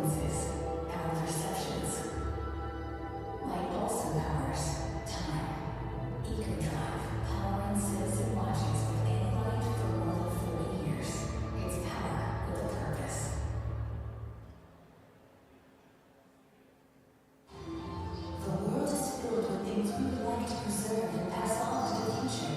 influences our perceptions. Light also powers time. Eco-Drive, powering cities and watches with any light for more than 40 years. It's power with a purpose. The world is filled with things we would like to preserve and pass on to the future.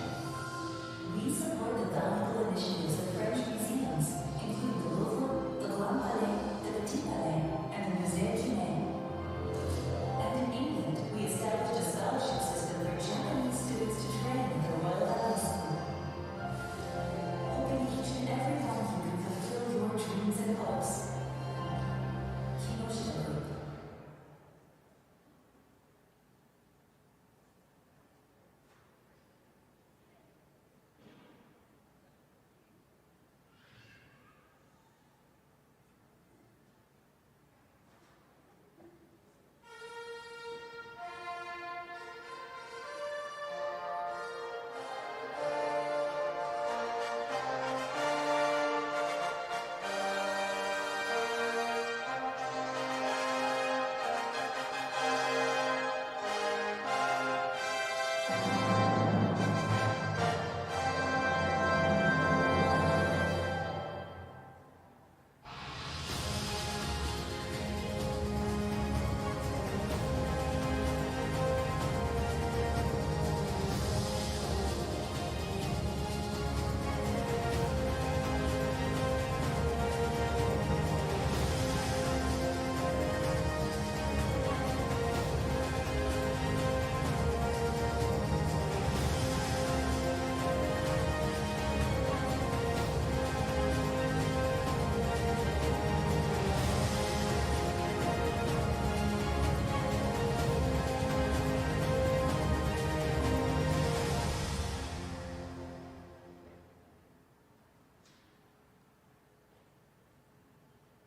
We support the valuable initiatives of French museums, including the Louvre, the Grand Palais, the Petit Palais, and the Musée du Nez. And in England, we established a scholarship system for Japanese students to train in the Royal Ballet School. Hoping each and every one of you can fulfill your dreams and goals. Kinoshita Group.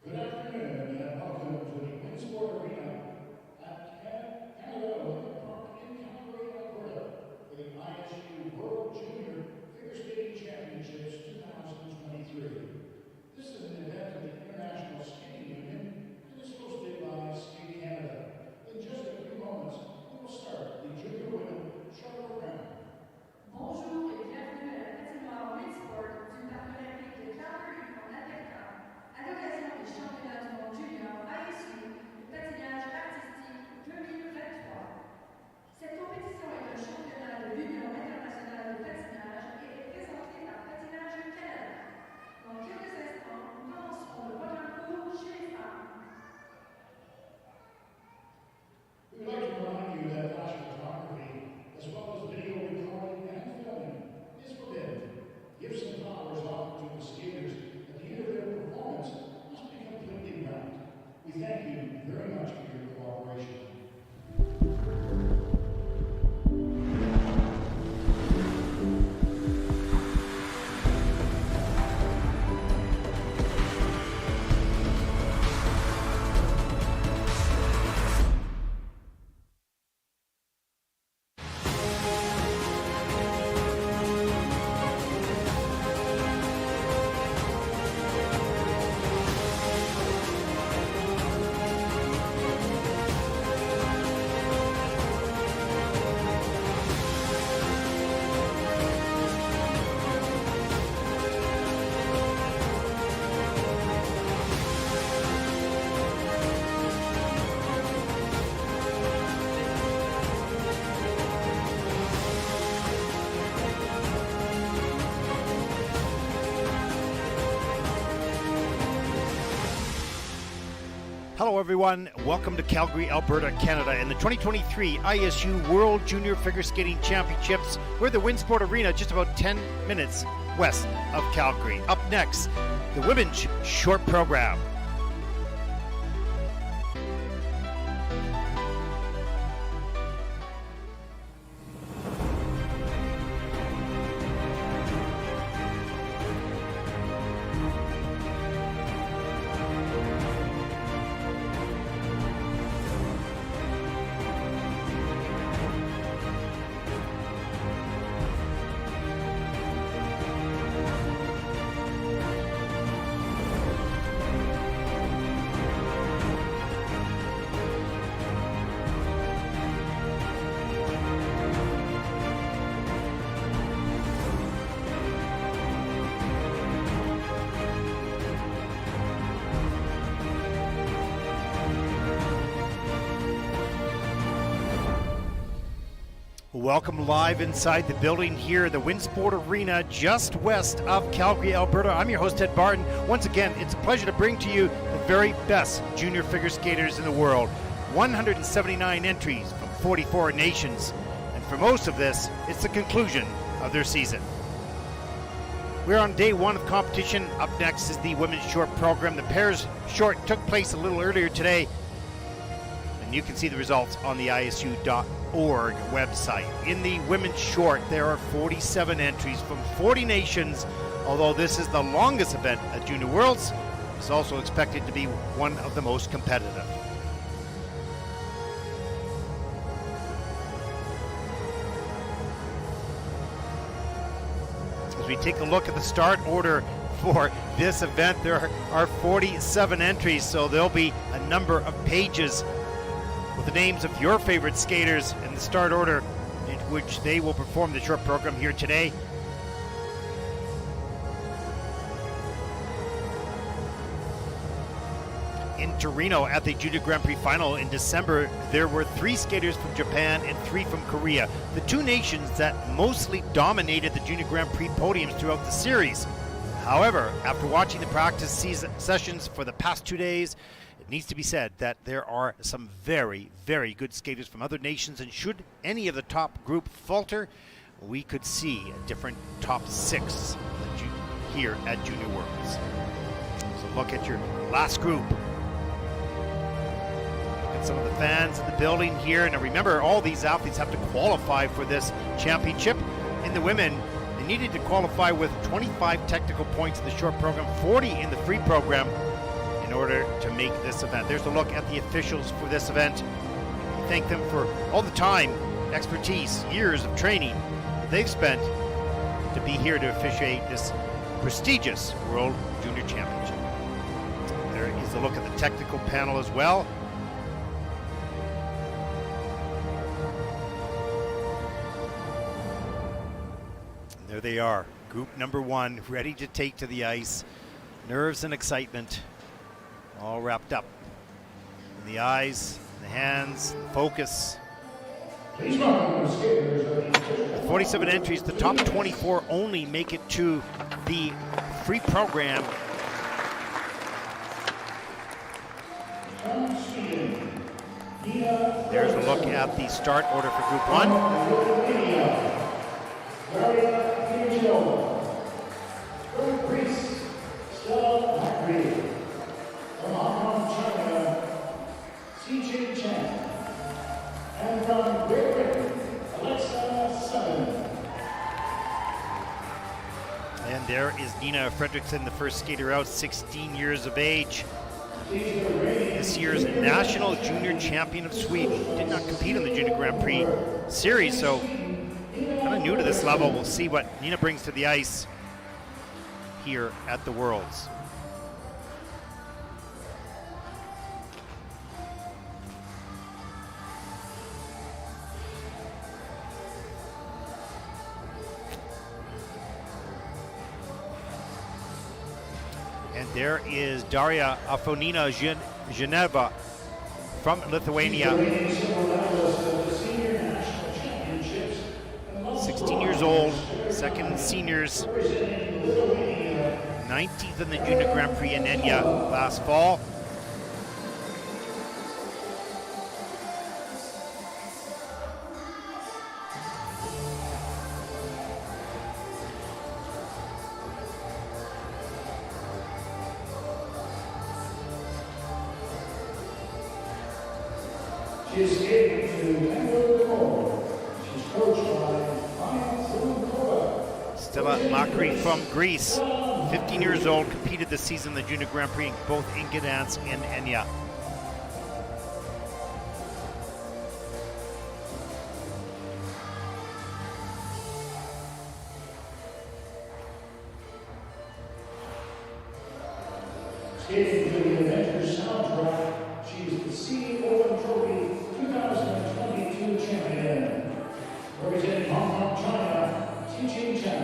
Good afternoon and welcome to the Winsport Arena at Canada Olympic Park in Calgary, Alberta for the ISU World Junior Figure Skating Championships 2023. This is an event of the International Skating Union and is hosted by Skate Canada. In just a few moments, we will start the junior women shuttle round. Bonjour et bienvenue à la patinoire Winsport du Parc olympique de Calgary en Alberta, à l'occasion des championnats du monde junior ISU de patinage artistique 2023. Cette compétition est un championnat de l'Union internationale de patinage et est présentée par Patinage Canada. Dans quelques instants, nous commencerons le programme court chez les femmes. We would like to remind you that flash photography, as well as video recording and filming, is forbidden. Gifts and flowers offered to the skaters at the end of their performance must be completely wrapped. We thank you very much for your cooperation. Hello everyone, welcome to Calgary, Alberta, Canada and the 2023 ISU World Junior Figure Skating Championships. We're at the Winsport Arena just about 10 minutes west of Calgary. Up next, the women's short program. Welcome live inside the building here, the Winsport Arena, just west of Calgary, Alberta. I'm your host, Ted Barton. Once again, it's a pleasure to bring to you the very best junior figure skaters in the world. 179 entries from 44 nations. And for most of this, it's the conclusion of their season. We're on day one of competition. Up next is the women's short program. The pairs short took place a little earlier today. And you can see the results on the ISU.org website. In the women's short, there are 47 entries from 40 nations. Although this is the longest event at Junior Worlds, it's also expected to be one of the most competitive. As we take a look at the start order for this event, there are 47 entries, so there'll be a number of pages with the names of your favorite skaters in the start order in which they will perform the short program here today. In Torino at the Junior Grand Prix final in December, there were 3 skaters from Japan and 3 from Korea, the 2 nations that mostly dominated the Junior Grand Prix podiums throughout the series. However, after watching the practice sessions for the past 2 days, it needs to be said that there are some very, very good skaters from other nations, and should any of the top group falter, we could see a different top 6 here at Junior Worlds. So look at your last group. Some of the fans in the building here. And remember, all these athletes have to qualify for this championship. In the women, they needed to qualify with 25 technical points in the short program, 40 in the free program in order to make this event. There's a look at the officials for this event. We thank them for all the time, expertise, years of training that they've spent to be here to officiate this prestigious World Junior Championship. There is a look at the technical panel as well. There they are, group number 1, ready to take to the ice. Nerves and excitement all wrapped up in the eyes, the hands, the focus. With 47 entries, the top 24 only make it to the free program. There's a look at the start order for group 1. From Greece, Stella Macri. From Hong Kong, China, CJ Chen. And from Great Britain, Alexa Sutton. And there is Nina Fredriksson, the first skater out, 16 years of age. This year's national junior champion of Sweden. Did not compete in the Junior Grand Prix series, so kind of new to this level. We'll see what Nina brings to the ice here at the Worlds. And there is Daria Afonina Geneva from Lithuania. 16 years old, second in seniors, 19th in the Junior Grand Prix in Enya last fall. She is skating to Calgary. She's coached by Stella Macri from Greece, 15 years old, competed this season in the Junior Grand Prix, both in Gdansk and Enya. Skating to the Avengers soundtrack, she's the C. Open Trophy 2022 champion. Representing Hong Kong, China, Xinqing Chen.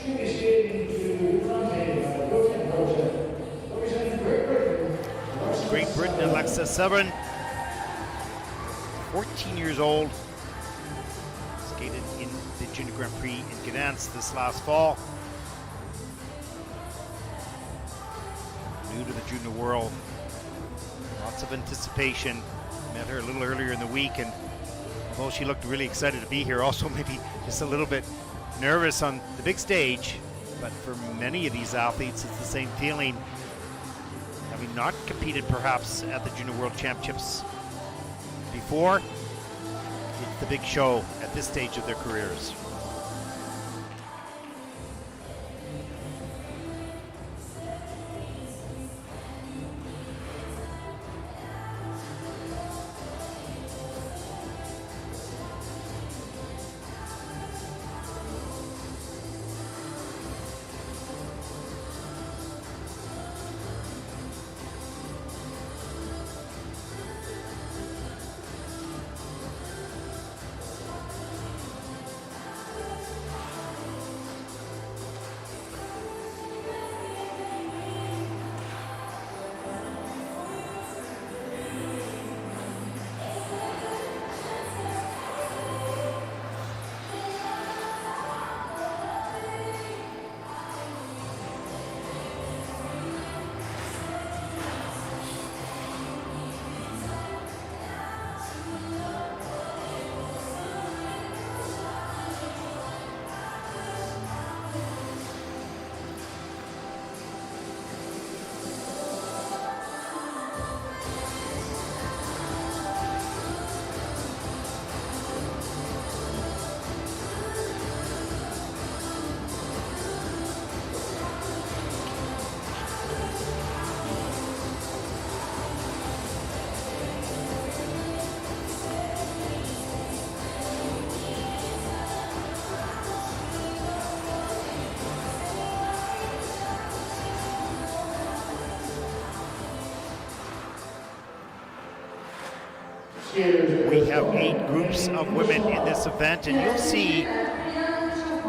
She'll be skating to Bronte, Brooklyn Project. Representing Great Britain. Great Britain, Alexa Severn, 14 years old, skated in the Junior Grand Prix in Gdansk this last fall. New to the junior world, lots of anticipation. Met her a little earlier in the week, and although she looked really excited to be here, also maybe just a little bit nervous on the big stage. But for many of these athletes, it's the same feeling, having not competed perhaps at the Junior World Championships before. It's the big show at this stage of their careers. We have 8 groups of women in this event, and you'll see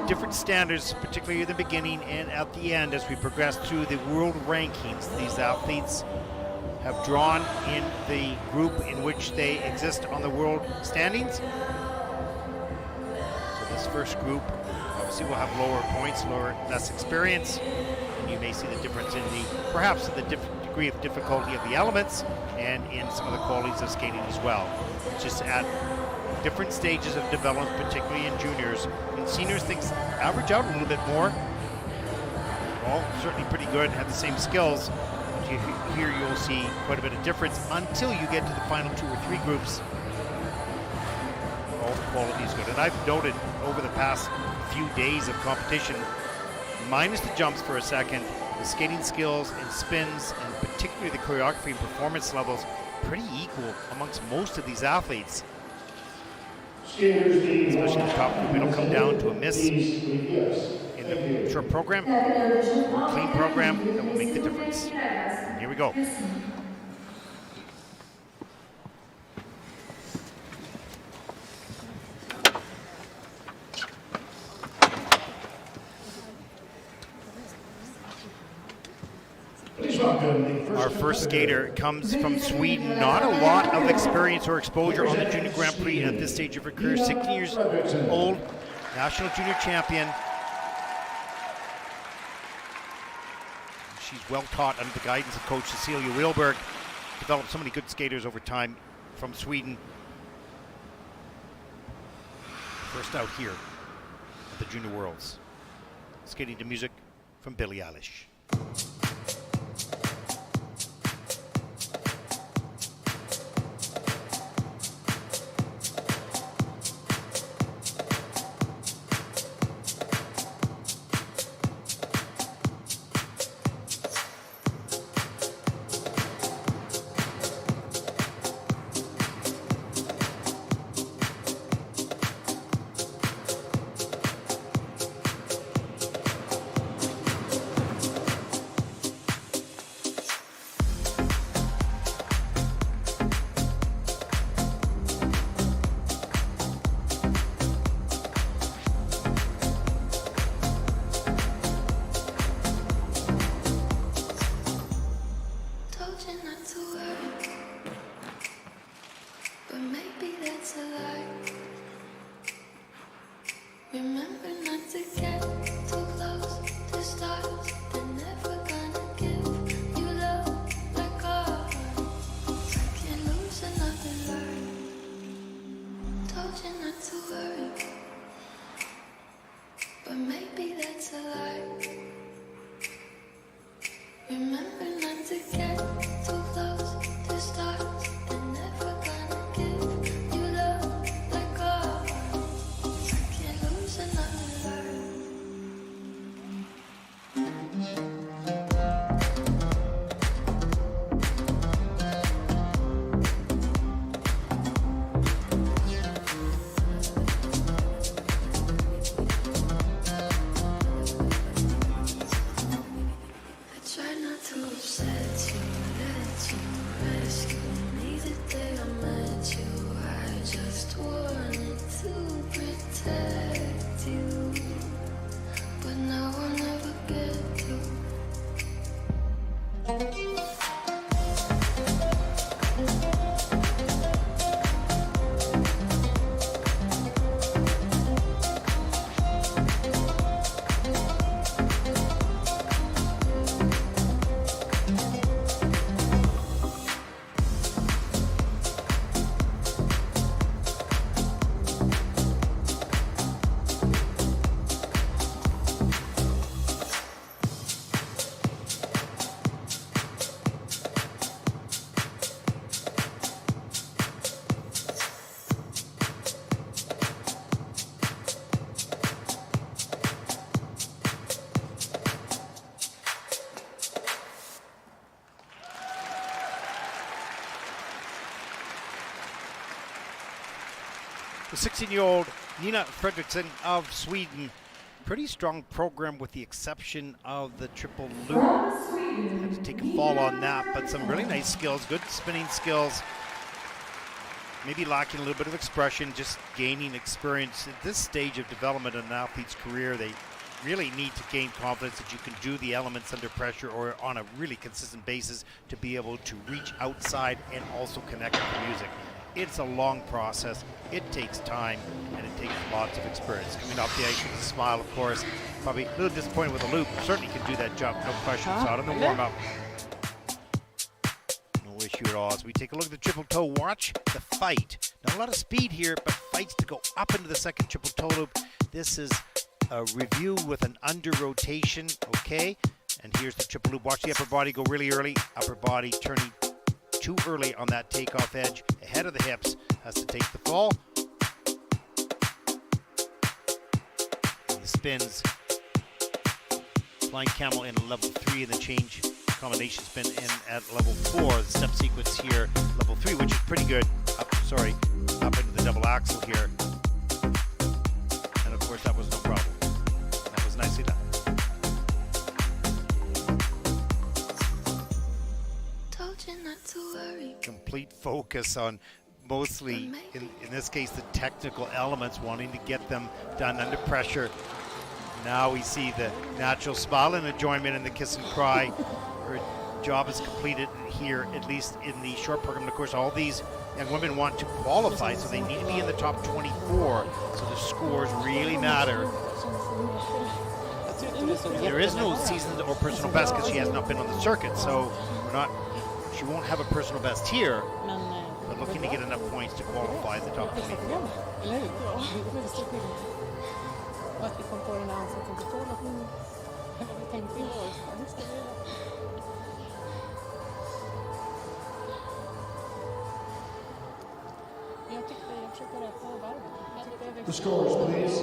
different standards, particularly in the beginning and at the end as we progress through the world rankings. These athletes have drawn in the group in which they exist on the world standings. So this first group obviously will have lower points, less experience, and you may see the difference in perhaps the degree of difficulty of the elements and in some of the qualities of skating as well. Just at different stages of development, particularly in juniors. In seniors, things average out a little bit more. All certainly pretty good, have the same skills. But here you'll see quite a bit of difference until you get to the final 2 or 3 groups. All the quality is good. And I've noted over the past few days of competition, minus the jumps for a second, the skating skills and spins, and particularly the choreography and performance levels, pretty equal amongst most of these athletes. Especially in the top group, it'll come down to a miss in the short program or a clean program that will make the difference. Here we go. Our first skater comes from Sweden. Not a lot of experience or exposure on the Junior Grand Prix at this stage of her career. 16 years old, national junior champion. She's well taught under the guidance of coach Cecilia Wheelberg. Developed so many good skaters over time from Sweden. First out here at the Junior Worlds. Skating to music from Billie Eilish. Remember not to get too close to stars. They're never gonna give you love like ours. I can't lose another life. Told you not to worry, but maybe that's a lie. Remember not to get too close to stars. They're never gonna give you love like ours. I can't lose another life. I tried not to upset you, let you rescue me the day I met you. I just wanted to protect you, but now I'll never get to. The 16-year-old Nina Fredriksson of Sweden. Pretty strong program with the exception of the triple loop. Had to take a fall on that, but some really nice skills, good spinning skills. Maybe lacking a little bit of expression, just gaining experience. At this stage of development in an athlete's career, they really need to gain confidence that you can do the elements under pressure or on a really consistent basis to be able to reach outside and also connect with the music. It's a long process, it takes time, and it takes lots of experience. Coming off the ice with a smile, of course. Probably a little disappointed with the loop. Certainly can do that job, no question. Saw it in the warm-up. No issue at all. As we take a look at the triple toe, watch the fight. Not a lot of speed here, but fights to go up into the second triple toe loop. This is a review with an under rotation, okay? And here's the triple loop. Watch the upper body go really early. Upper body turning too early on that takeoff edge, ahead of the hips, has to take the fall. And he spins. Flying camel in level 3 and the change combination spin in at level 4. The step sequence here, level 3, which is pretty good. Up into the double axle here. And of course that was no problem. That was nicely done. Not to worry. Complete focus on mostly, in this case, the technical elements, wanting to get them done under pressure. Now we see the natural smile and enjoyment and the kiss and cry. Her job is completed here, at least in the short program. Of course, all these young women want to qualify, so they need to be in the top 24, so the scores really matter. There is no season or personal best because she has not been on the circuit, so she won't have a personal best here, but looking to get enough points to qualify in the top 24. The scores, please.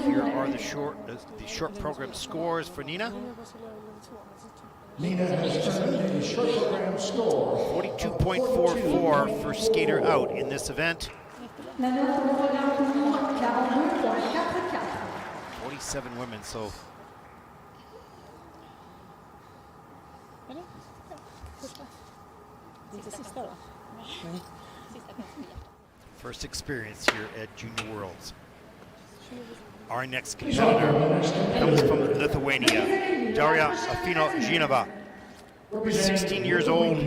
Here are the short program scores for Nina. Nina has turned a short program score 42.44 for skater out in this event. 47 women, so first experience here at Junior Worlds. Our next competitor comes from Lithuania, Daria Afino-Žinova, 16 years old,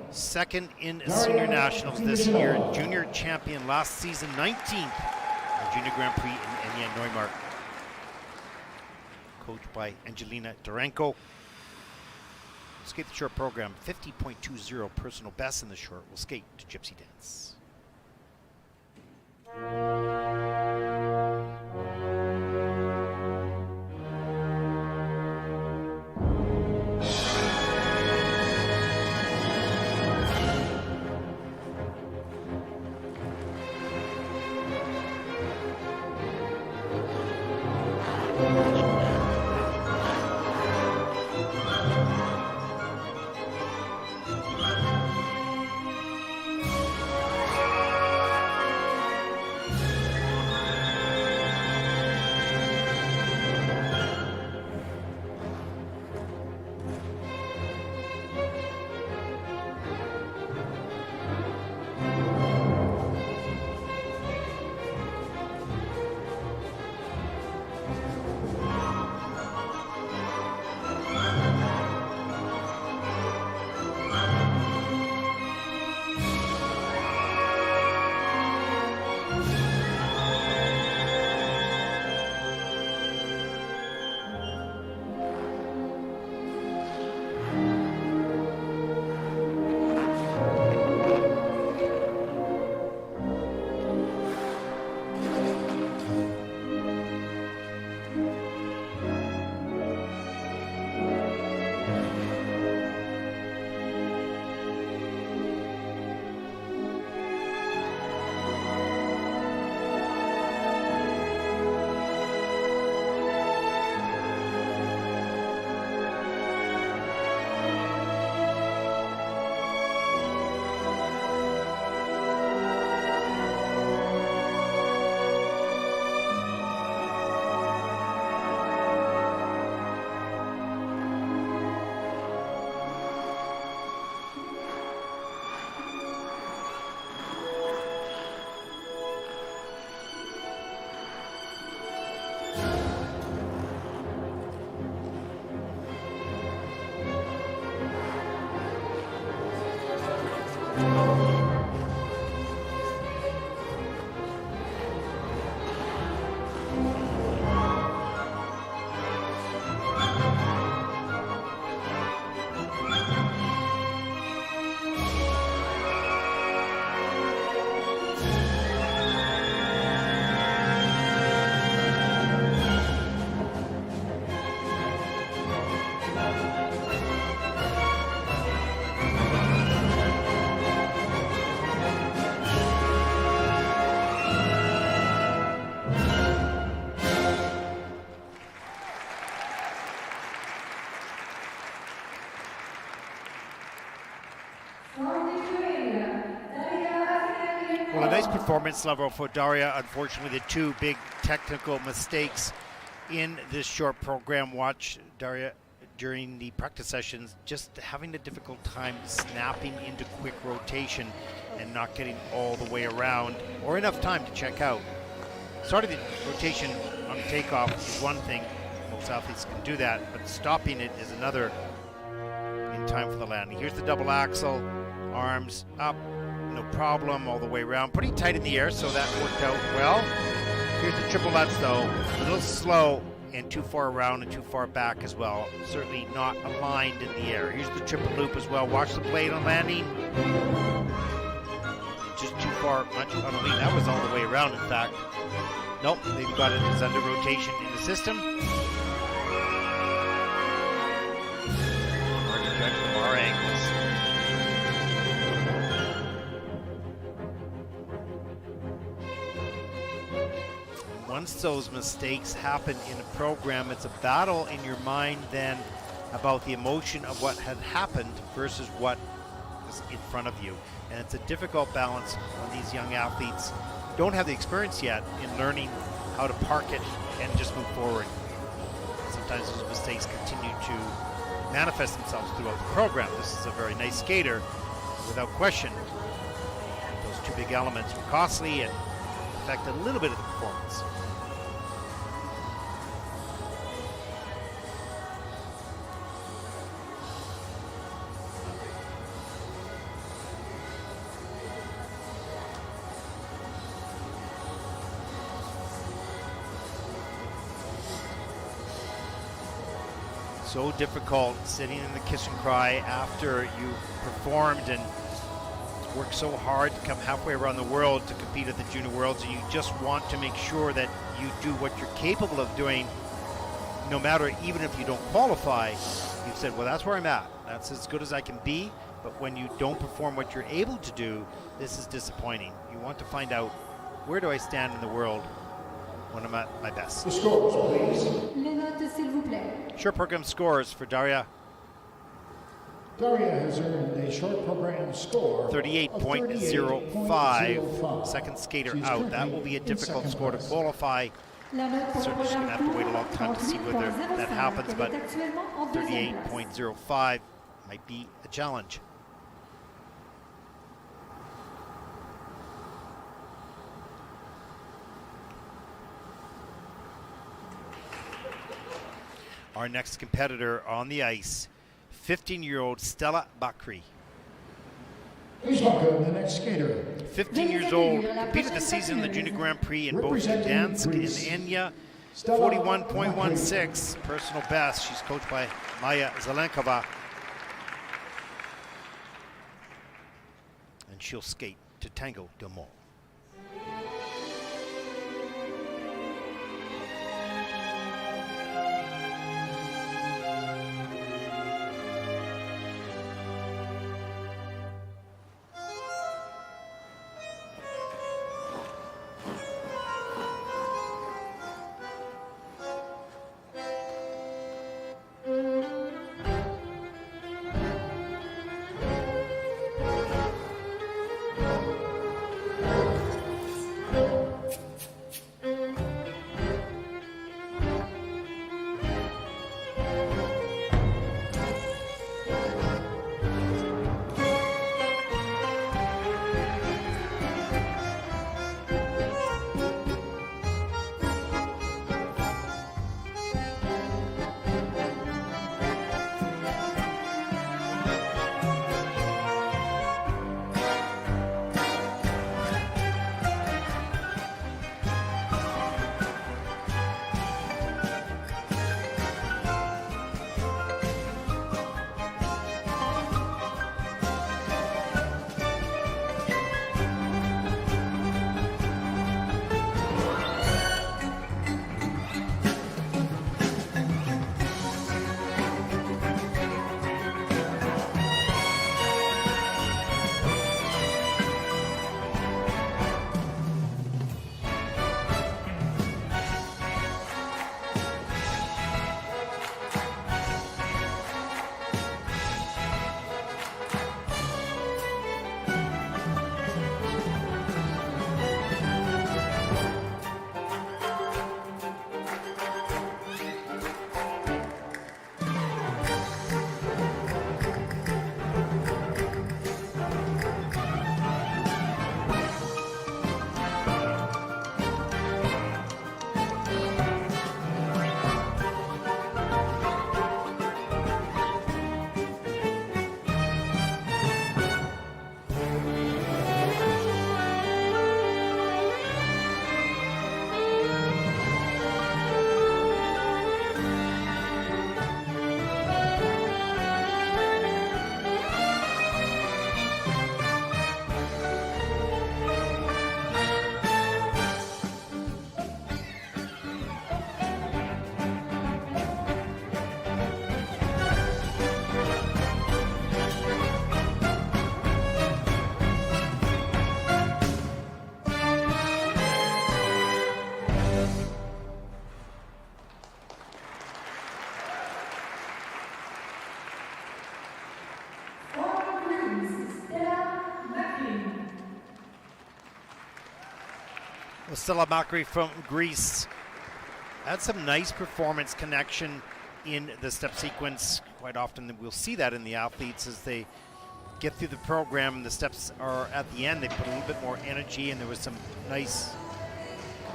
second in senior nationals this year, junior champion last season, 19th the Junior Grand Prix in Enya Neumark. Coached by Angelina Duranko. Skate the short program, 50.20 personal best in the short. We'll skate to Gypsy Dance. Well, a nice performance level for Daria. Unfortunately, the two big technical mistakes in this short program. Watch Daria during the practice sessions just having a difficult time snapping into quick rotation and not getting all the way around or enough time to check out. Starting the rotation on takeoff is one thing. Most athletes can do that, but stopping it is another in time for the landing. Here's the double axel, arms up, no problem, all the way around. Pretty tight in the air, so that worked out well. Here's the triple lutz though, a little slow and too far around and too far back as well. Certainly not aligned in the air. Here's the triple loop as well. Watch the blade on landing. Just too far, much on a lean. That was all the way around, in fact. Nope, they've got it as under rotation in the system. Hard to judge from our angles. Once those mistakes happen in a program, it's a battle in your mind then about the emotion of what had happened versus what was in front of you. And it's a difficult balance when these young athletes don't have the experience yet in learning how to park it and just move forward. Sometimes those mistakes continue to manifest themselves throughout the program. This is a very nice skater, without question. Those two big elements were costly and affected a little bit of the performance. So difficult sitting in the kiss and cry after you performed and worked so hard to come halfway around the world to compete at the Junior Worlds, and you just want to make sure that you do what you're capable of doing, no matter, even if you don't qualify. You've said, well, that's where I'm at. That's as good as I can be. But when you don't perform what you're able to do, this is disappointing. You want to find out, where do I stand in the world when I'm at my best? The scores, please. Les notes, s'il vous plaît. Short program scores for Daria. Daria has earned a short program score 38.05. Second skater She's out. That currently will be a in difficult second score to place. qualify. La note pour le Certainly she's going to have to wait a long prochain time to tour, see whether that 38.05. happens, Elle but est actuellement en deuxième place. 38.05 might be a challenge. Our next competitor on the ice, 15-year-old Stella Bakri. Please welcome the next skater. 15 years old, competed this season in the Junior Grand Prix in both Representing Gdansk Greece, and Enya. Stella 41.16 personal best. She's coached by Maya Zelenkova. And she'll skate to Tango de Mont. Stella Bakri from Greece had some nice performance connection in the step sequence. Quite often we'll see that in the athletes as they get through the program. The steps are at the end, they put a little bit more energy, and there was some nice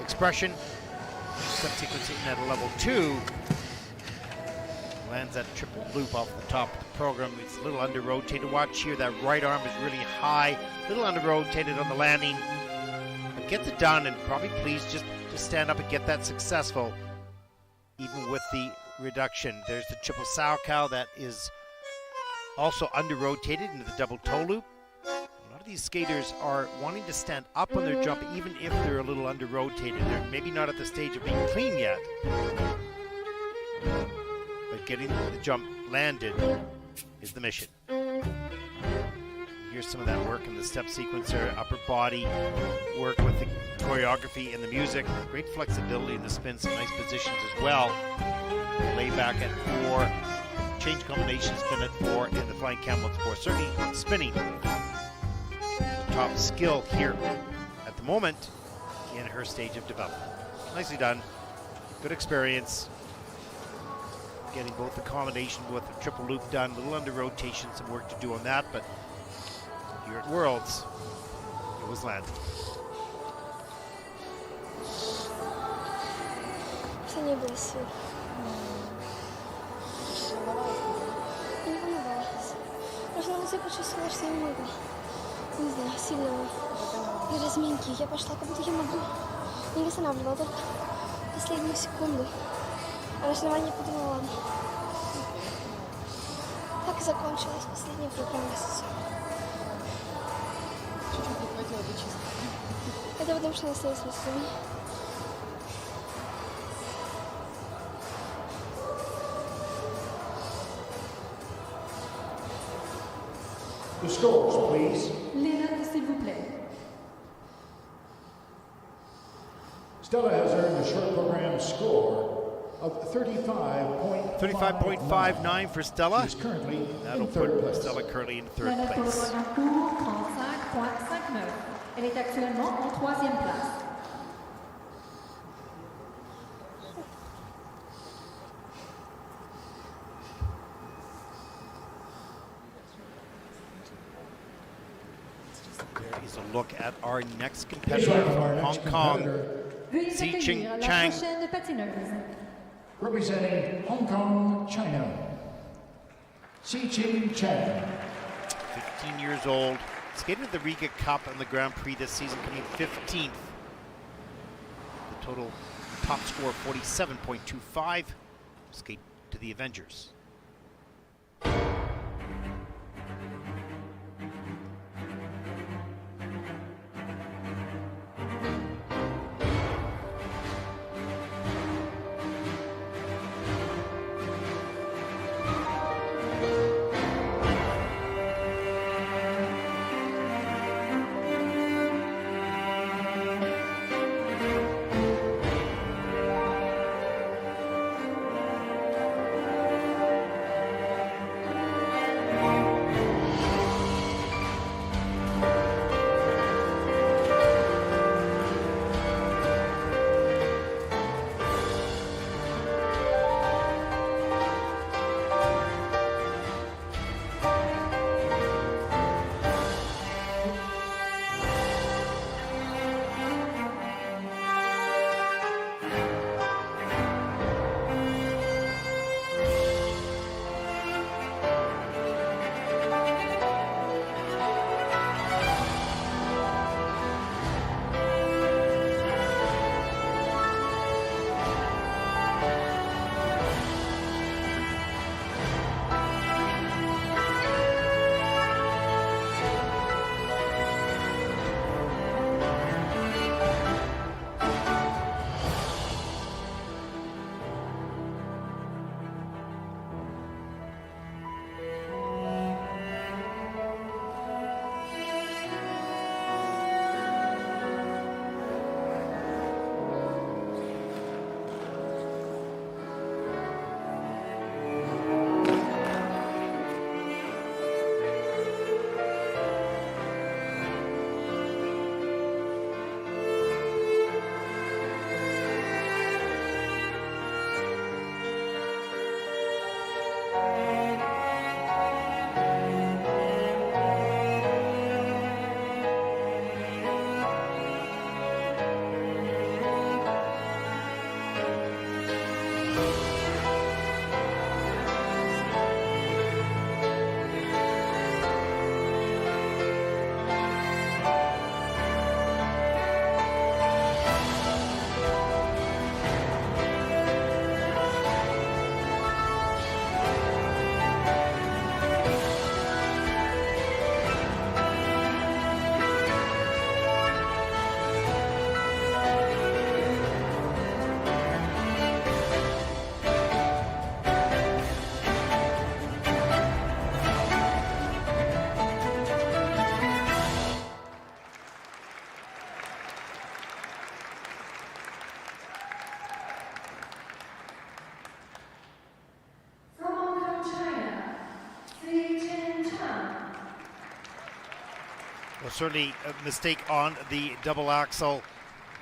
expression. Step sequence hitting at a level 2. Lands that triple loop off the top of the program. It's a little under rotated. Watch here, that right arm is really high, a little under rotated on the landing. But gets it done, and probably pleased just to stand up and get that successful, even with the reduction. There's the triple sow cow that is also under-rotated into the double toe loop. A lot of these skaters are wanting to stand up on their jump even if they're a little under-rotated. They're maybe not at the stage of being clean yet, but getting the jump landed is the mission. Here's some of that work in the step sequencer, upper body work with the choreography and the music. Great flexibility in the spin, some nice positions as well. Lay back at 4, change combination, spin at 4, and the flying camel at 4. Certainly spinning, the top skill here at the moment in her stage of development. Nicely done, good experience. Getting both the combination with the triple loop done, a little under rotation, some work to do on that, but here at Worlds, it was landed. Все не бросил. Не волновалась. Просто на музыку почувствовала, что я могу. Не знаю, сильно на разминке. Я пошла, как будто я могу. Не восстанавливала только последнюю секунду. А на соревновании подумала, ладно. Так и закончилась последняя программа. Чуть-чуть не хватило бы чисто. Это потому что я осталась в Москве. The scores, please. Les notes, s'il vous plaît. Stella has earned a short program score of 35.59. 35.59 for Stella. She's currently That'll in third put place. Stella currently in La third note pour le place. programme court, 35.59. Elle est actuellement en 3e place. There is a look at our next Please competitor welcome from our Hong next Kong. competitor, Veuillez Si accueillir Ching la Chang. prochaine patineuse. representing Hong Kong, China. Si Ching Chang. 15 years old. Skated at the Riga Cup and the Grand Prix this season, coming 15th. The total top score 47.25. Skate to the Avengers. certainly a mistake on the double axle,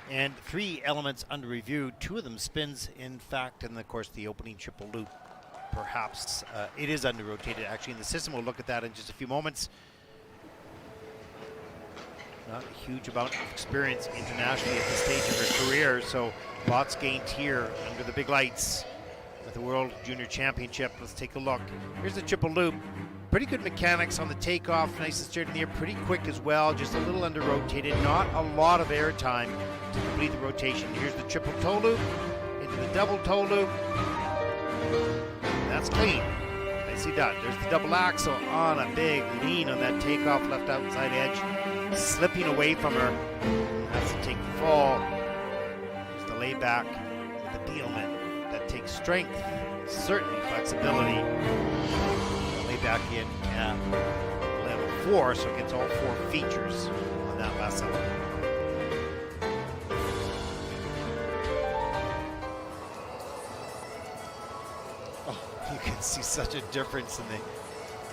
and 3 elements under review. 2 of them spins, in fact, and of course the opening triple loop. Perhaps it is under rotated actually in the system. We'll look at that in just a few moments. Not a huge amount of experience internationally at this stage of her career, so lots gained here under the big lights at the World Junior Championship. Let's take a look. Here's the triple loop. Pretty good mechanics on the takeoff, nice and straight in the air, pretty quick as well, just a little under rotated, not a lot of air time to complete the rotation. Here's the triple toe loop, into the double toe loop. That's clean, nicely done. There's the double axle on a big lean on that takeoff, left outside edge, slipping away from her. Has to take the fall. There's the layback, the Beelman that takes strength, certainly flexibility. Back in level 4, so it gets all 4 features on that last element. Oh, you can see such a difference in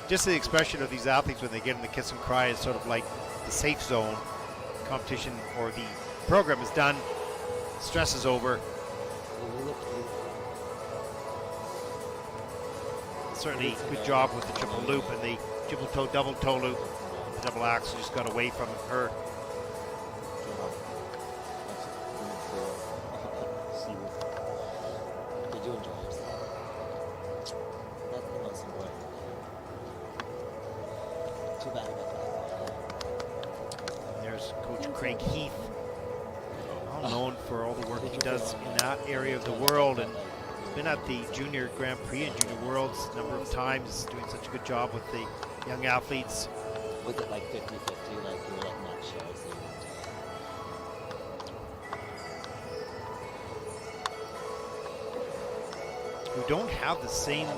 the expression of these athletes when they get in the kiss and cry. Is sort of like the safe zone. Competition or the program is done, stress is over. Certainly good job with the triple loop and the triple toe, double toe loop. The double axle just got away from her. There's Coach Craig Heath, well known for all the work he does in that area of the world, and been at the Junior Grand Prix and Junior Worlds a number of times, doing such a good job with the young athletes. Was it like 50-50, like you were like not sure? Who don't have the same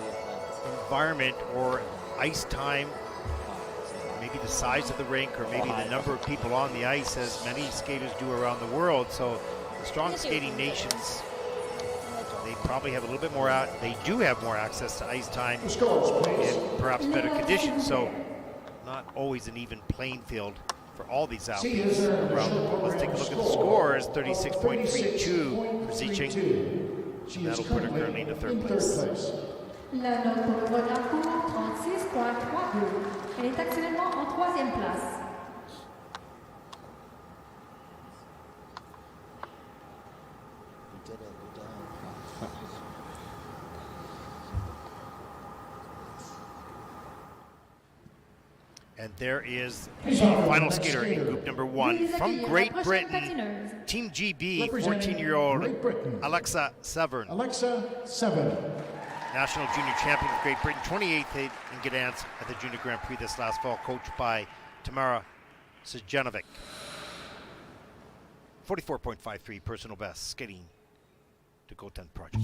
environment or ice time, maybe the size of the rink or maybe the number of people on the ice as many skaters do around the world. So the strong skating nations, they probably have a little bit more they do have more access to ice time and perhaps better conditions, so not always an even playing field for all these athletes around the world. Let's take a look at the scores. 36.32 for Zicheng, and that'll put her currently into 3rd place. La note pour le vol d'un cours, 36.32. Elle est actuellement en 3e place. And there is the final skater in group number 1 from Great Britain, Team GB, 14-year-old Alexa Severn. National Junior Champion of Great Britain, 28th in Gdansk at the Junior Grand Prix this last fall, coached by Tamara Sejanovic. 44.53 personal best, skating to Goten Project.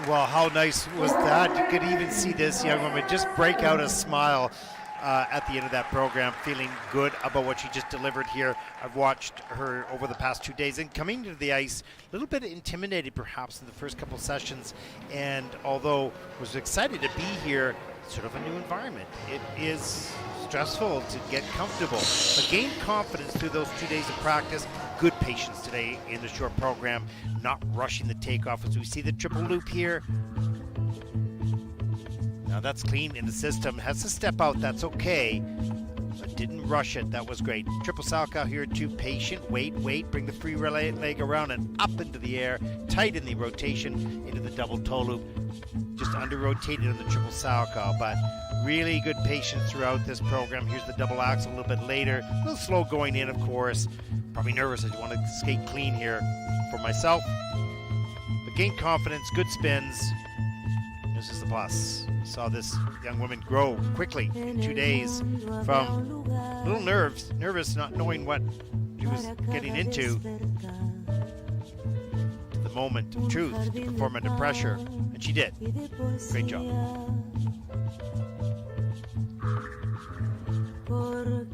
Well, how nice was that? You could even see this young woman just break out a smile at the end of that program, feeling good about what she just delivered here. I've watched her over the past 2 days and coming to the ice, a little bit intimidated perhaps in the first couple sessions, and although was excited to be here, sort of a new environment. It is stressful to get comfortable, but gain confidence through those 2 days of practice. Good patience today in the short program, not rushing the takeoff as we see the triple loop here. Now that's clean in the system, has to step out, that's okay, but didn't rush it, that was great. Triple Salchow here too, patient, wait, bring the free leg around and up into the air, tight in the rotation into the double toe loop. Just under-rotated on the triple Salchow, but really good patience throughout this program. Here's the double axel a little bit later, a little slow going in, of course. Probably nervous, I want to skate clean here for myself. But gain confidence, good spins. This is the plus. Saw this young woman grow quickly in 2 days from a little nervous, not knowing what she was getting into, to the moment of truth, to perform under pressure, and she did. Great job. Well,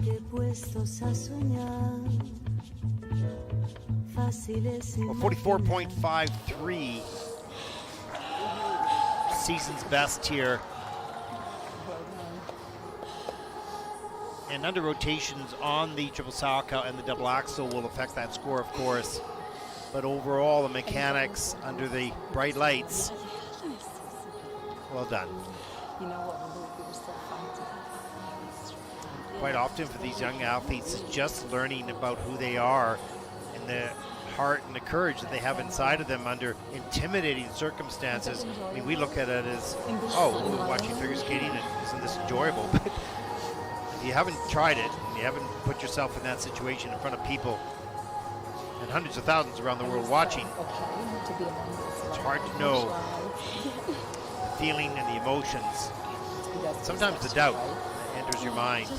44.53. Season's best here. And under rotations on the triple Salchow and the double axel will affect that score, of course. But overall, the mechanics under the bright lights, well done. Quite often for these young athletes, it's just learning about who they are and the heart and the courage that they have inside of them under intimidating circumstances. I mean, we look at it as, oh, we're watching figure skating and isn't this enjoyable? But if you haven't tried it, and you haven't put yourself in that situation in front of people and hundreds of thousands around the world watching, it's hard to know the feeling and the emotions. Sometimes the doubt that enters your mind.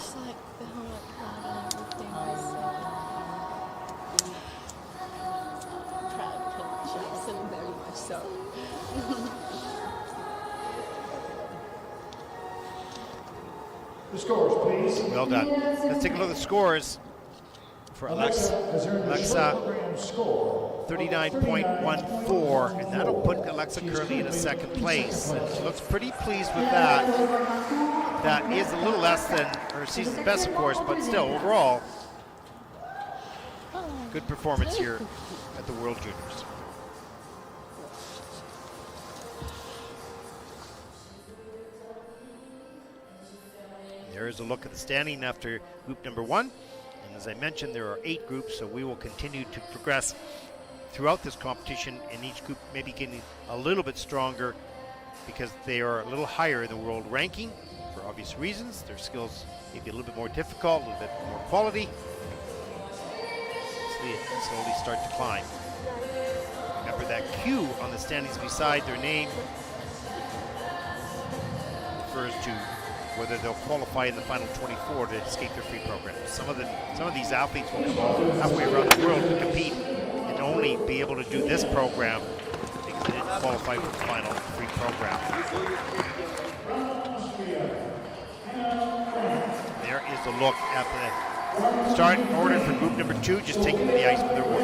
The scores, please. Well done. Let's take a look at the scores for Alexa. Alexa, 39.14, and that'll put Alexa currently in a second place. And she looks pretty pleased with that. That is a little less than her season's best, of course, but still, overall, good performance here at the World Juniors. There's a look at the standing after group number 1. And as I mentioned, there are 8 groups, so we will continue to progress throughout this competition, and each group may be getting a little bit stronger because they are a little higher in the world ranking for obvious reasons. Their skills may be a little bit more difficult, a little bit more quality. Slowly start to climb. Remember that Q on the standings beside their name refers to whether they'll qualify in the final 24 to escape their free program. Some of these athletes will come all halfway around the world to compete and only be able to do this program because they didn't qualify for the final free program. There is a look at the start order for group number 2, just taking to the ice for their work.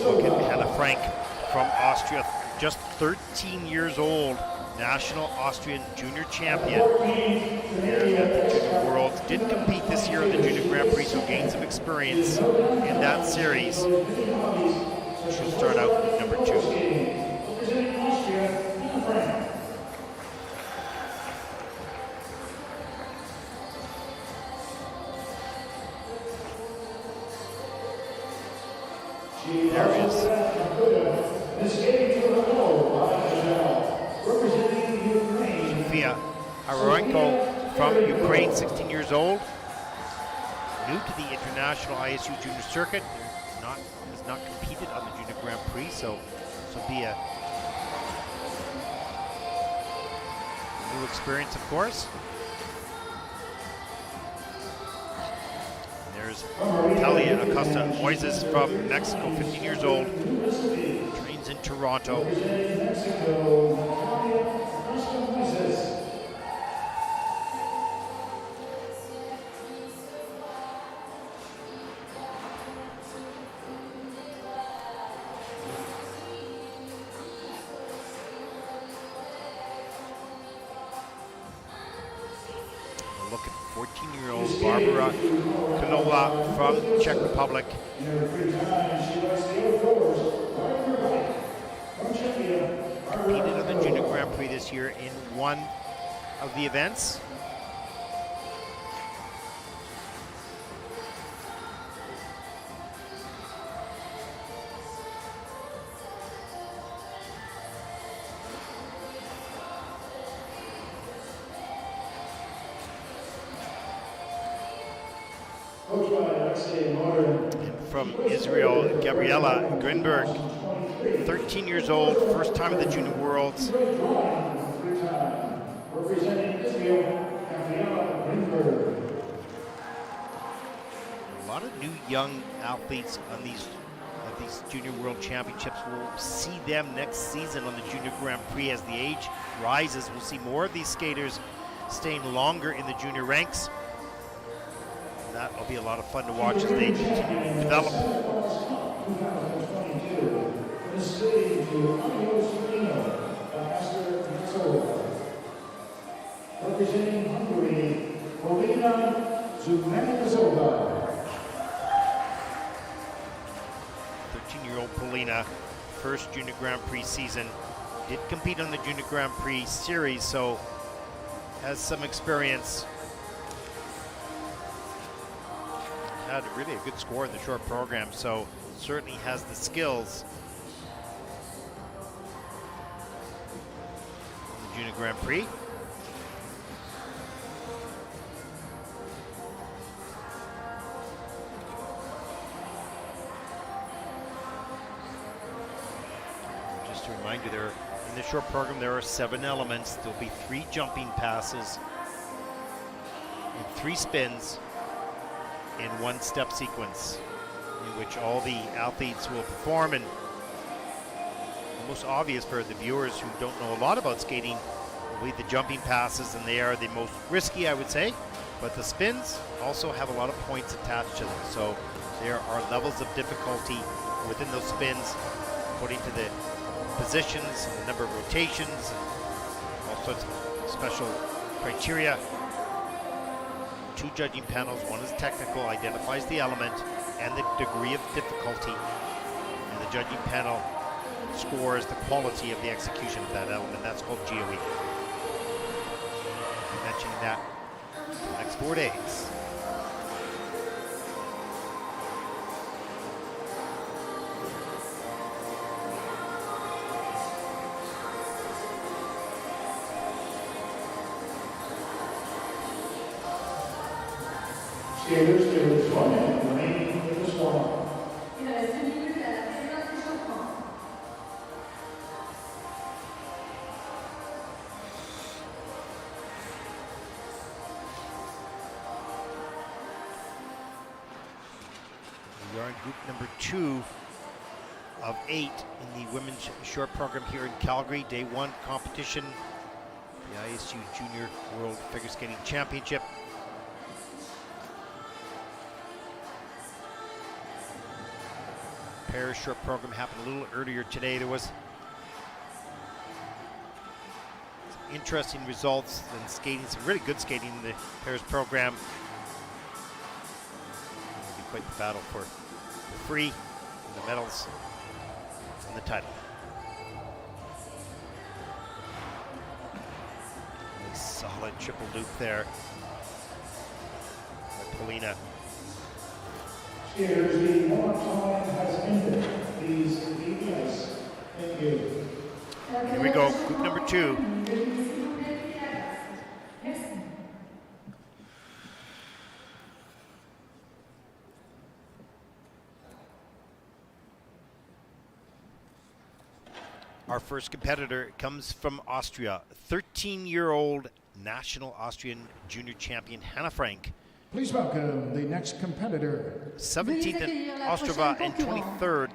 Look at Hannah Frank from Austria, just 13 years old, national Austrian junior champion here at the Junior Worlds. Didn't compete this year in the Junior Grand Prix, so gained some experience in that series. She'll start out at number 2. There is Sofia Aroenko from Ukraine, 16 years old. new to the international ISU junior circuit. Has not competed on the Junior Grand Prix, so this will be a new experience, of course. There's Talia Acosta Moises from Mexico, 15 years old, trains in Toronto. Look at 14-year-old Barbara Kanola from Czech Republic. Competed on the Junior Grand Prix this year in one of the events. And from Israel, Gabriela Grinberg, 13 years old, first time at the Junior Worlds. A lot of new young athletes on these Junior World Championships. We'll see them next season on the Junior Grand Prix as the age rises. We'll see more of these skaters staying longer in the junior ranks. That will be a lot of fun to watch as they continue to develop. Representing Hungary, Polina Zumanizola. 13-year-old Polina, first Junior Grand Prix season. Did compete on the Junior Grand Prix series, so has some experience. Had really a good score in the short program, so certainly has the skills. The Junior Grand Prix. Just to remind you, there in the short program there are 7 elements. There'll be 3 jumping passes and 3 spins in 1 step sequence in which all the athletes will perform. And most obvious for the viewers who don't know a lot about skating will be the jumping passes, and they are the most risky, I would say, but the spins also have a lot of points attached to them, so there are levels of difficulty within those spins according to the positions and the number of rotations and all sorts of special criteria. 2 judging panels, one is technical, identifies the element and the degree of difficulty, and the judging panel scores the quality of the execution of that element. That's called GOE. I'm mentioning that for the next 4 days. Skaters, there is 1 minute remaining in this one. Il reste 2 minutes à la période d'échauffement. We are in group number 2 of 8 in the women's short program here in Calgary. Day 1 competition, the ISU Junior World Figure Skating Championship. Pairs short program happened a little earlier today. There was some interesting results and skating, some really good skating in the pairs program. It'll be quite the battle for the free, the medals, and the title. A solid triple loop there by Polina. Skaters, the warm time has ended. Please leave the ice. Thank you. Here we go, group number 2. first competitor comes from Austria, 13-year-old national Austrian junior champion Hannah Frank. Please welcome the next competitor. 17th in Ostrava and 23rd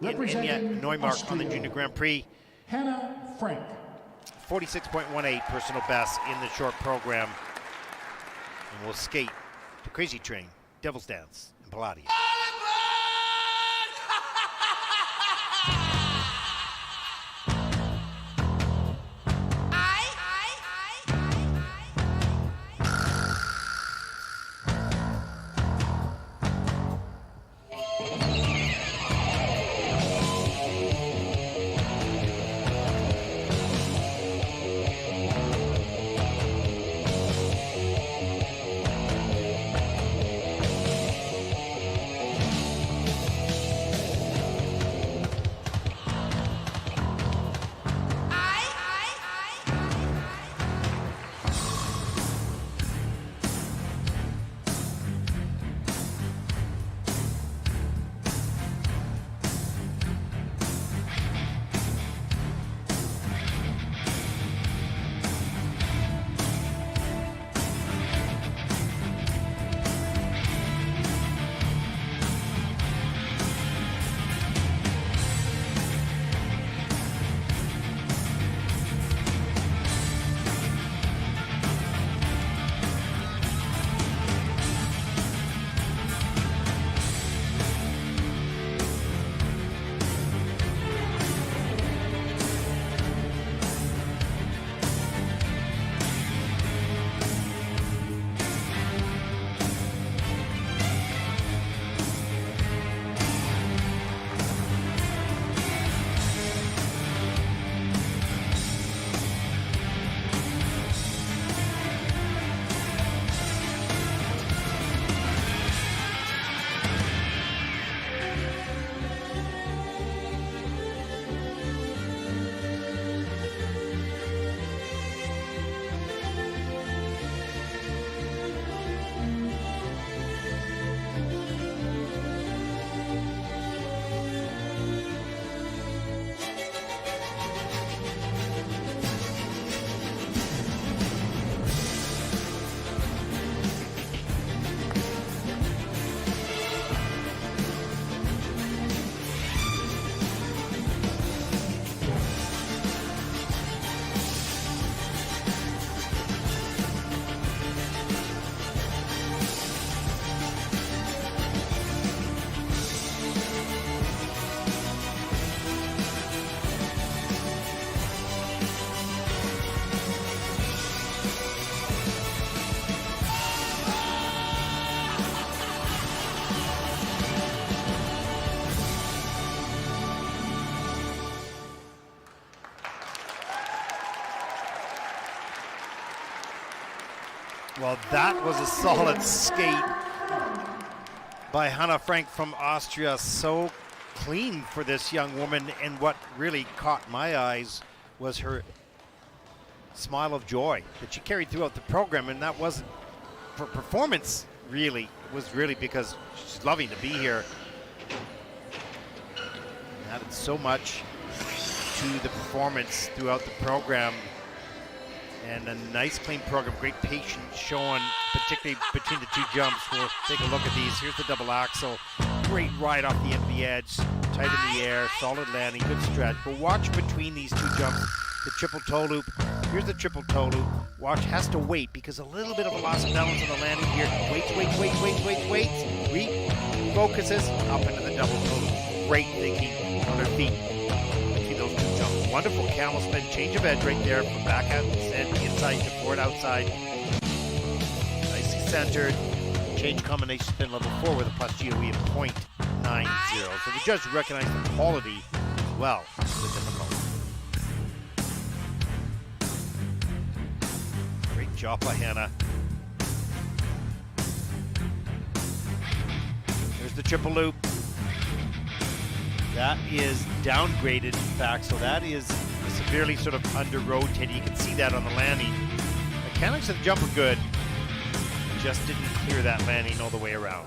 in Representing Neumarkt on the Austria. Junior Grand Prix. Hannah Frank. 46.18 personal best in the short program. And we'll skate to Crazy Train, Devil's Dance, and Pilates. Well, that was a solid skate by Hannah Frank from Austria. So clean for this young woman, and what really caught my eyes was her smile of joy that she carried throughout the program, and that wasn't for performance, really. It was really because she's loving to be here. Added so much to the performance throughout the program. And a nice clean program, great patience shown, particularly between the two jumps. We'll take a look at these. Here's the double axel. Great ride off the end of the edge, tight in the air, solid landing, good stretch. But watch between these two jumps, the triple toe loop. Here's the triple toe loop. Watch, has to wait because a little bit of a loss of balance on the landing here. Wait. Refocuses up into the double toe loop. Great thinking on her feet. Those two jumps. Wonderful camel spin, change of edge right there from backhand and inside to forward outside. Nicely centered. Change combination spin level 4 with a plus GOE of 0.90. So the judge recognized the quality as well as the difficulty. Great job by Hannah. There's the triple loop. That is downgraded, in fact, so that is severely sort of under-rotated. You can see that on the landing. Mechanics of the jump are good, just didn't clear that landing all the way around.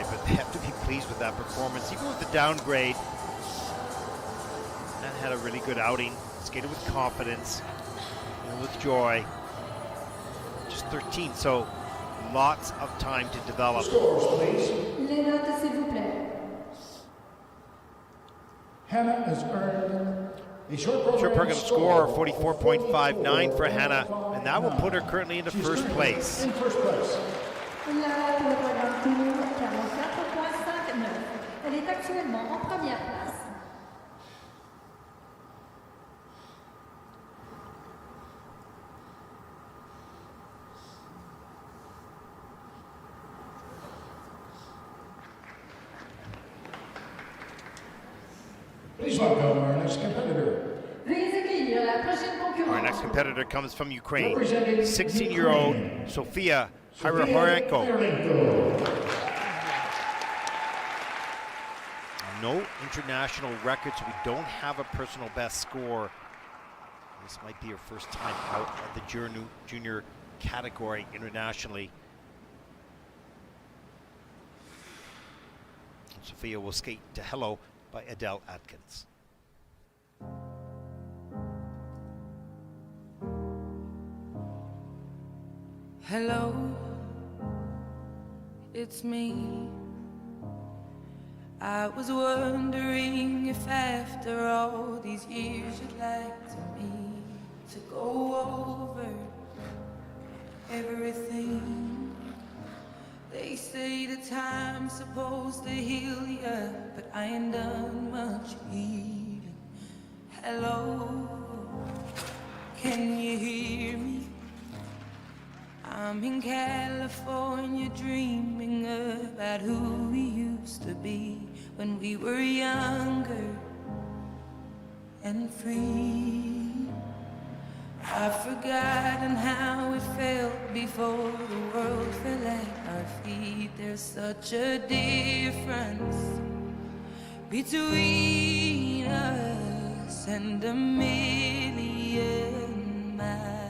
side, but they have to be pleased with that performance. Even with the downgrade, and had a really good outing. Skated with confidence and with joy. Just 13, so lots of time to develop. Scores, please. Les notes, s'il vous plaît. Hannah has earned a short Program score 44.59 for Hannah, and that will put her currently into first place. In first place. Là, pour le programme tour, 44.59. Elle est actuellement en première place. Please welcome our next competitor. Veuillez accueillir la prochaine Our concurrente. next competitor comes from Ukraine, Representing 16-year-old Ukraine, Sofia Sofia Hyryhorenko. Hyryhorenko. No international records. We don't have a personal best score. This might be her first time out of the junior category internationally. And Sofia will skate to Hello by Adele Atkins. Hello, it's me. I was wondering if after all these years you'd like me to go over everything. They say the time's supposed to heal ya, but I ain't done much healing. Hello, can you hear me? I'm in California dreaming about who we used to be when we were younger and free. I've forgotten how it felt before the world fell at our feet. There's such a difference between us and a million miles.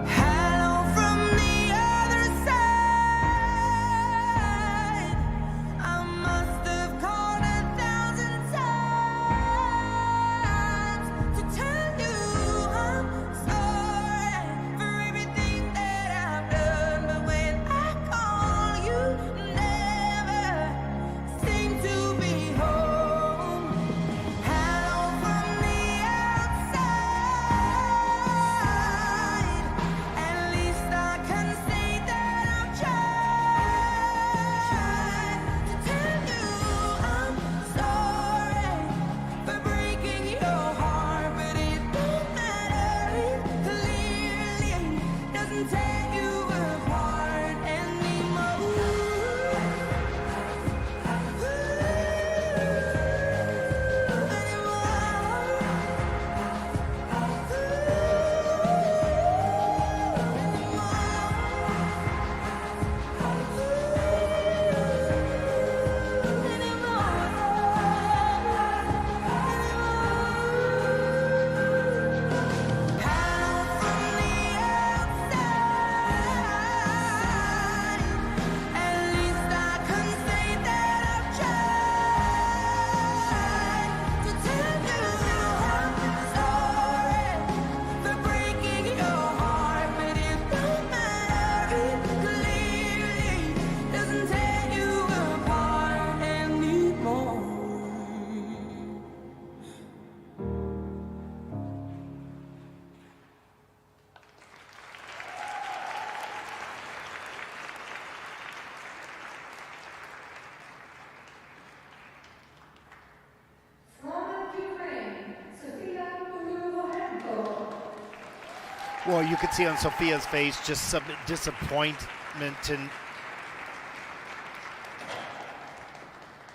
Hello from the other side. I must have called 1,000 times to tell you I'm sorry for everything that I've done. But when I call, you never seem to be home. Hello from the outside. At least I can say that I've tried to tell you I'm sorry for breaking your heart, but it don't matter. It clearly doesn't tear you apart Well, you could see on Sofia's face just some disappointment, and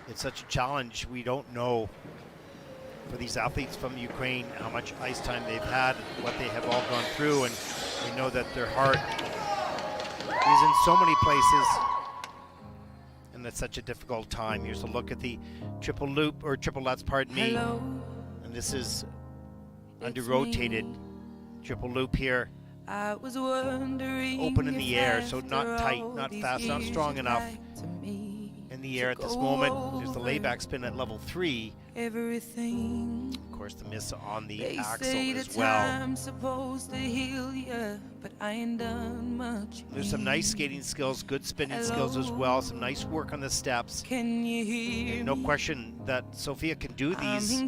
it's such a challenge. We don't know for these athletes from Ukraine how much ice time they've had, what they have all gone through, and we know that their heart is in so many places, and that's such a difficult time. Here's a look at the triple loop, or triple lutz, pardon me, and this is under rotated triple loop here. I was wondering open in the if air, so not after tight, all not these fast, not years strong you'd enough. like to me In the air at this to moment. go There's the over layback spin at level 3. everything. Of course, the miss on the They axle say as the well. time's supposed to heal ya, but I ain't done much. There's some nice skating skills, good spinning skills as well. Some nice work on the steps. Can you hear And no me? question that Sophia can do I'm these in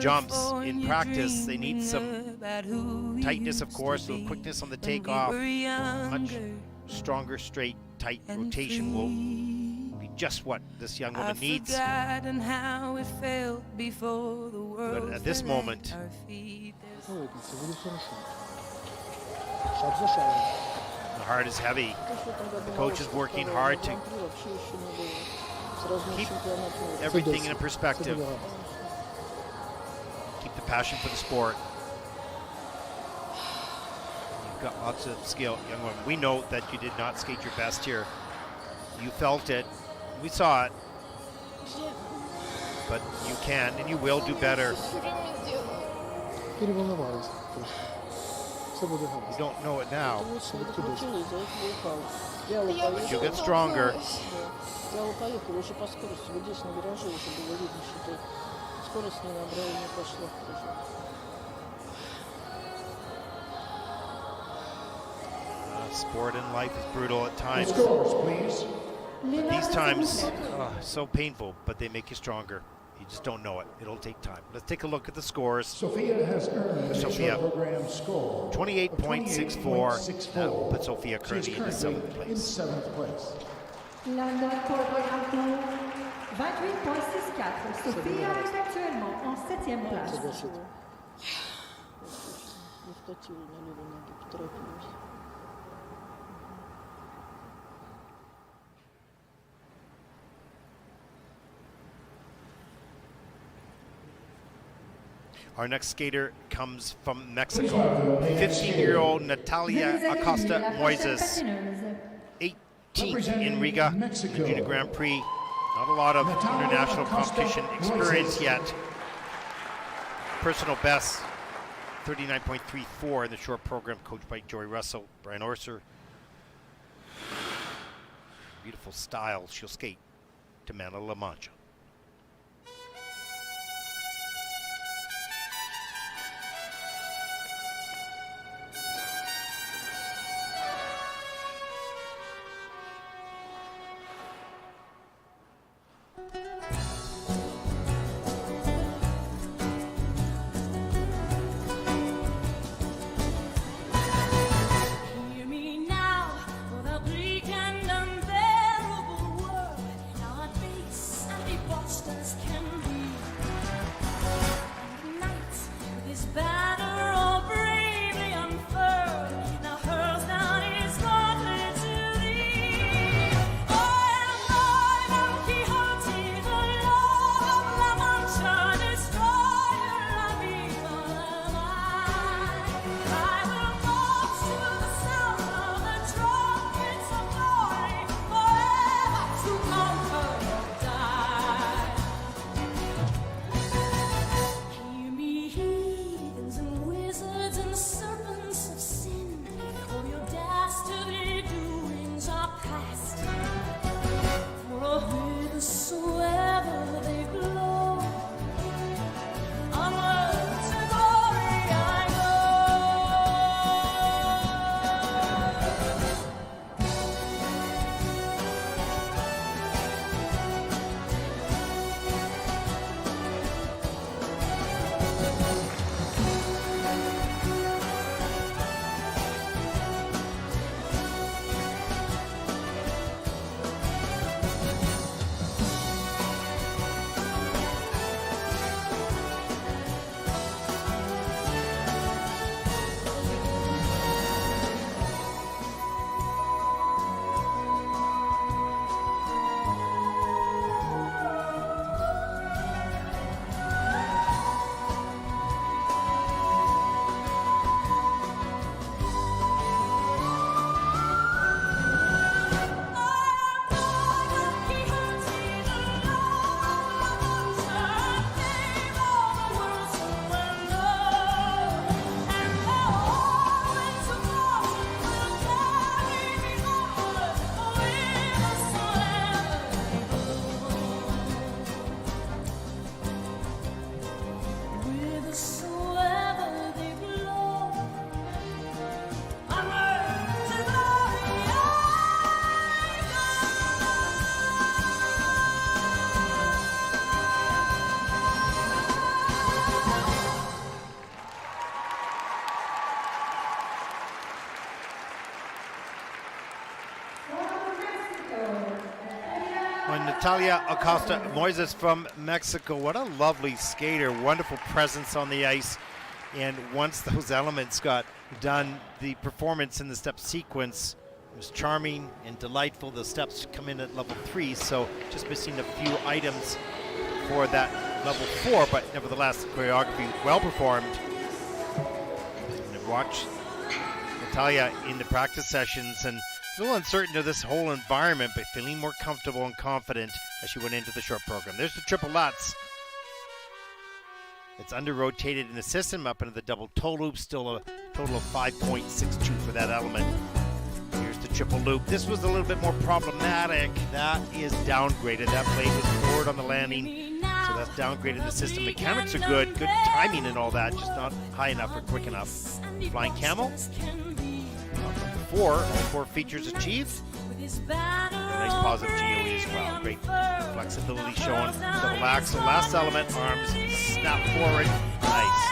jumps in California practice. They need dreaming some about who we tightness, of used course, to the be quickness on the when we takeoff. were Much younger stronger, straight, tight and rotation will free. be just what this young I've woman needs. forgotten how it felt before the world at this fell at moment- our feet. There's Улыбнется, будет хорошо. Шаг за шагом. The heart is heavy. То, что в этом году Coach is малышка working второго hard to Гран-при вообще еще не было. Сразу на keep чемпионат мира. everything in a Соберется. perspective. Соберется. Keep the passion for the sport. You've got lots of skill, young woman. We know that you did not skate your best here. You felt it. We saw it. But you can and you will do better. Все время делаю. Переволновалась просто. Все будет You хорошо. don't know it now. Это лучше бы докрутила, из-за этого упала. Вяло Я поехала. You уже get stronger. толкалась. Да. Вяло поехала уже по скорости. Вот здесь на вираже уже было видно, что ты скорость не набрала и не пошла в кружок. Sport and life is brutal at times. Scores, please. But these times, so painful, but they make you stronger. You just don't know it. It'll take time. Let's take a look at the scores. Sophia has earned the Sophia. short program score. 28.64. That will put Sophia She's currently in the currently 7th in place. 7th place. La note pour le programme court, 28.64. Sophia est actuellement en 7e place. Согласен. Не вкатила на левой ноге, поторопилась. Our next skater comes from Mexico. 15-year-old Natalia Acosta Moises, 18th in Riga, in the Junior Grand Prix. Not a lot of international competition experience yet. Personal best, 39.34 in the short program, coached by Joey Russell, Brian Orser. Beautiful style. She'll skate to Mana La Mancha. Hear me now, for the bleak and unbearable world. Now our base and debauched as can be. And the night with his banner all bravely unfurled, now hurls down his gauntlet to thee. Oh, Don Quixote, the Lord of La Mancha, destroyer of evil am I. I will march to the sound of the trumpets of glory, forever to conquer or die. When Natalia Acosta Moises from Mexico, what a lovely skater, wonderful presence on the ice. And once those elements got done, the performance in the step sequence was charming and delightful. The steps come in at level 3, so just missing a few items for that level 4, but nevertheless, the choreography well performed. And watch Natalia in the practice sessions, and a little uncertain of this whole environment, but feeling more comfortable and confident as she went into the short program. There's the triple Lutz. It's under-rotated in the system, up into the double toe loop, still a total of 5.62 for that element. Here's the triple loop. This was a little bit more problematic. That is downgraded. That blade was forward on the landing, so that's downgraded the system. Mechanics are good timing and all that, just not high enough or quick enough. Flying camel. Four features achieved. A nice positive GOE as well. Great flexibility shown. Double axle, last element, arms snap forward. Nice.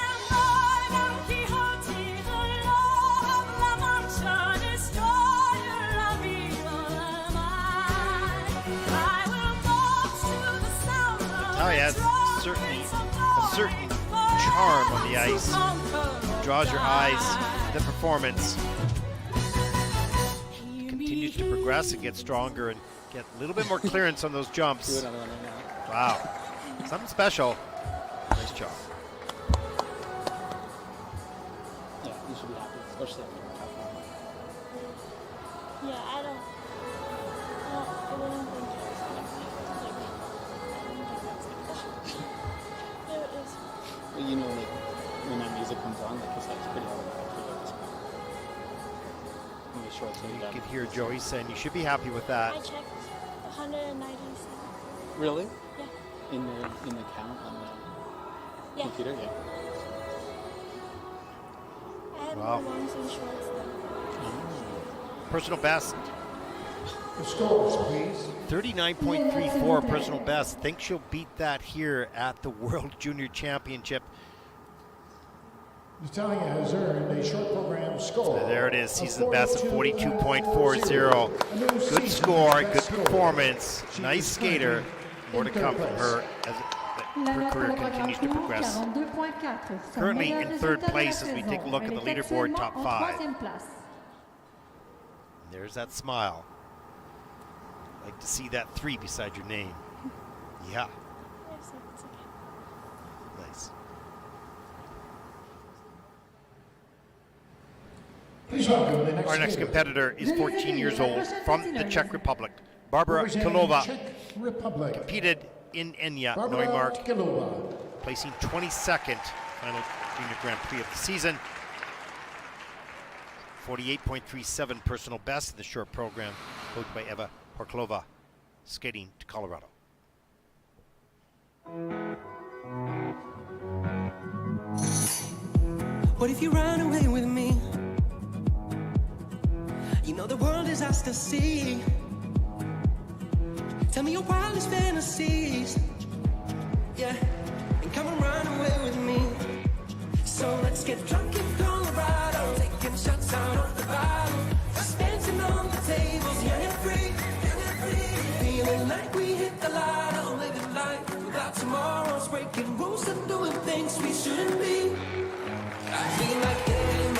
Natalia has certainly a certain charm on the ice. Draws your eyes. The performance continues to progress and get stronger and get a little bit more clearance on those jumps. Wow, something special. Nice job. Yeah, you should be happy, especially after a tough one. Yeah, I don't think it is. Well, you know, like, when that music comes on, like, it's pretty hard to figure out this part. You can hear Joey saying you should be happy with that. I checked 197. Really? Yeah. In the count on the Yeah. computer? Yeah. I had Wow. more longs and shorts though. Personal best. The scores, please. 39.34 personal best. Think she'll beat that here at the World Junior Championship. Natalia has earned a short program score. There it is, season best of 42.40. Good score, good performance, nice skater. More to come from her as her career continues to progress. Currently in third place as we take a look at the leaderboard top 5. There's that smile. Like to see that 3 beside your name. Yeah. Nice. Please welcome the Our next competitor is 14 years old from the Czech Republic. Barbara Kilova competed in Enya, Neumark, placing 22nd, final junior Grand Prix of the season. 48.37 personal best in the short program, coached by Eva Horklova, skating to Colorado. What if you run away with me? You know the world is ours to see. Tell me your wildest fantasies. Yeah, and come and run away with me. So let's get drunk in Colorado, taking shots out of the bottle, just dancing on the tables, young and free, feeling like we hit the lotto, living life without tomorrows, breaking rules and doing things we shouldn't be. I feel like, hey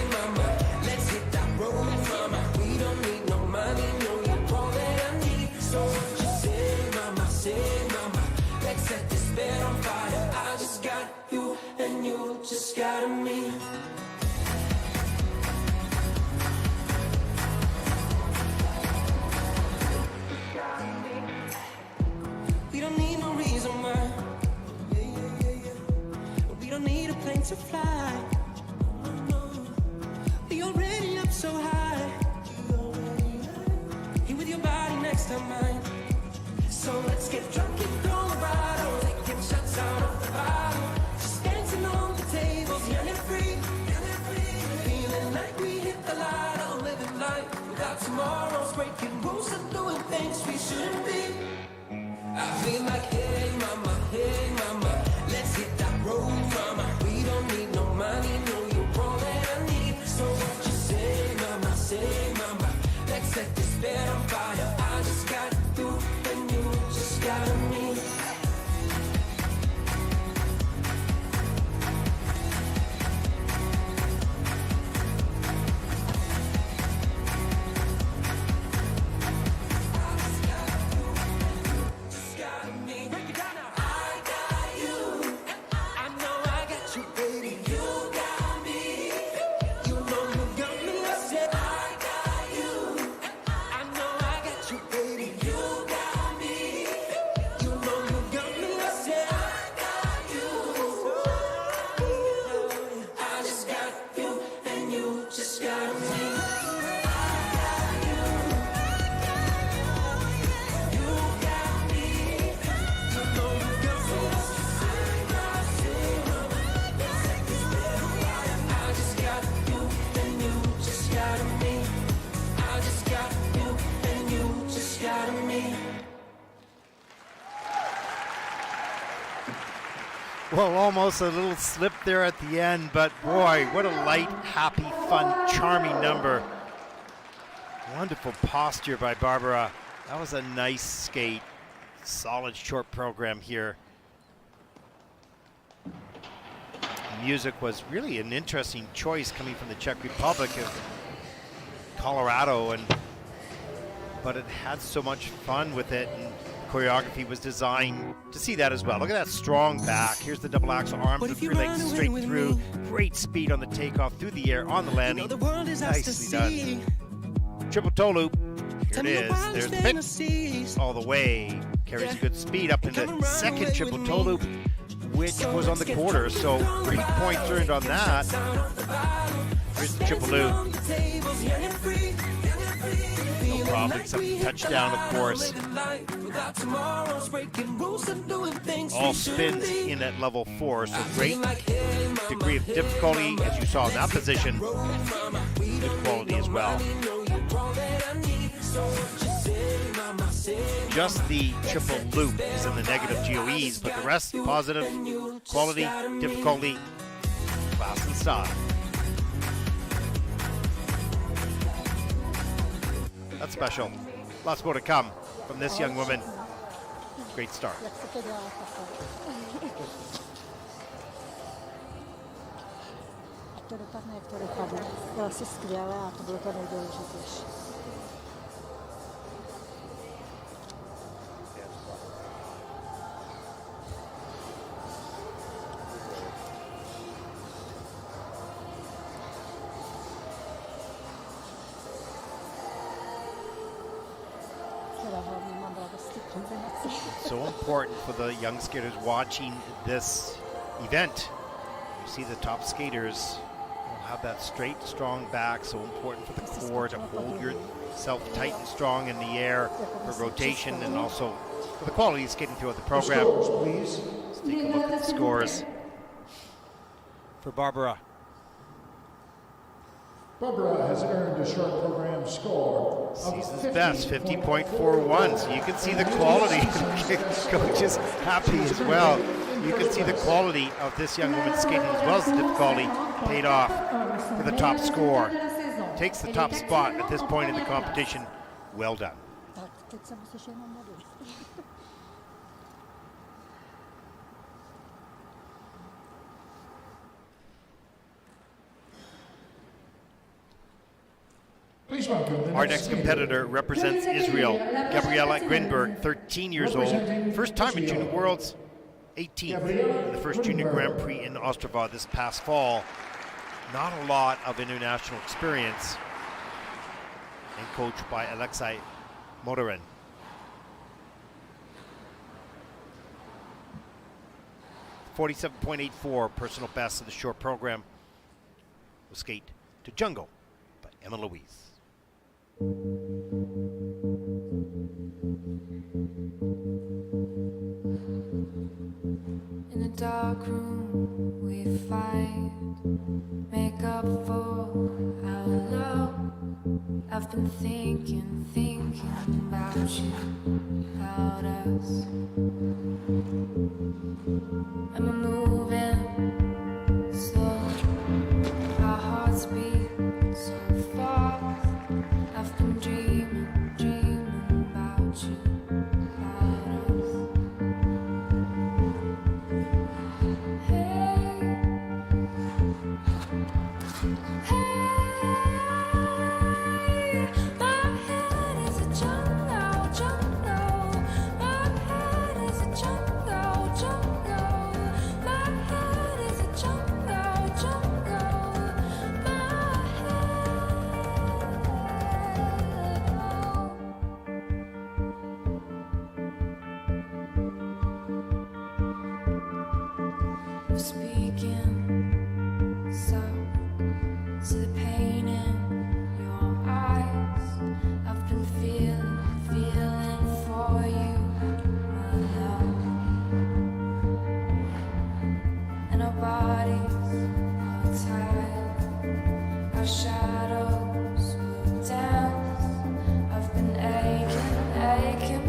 mama, let's hit that road, mama. We don't need no money, no, you're all that I need. So what you say, mama, let's set this bed on fire. I just got you, and you just got me. We don't need no reason why. We don't need a plane to fly. We already up so high. Here with your body next to mine. So let's get drunk in Colorado, taking shots out of the bottle, just dancing on the tables, young and free, feeling like we hit the lotto, living life without tomorrows, breaking rules and doing things we shouldn't be. I feel like, hey mama, let's hit that road, mama. We don't need no money, no, you're all that I need. So what you say, mama, let's set this bed on fire. I just got you. me. Well, almost a little slip there at the end, but boy, what a light, happy, fun, charming number. Wonderful posture by Barbara. That was a nice skate. Solid short program here. The music was really an interesting choice coming from the Czech Republic of Colorado, but it had so much fun with it, and choreography was designed to see that as well. Look at that strong back. Here's the double axel arms and three legs straight through. Great speed on the takeoff, through the air, on the landing. Nicely done. Triple toe loop. Here it is. There's the pick. All the way. Carries good speed up into second triple toe loop, which was on the quarter. So 3 points earned on that. Here's the triple loop. No problem, except the touchdown, of course. All spins in at level 4, so great degree of difficulty, as you saw in that position. Good quality as well. Just the triple loop is in the negative GOEs, but the rest positive, quality, difficulty, class and style. That's special. Lots more to come from this young woman. Great start. To dopadne, jak to dopadne. Byla si skvělé a to bylo to nejdůležitější. So important for the young skaters watching this event. You see the top skaters will have that straight, strong back. So important for the core to hold yourself tight and strong in the air for rotation, and also for the quality of skating throughout the program. Let's take a look at the scores for Barbara. Barbara has earned a short program score of Season's best, 50.41. So you can see the quality. Coach is happy as well. You can see the quality of this young woman's skating as well as the difficulty paid off for the top score. Takes the top spot at this point in the competition. Well done. Please welcome Our next competitor represents Israel. Gabriela Grinberg, 13 years old. First time at Junior Worlds, 18th in the first Junior Grand Prix in Ostrava this past fall. Not a lot of international experience. And coached by Alexei Motorin. .47.84 personal best of the short program. Will skate to Jungle by Emma Louise. In a dark room we fight, make up for our love. I've been thinking about you, about us. And we're moving slow, our hearts beat so fast. I've been dreaming about you, about us. Hey, my head is a jungle. My head is a jungle. My head is a jungle. We're speaking soft to the pain in your eyes. I've been feeling for you, my love. And our bodies are tied, our shadows will dance. I've been aching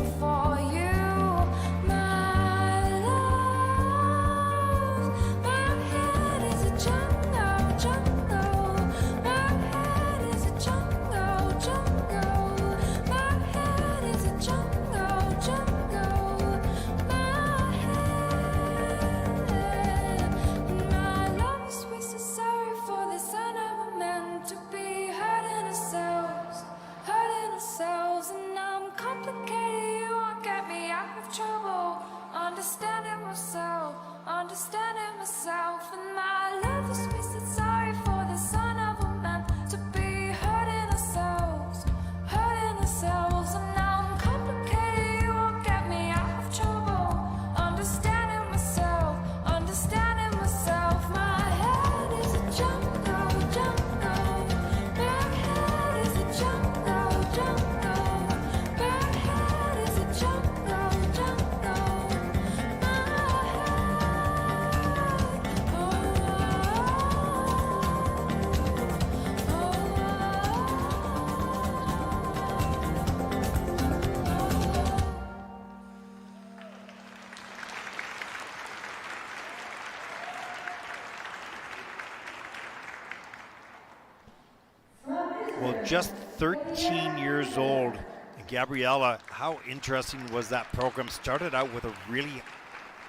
just 13 years old. And Gabriella, how interesting was that program? Started out with a really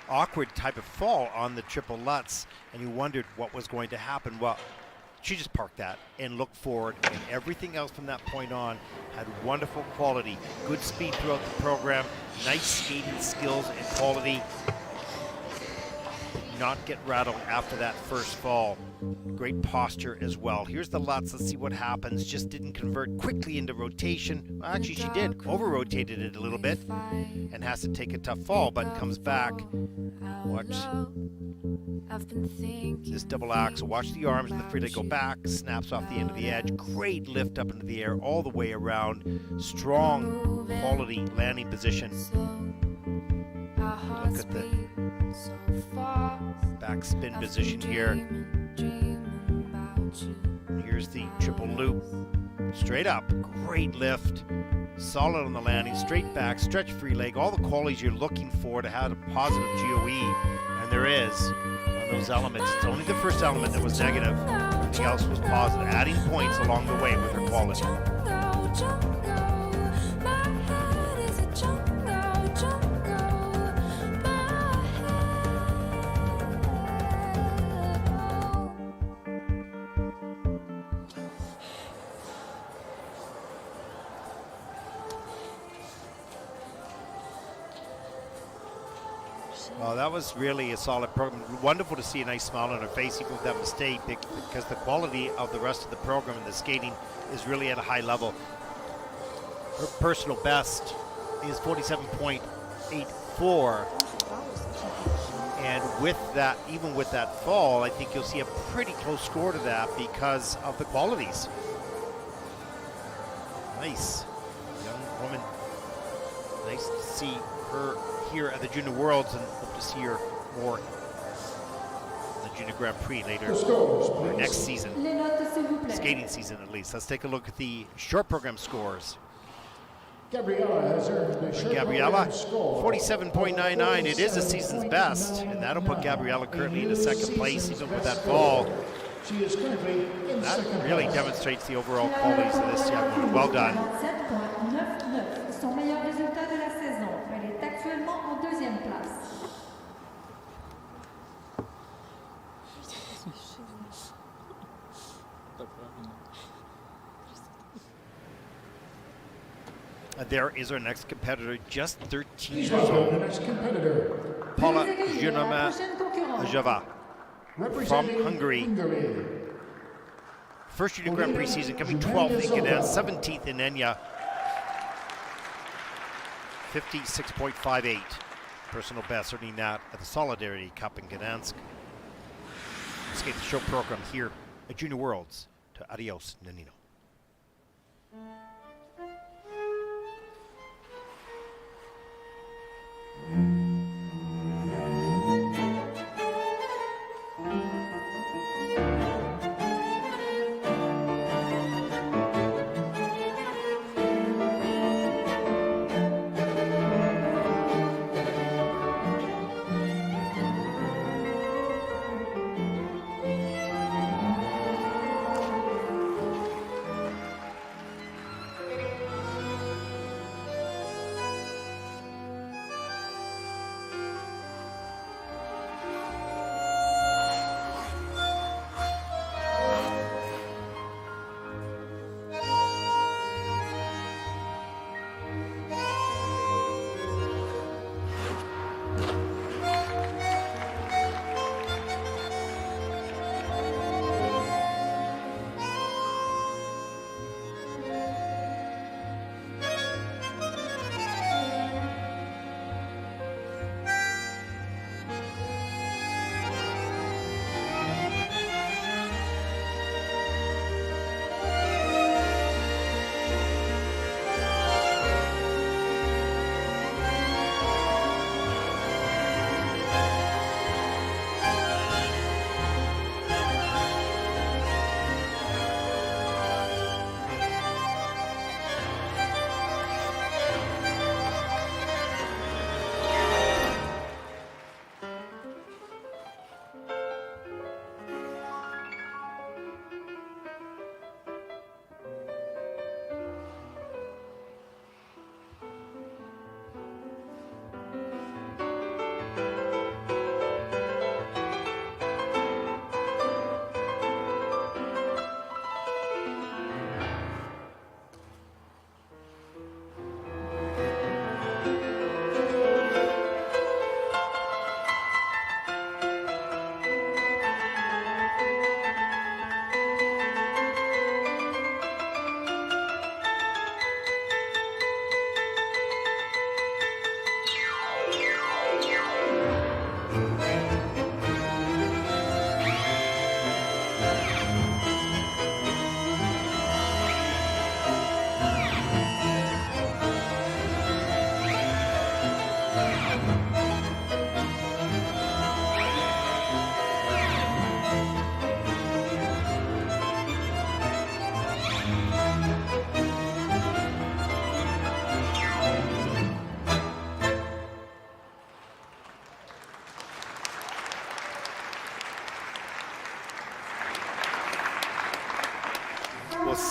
awkward type of fall on the triple Lutz, and you wondered what was going to happen. Well, she just parked that and looked forward, and everything else from that point on had wonderful quality, good speed throughout the program, nice skating skills and quality. Not get rattled after that first fall. Great posture as well. Here's the Lutz. Let's see what happens. Just didn't convert quickly into rotation. Well, actually, she did. Over-rotated it a little bit and has to take a tough fall, but comes back. Watch this double axel. Watch the arms of the free leg go back. Snaps off the end of the edge. Great lift up into the air all the way around. Strong quality landing position. Look at the back spin position here. Here's the triple loop. Straight up, great lift. Solid on the landing, straight back, stretch free leg, all the qualities you're looking for to have a positive GOE. And there is on those elements. It's only the first element that was negative. Everything else was positive, adding points along the way with her quality. Well, that was really a solid program. Wonderful to see a nice smile on her face, even with that mistake, because the quality of the rest of the program and the skating is really at a high level. Her personal best is 47.84. And with that, even with that fall, I think you'll see a pretty close score to that because of the qualities. Nice. Young woman. Nice to see her here at the Junior Worlds, and hope to see her more in the Junior Grand Prix later next season, skating season at least. Let's take a look at the short program scores. Gabriella has earned the short Gabriella, program score 47.99. It is the season's best, and that'll put Gabriella currently into second place, even with that fall. She is currently in That second really place. demonstrates the overall qualities of this young woman. Well done. 7.99, son meilleur résultat de la saison. Elle est actuellement en deuxième place. There is our next competitor, just 13 Please years welcome the old. next competitor, Paula Veuillez accueillir la prochaine concurrente. Java representing from Hungary. Hungary. First Junior Grand Prix season, coming 12th in Gdansk, 17th in Enya. 56.58. Personal best, earning that at the Solidarity Cup in Gdansk. Skate the show program here at Junior Worlds. To adios, Nanino.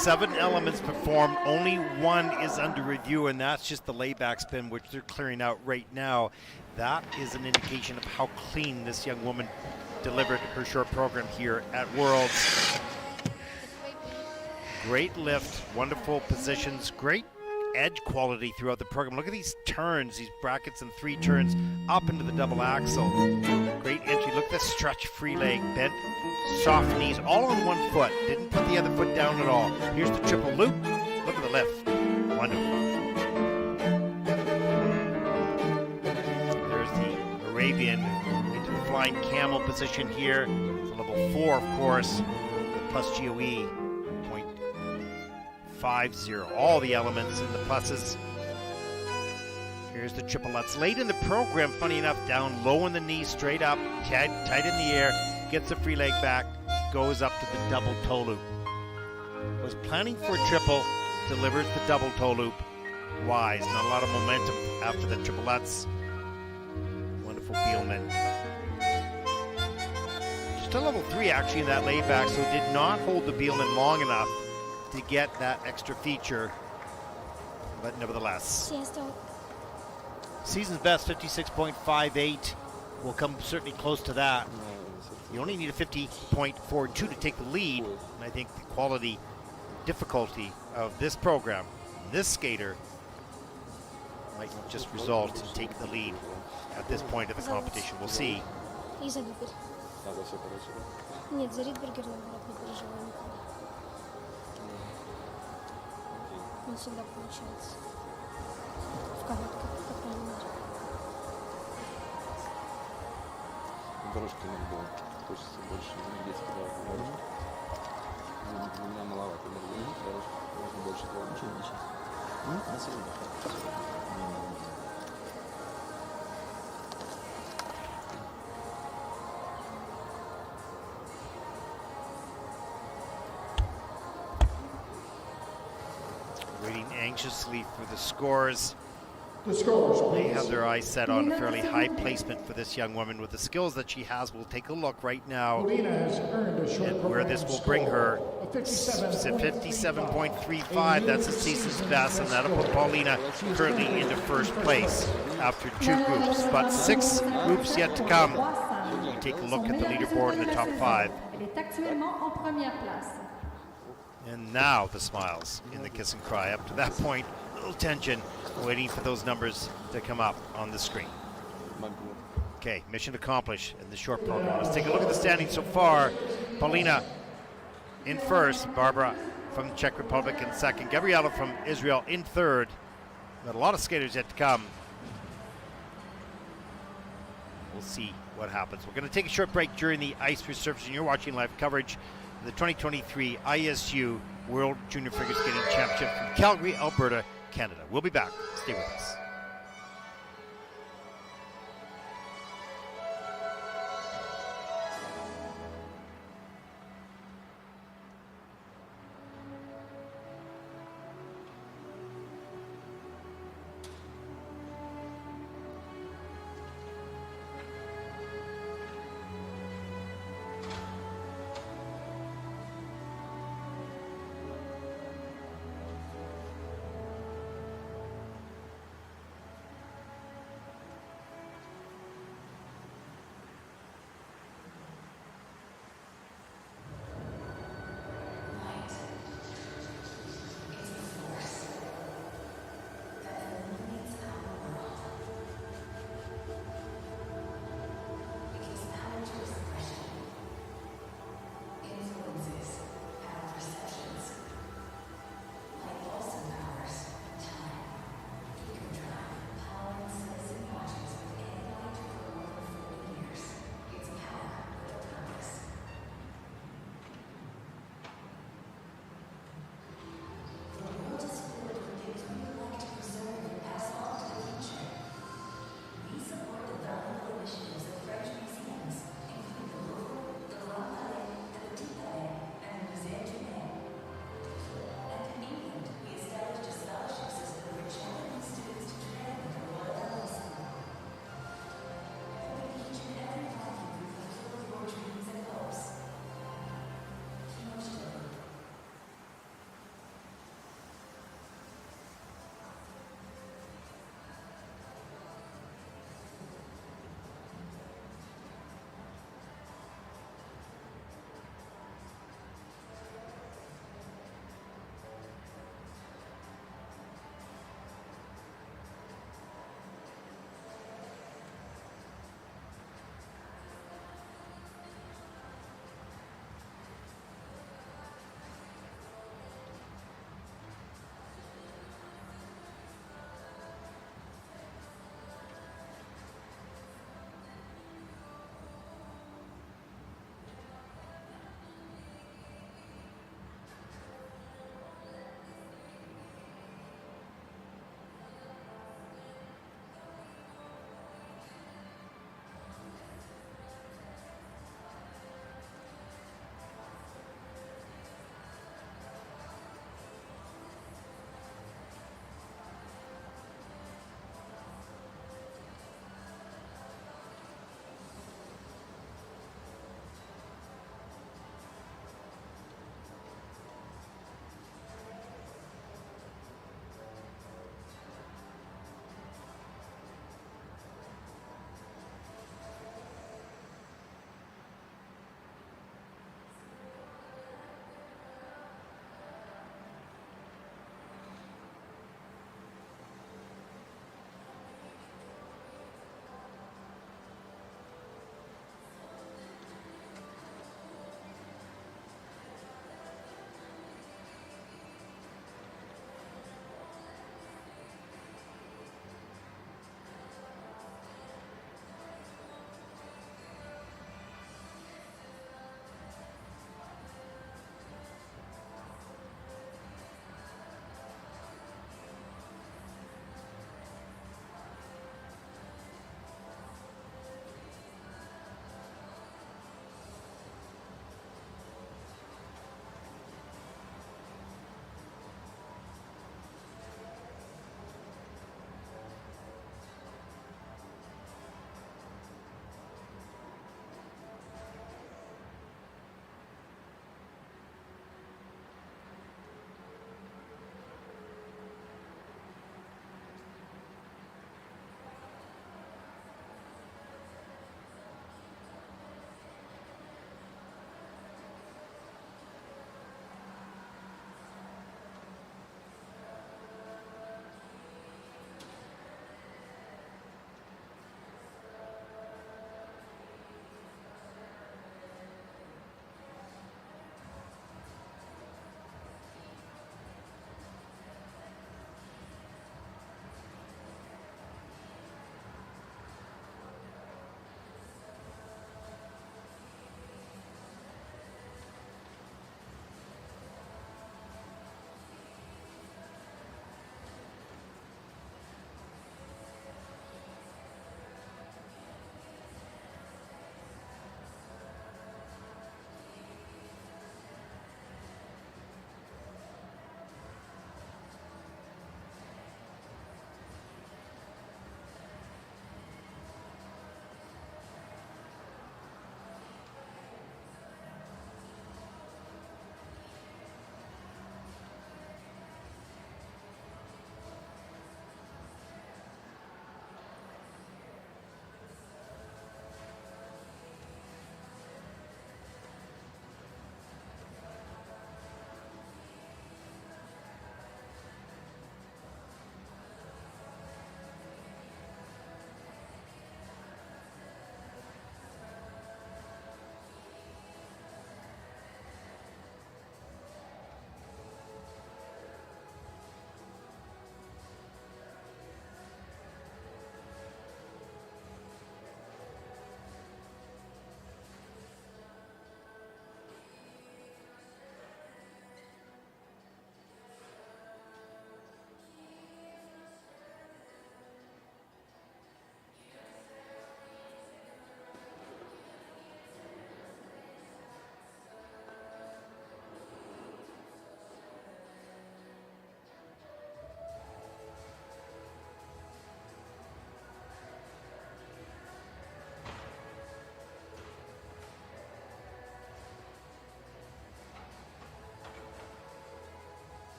7 elements performed, only 1 is under review, and that's just the layback spin, which they're clearing out right now. That is an indication of how clean this young woman delivered her short program here at Worlds. Great lift, wonderful positions, great edge quality throughout the program. Look at these turns, these brackets and 3 turns up into the double axel. Great entry. Look at the stretch free leg, bent, soft knees, all on 1 foot. Didn't put the other foot down at all. Here's the triple loop. Look at the lift. Wonderful. There's the Arabian into the flying camel position here. It's a level 4, of course, plus GOE. 0.50. All the elements and the pluses. Here's the triplets. Late in the program, funny enough, down low in the knee, straight up, tight in the air, gets the free leg back, goes up to the double toe loop. Was planning for a triple, delivers the double toe loop. Wise, not a lot of momentum after the triplets. Wonderful Bielman. Just a level 3 actually in that layback, so did not hold the Bielman long enough to get that extra feature, but nevertheless. Season's best, 56.58. Will come certainly close to that. You only need a 50.42 to take the lead, and I think the quality, difficulty of this program, this skater, might just result in taking the lead at this point of the competition. We'll see. Нет, за Ридбергер, наоборот, не переживаю никогда. Он всегда получается. В короткой, по крайней мере. Дорожка иногда хочется больше видеть, когда дорожка. У меня маловато энергии, дорожка. Можно больше делать. Ничего, ничего. На середину. Waiting anxiously for the scores. The scores, They please. have their eyes set on a fairly high placement for this young woman with the skills that she has. We'll take a look right now Paulina has earned a short at where this will bring her. 57.35, that's the season's best, and that'll put Paulina currently into first place after 2 groups, but 6 groups yet to come. We take a look at the leaderboard in the top 5. Elle est actuellement en première place. And now the smiles in the kiss and cry. Up to that point, a little tension, waiting for those numbers to come up on the screen. Okay, mission accomplished in the short program. Let's take a look at the standings so far. Paulina in first, Barbara from the Czech Republic in second, Gabriela from Israel in third. Got a lot of skaters yet to come. We'll see what happens. We're going to take a short break during the ice resurfacing. You're watching live coverage of the 2023 ISU World Junior Figure Skating Championship from Calgary, Alberta, Canada. We'll be back. Stay with us.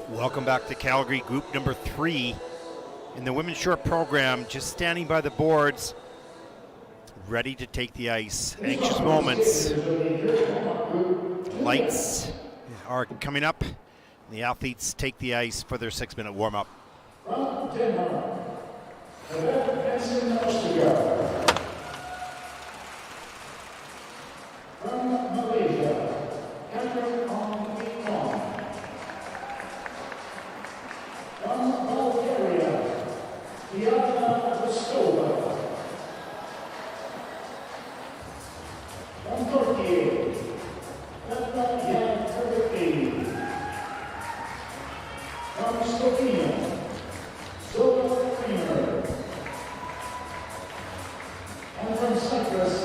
Welcome back to Calgary, group number 3 in the women's short program, just standing by the boards, ready to take the ice. Anxious moments. Lights are coming up. The athletes take the ice for their 6-minute warm-up. From Denmark, Ostergaard. From Malaysia, Catherine Ong. From Bulgaria, Diana Rostova. From Turkey, Petra Jan. From Slovenia, Zola Kramer. And from Cyprus,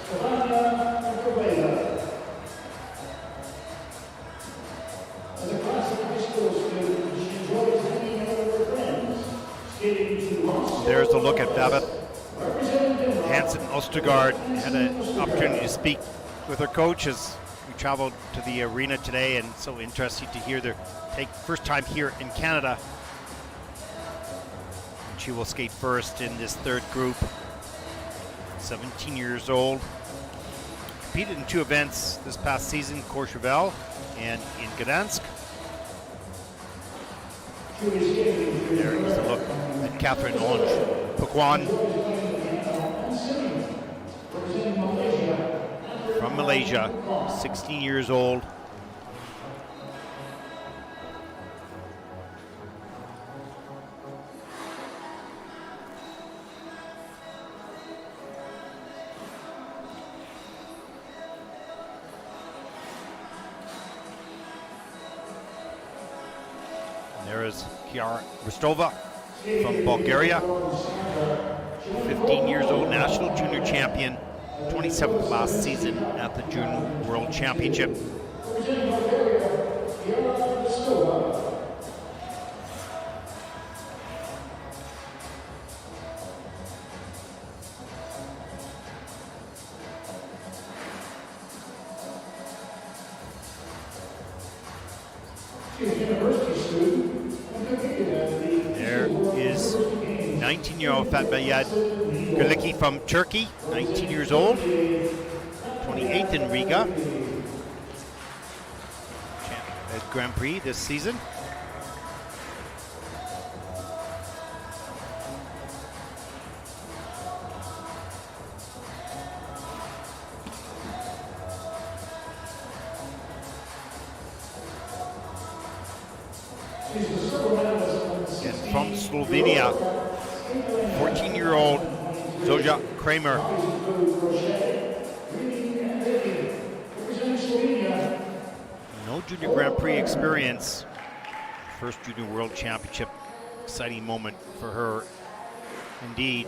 Savannah Akoveda. As a classic high school student, she enjoys hanging out with her friends, skating to Moscow. There's a look at Babette Hansen Ostergaard. Had an opportunity to speak with her coach as we traveled to the arena today, and so interesting to hear their first time here in Canada. And she will skate first in this third group. 17 years old. Competed in 2 events this past season, Courchevel and in Gdansk. There is a look at Catherine Onge Pukwan from Malaysia, 16 years old. There is Kiara Rostova from Bulgaria, 15 years old, national junior champion, 27th last season at the Junior World Championship. There is 19-year-old Fatbayad Galicki from Turkey, 19 years old, 28th in Riga. At Grand Prix this season. And from Slovenia, 14-year-old Zoja Kramer. No Junior Grand Prix experience. First Junior World Championship. Exciting moment for her, indeed.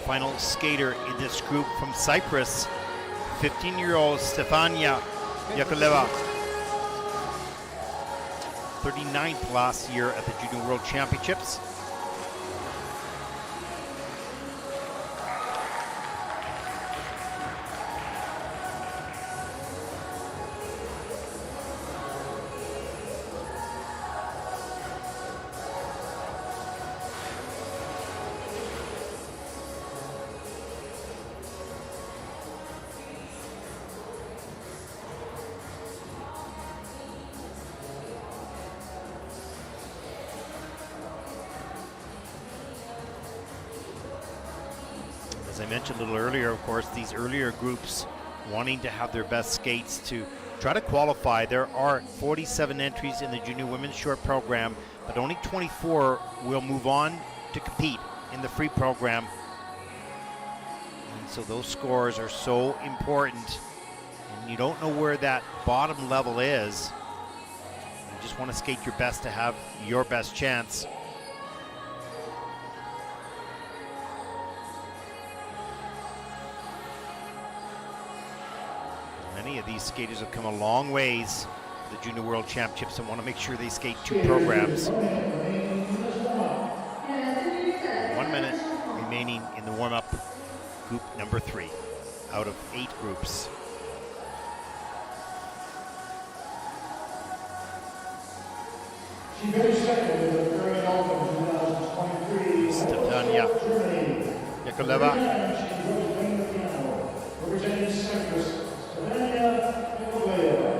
Final skater in this group from Cyprus, 15-year-old Stefania Yakovleva, 39th last year at the Junior World Championships. As I mentioned a little earlier, of course, these earlier groups wanting to have their best skates to try to qualify. There are 47 entries in the junior women's short program, but only 24 will move on to compete in the free program. And so those scores are so important and you don't know where that bottom level is, you just want to skate your best to have your best chance. Many of these skaters have come a long ways to the Junior World Championships and want to make sure they skate 2 programs. 1 minute remaining in the warm-up, group number 3 out of 8 groups. She finished second in the Korean Open 2023. Stefania Yakovleva. Representing Cyprus, Stefania Yakovleva.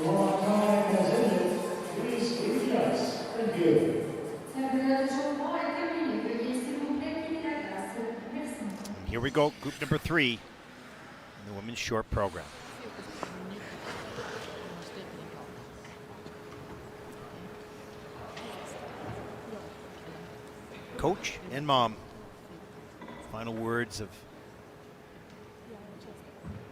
Your time has ended. Please leave the ice. Thank you. La période de changement est terminée. Veuillez s'il vous plaît quitter la glace. Merci. And here we go, group number 3 in the women's short program. Coach and mom, final words of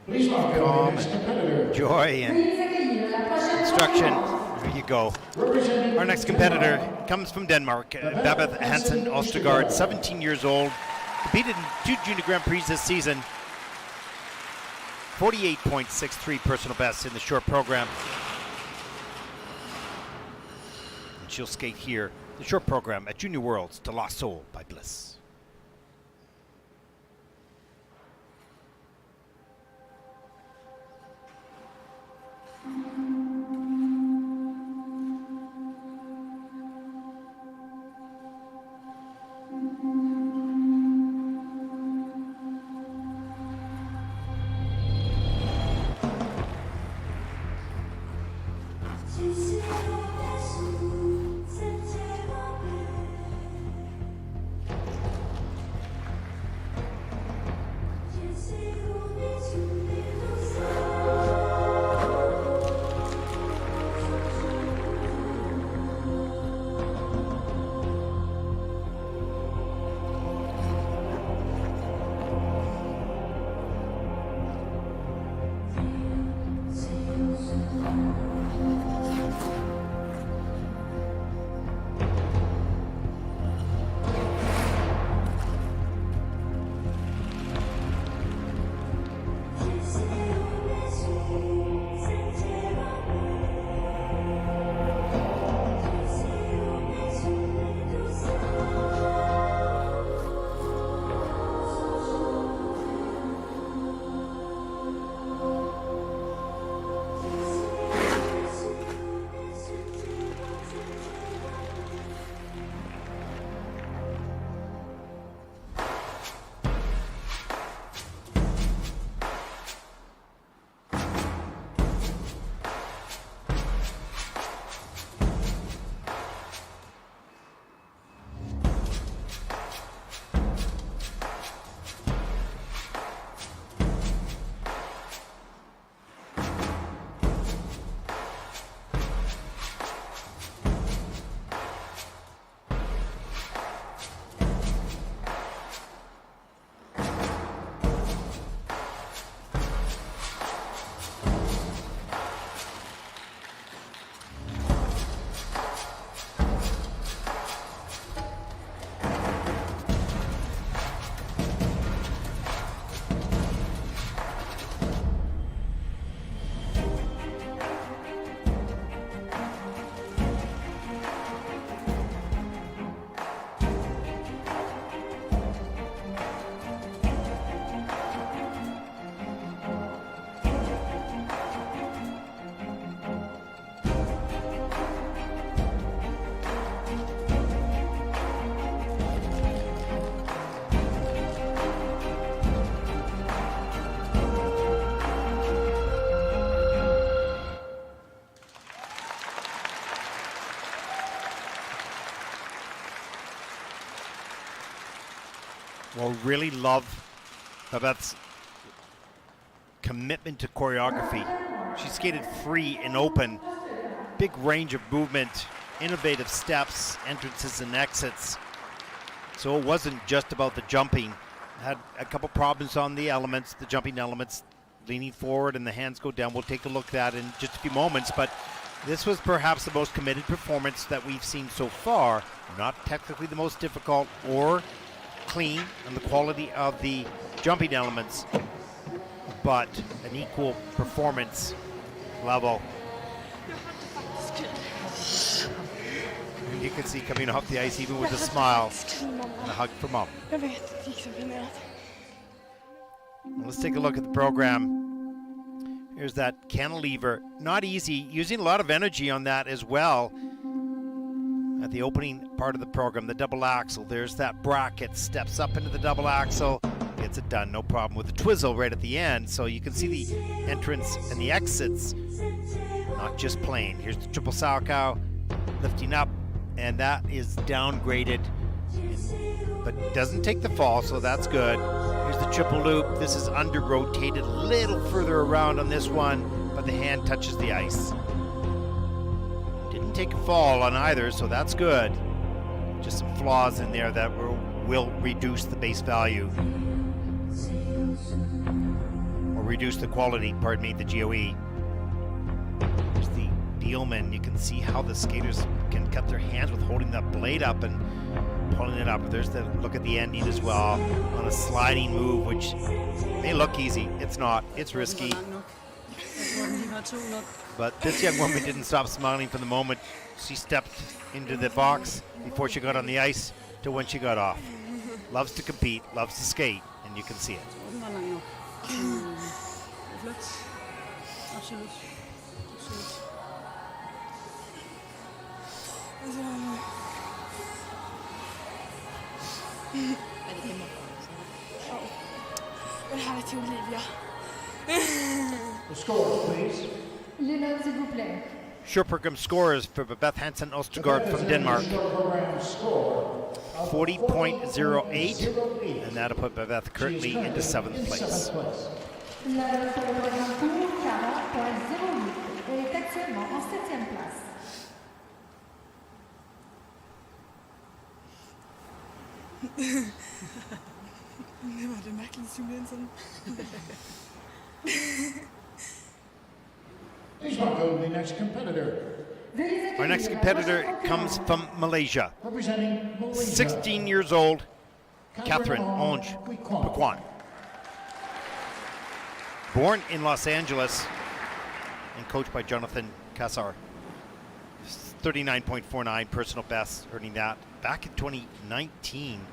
Please welcome the calm next and competitor. joy and Veuillez accueillir la prochaine instruction. There you go. Representing Our next competitor comes from Denmark, Babeth Hansen Ostergaard, 17 years old, competed in 2 Junior Grand Prix this season. 48.63 personal best in the short program. And she'll skate here, the short program at Junior Worlds to La Soul by Bliss. Well, really love Babette's commitment to choreography. She skated free and open, big range of movement, innovative steps, entrances and exits. So it wasn't just about the jumping. Had a couple problems on the elements, the jumping elements, leaning forward and the hands go down. We'll take a look at that in just a few moments, but this was perhaps the most committed performance that we've seen so far. Not technically the most difficult or clean on the quality of the jumping elements, but an equal performance level. And you can see coming off the ice even with a smile and a hug from mom. Let's take a look at the program. Here's that cantilever. Not easy, using a lot of energy on that as well. At the opening part of the program, the double axel. There's that bracket, steps up into the double axel, gets it done, no problem. With the twizzle right at the end, so you can see the entrance and the exits, not just plain. Here's the triple Salchow, lifting up, and that is downgraded, but doesn't take the fall, so that's good. Here's the triple loop. This is under-rotated, a little further around on this one, but the hand touches the ice. Didn't take a fall on either, so that's good. Just some flaws in there that will reduce the base value. Or reduce the quality, pardon me, the GOE. There's the Dealman. You can see how the skaters can cut their hands with holding that blade up and pulling it up. There's the look at the ending as well on a sliding move, which may look easy. It's not. It's risky. But this young woman didn't stop smiling from the moment she stepped into the box before she got on the ice to when she got off. Loves to compete, loves to skate, and you can see it. The scores, please. Les notes, s'il vous plaît. Sure program scores for Babette Hansen Ostergaard from Denmark. 40.08, and that'll put Babette currently into 7th place. La note pour le programme court, 40.08. Elle est actuellement en 7e place. Please welcome the next competitor. Our next competitor comes from Malaysia. Representing Malaysia. 16 years old, Catherine Onge Paquan. Born in Los Angeles and coached by Jonathan Kassar. 39.49 personal best, earning that back in 2019.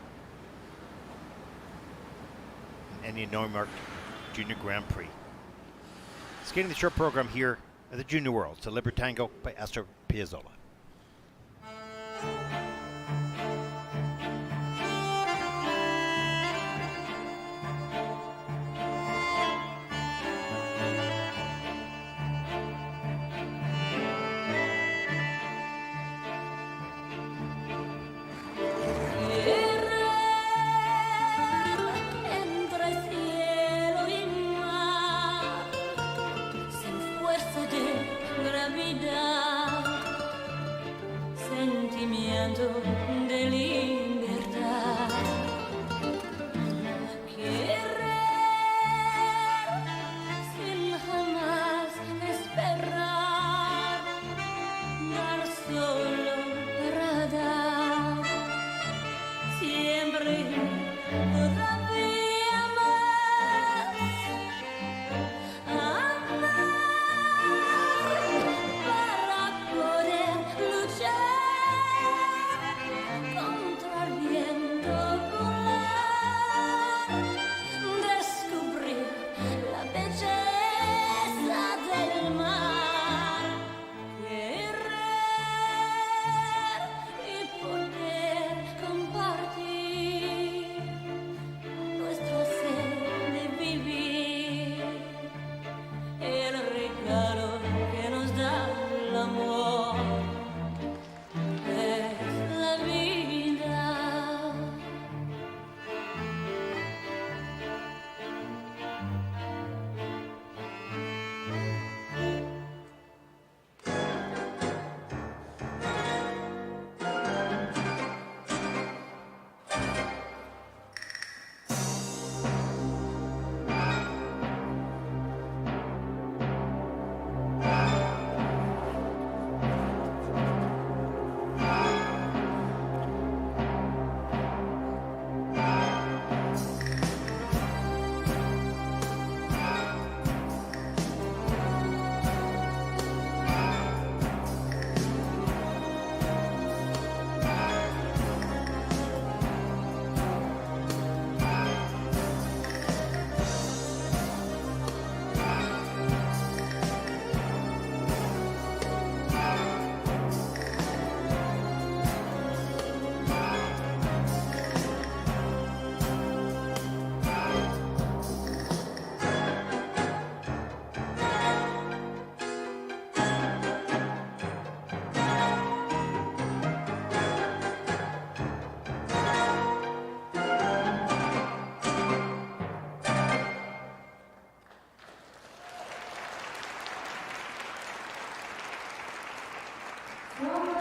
And the Neumarkt Junior Grand Prix. Skating the short program here at the Junior Worlds, to Libertango by Astor Piazzolla. Contra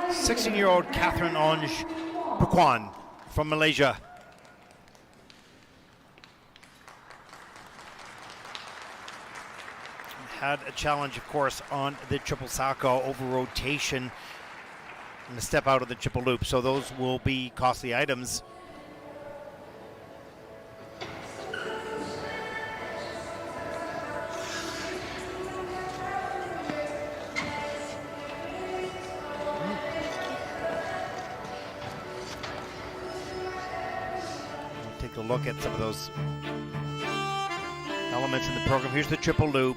16-year-old Catherine Onge Pukwan from Malaysia. Had a challenge, of course, on the triple salchow over rotation and the step out of the triple loop. So those will be costly items. We'll take a look at some of those elements in the program. Here's the triple loop.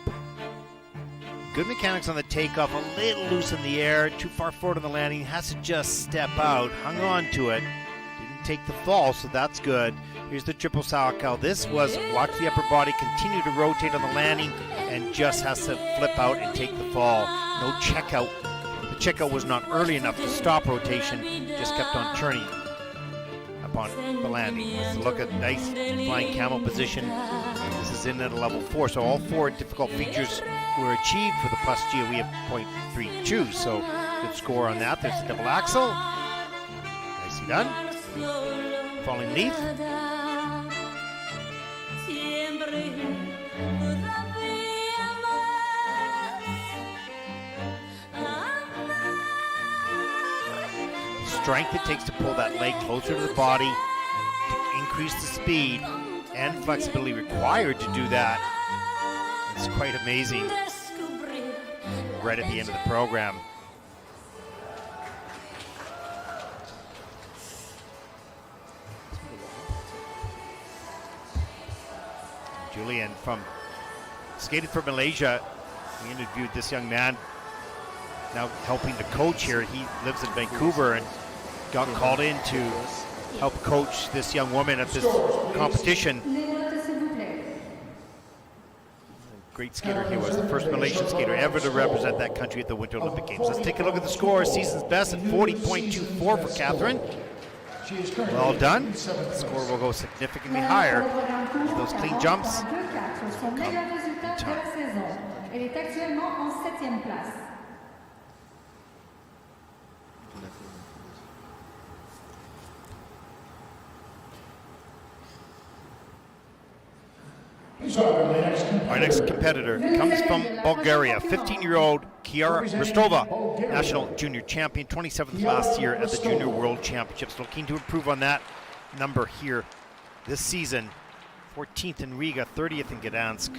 Good mechanics on the takeoff, a little loose in the air, too far forward on the landing, has to just step out, hung on to it, didn't take the fall, so that's good. Here's the triple salchow. This was, watch the upper body continue to rotate on the landing and just has to flip out and take the fall. No checkout. The checkout was not early enough to stop rotation, just kept on turning upon the landing. Let's look at nice flying camel position. This is in at a level 4, so all 4 difficult features were achieved for the plus GOE of 0.32, so good score on that. There's the double axle. Nicely done. Falling leaf. Strength it takes to pull that leg closer to the body, to increase the speed and flexibility required to do that. It's quite amazing right at the end of the program. Julian skated for Malaysia. We interviewed this young man, now helping to coach here. He lives in Vancouver and got called in to help coach this young woman at this competition. Great skater he was, the first Malaysian skater ever to represent that country at the Winter Olympic Games. Let's take a look at the score. Season's best at 40.24 for Catherine. Well done. The score will go significantly higher. Those clean jumps will come in time. Elle est actuellement en 7e place. Our next competitor comes from Bulgaria, 15-year-old Kiara Rostova, national junior champion, 27th last year at the Junior World Championships. Looking to improve on that number here this season. 14th in Riga, 30th in Gdansk.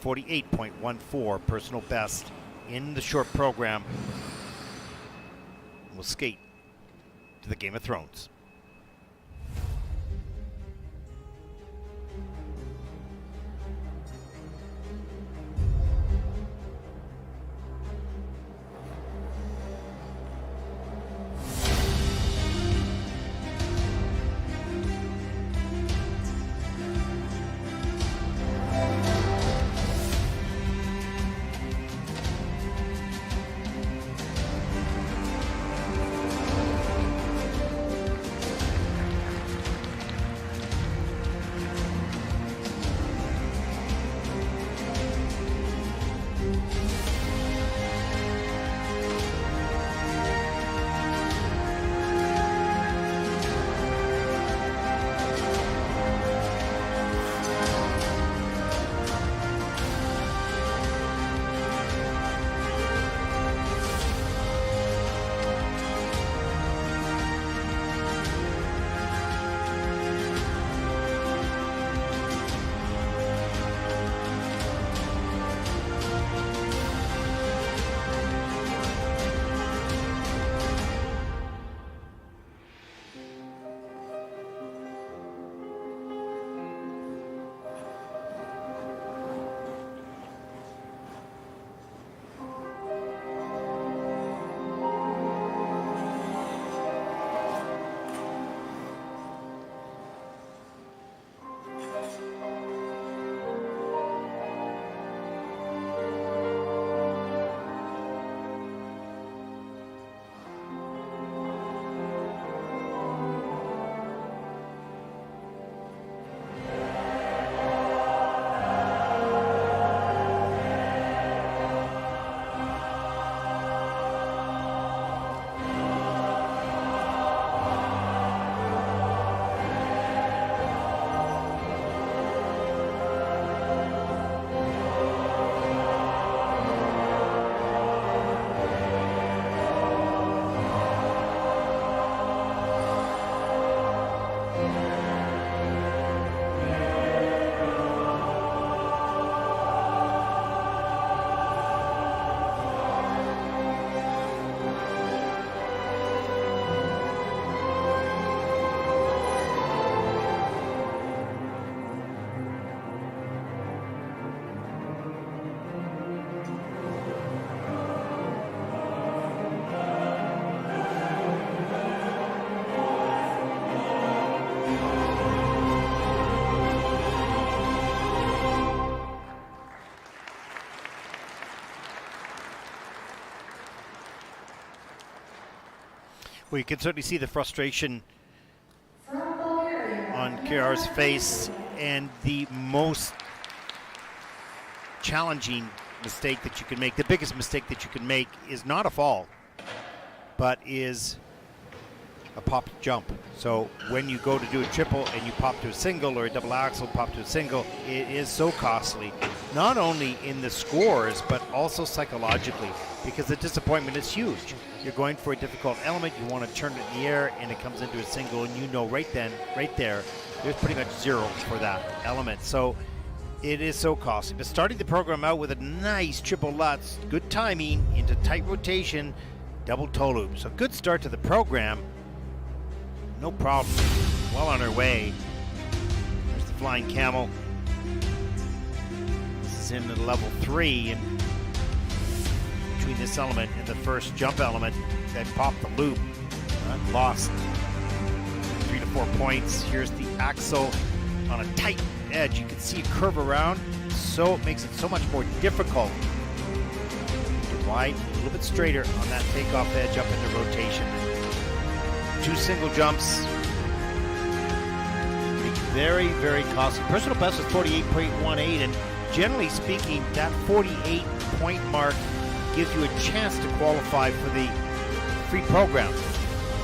48.14 personal best in the short program. We'll skate to the Game of Thrones. Well, you can certainly see the frustration From Bulgaria. on KR's face, and the most challenging mistake that you can make, the biggest mistake that you can make, is not a fall, but is a pop jump. So when you go to do a triple and you pop to a single, or a double axel, pop to a single, it is so costly, not only in the scores, but also psychologically, because the disappointment is huge. You're going for a difficult element, you want to turn it in the air, and it comes into a single, and you know right then, right there, there's pretty much zero for that element. So it is so costly. But starting the program out with a nice triple Lutz, good timing into tight rotation, double toe loop. So good start to the program. No problem. Well on her way. There's the flying camel. This is in the level 3, and between this element and the first jump element that popped the loop, lost 3 to 4 points. Here's the axle on a tight edge. You can see a curve around, so it makes it so much more difficult to ride a little bit straighter on that takeoff edge up into rotation. 2 single jumps. Very, very costly. Personal best was 48.18, and generally speaking, that 48 point mark gives you a chance to qualify for the free program,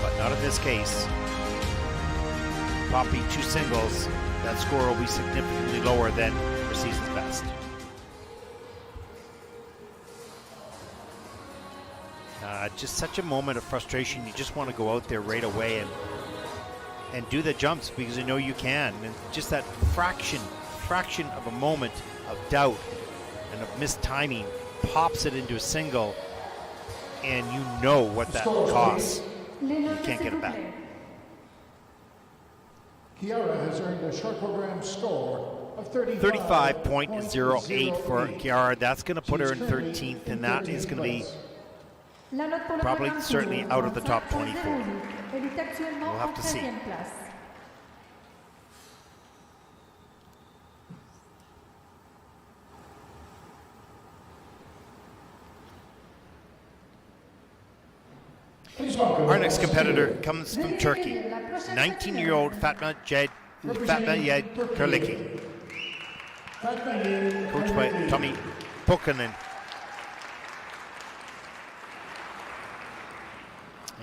but not in this case. Popping 2 singles, that score will be significantly lower than her season's best. Just such a moment of frustration. You just want to go out there right away and do the jumps because you know you can. And just that fraction of a moment of doubt and of missed timing pops it into a single, and you know what that costs. You can't get it back. Kiara has earned a short program score of 35.08 for Kiara. That's going to put her in 13th, and that is going to be probably certainly out of the top 24. We'll have to see. Our next competitor comes from Turkey, 19-year-old Fatma Yed Karliki, coached by Tommy Pokanen,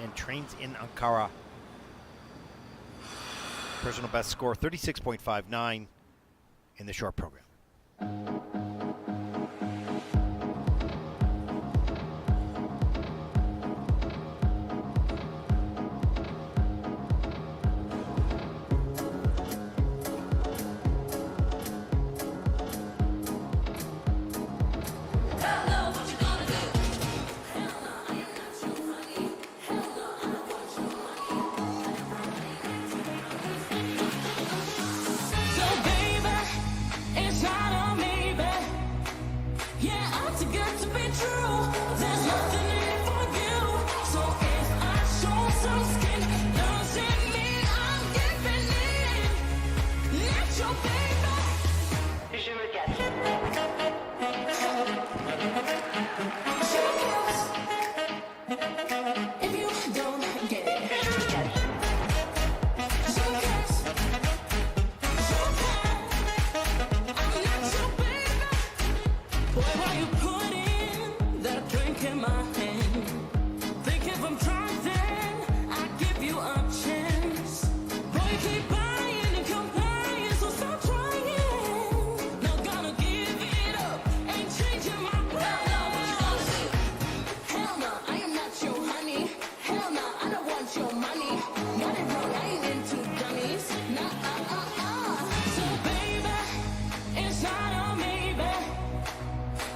and trains in Ankara. Personal best score 36.59 in the short program.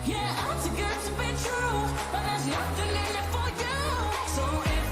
Yeah, I'm too good to be true, but there's nothing in it for you. So if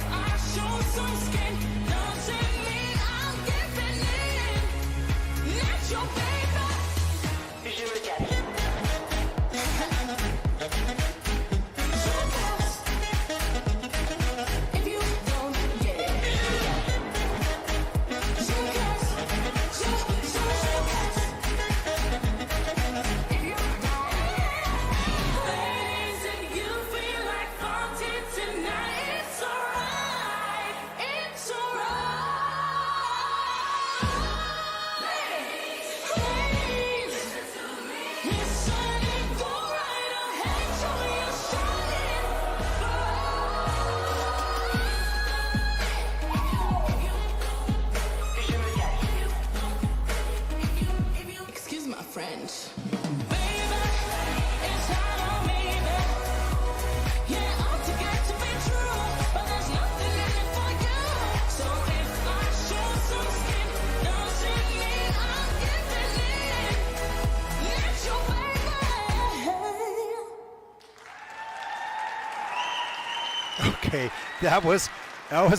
Okay, that was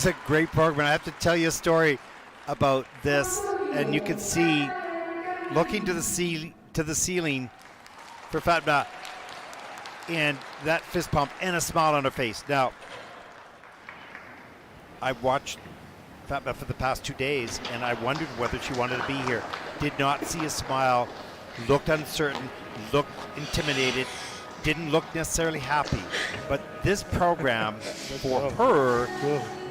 a great program. I have to tell you a story about this, and you can see, looking to the ceiling for Fatma, and that fist pump and a smile on her face. Now, I watched Fatma for the past 2 days, and I wondered whether she wanted to be here. Did not see a smile, looked uncertain, looked intimidated, didn't look necessarily happy. But this program for her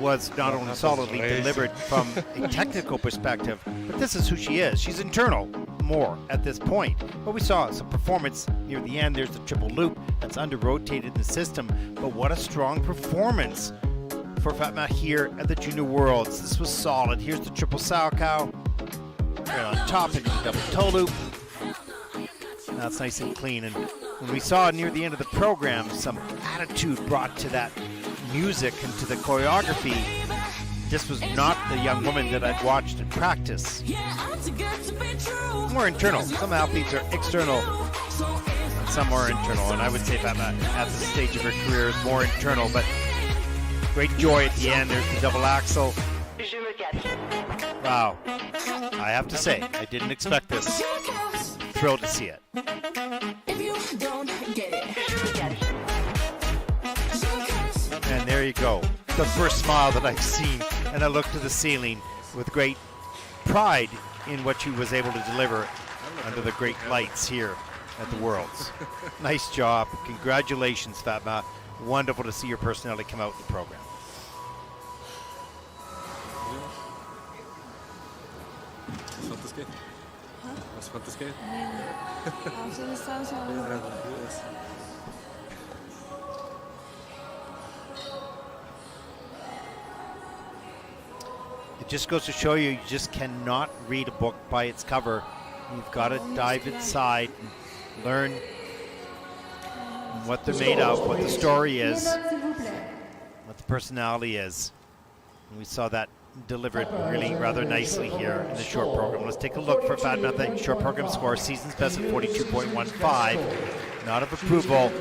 was not only solidly delivered from a technical perspective, but this is who she is. She's internal more at this point. But we saw some performance near the end. There's the triple loop that's under-rotated in the system. But what a strong performance for Fatma here at the Junior Worlds. This was solid. Here's the triple Salchow. Right on top into the double toe loop. That's nice and clean. And when we saw near the end of the program some attitude brought to that music and to the choreography, this was not the young woman that I'd watched in practice. More internal. Some athletes are external, and some are internal. And I would say Fatma at this stage of her career is more internal, but great joy at the end. There's the double axel. Wow. I have to say, I didn't expect this. Thrilled to see it. And there you go. The first smile that I've seen. And I looked to the ceiling with great pride in what she was able to deliver under the great lights here at the Worlds. Nice job. Congratulations, Fatma. Wonderful to see your personality come out in the program. It just goes to show you just cannot read a book by its cover. You've got to dive inside and learn what they're made of, what the story is, what the personality is. And we saw that delivered really rather nicely here in the short program. Let's take a look for Fatma. The short program score, season's best at 42.15. Not of approval.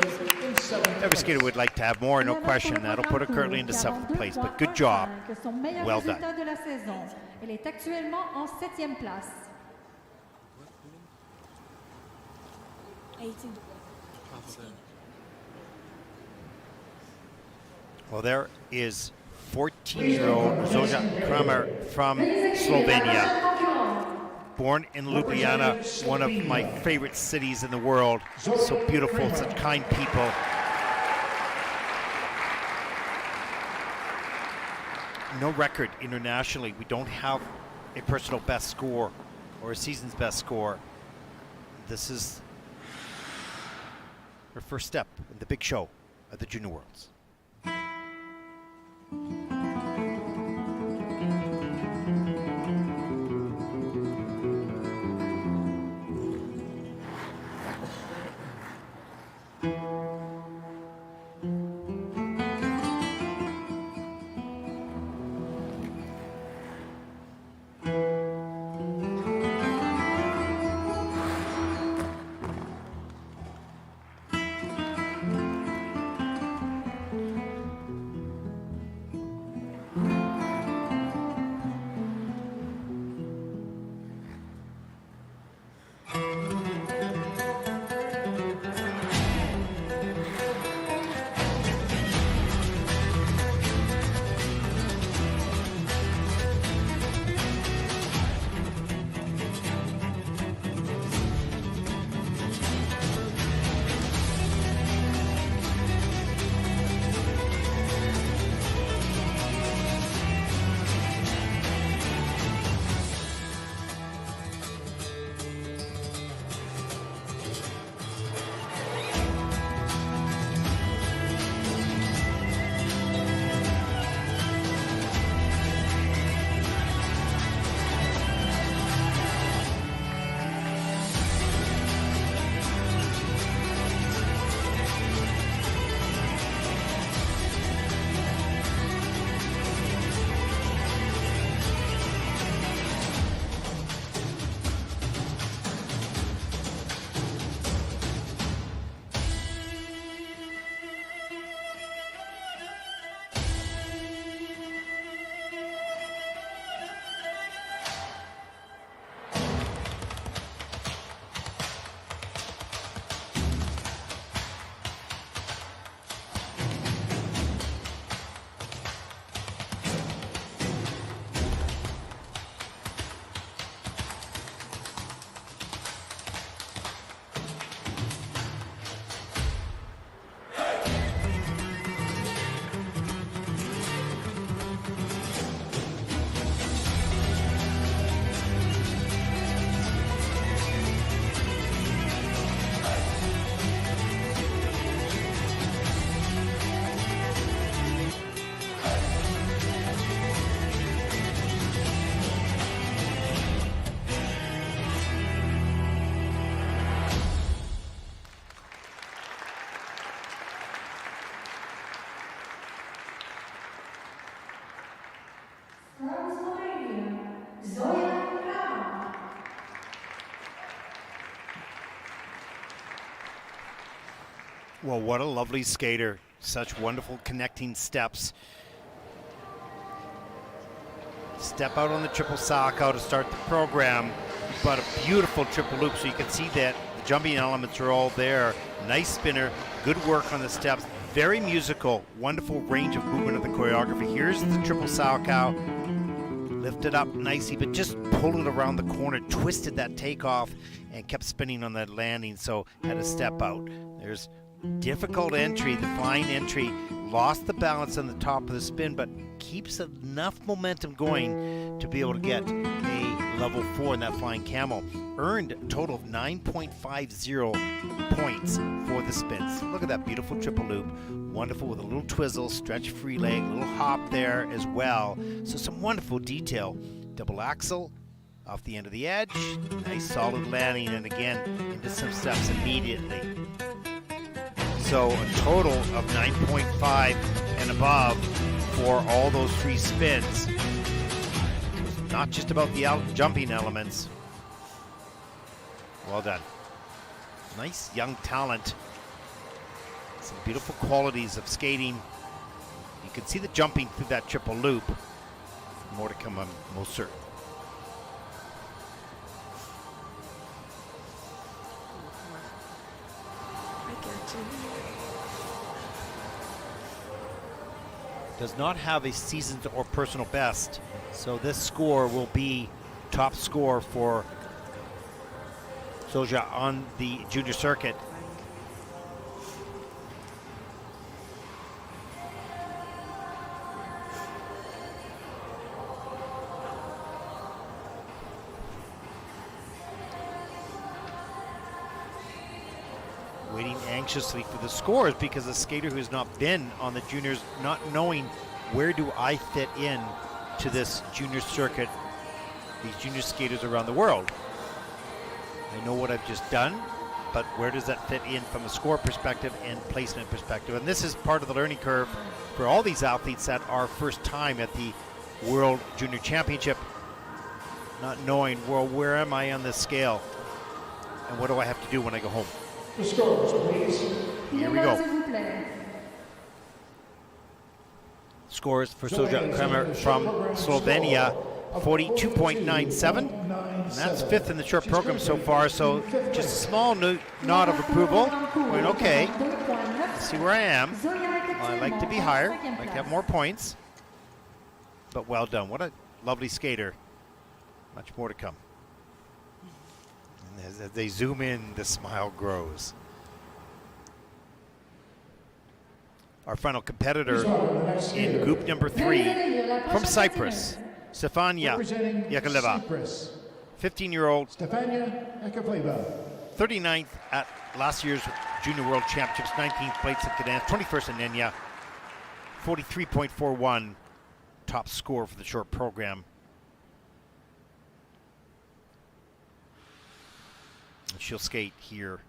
Every skater would like to have more, no question. That'll put her currently into 7th place, but good job. Well done. Elle est actuellement en 7e place. Well, there is 14-year-old Zoja Kramer from Slovenia. Born in Ljubljana, one of my favorite cities in the world. So beautiful, such kind people. No record internationally. We don't have a personal best score or a season's best score. This is her first step in the big show at the Junior Worlds. From Slovenia, Zoya Rama. Well, what a lovely skater. Such wonderful connecting steps. Step out on the triple salchow to start the program, but a beautiful triple loop, so you can see that the jumping elements are all there. Nice spinner, good work on the steps, very musical, wonderful range of movement of the choreography. Here's the triple salchow, lifted up nicely, but just pulled it around the corner, twisted that takeoff, and kept spinning on that landing, so had to step out. There's difficult entry, the flying entry, lost the balance on the top of the spin, but keeps enough momentum going to be able to get a level 4 in that flying camel. Earned a total of 9.50 points for the spins. Look at that beautiful triple loop. Wonderful with a little twizzle, stretch free leg, a little hop there as well. So some wonderful detail. Double axel off the end of the edge. Nice solid landing, and again into some steps immediately. So a total of 9.5 and above for all those 3 spins. It's not just about the jumping elements. Well done. Nice young talent. Some beautiful qualities of skating. You can see the jumping through that triple loop. More to come, I'm most certain. Does not have a seasoned or personal best, so this score will be top score for Soja on the junior circuit. Waiting anxiously for the scores, because a skater who has not been on the juniors, not knowing where do I fit in to this junior circuit, these junior skaters around the world. I know what I've just done, but where does that fit in from a score perspective and placement perspective? And this is part of the learning curve for all these athletes that are first time at the World Junior Championship, not knowing, well, where am I on this scale? And what do I have to do when I go home? The scores, please. Here we go. Scores for Soja Kremer from Slovenia, 42.97. And that's 5th in the short program so far, so just a small nod of approval. Going, okay, let's see where I am. Well, I like to be higher, I like to have more points. But well done. What a lovely skater. Much more to come. As they zoom in, the smile grows. Our final competitor in group number 3 from Cyprus, Stefania Yakovleva, 15-year-old, 39th at last year's Junior World Championships, 19th place in Gdansk, 21st in Enya, 43.41 top score for the short program. She'll skate here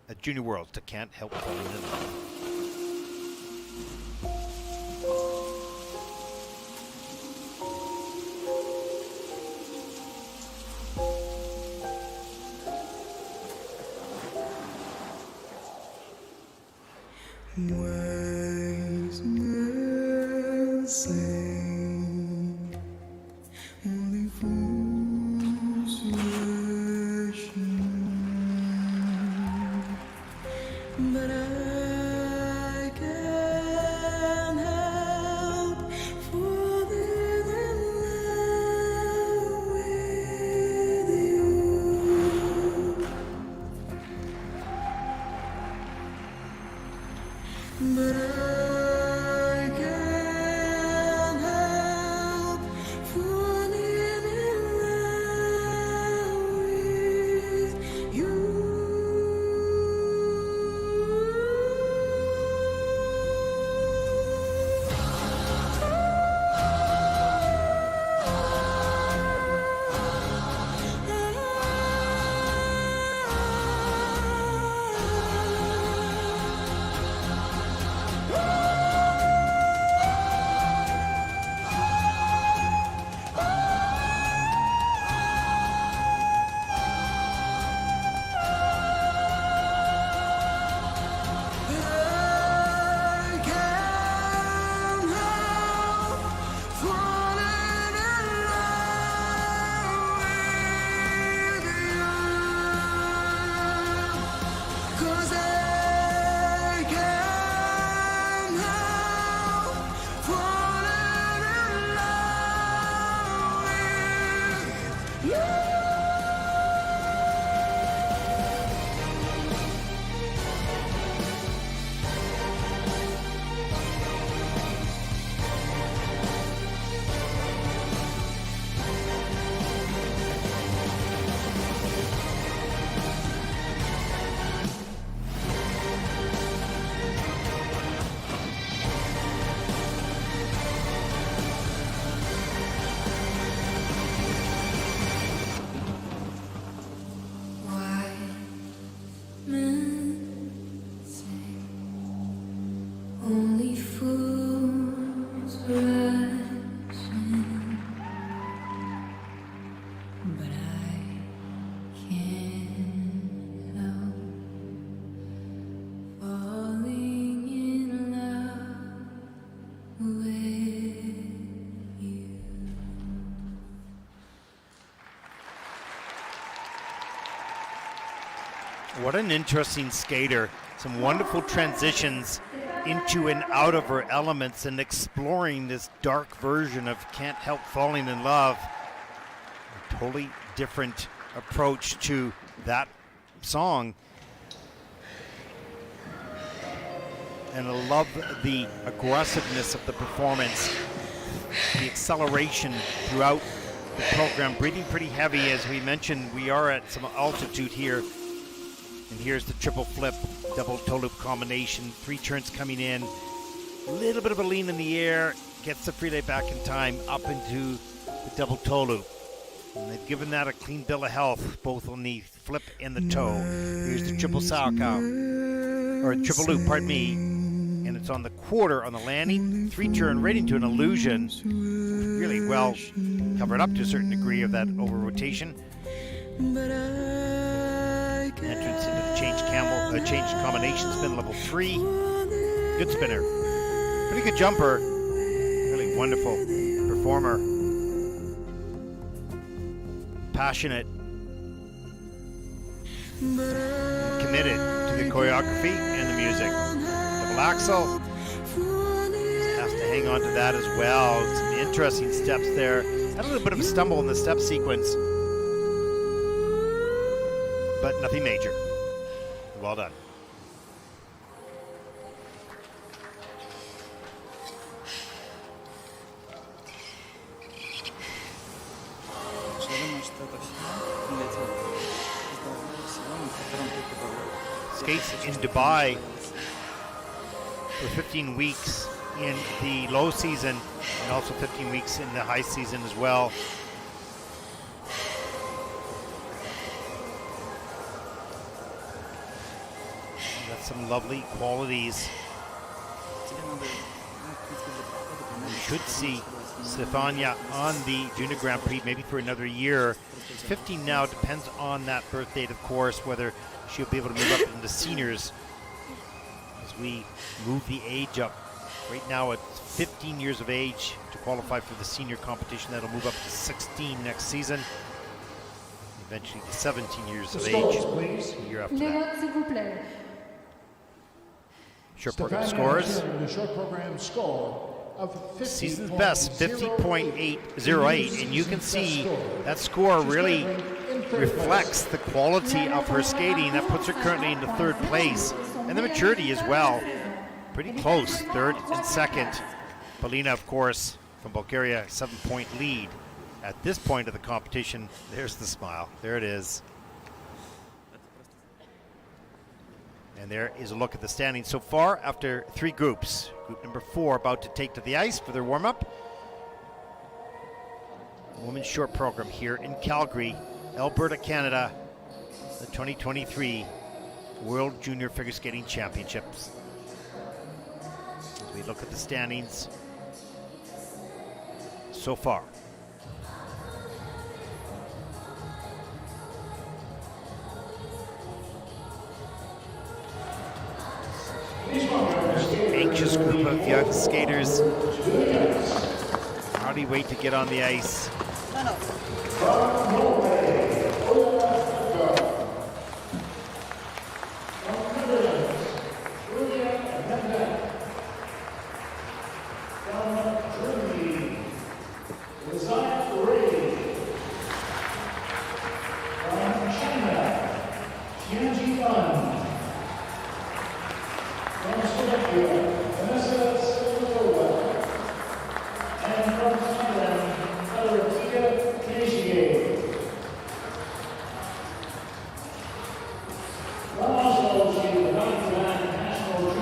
at Junior Worlds. I can't help falling in love. Wise men say only fools wish, but I can't help falling in love with you. But I can't help rushing, but I can't help falling in love with you. What an interesting skater. Some wonderful transitions into and out of her elements and exploring this dark version of Can't Help Falling in Love. A totally different approach to that song. And I love the aggressiveness of the performance, the acceleration throughout the program. Breathing pretty heavy, as we mentioned. We are at some altitude here. And here's the triple flip, double toe loop combination, 3 turns coming in, a little bit of a lean in the air, gets the free lay back in time, up into the double toe loop. And they've given that a clean bill of health, both on the flip and the toe. Here's the triple salchow, or triple loop, pardon me, and it's on the quarter on the landing, 3 turn right into an illusion, really well covered up to a certain degree of that over rotation. Entrance into the change combination spin level 3. Good spinner. Pretty good jumper. Really wonderful performer. Passionate. Committed to the choreography and the music. Double axel. Has to hang on to that as well. Some interesting steps there. Had a little bit of a stumble in the step sequence, but nothing major. Well done. Skates in Dubai for 15 weeks in the low season and also 15 weeks in the high season as well. Some lovely qualities. We should see Stefania on the Junior Grand Prix maybe for another year. She's 15 now, depends on that birth date, of course, whether she'll be able to move up into seniors as we move the age up. Right now at 15 years of age to qualify for the senior competition. That'll move up to 16 next season. Eventually to 17 years of age a year after that. Short program scores. The short program score of Season's best, 50.808, and you can see that score really reflects the quality of her skating. That puts her currently into 3rd place, and the maturity as well. Pretty close, 3rd and 2nd. Polina, of course, from Bulgaria, 7-point lead. At this point of the competition, there's the smile. There it is. And there is a look at the standings so far after 3 groups. Group number 4 about to take to the ice for their warm-up. Women's short program here in Calgary, Alberta, Canada, the 2023 World Junior Figure Skating Championships. As we look at the standings so far. Anxious group of young skaters. Hardly wait to get on the ice.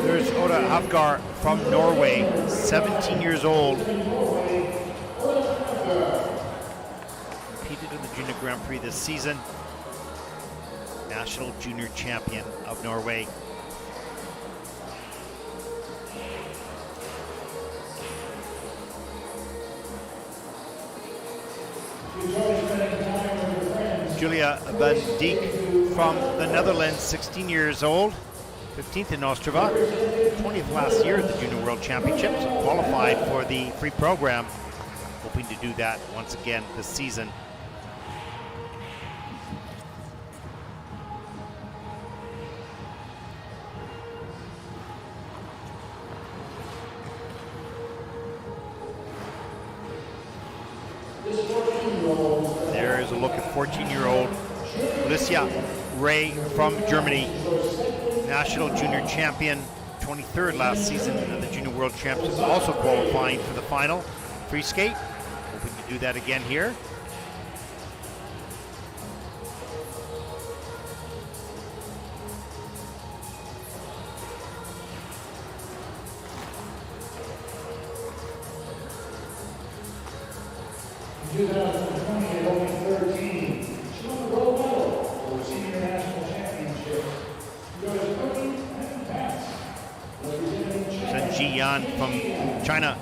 There's Oda Hafgar from Norway, 17 years old. Competed in the Junior Grand Prix this season. National Junior Champion of Norway. Julia van Dijk from the Netherlands, 16 years old, 15th in Ostrava, 20th last year at the Junior World Championships, qualified for the free program, hoping to do that once again this season. There's a look at 14-year-old Alicia Ray from Germany, national junior champion, 23rd last season at the Junior World Championships, also qualifying for the final free skate. Hoping to do that again here. In 2020 at only 13, she won the gold medal for the senior national championship. She goes cooking and pass. Representing China. Ji Yan from China.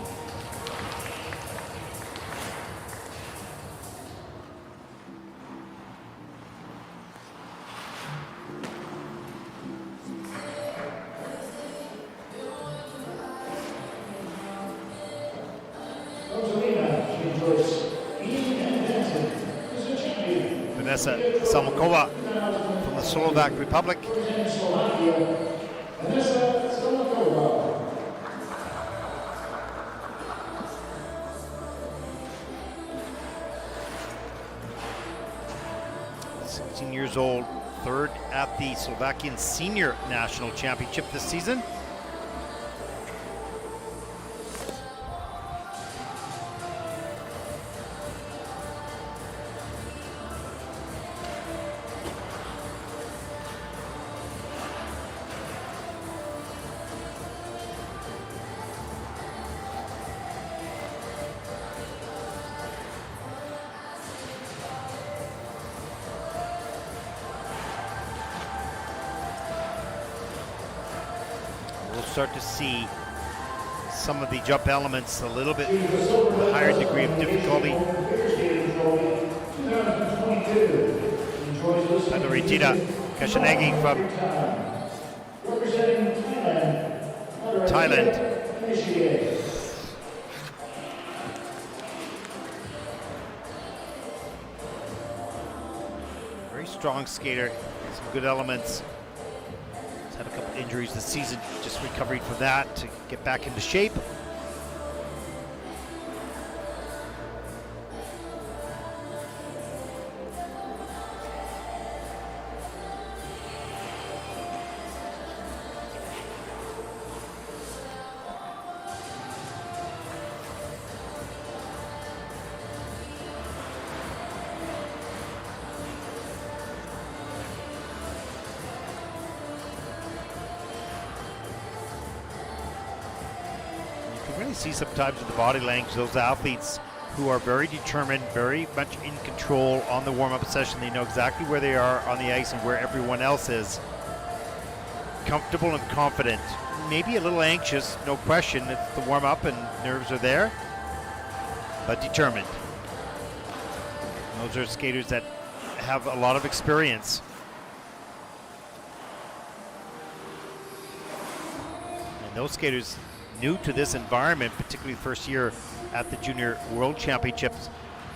Vanessa Salmakova from the Slovak Republic. Vanessa Salmakova. 16 years old, third at the Slovakian Senior National Championship this season. We'll start to see some of the jump elements a little bit higher degree of difficulty. Adoritina Kashanagi from Thailand. Very strong skater, some good elements. Had a couple injuries this season, just recovering from that to get back into shape. Really see sometimes in the body language those athletes who are very determined, very much in control on the warm-up session. They know exactly where they are on the ice and where everyone else is. Comfortable and confident. Maybe a little anxious, no question. It's the warm-up and nerves are there, but determined. Those are skaters that have a lot of experience. And those skaters new to this environment, particularly first year at the Junior World Championships,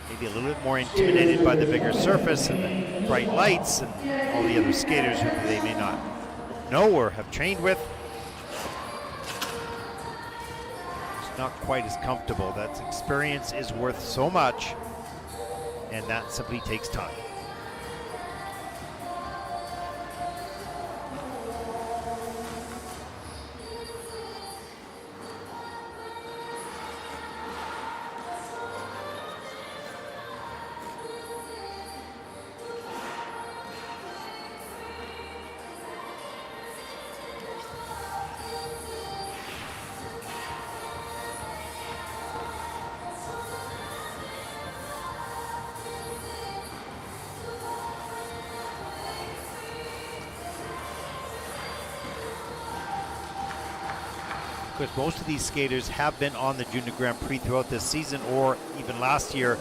maybe a little bit more intimidated by the bigger surface and the bright lights and all the other skaters who they may not know or have trained with. It's not quite as comfortable. That experience is worth so much, and that simply takes time. Because most of these skaters have been on the Junior Grand Prix throughout this season or even last year.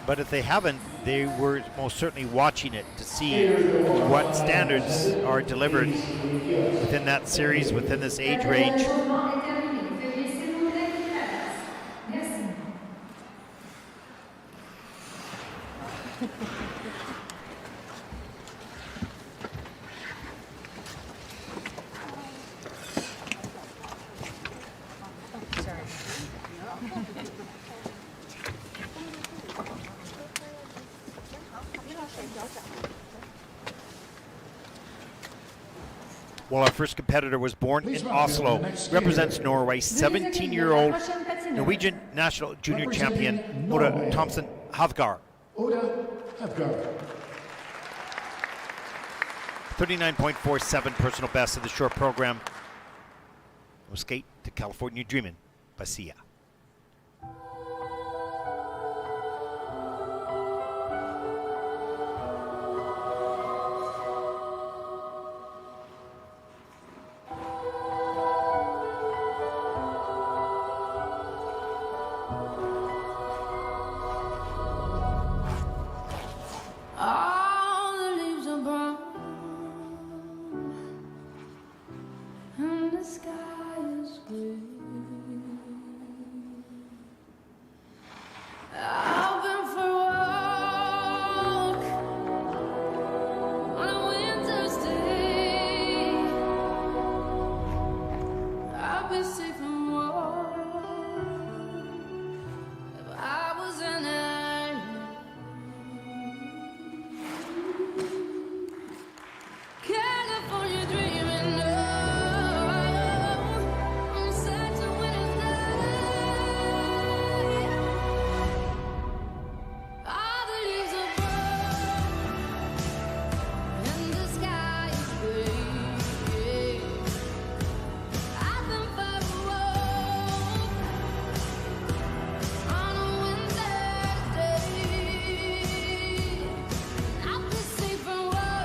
but if they haven't, they were most certainly watching it to see what standards are delivered within that series, within this age range. Well, our first competitor was born in Oslo, represents Norway, 17-year-old Norwegian national junior champion, Oda Thompson Havgar. Oda Havgar. 39.47 personal best of the short program. We'll skate to California Dreamin' by Sia. All the leaves are brown and the sky is gray. I've been for a walk on a winter's day. I'd be safe and warm if I was in it. California dreaming, no, I'm set to win a day. All the leaves are brown and the sky is gray. I've been for a walk on a winter's day. I'll be safe and warm.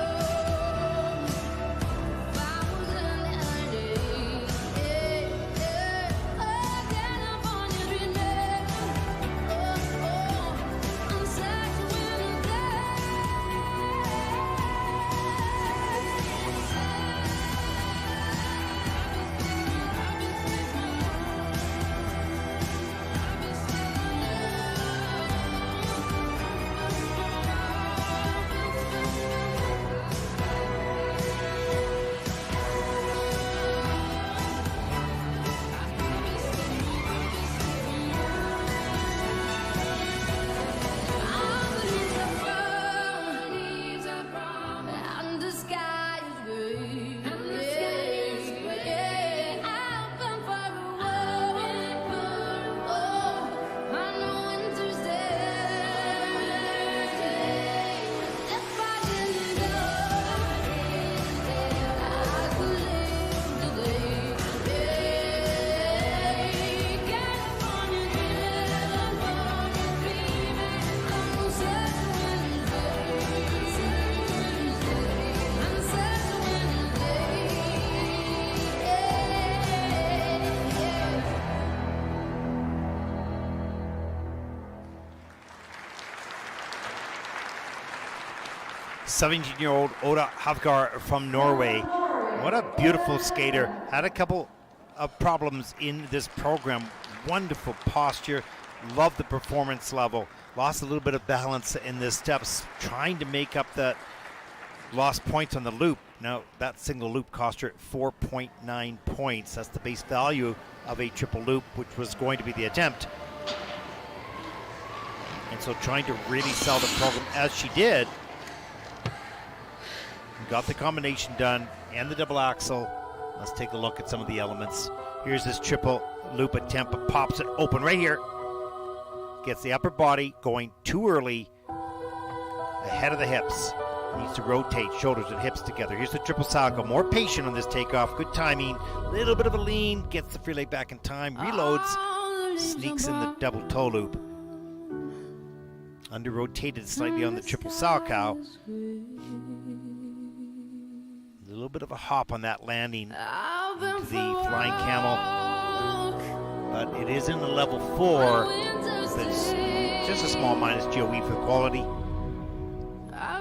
Seventeen-year-old Oda Havgar from Norway. What a beautiful skater. Had a couple of problems in this program. Wonderful posture. Love the performance level. Lost a little bit of balance in the steps, trying to make up that lost points on the loop. Now, that single loop cost her 4.9 points. That's the base value of a triple loop, which was going to be the attempt. And so trying to really sell the program as she did. Got the combination done and the double axel. Let's take a look at some of the elements. Here's this triple loop attempt, but pops it open right here. Gets the upper body going too early, ahead of the hips. Needs to rotate shoulders and hips together. Here's the triple salgo. More patient on this takeoff. Good timing. Little bit of a lean. Gets the free leg back in time. Reloads. Sneaks in the double toe loop. Under rotated slightly on the triple salchow. A little bit of a hop on that landing into the flying camel, but it is in the level 4 that's Just a small minus GOE for the quality.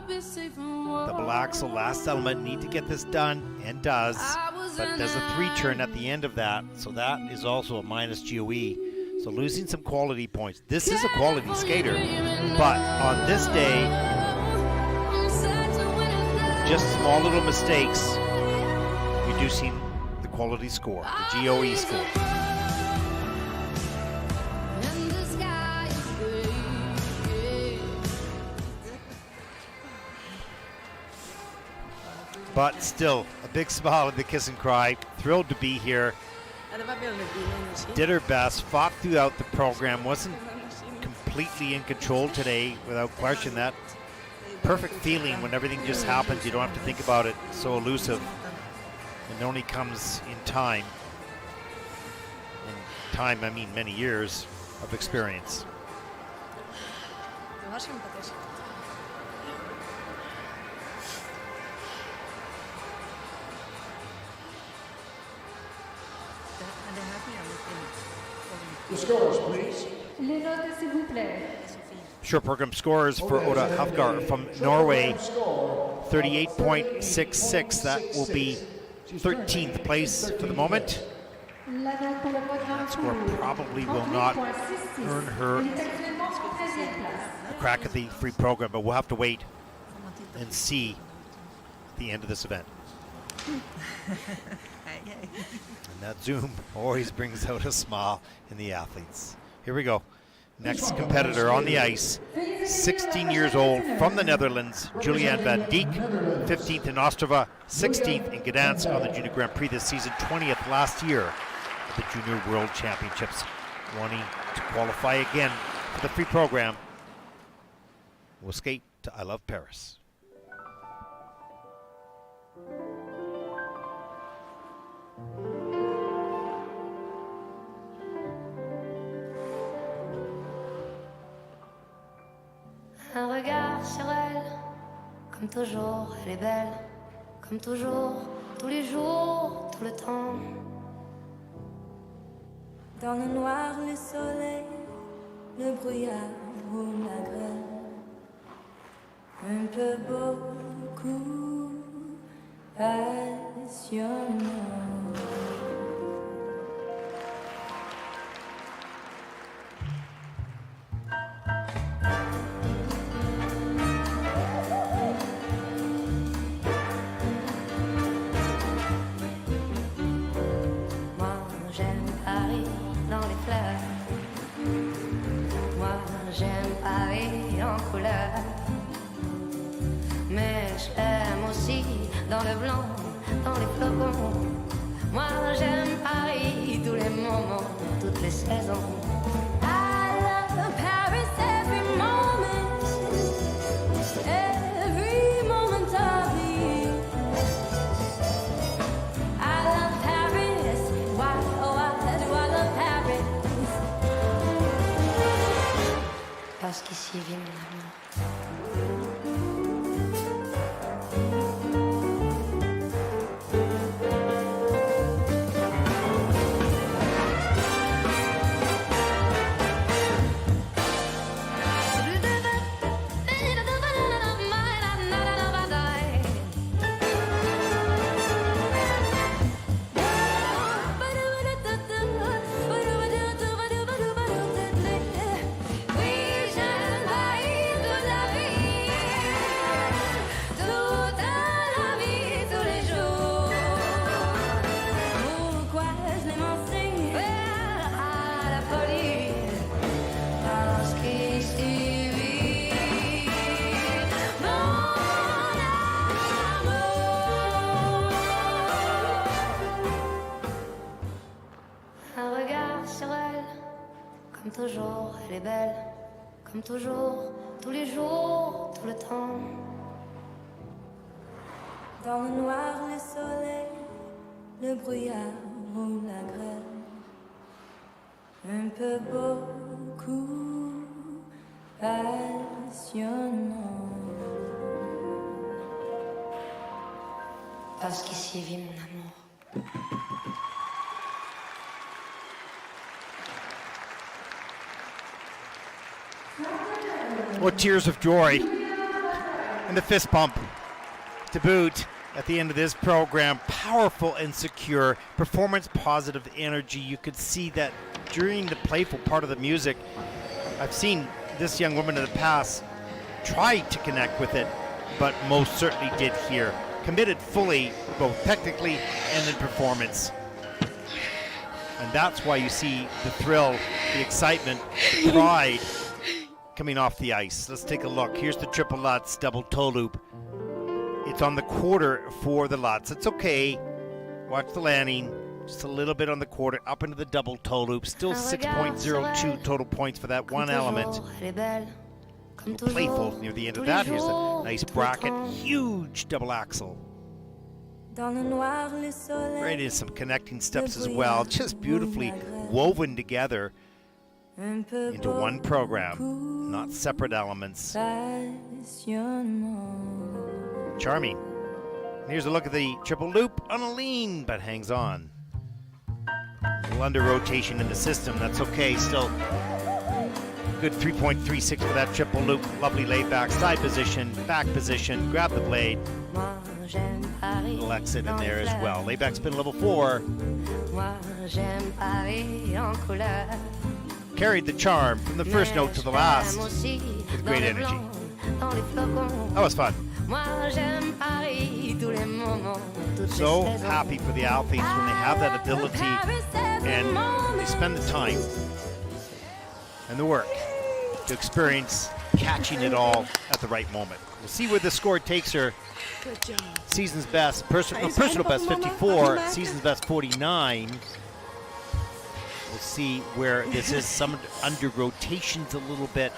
Double axle, last element, need to get this done, and does, but does a 3-turn at the end of that, so that is also a minus GOE. So losing some quality points. This is a quality skater, but on this day, just small little mistakes, reducing the quality score, the GOE score. But still, a big smile at the kiss and cry. Thrilled to be here. Did her best, fought throughout the program. Wasn't completely in control today, without question. That perfect feeling when everything just happens. You don't have to think about it. So elusive. And only comes in time. In time, I mean many years of experience. The scores, please. Les notes, s'il vous plaît. Short program scores for Oda Hafgar from Norway, 38.66. That will be 13th place for the moment. That score probably will not earn her a crack at the free program, but we'll have to wait and see the end of this event. And that zoom always brings out a smile in the athletes. Here we go. Next competitor on the ice, 16 years old, from the Netherlands, Julianne Van Dijk, 15th in Ostrava, 16th in Gdansk on the Junior Grand Prix this season, 20th last year at the Junior World Championships, wanting to qualify again for the free program. We'll skate to I Love Paris. Un regard sur elle, comme toujours, elle est belle, comme toujours, tous les jours, tout le temps. Dans le noir, le soleil, le brouillard ou la grêle, un peu beaucoup passionnant. Mais j'aime aussi dans le blanc, dans les flocons. Moi j'aime Paris, tous les moments, toutes les saisons. I love Paris every moment of the year. I love Paris, why, oh why do I love Paris? Parce qu'ici vit mon amour. Comme toujours, elle est belle, comme toujours, tous les jours, tout le temps. Dans le noir, le soleil, le brouillard ou la grêle, un peu beaucoup passionnant. Parce qu'ici vit mon amour. What tears of joy and the fist pump to boot at the end of this program. Powerful and secure, performance positive energy. You could see that during the playful part of the music. I've seen this young woman in the past try to connect with it, but most certainly did here. Committed fully, both technically and in performance. And that's why you see the thrill, the excitement, the pride coming off the ice. Let's take a look. Here's the triple Lutz double toe loop. It's on the quarter for the Lutz. It's okay. Watch the landing. Just a little bit on the quarter, up into the double toe loop. Still 6.02 total points for that one element. Playful near the end of that. Here's a nice bracket. Huge double axel. Right into some connecting steps as well. Just beautifully woven together into one program, not separate elements. Charming. Here's a look at the triple loop on a lean, but hangs on. A little under rotation in the system, that's okay. Still good 3.36 for that triple loop. Lovely laid back, side position, back position, grab the blade. Little exit in there as well. Layback spin level 4. Carried the charm from the first note to the last with great energy. That was fun. So happy for the athletes when they have that ability and they spend the time and the work to experience catching it all at the right moment. We'll see where the score takes her. Good job. Season's best, personal best 54, season's best 49. We'll see where this is. Some under rotations a little bit.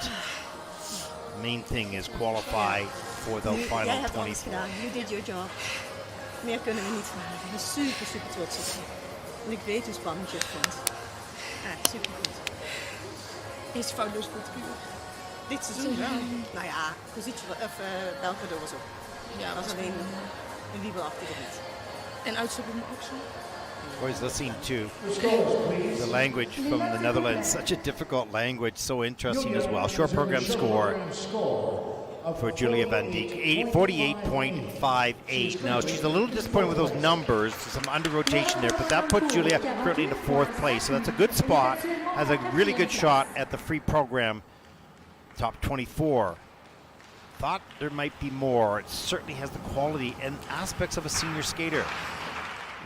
The main thing is qualify for the final 24. You did your job. Meer kunnen we niet vragen. Ik ben super, super trots op je. En ik weet hoe spannend je het vindt. Ja, super goed. Is foutloos goed kuur. Dit seizoen wel. Nou ja, Belgrado was ook. Ja, dat was alleen een wiebelachtige rit. En uitzoeken ook zo. Always listening to the language from the Netherlands. Such a difficult language, so interesting as well. Short program score for Julia Van Dijk, 48.58. Now, she's a little disappointed with those numbers, some under rotation there, but that puts Julia currently into 4th place. So that's a good spot, has a really good shot at the free program, top 24. Thought there might be more. It certainly has the quality and aspects of a senior skater.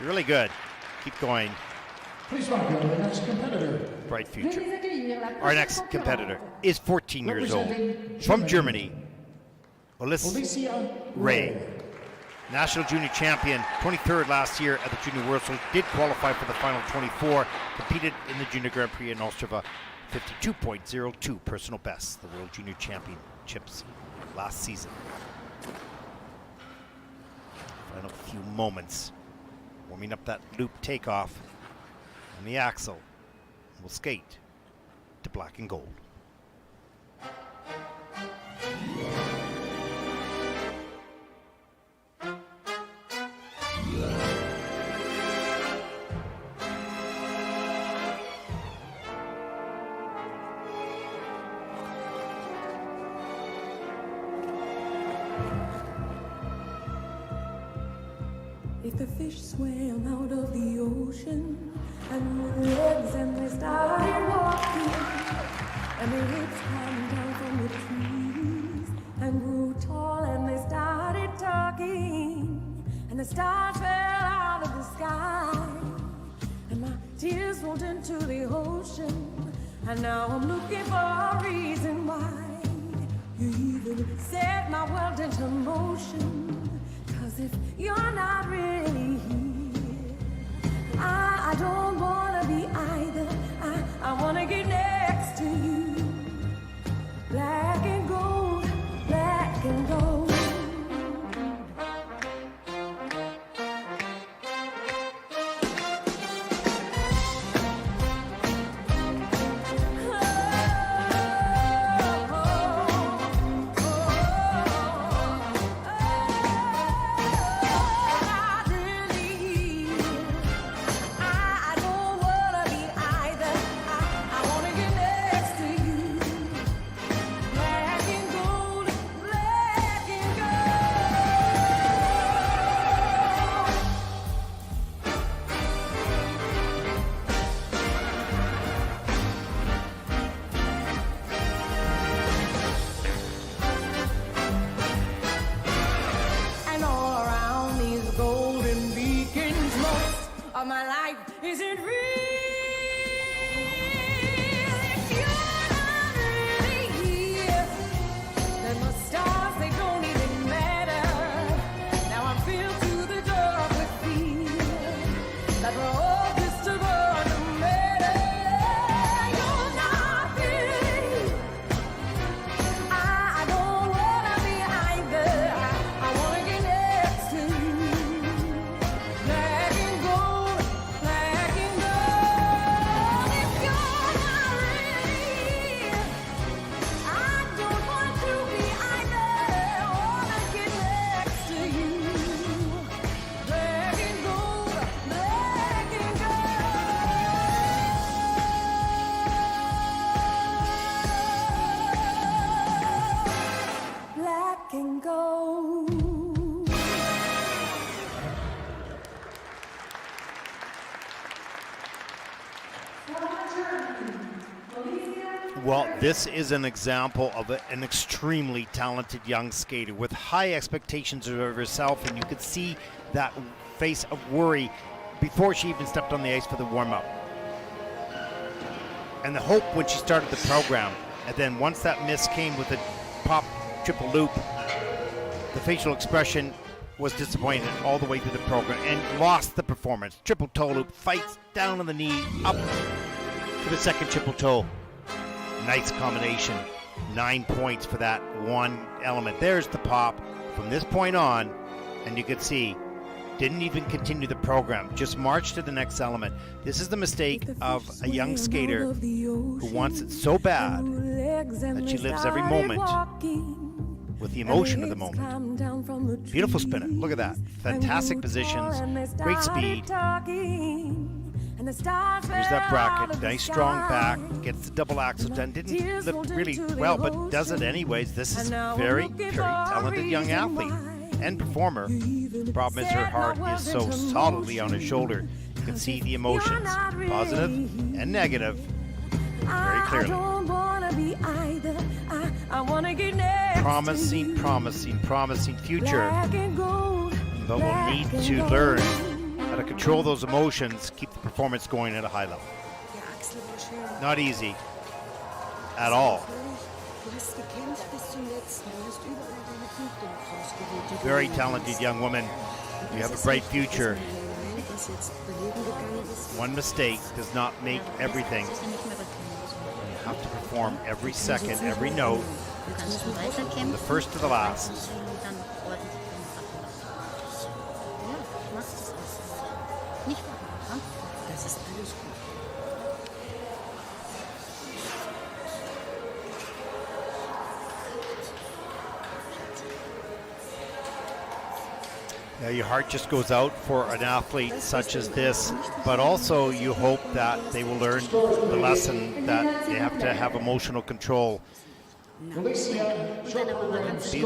Really good. Keep going. Please welcome the next competitor. Bright future. Our next competitor is 14 years old. From Germany, Alicia Ray. National junior champion, 23rd last year at the Junior World, so did qualify for the final 24. Competed in the Junior Grand Prix in Ostrava. 52.02 personal best, the World Junior Championships last season. Final few moments. Warming up that loop takeoff on the axle. We'll skate to black and gold. If the fish swam out of the ocean and with legs and they started walking and their hips climbed down from the trees and grew tall and they started talking and the stars fell out of the sky and my tears rolled into the ocean and now I'm looking for a reason why you even set my world into motion. If you're not really here, I don't wanna be either. I wanna get next to you. Black and gold, black and gold. Oh. This is an example of an extremely talented young skater with high expectations of herself, and you could see that face of worry before she even stepped on the ice for the warm-up. And the hope when she started the program. And then once that miss came with a pop triple loop, the facial expression was disappointed all the way through the program and lost the performance. Triple toe loop, fights down on the knee, up to the second triple toe. Nice combination. 9 points for that one element. There's the pop from this point on, and you could see didn't even continue the program, just marched to the next element. This is the mistake of a young skater who wants it so bad that she lives every moment with the emotion of the moment. Beautiful spinner. Look at that. Fantastic positions, great speed. Here's that bracket. Nice strong back. Gets the double axel done. Didn't look really well, but does it anyways. This is very, very talented young athlete and performer. The problem is her heart is so solidly on her shoulder. You can see the emotions, positive and negative, very clearly. Promising future. But we'll need to learn how to control those emotions, keep the performance going at a high level. Not easy at all. Very talented young woman. You have a bright future. One mistake does not make everything. You have to perform every second, every note, from the first to the last. Now your heart just goes out for an athlete such as this, but also you hope that they will learn the lesson that they have to have emotional control. Be a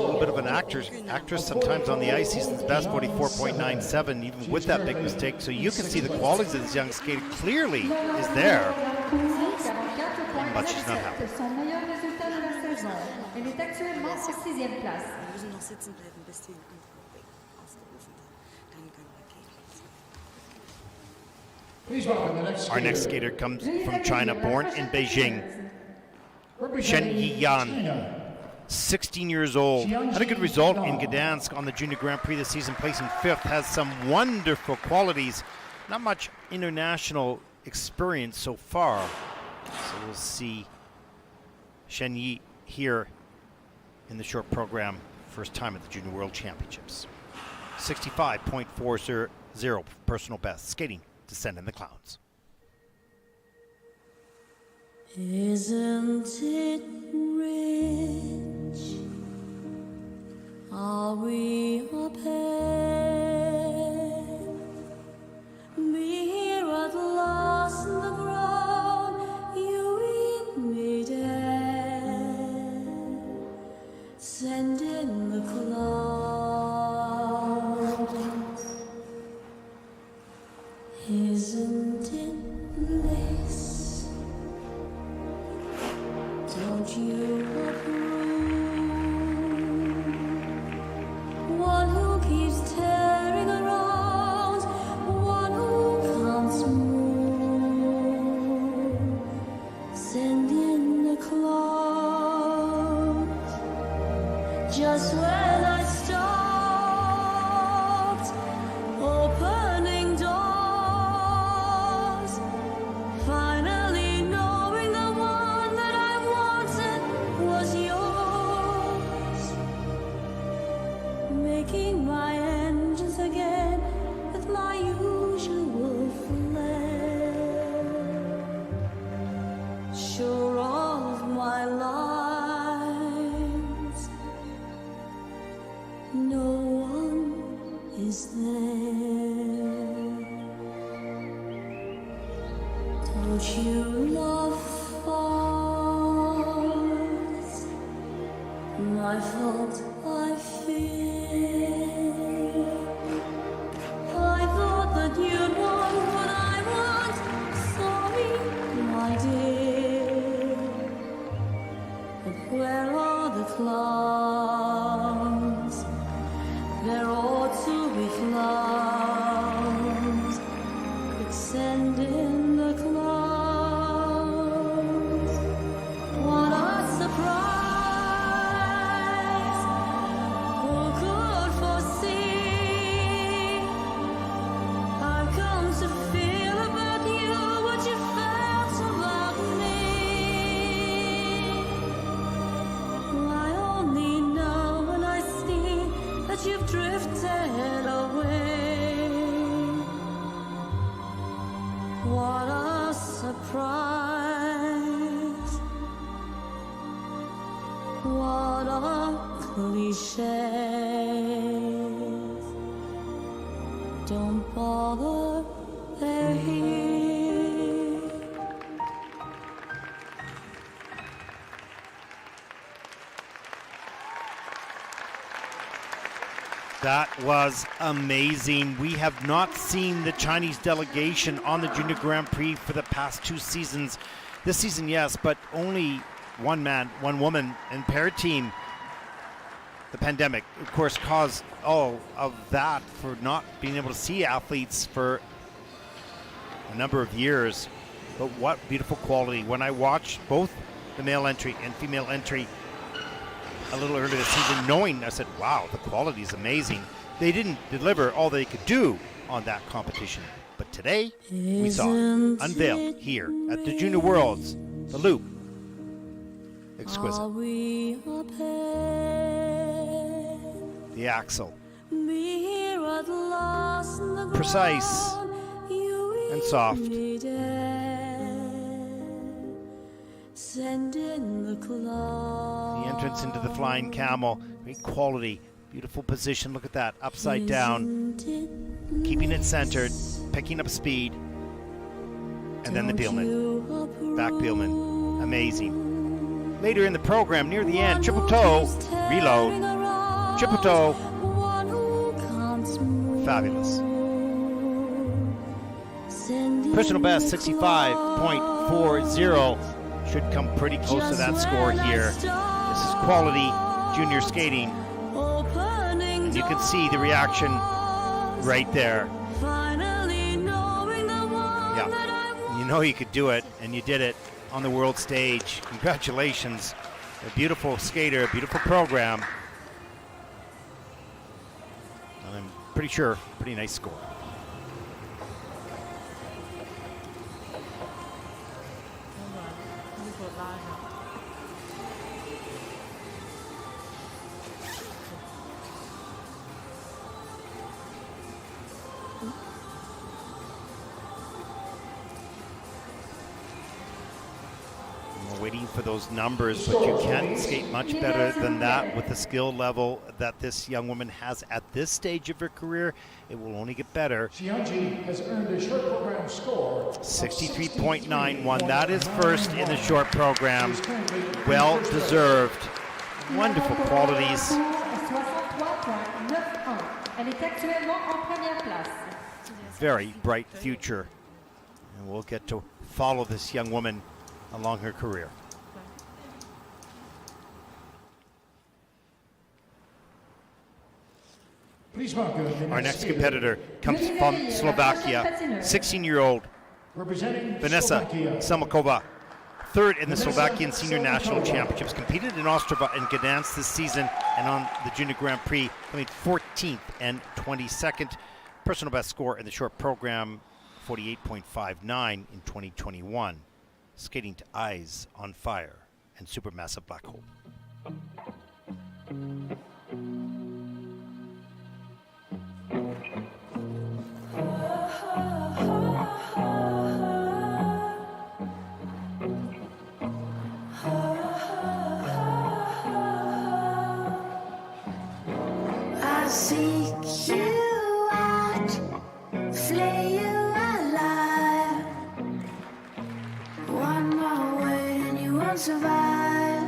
little bit of an actress sometimes on the ice. Season's best 44.97, even with that big mistake. So you can see the qualities of this young skater clearly is there, but she's not happy. Our next skater comes from China, born in Beijing. Shen Yiyan, 16 years old, had a good result in Gdansk on the Junior Grand Prix this season, placing 5th, has some wonderful qualities, not much international experience so far. So we'll see Shen Yi here in the short program, first time at the Junior World Championships. 65.40 personal best, skating to send in the clouds. Isn't it rich? Are we a pair? Be here at last in the ground, you in mid-air. Send in the clouds. Isn't it bliss? Don't you approve? One who keeps tearing around, one who can't move. Send in the clouds. Just when I stopped opening doors, finally knowing the one that I wanted was yours, making my engines again with my usual flair, sure of my lines, no one is there. Don't you love falls? My fault, I fear. I thought that you'd want what I want. Sorry, my dear. But where are the clowns? There ought to be clowns. Could send in the clowns. What a surprise! Who could foresee? I've come to feel about you what you felt about me. I only know when I see that you've drifted away. What a surprise. What a cliche. Don't bother, they're here. That was amazing. We have not seen the Chinese delegation on the Junior Grand Prix for the past 2 seasons. This season, yes, but only one man, one woman, and pair team. The pandemic, of course, caused all of that for not being able to see athletes for a number of years. But what beautiful quality. When I watched both the male entry and female entry a little earlier this season, knowing, I said, wow, the quality is amazing. They didn't deliver all they could do on that competition. But today, we saw it unveiled here at the Junior Worlds, the loop. Exquisite. Are we a pair? The axle. Here at last in the Precise ground, you and soft. really dare. Send in the cloud. The entrance into the flying camel. Great quality. Beautiful position. Look at that. Upside down. Keeping it centered. Picking up speed. And then the Beelman. Back Beelman. Amazing. Later in the program, near the end, triple toe, reload, triple toe, fabulous. Personal best 65.40, should come pretty close to that score here. This is quality junior skating, and you can see the reaction right there. Yeah, you know you could do it, and you did it on the world stage. Congratulations. A beautiful skater, a beautiful program. And I'm pretty sure, pretty nice score. Waiting for those numbers, but you can't skate much better than that with the skill level that this young woman has at this stage of her career. It will only get better. Xianji has earned a short program score 63.91. That is first in the short program. Well deserved. Wonderful qualities. Very bright future. And we'll get to follow this young woman along her career. Please welcome Our next competitor comes from Slovakia, 16-year-old representing Vanessa Samakova, third in the Slovakian Senior National Championships, competed in Ostrava and Gdansk this season, and on the Junior Grand Prix, coming 14th and 22nd. Personal best score in the short program, 48.59 in 2021. Skating to Eyes on Fire and Supermassive Black Hole. I seek you out, flay you alive. One more word and you won't survive.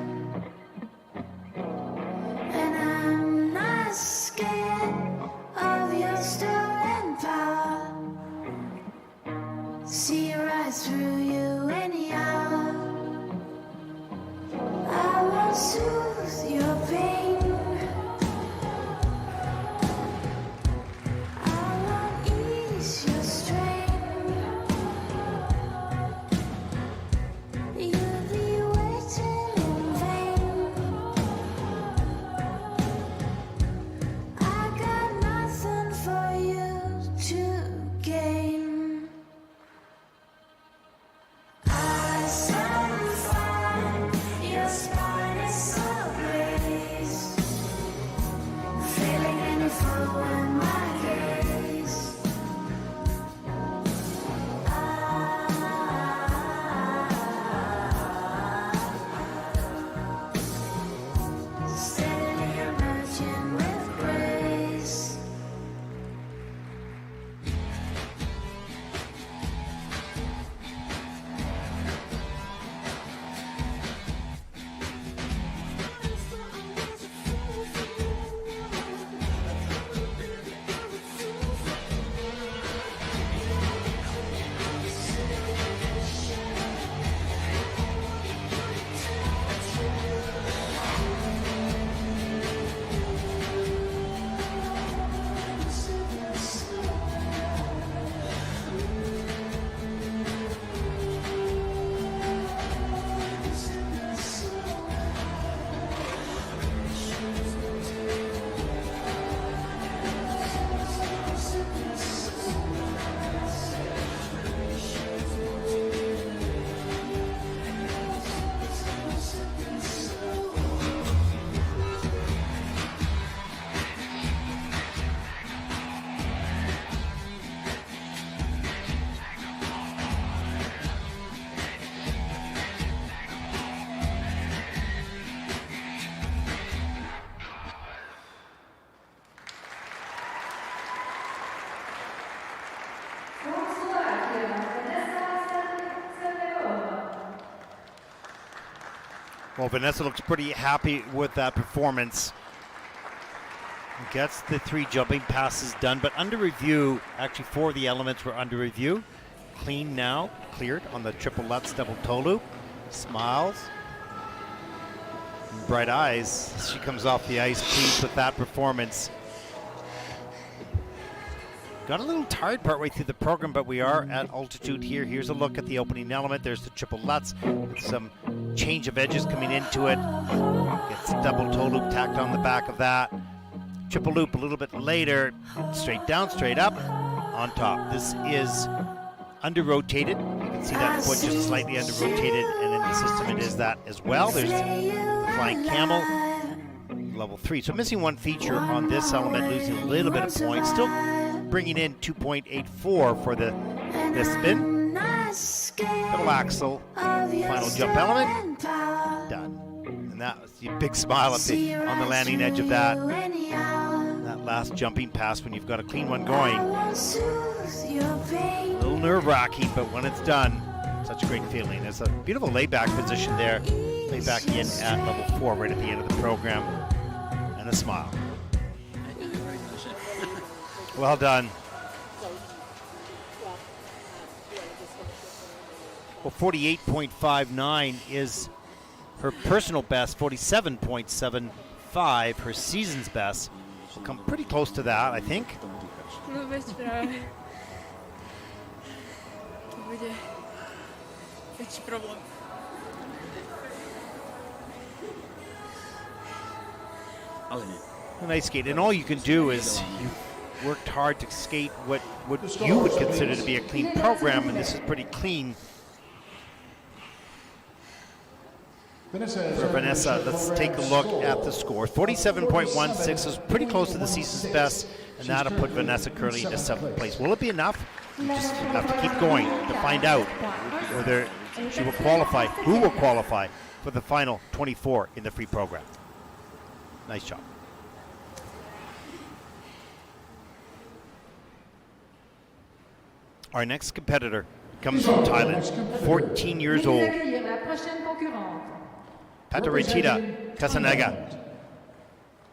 And I'm not scared of your stolen power. See right through you anyhow. I won't Well, Vanessa looks pretty happy with that performance. Gets the 3 jumping passes done, but under review, actually 4 of the elements were under review. Clean now, cleared on the triple Lutz double toe loop. Smiles. Bright eyes. She comes off the ice pleased with that performance. Got a little tired partway through the program, but we are at altitude here. Here's a look at the opening element. There's the triple Lutz with some change of edges coming into it. Gets the double toe loop tacked on the back of that. Triple loop a little bit later. Straight down, straight up, on top. This is under-rotated. You can see that foot just slightly under-rotated, and in the system it is that as well. There's the flying camel, level 3. So missing 1 feature on this element, losing a little bit of points. Still bringing in 2.84 for the spin. Double axle, final jump element, done. And that was the big smile on the landing edge of that. That last jumping pass when you've got a clean one going. A little nerve-wracking, but when it's done, such a great feeling. There's a beautiful layback position there. Layback in at level 4 right at the end of the program. And a smile. Well done. Well, 48.59 is her personal best. 47.75 her season's best. She'll come pretty close to that, I think. No bez správy. To bude väčší problém. A nice skate, and all you can do is you worked hard to skate what you would consider to be a clean program, and this is pretty clean for Vanessa. Let's take a look at the score. 47.16 is pretty close to the season's best, and that'll put Vanessa currently into 7th place. Will it be enough? You just have to keep going to find out whether she will qualify, who will qualify for the final 24 in the free program. Nice job. Our next competitor comes from Thailand, 14 years old. Pataritita Kasanaga.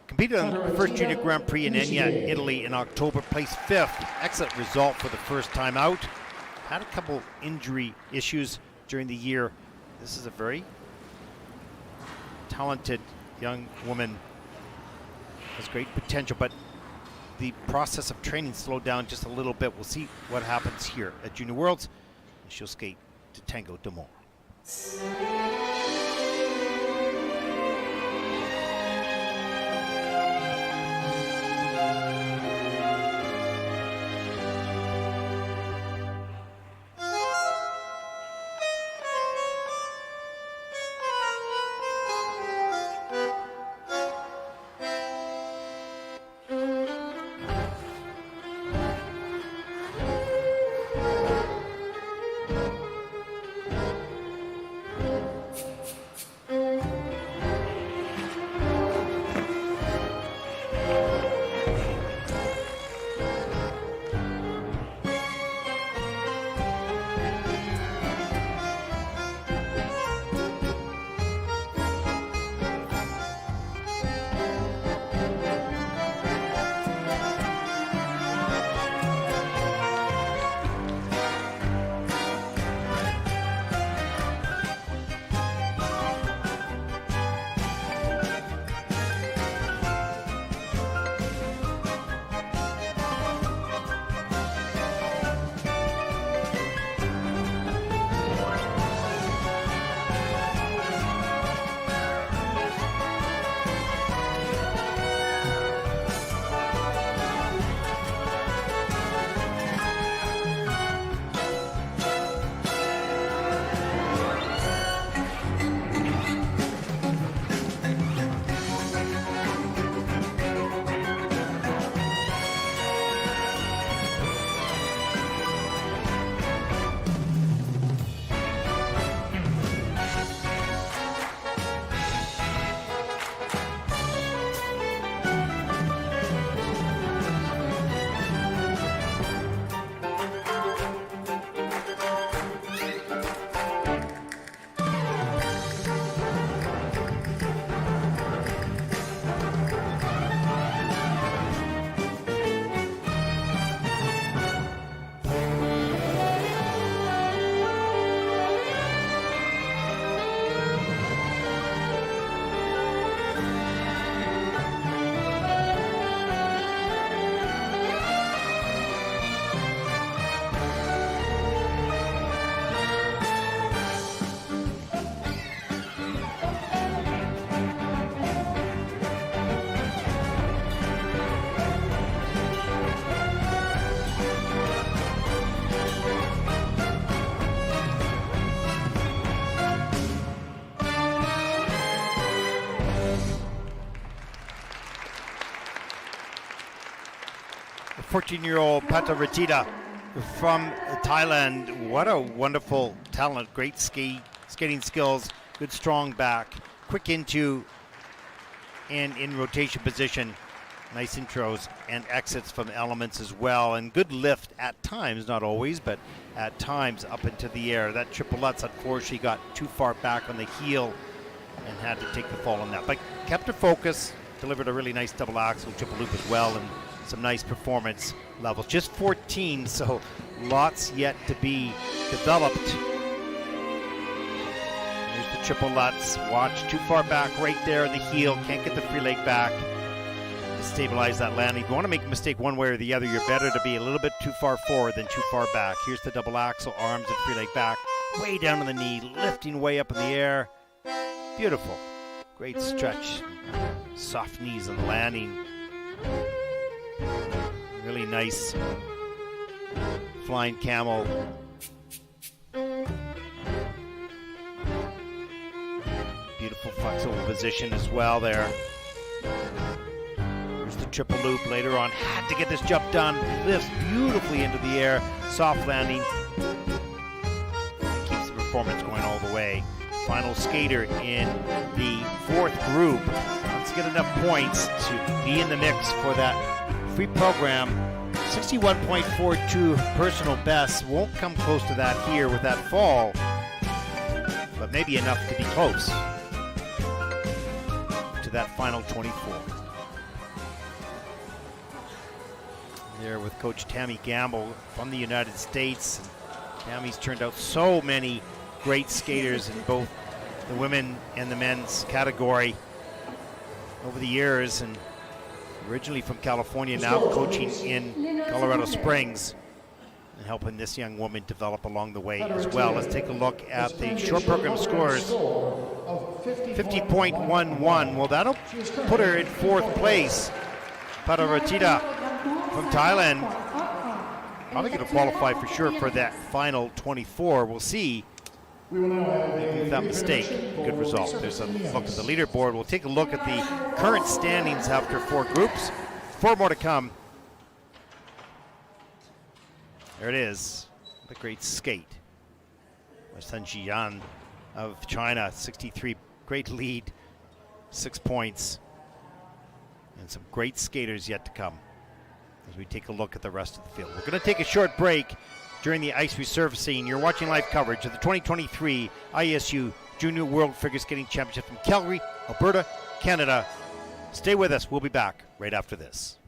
Competed on the first Junior Grand Prix in Enya, Italy in October, placed 5th. Excellent result for the first time out. Had a couple injury issues during the year. This is a very talented young woman. Has great potential, but the process of training slowed down just a little bit. We'll see what happens here at Junior Worlds. She'll skate to Tango tomorrow. 14-year-old Pataratita from Thailand. What a wonderful talent, great skating skills, good strong back, quick into and in rotation position. Nice intros and exits from elements as well, and good lift at times, not always, but at times up into the air. That triple Lutz, unfortunately, got too far back on the heel and had to take the fall on that, but kept her focus, delivered a really nice double axel, triple loop as well, and some nice performance levels. Just 14, so lots yet to be developed. Here's the triple Lutz. Watch, too far back right there on the heel, can't get the free leg back to stabilize that landing. If you want to make a mistake one way or the other, you're better to be a little bit too far forward than too far back. Here's the double axel, arms and free leg back, way down on the knee, lifting way up in the air. Beautiful. Great stretch. Soft knees on the landing. Really nice flying camel. Beautiful flexible position as well there. There's the triple loop later on. Had to get this jump done. Lifts beautifully into the air. Soft landing. Keeps the performance going all the way. Final skater in the fourth group. Let's get enough points to be in the mix for that free program. 61.42 personal best. Won't come close to that here with that fall, but maybe enough to be close to that final 24. There with Coach Tammy Gamble from the United States. Tammy's turned out so many great skaters in both the women and the men's category over the years, and originally from California, now coaching in Colorado Springs and helping this young woman develop along the way as well. Let's take a look at the short program scores. 50.11. Well, that'll put her in fourth place. Pataratita from Thailand, probably going to qualify for sure for that final 24. We'll see. Without mistake, good result. There's a look at the leaderboard. We'll take a look at the current standings after four groups. Four more to come. There it is. The great skate. Sun Jian of China, 63. Great lead, 6 points. And some great skaters yet to come as we take a look at the rest of the field. We're going to take a short break during the ice resurfacing. You're watching live coverage of the 2023 ISU Junior World Figure Skating Championship from Calgary, Alberta, Canada. Stay with us. We'll be back right after this.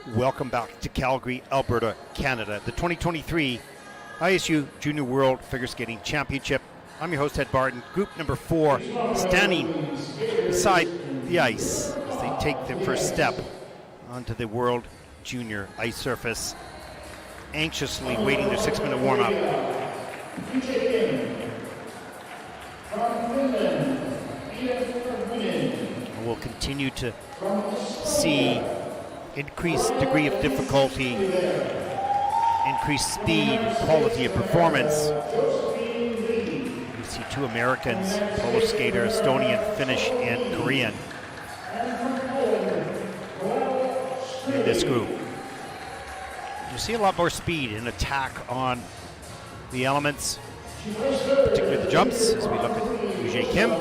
Welcome back to Calgary, Alberta, Canada. The 2023 ISU Junior World Figure Skating Championship. I'm your host, Ed Barton. Group number 4 standing beside the ice as they take their first step onto the World Junior ice surface, anxiously waiting their 6-minute warm-up. And we'll continue to see increased degree of difficulty, increased speed, quality of performance. We see 2 Americans, polo skater, Estonian, Finnish, and Korean in this group. You see a lot more speed and attack on the elements, particularly the jumps, as we look at Yujay Kim.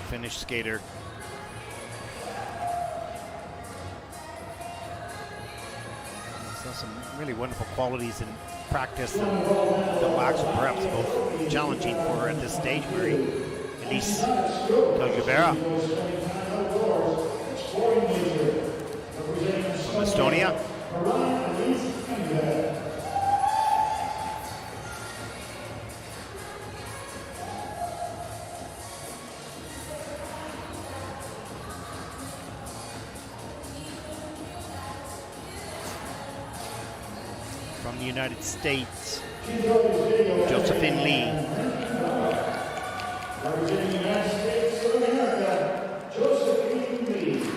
Finnish skater. Saw some really wonderful qualities in practice that will actually perhaps most challenging for her at this stage, Mary. Elise Calgary from Estonia. From the United States, Josephine Lee. Representing the United States of America, Josephine Lee.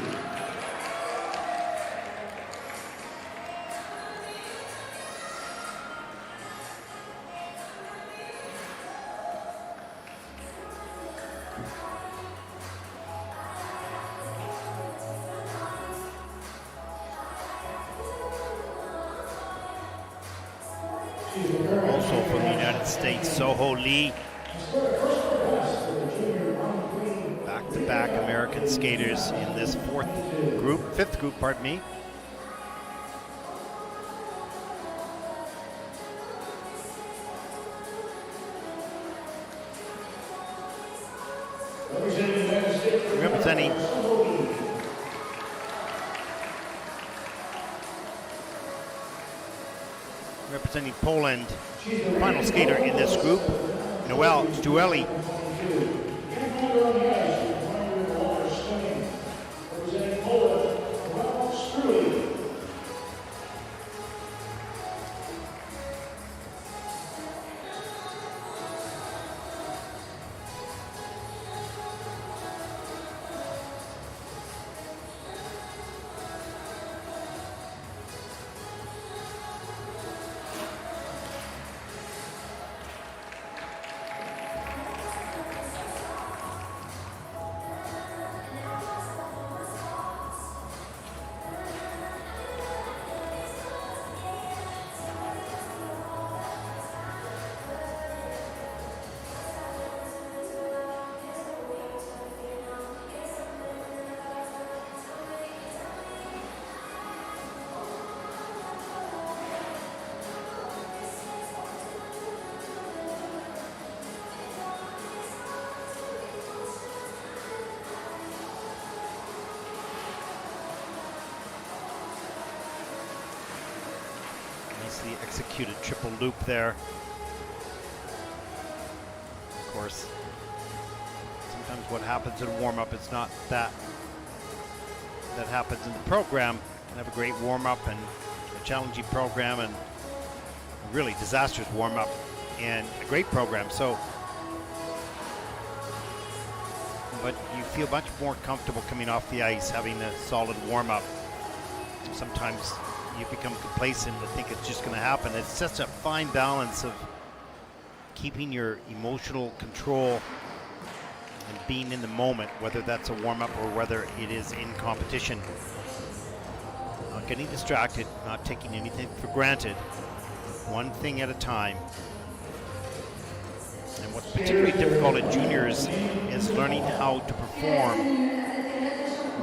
Also from the United States, Soho Lee. Back-to-back American skaters in this fifth group, pardon me. Representing Poland, final skater in this group, Noel Stueli. Nicely executed triple loop there. Of course, sometimes what happens in warm-up is not that happens in the program. You have a great warm-up and a challenging program and a really disastrous warm-up and a great program. So, but you feel much more comfortable coming off the ice, having a solid warm-up. Sometimes you become complacent and think it's just going to happen. It's such a fine balance of keeping your emotional control and being in the moment, whether that's a warm-up or whether it is in competition. Not getting distracted, not taking anything for granted, one thing at a time. And what's particularly difficult at juniors is learning how to perform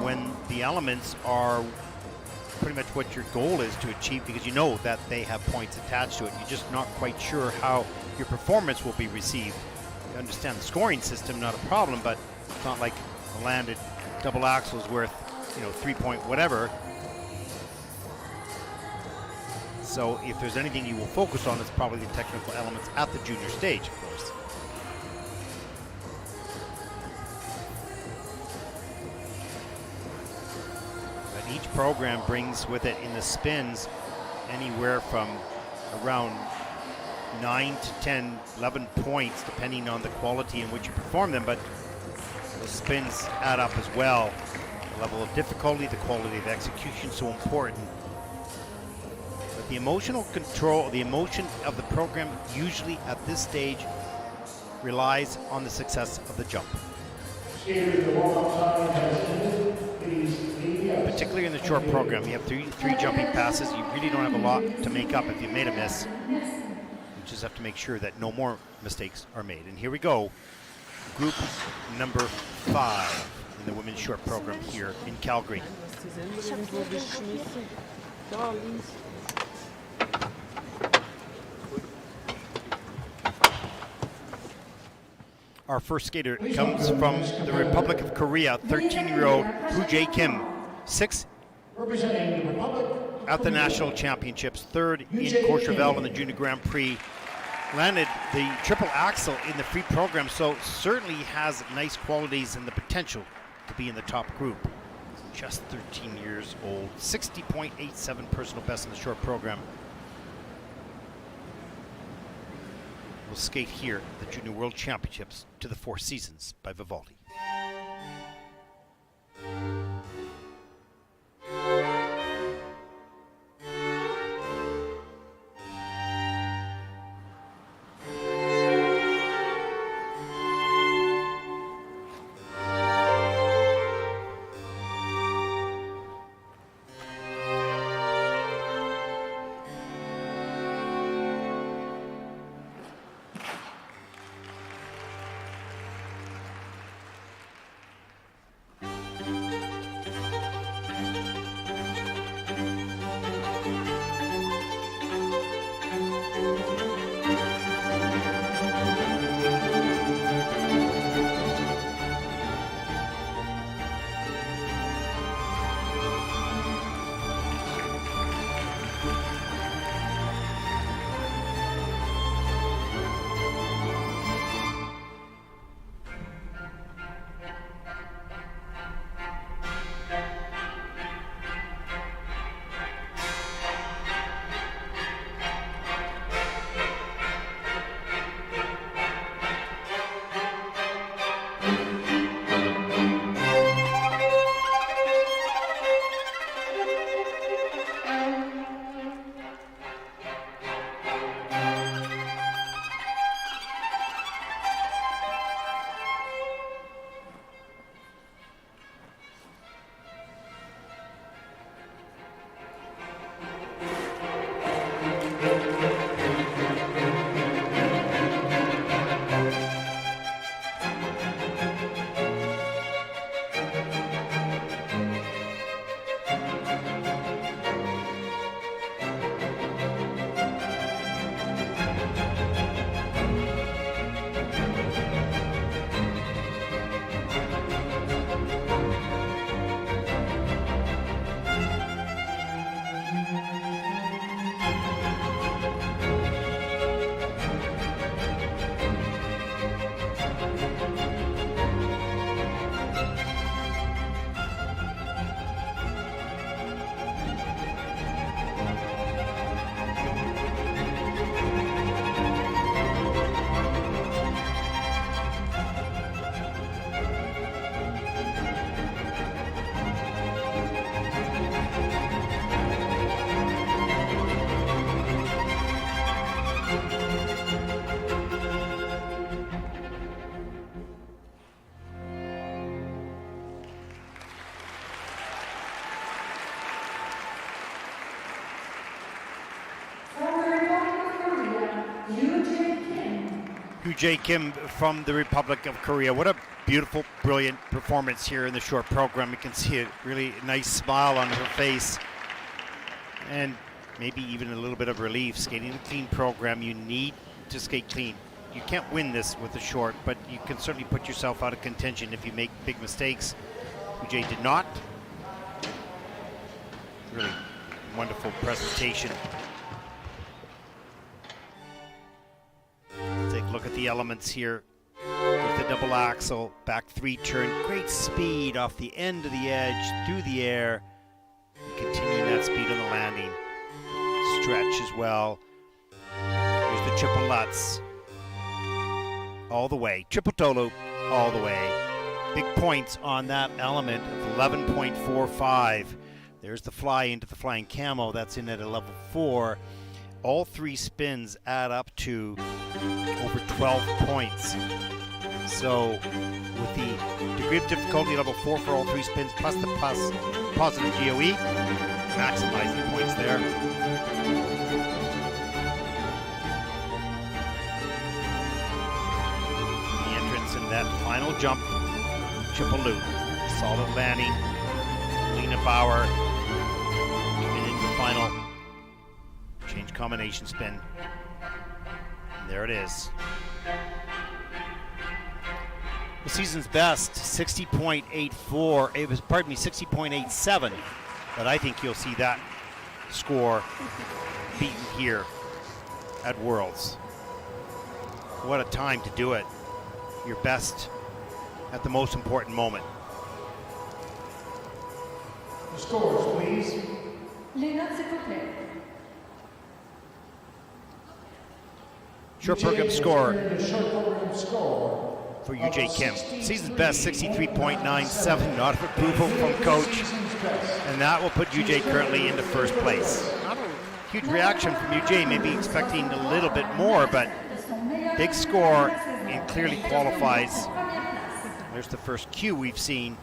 when the elements are pretty much what your goal is to achieve, because you know that they have points attached to it. You're just not quite sure how your performance will be received. You understand the scoring system, not a problem, but it's not like a landed double axle is worth, 3-point whatever. So if there's anything you will focus on, it's probably the technical elements at the junior stage, of course. But each program brings with it in the spins anywhere from around 9 to 10, 11 points, depending on the quality in which you perform them, but the spins add up as well. The level of difficulty, the quality of execution, so important. But the emotional control, the emotion of the program usually at this stage relies on the success of the jump. Particularly in the short program, you have three jumping passes. You really don't have a lot to make up if you made a miss. You just have to make sure that no more mistakes are made. And here we go, group number 5 in the women's short program here in Calgary. Our first skater comes from the Republic of Korea, 13-year-old Woo Jae Kim, 6th at the national championships, 3rd in Courchevel in the Junior Grand Prix. Landed the triple axel in the free program, so certainly has nice qualities and the potential to be in the top group. Just 13 years old, 60.87 personal best in the short program. Will skate here at the Junior World Championships to the Four Seasons by Vivaldi. Yu-Jae Kim from the Republic of Korea. What a beautiful, brilliant performance here in the short program. You can see a really nice smile on her face. And maybe even a little bit of relief. Skating a clean program, you need to skate clean. You can't win this with a short, but you can certainly put yourself out of contention if you make big mistakes. Yu-Jae did not. Really wonderful presentation. Take a look at the elements here. With the double axel, back 3 turn, great speed off the end of the edge, through the air. Continuing that speed on the landing. Stretch as well. Here's the triple Lutz. All the way. Triple toe loop all the way. Big points on that element of 11.45. There's the fly into the flying camo. That's in at a level 4. All 3 spins add up to over 12 points. So with the degree of difficulty level 4 for all 3 spins plus the positive GOE, maximizing points there. The entrance in that final jump, triple loop, solid landing, Lena Bauer, and into the final change combination spin. And there it is. The season's best, 60.84. It was, 60.87. But I think you'll see that score beaten here at Worlds. What a time to do it. Your best at the most important moment. The scores, please. Les notes, s'il vous plaît. Short program score Short program score. for Yu-Jae Kim. Season's best, 63.97. Not of approval from coach. And that will put Yu-Jae currently into first place. Not a huge reaction from Yu-Jae, maybe expecting a little bit more, but big score and clearly qualifies. There's the first cue we've seen.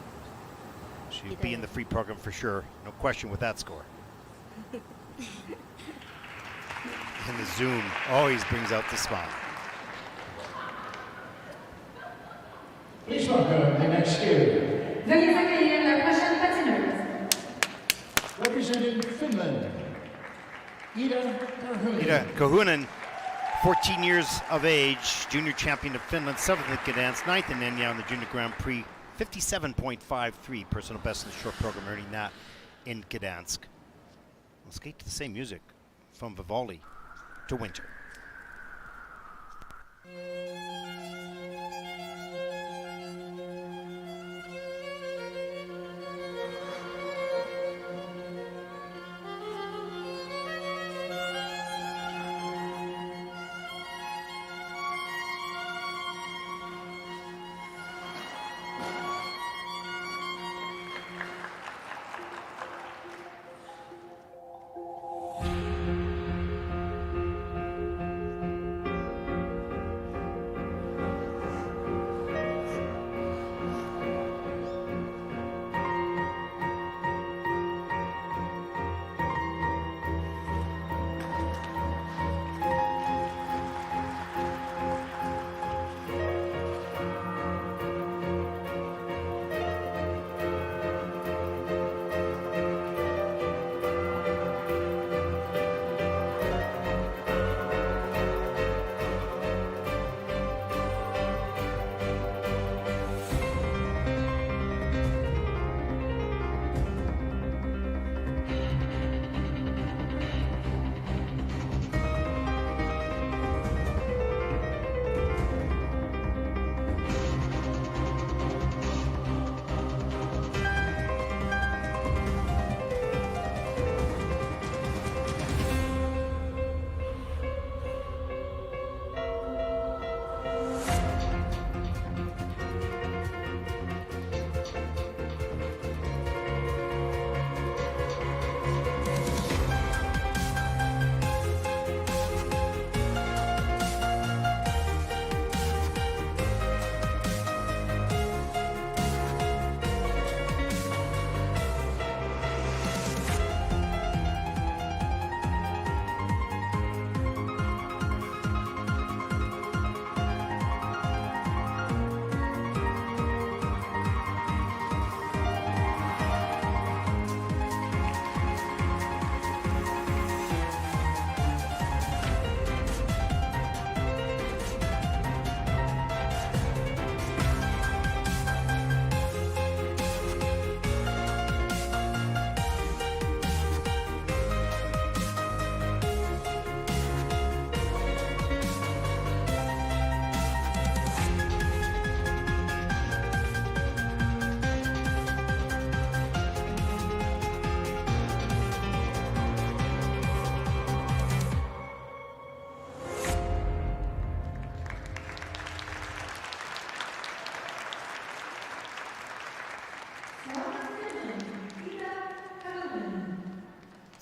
She'll be in the free program for sure. No question with that score. And the zoom always brings out the smile. Please welcome the next skier. Veuillez accueillir la prochaine patineuse. Representing Finland, Ida Karhunen. Ida Kahunen, 14 years of age, junior champion of Finland, 7th in Gdansk, 9th in Enya on the Junior Grand Prix, 57.53 personal best in the short program, earning that in Gdansk. We'll skate to the same music from Vivaldi to Winter.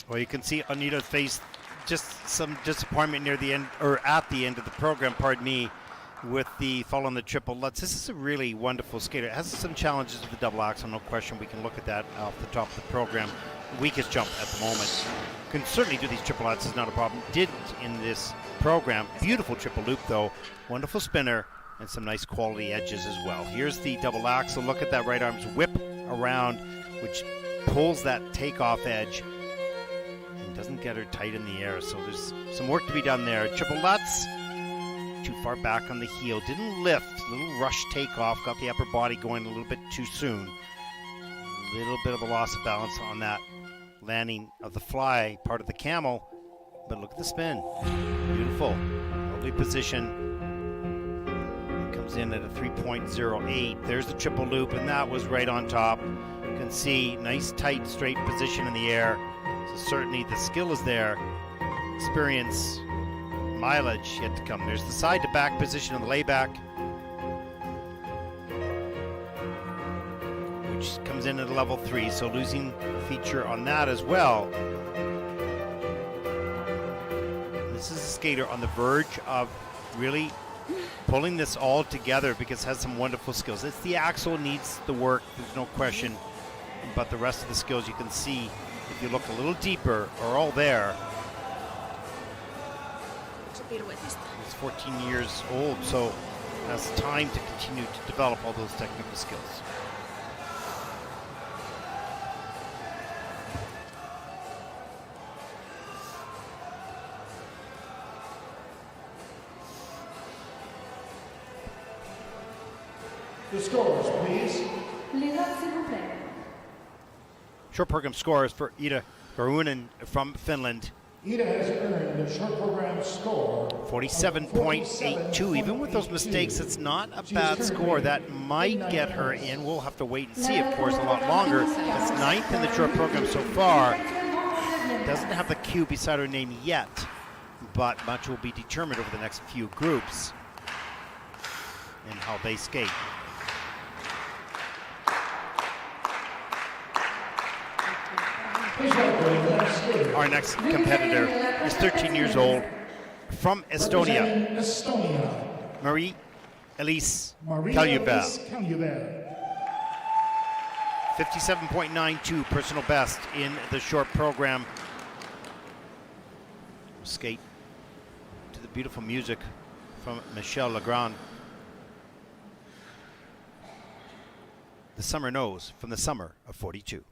Well, you can see Anita's face, just some disappointment near the end, or at the end of the program, pardon me, with the fall on the triple lutz. This is a really wonderful skater. It has some challenges with the double axel, no question. We can look at that off the top of the program. Weakest jump at the moment. Can certainly do these triple lutz, is not a problem. Didn't in this program. Beautiful triple loop though. Wonderful spinner and some nice quality edges as well. Here's the double axel. Look at that right arm's whip around, which pulls that takeoff edge and doesn't get her tight in the air. So there's some work to be done there. Triple lutz, too far back on the heel. Didn't lift. Little rush takeoff. Got the upper body going a little bit too soon. A little bit of a loss of balance on that landing of the fly, part of the camel. But look at the spin. Beautiful. Lovely position. It comes in at a 3.08. There's the triple loop, and that was right on top. You can see nice, tight, straight position in the air. So certainly the skill is there. Experience, mileage yet to come. There's the side to back position of the layback, which comes in at a level 3, so losing feature on that as well. This is a skater on the verge of really pulling this all together because it has some wonderful skills. It's the axle needs the work, there's no question, but the rest of the skills you can see, if you look a little deeper, are all there. He's 14 years old, so has time to continue to develop all those technical skills. The scores, please. Les notes, s'il vous plaît. Short program scores for Ida Garunen from Finland. Ida has earned the short program score 47.82. Even with those mistakes, it's not a bad score. That might get her in. We'll have to wait and see, of course, a lot longer. It's 9th in the short program so far. Doesn't have the Q beside her name yet, but much will be determined over the next few groups and how they skate. Our next competitor is 13 years old, from Estonia, Marie-Elise Kaljubel. 57.92 personal best in the short program. Skate to the beautiful music from Michel Legrand. The Summer Knows from the summer of 42.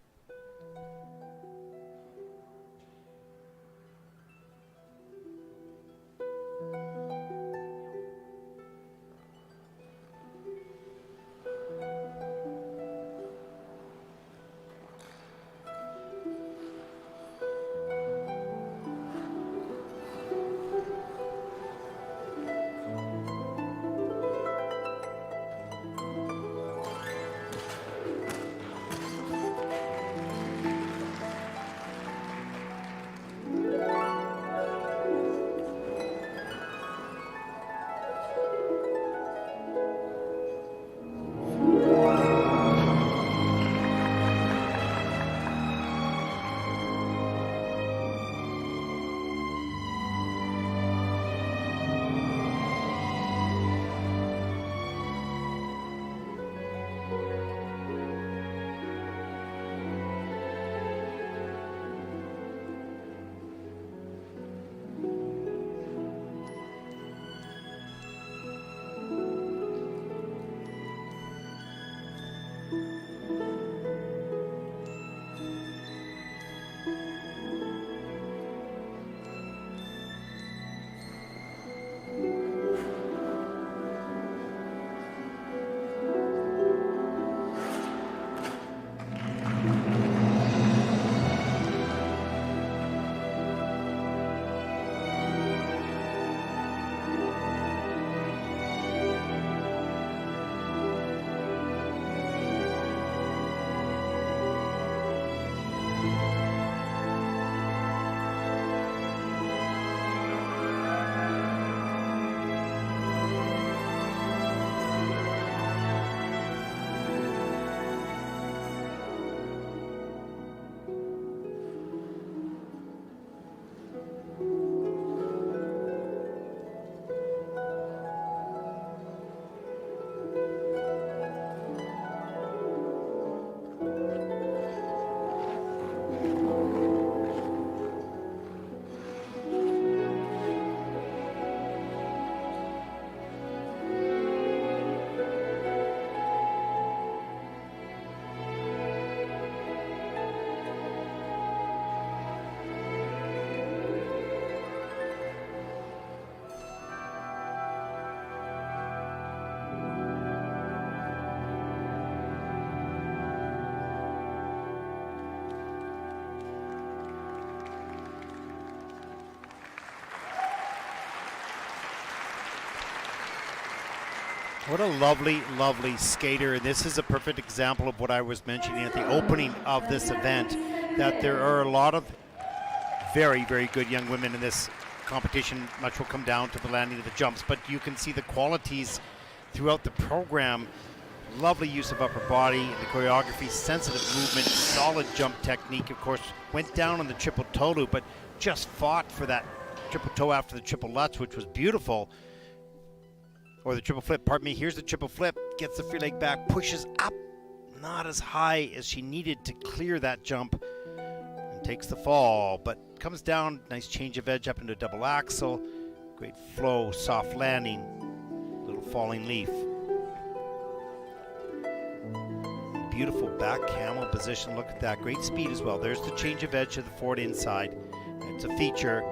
What a lovely, lovely skater. And this is a perfect example of what I was mentioning at the opening of this event, that there are a lot of very, very good young women in this competition. Much will come down to the landing of the jumps, but you can see the qualities throughout the program. Lovely use of upper body, the choreography, sensitive movement, solid jump technique. Of course, went down on the triple toe loop, but just fought for that triple toe after the triple lutz, which was beautiful. Or the triple flip, pardon me. Here's the triple flip, gets the free leg back, pushes up, not as high as she needed to clear that jump, and takes the fall, but comes down, nice change of edge up into double axel, great flow, soft landing, little falling leaf. Beautiful back camel position, look at that, great speed as well. There's the change of edge to the forward inside, it's a feature.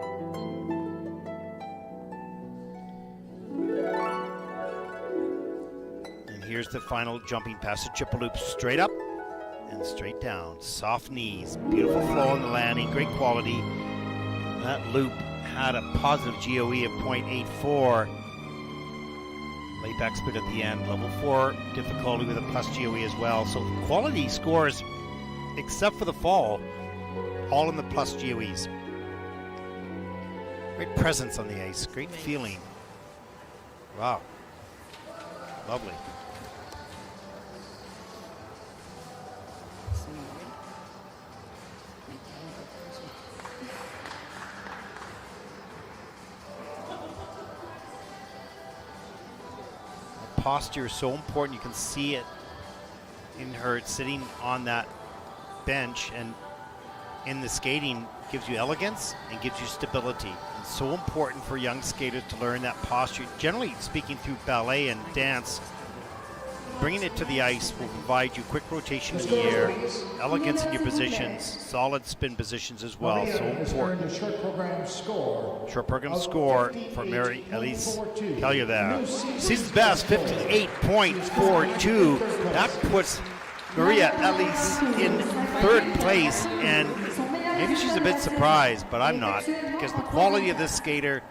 Here's the final jumping pass, the triple loop, straight up and straight down. Soft knees, beautiful flow on the landing, great quality. That loop had a positive GOE of 0.84. Lay back split at the end, level 4 difficulty with a plus GOE as well. So quality scores, except for the fall, all in the plus GOEs. Great presence on the ice, great feeling. Wow, lovely. Posture is so important. You can see it in her sitting on that bench, and in the skating gives you elegance and gives you stability. It's so important for young skaters to learn that posture. Generally speaking, through ballet and dance, bringing it to the ice will provide you quick rotation in the air, elegance in your positions, solid spin positions as well. So important. Short program score For Mary Elise Calgary there. Season's best, 58.42. That puts Maria Elise in third place, and maybe she's a bit surprised, but I'm not, because the quality of this skater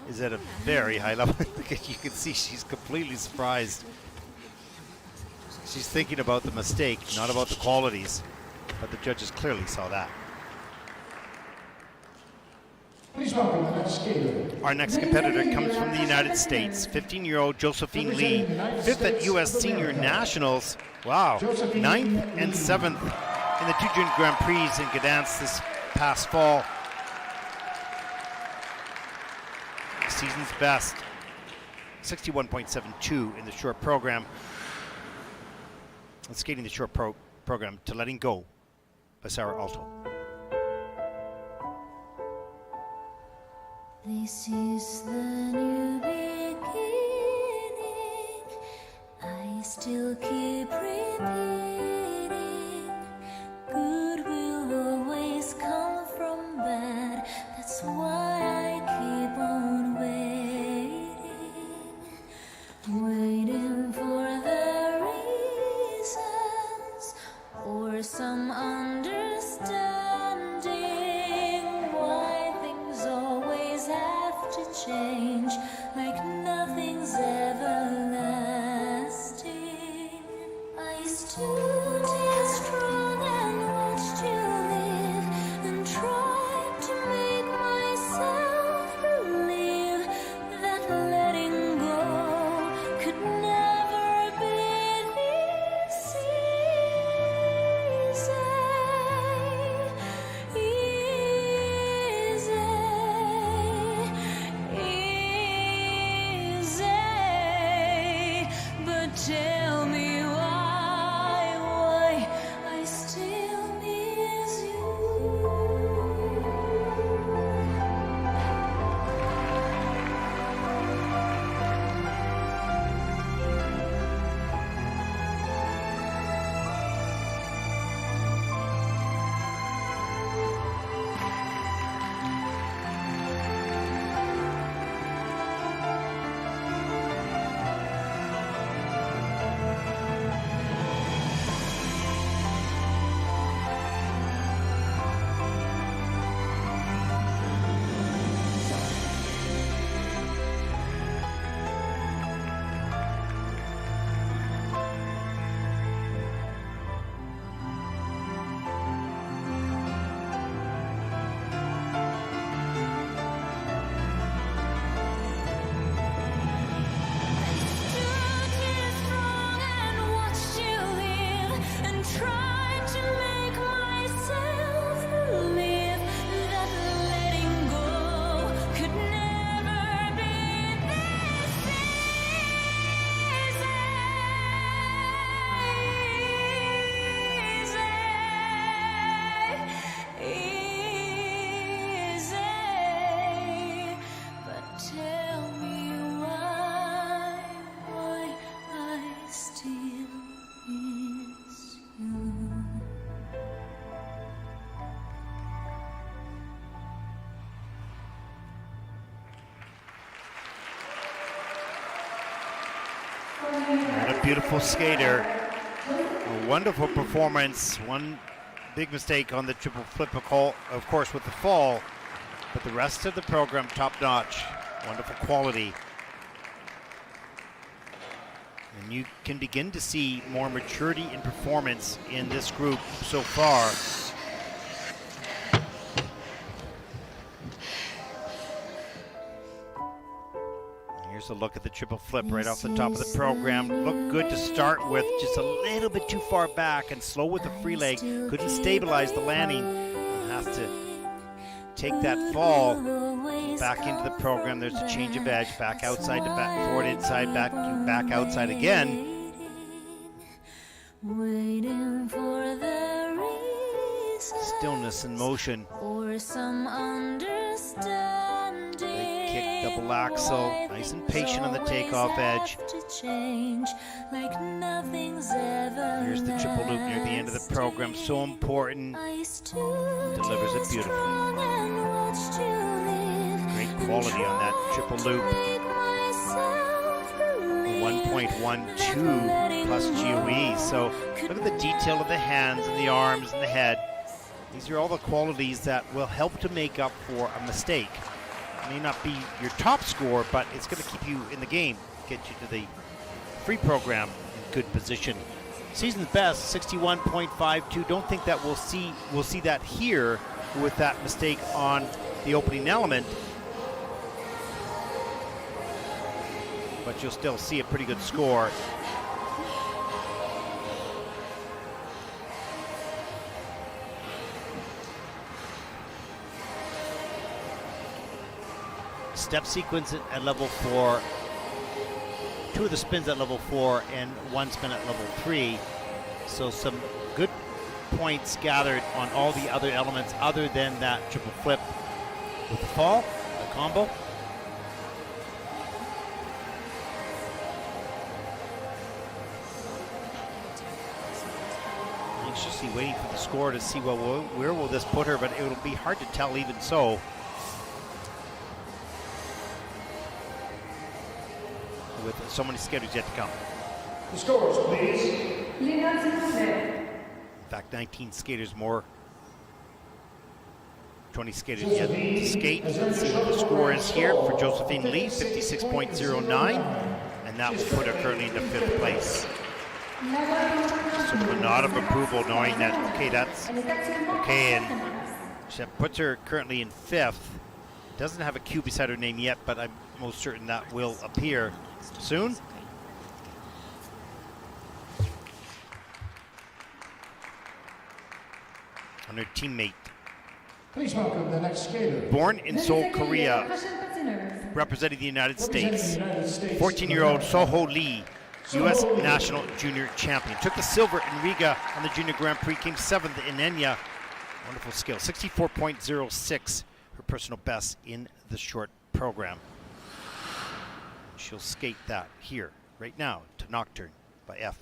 is at a very high level. You can see she's completely surprised. She's thinking about the mistake, not about the qualities, but the judges clearly saw that. Please welcome the next skater. Our next competitor comes from the United States, 15-year-old Josephine Lee, 5th at U.S. Senior Nationals. Wow, 9th and 7th in the 2 June Grand Prix in Gdansk this past fall. Season's best, 61.72 in the short program. And skating the short program to Letting Go by Sarah Alto. This is the new beginning. I still keep repeating. Good will always come from bad. That's why I keep on waiting for the reasons or some understanding why things always have to change, like nothing's everlasting. I stood here strong and watched you live, and tried to make myself believe that letting go could never be this easy. What a beautiful skater. A wonderful performance. One big mistake on the triple flip, of course, with the fall. But the rest of the program, top-notch. Wonderful quality. And you can begin to see more maturity in performance in this group so far. Here's a look at the triple flip right off the top of the program. Looked good to start with, just a little bit too far back and slow with the free leg. Couldn't stabilize the landing and has to take that fall back into the program. There's a change of edge, back outside to back, forward inside, back outside again. Waiting for the Stillness in motion. or some understanding. Great kick, double axel, nice and patient on the takeoff edge. Like nothing's ever Here's the triple loop near the end of the program, so important. Delivers it beautifully. Great quality on that triple loop. 1.12 plus GOE. So look at the detail of the hands and the arms and the head. These are all the qualities that will help to make up for a mistake. It may not be your top score, but it's going to keep you in the game, get you to the free program in good position. Season's best, 61.52. Don't think that we'll see that here with that mistake on the opening element. But you'll still see a pretty good score. Step sequence at level 4, 2 of the spins at level 4 and 1 spin at level 3. So some good points gathered on all the other elements other than that triple flip with the fall, the combo. Anxiously waiting for the score to see, well, where will this put her, but it will be hard to tell even so. With so many skaters yet to come. The scores, please. In fact, 19 skaters more. 20 skaters yet to skate. Let's see what the score is here for Josephine Lee, 56.09. And that will put her currently into 5th place. So a nod of approval knowing that, okay, that's okay. And that puts her currently in 5th. Doesn't have a Q beside her name yet, but I'm most certain that will appear soon. And her teammate. Please welcome the next skater. Born in Seoul, Korea, representing the United States, 14-year-old Soho Lee, U.S. National Junior Champion. Took the silver in Riga on the Junior Grand Prix, came 7th in Enya. Wonderful skill, 64.06, her personal best in the short program. She'll skate that here, right now, to Nocturne by F.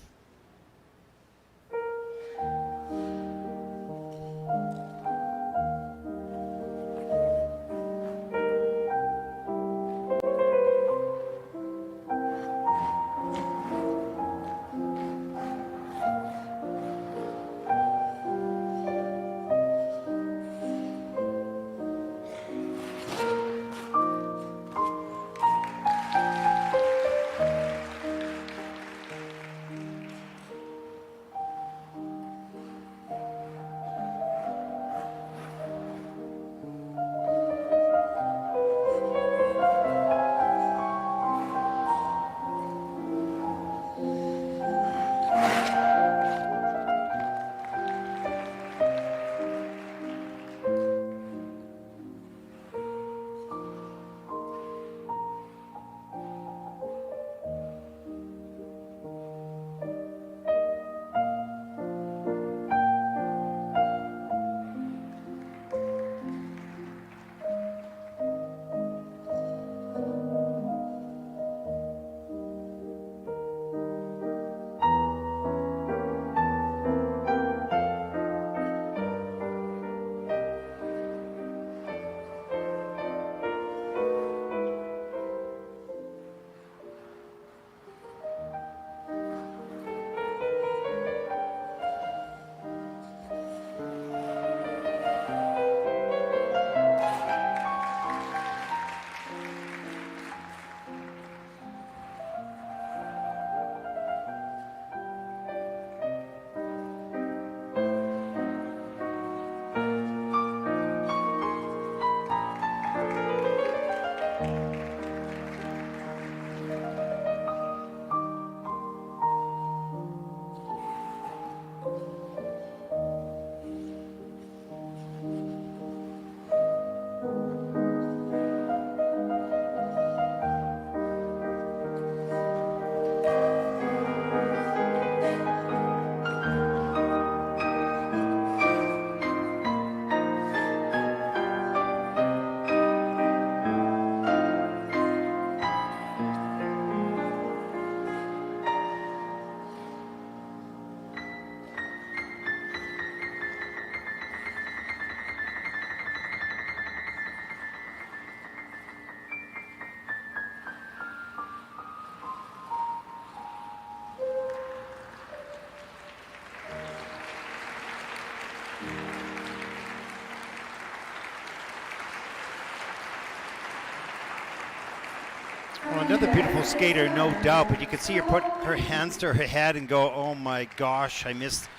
Well, another beautiful skater, no doubt, but you can see her put her hands to her head and go, oh my gosh, I missed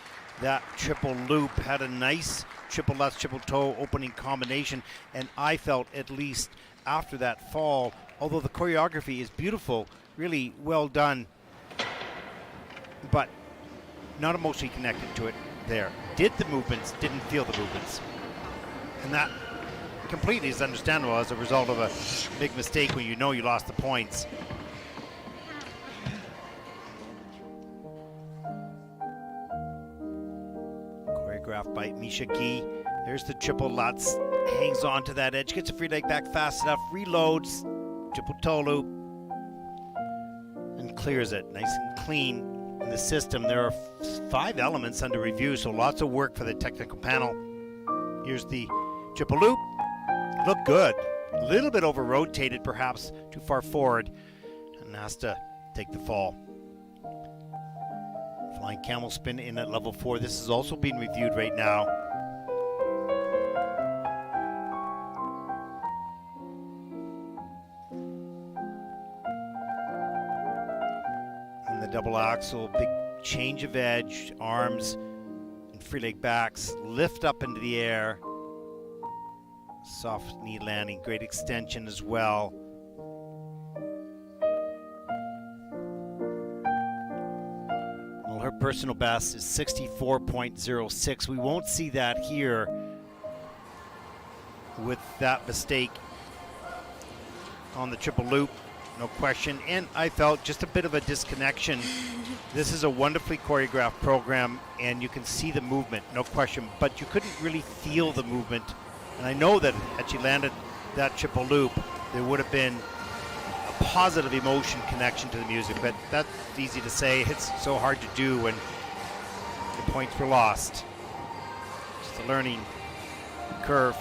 that triple loop. Had a nice triple lutz, triple toe opening combination, and I felt, at least after that fall, although the choreography is beautiful, really well done, but not emotionally connected to it there. Did the movements, didn't feel the movements. And that completely is understandable as a result of a big mistake when you know you lost the points. Choreographed by Misha Guy. There's the triple lutz, hangs on to that edge, gets a free leg back fast enough, reloads, triple toe loop, and clears it nice and clean in the system. There are 5 elements under review, so lots of work for the technical panel. Here's the triple loop. Looked good. A little bit over rotated, perhaps too far forward, and has to take the fall. Flying camel spin in at level 4. This is also being reviewed right now. And the double axel, big change of edge, arms and free leg backs, lift up into the air. Soft knee landing, great extension as well. Well, her personal best is 64.06. We won't see that here with that mistake on the triple loop, no question. And I felt just a bit of a disconnection. This is a wonderfully choreographed program, and you can see the movement, no question, but you couldn't really feel the movement. And I know that had she landed that triple loop, there would have been a positive emotion connection to the music, but that's easy to say. It's so hard to do when the points were lost. Just a learning curve.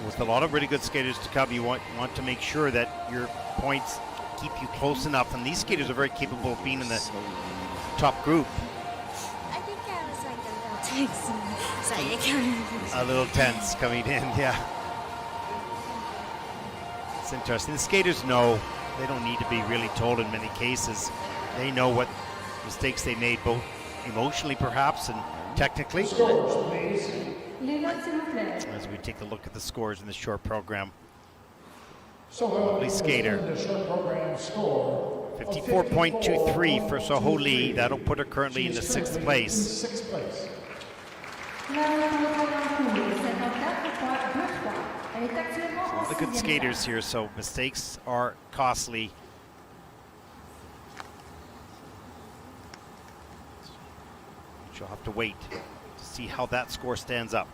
With a lot of really good skaters to come, you want to make sure that your points keep you close enough, and these skaters are very capable of being in the top group. I think I was like a little tense. A little tense coming in, yeah. It's interesting. The skaters know. They don't need to be really told in many cases. They know what mistakes they made, both emotionally perhaps and technically. Scores, please. As we take a look at the scores in the short program. Lovely skater. The short program score 54.23 for Soho Lee. That'll put her currently in the 6th place. All the good skaters here, so mistakes are costly. She'll have to wait to see how that score stands up.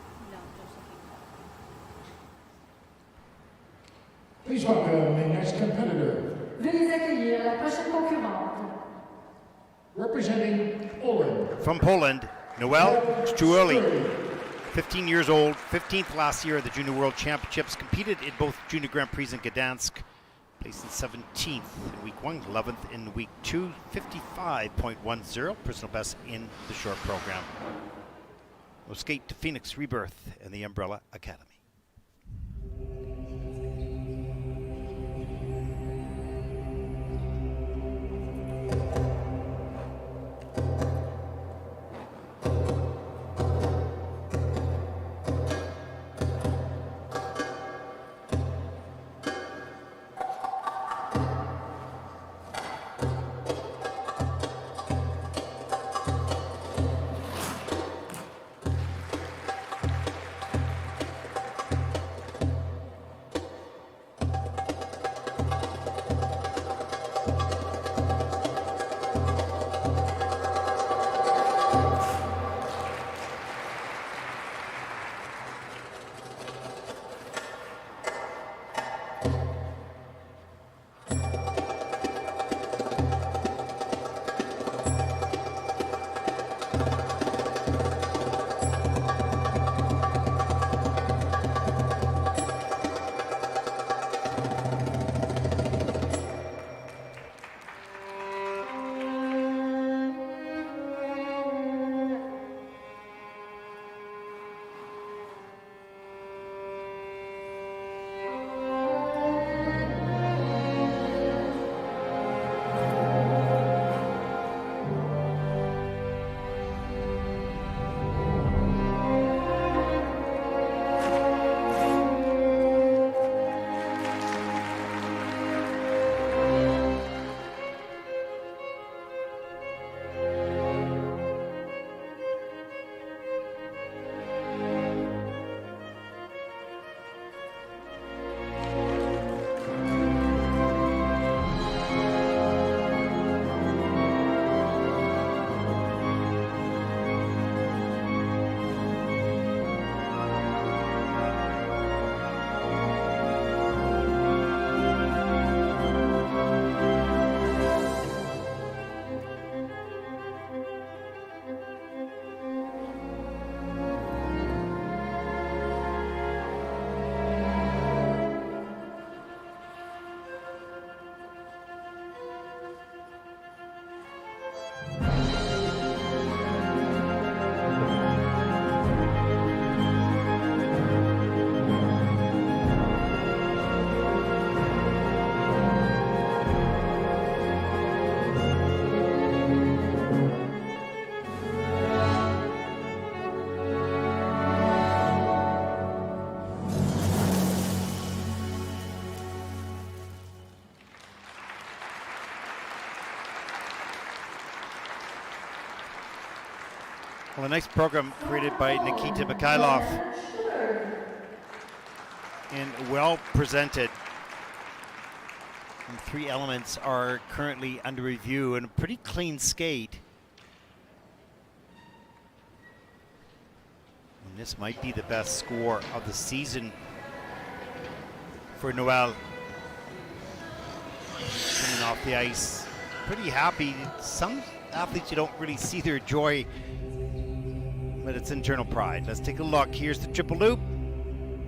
Please welcome the next competitor. Veuillez accueillir la prochaine concurrente. Representing Poland. From Poland, Noelle Strueli, 15 years old, 15th last year at the Junior World Championships, competed in both Junior Grand Prix in Gdansk, placed in 17th in week 1, 11th in week 2, 55.10, personal best in the short program. We'll skate to Phoenix Rebirth and the Umbrella Academy. Well, a nice program created by Nikita Mikhailov and well presented. And 3 elements are currently under review and a pretty clean skate. And this might be the best score of the season for Noel. Coming off the ice, pretty happy. Some athletes, you don't really see their joy, but it's internal pride. Let's take a look. Here's the triple loop.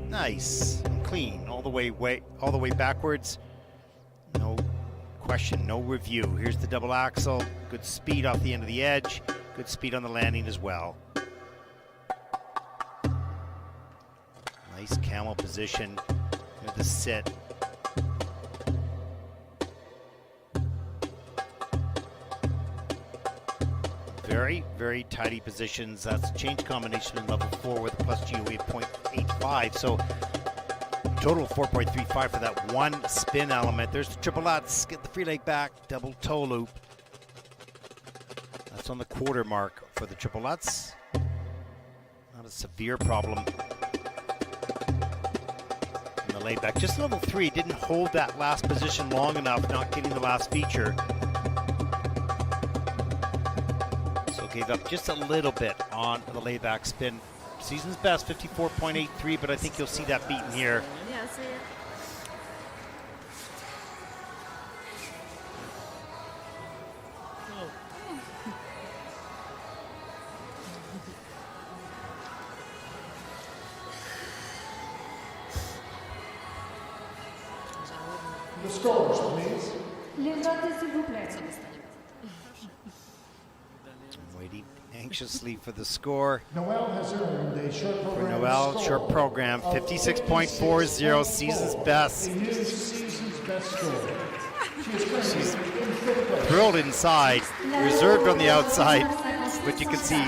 Nice and clean all the way backwards. No question, no review. Here's the double axel. Good speed off the end of the edge. Good speed on the landing as well. Nice camel position with the sit. Very, very tidy positions. That's change combination in level 4 with a plus GOE of 0.85. So total 4.35 for that one spin element. There's the triple Lutz. Get the free leg back. Double toe loop. That's on the quarter mark for the triple Lutz. Not a severe problem. And the laid back. Just level 3. Didn't hold that last position long enough. Not getting the last feature. Gave up just a little bit on the layback spin. Season's best, 54.83, but I think you'll see that beaten here. Yeah, I see it. The scores, please. Les notes, s'il vous plaît. Waiting anxiously for the score. Noel has earned a short For program Noel, score short program, 56.40, season's best. A new season's best score. She's thrilled inside, reserved on the outside, but you can see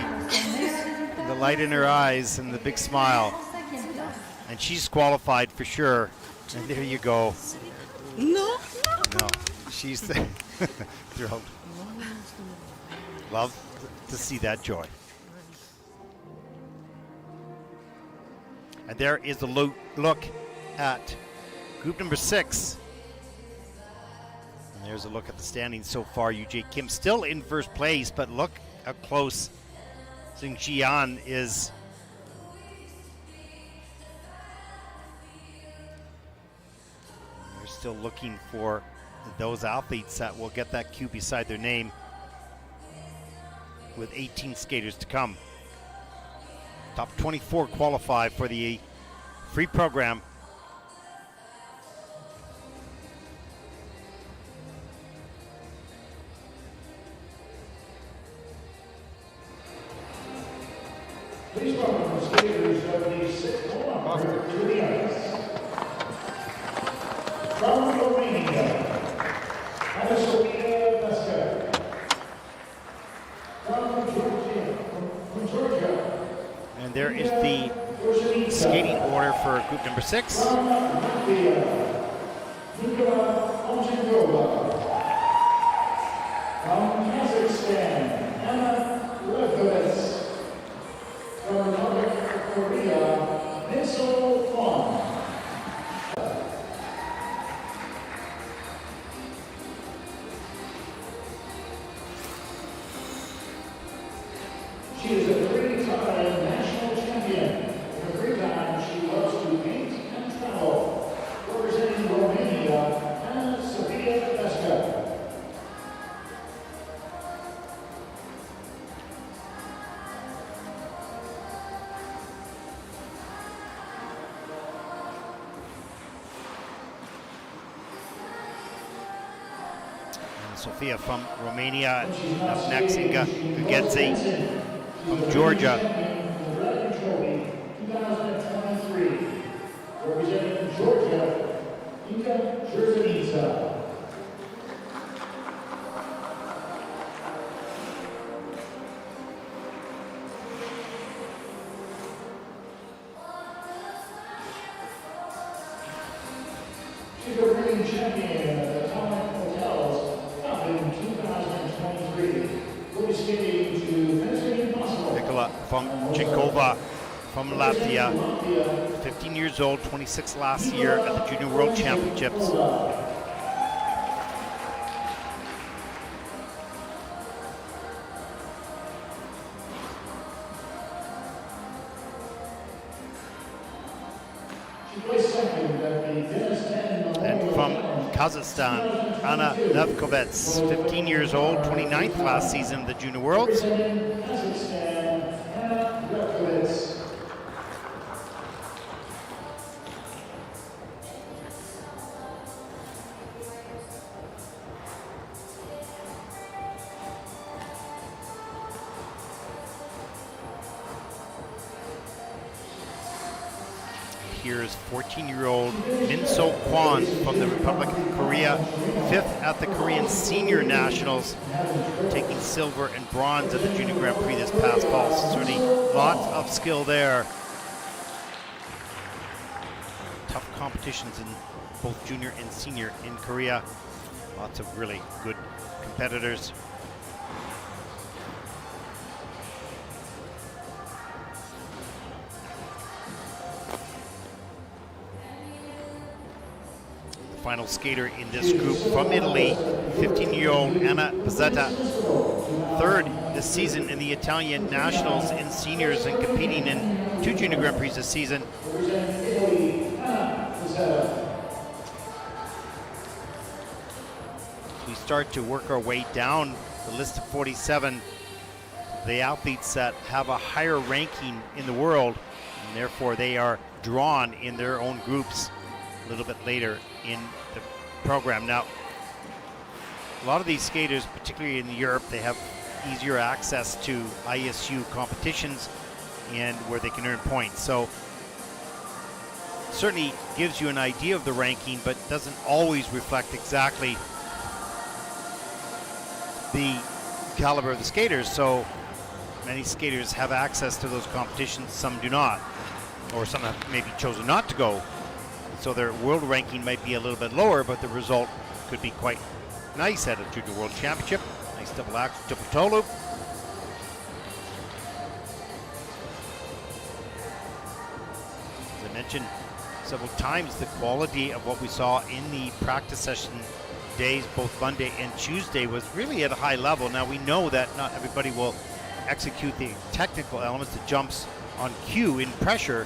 the light in her eyes and the big smile. And she's qualified for sure. And there you go. No. No, she's thrilled. Love to see that joy. And there is a look at group number 6. And there's a look at the standings so far. UJ Kim still in first place, but look how close Xing Jian is. They're still looking for those athletes that will get that Q beside their name, with 18 skaters to come. Top 24 qualify for the free program. Please welcome the skaters of the 6th kilometer to the ice. From Romania, Anasofia Vasquez. From Georgia. And there is the skating order for group number 6. From Latvia, Nikola Onchikova. From Kazakhstan, Anna Lefkovitz. From North Korea, Missile Fong. She is a three-time national champion. In her free time, she loves to paint and travel. Representing Romania, Anna Sofia Vesca. Sofia from Romania. Up next, Inga Gugedze from Georgia. 2023. Representing Georgia, Inga Jerzanica. She's a reigning champion of the Atomic Hotels Cup in 2023. Will be skating to Mission Impossible. Nicola Eva from Jinkova from Latvia, 15 years old, 26 last year at the Junior World Championships. And from Kazakhstan, Anna Nevkovets, 15 years old, 29th last season at the Junior Worlds. Here's 14-year-old Min-So Kwon from the Republic of Korea, 5th at the Korean Senior Nationals, taking silver and bronze at the Junior Grand Prix this past fall. So certainly lots of skill there. Tough competitions in both junior and senior in Korea. Lots of really good competitors. Final skater in this group from Italy, 15-year-old Anna Pizzetta, 3rd this season in the Italian Nationals in seniors and competing in 2 Junior Grand Prix this season. We start to work our way down the list of 47, the athletes that have a higher ranking in the world, and therefore they are drawn in their own groups a little bit later in the program. Now, a lot of these skaters, particularly in Europe, they have easier access to ISU competitions and where they can earn points. So certainly gives you an idea of the ranking, but doesn't always reflect exactly the caliber of the skaters. So many skaters have access to those competitions, some do not, or some have maybe chosen not to go. So their world ranking might be a little bit lower, but the result could be quite nice at a Junior World Championship. Nice double axel, triple toe loop. As I mentioned several times, the quality of what we saw in the practice session days, both Monday and Tuesday, was really at a high level. Now we know that not everybody will execute the technical elements, the jumps on cue in pressure,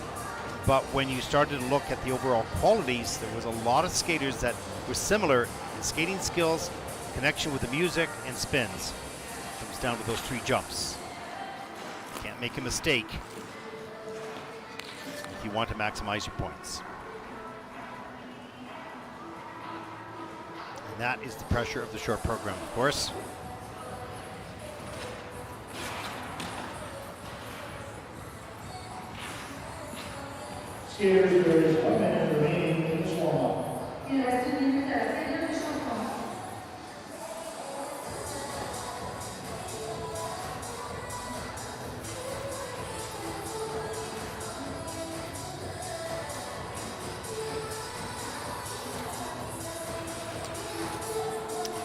but when you started to look at the overall qualities, there was a lot of skaters that were similar in skating skills, connection with the music, and spins. It comes down to those 3 jumps. Can't make a mistake if you want to maximize your points. And that is the pressure of the short program, of course. Skaters, there is 1 minute remaining in this warm-up. Il reste 1 minute à la période de changement.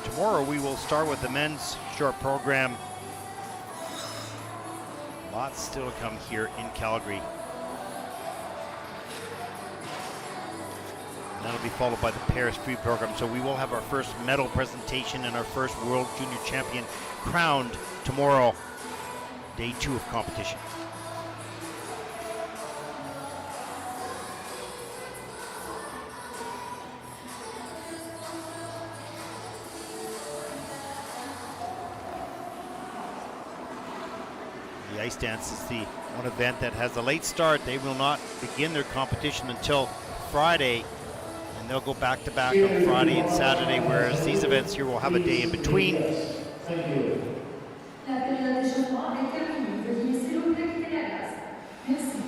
Tomorrow we will start with the men's short program. Lots still to come here in Calgary. That'll be followed by the Paris Free program. So we will have our first medal presentation and our first World Junior Champion crowned tomorrow, day 2 of competition. The ice dance is the one event that has a late start. They will not begin their competition until Friday, and they'll go back to back on Friday and Saturday, whereas these events here will have a day in between. Thank you. La période de changement est terminée. Veuillez s'il vous plaît quitter la glace. Merci.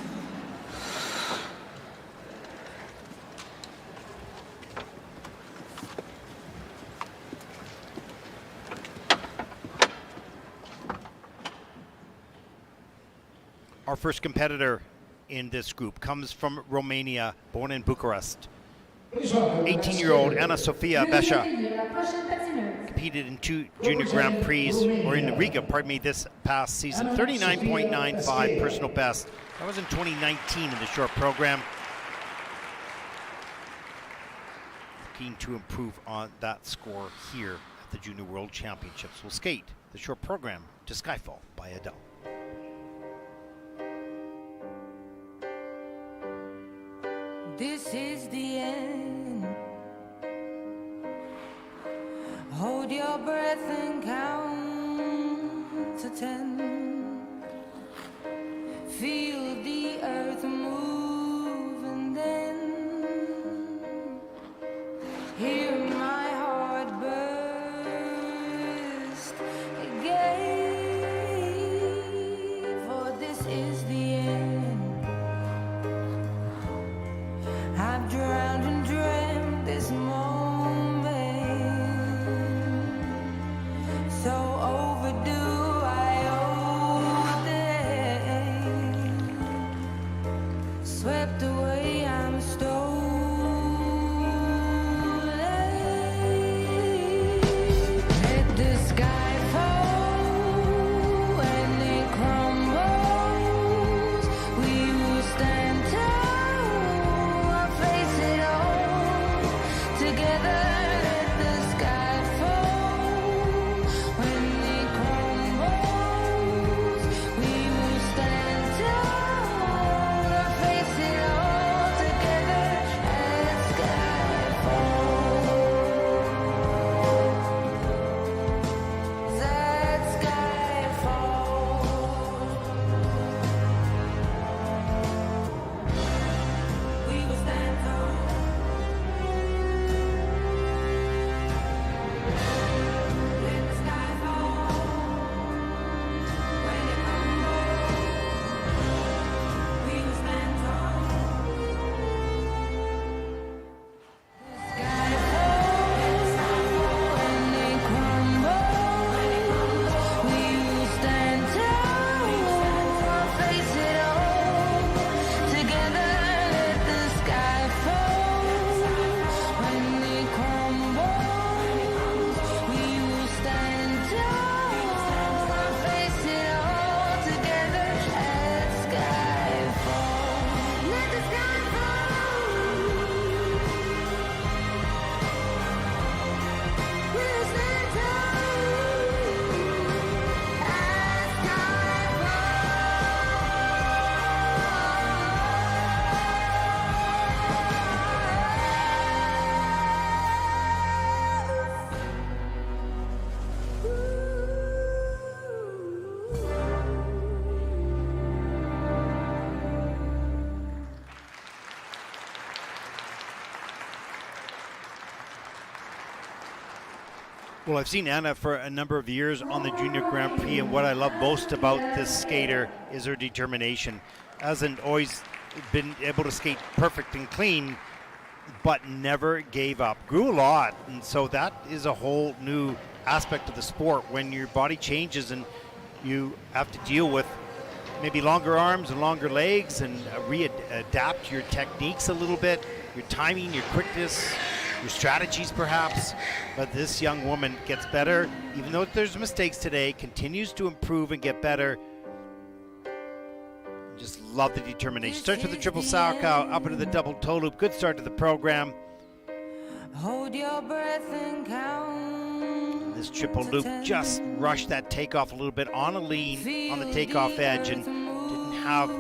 Our first competitor in this group comes from Romania, born in Bucharest. 18-year-old Anna Sofia Besha, competed in 2 Junior Grand Prix, or in the Riga, pardon me, this past season. 39.95 personal best. That was in 2019 in the short program. Keen to improve on that score here at the Junior World Championships. We'll skate the short program to Skyfall by Adele. This is the end. Hold your breath and count to 10. Feel the earth move and then hear my heart burst again. For this is the end. I've drowned and dreamt this moment, so overdue I owe them. Swept away, I'm stolen. Let the sky fall and it crumbles. We will stand tall, face it all together. Let the sky fall when it crumbles. We will stand tall, face it all together. Let sky fall. Let sky fall. We will stand tall. Let the sky fall when it crumbles. We will stand tall. Sky falls when it crumbles. We will stand tall, face it all together. Let the sky fall when it crumbles. We will stand tall, face it all together. Let sky fall. Let the sky fall. We will stand tall. Let sky Well, I've seen Anna for a number of years on the Junior Grand Prix, and what I love most about this skater is her determination. Hasn't always been able to skate perfect and clean, but never gave up. Grew a lot, and so that is a whole new aspect of the sport when your body changes and you have to deal with maybe longer arms and longer legs and readapt your techniques a little bit, your timing, your quickness, your strategies perhaps. But this young woman gets better, even though there's mistakes today, continues to improve and get better. Just love the determination. Starts with the triple sow cow, up into the double toe loop. Good start to the program. hold your breath and count. This triple loop just rushed that takeoff a little bit on a lean on the takeoff edge and didn't have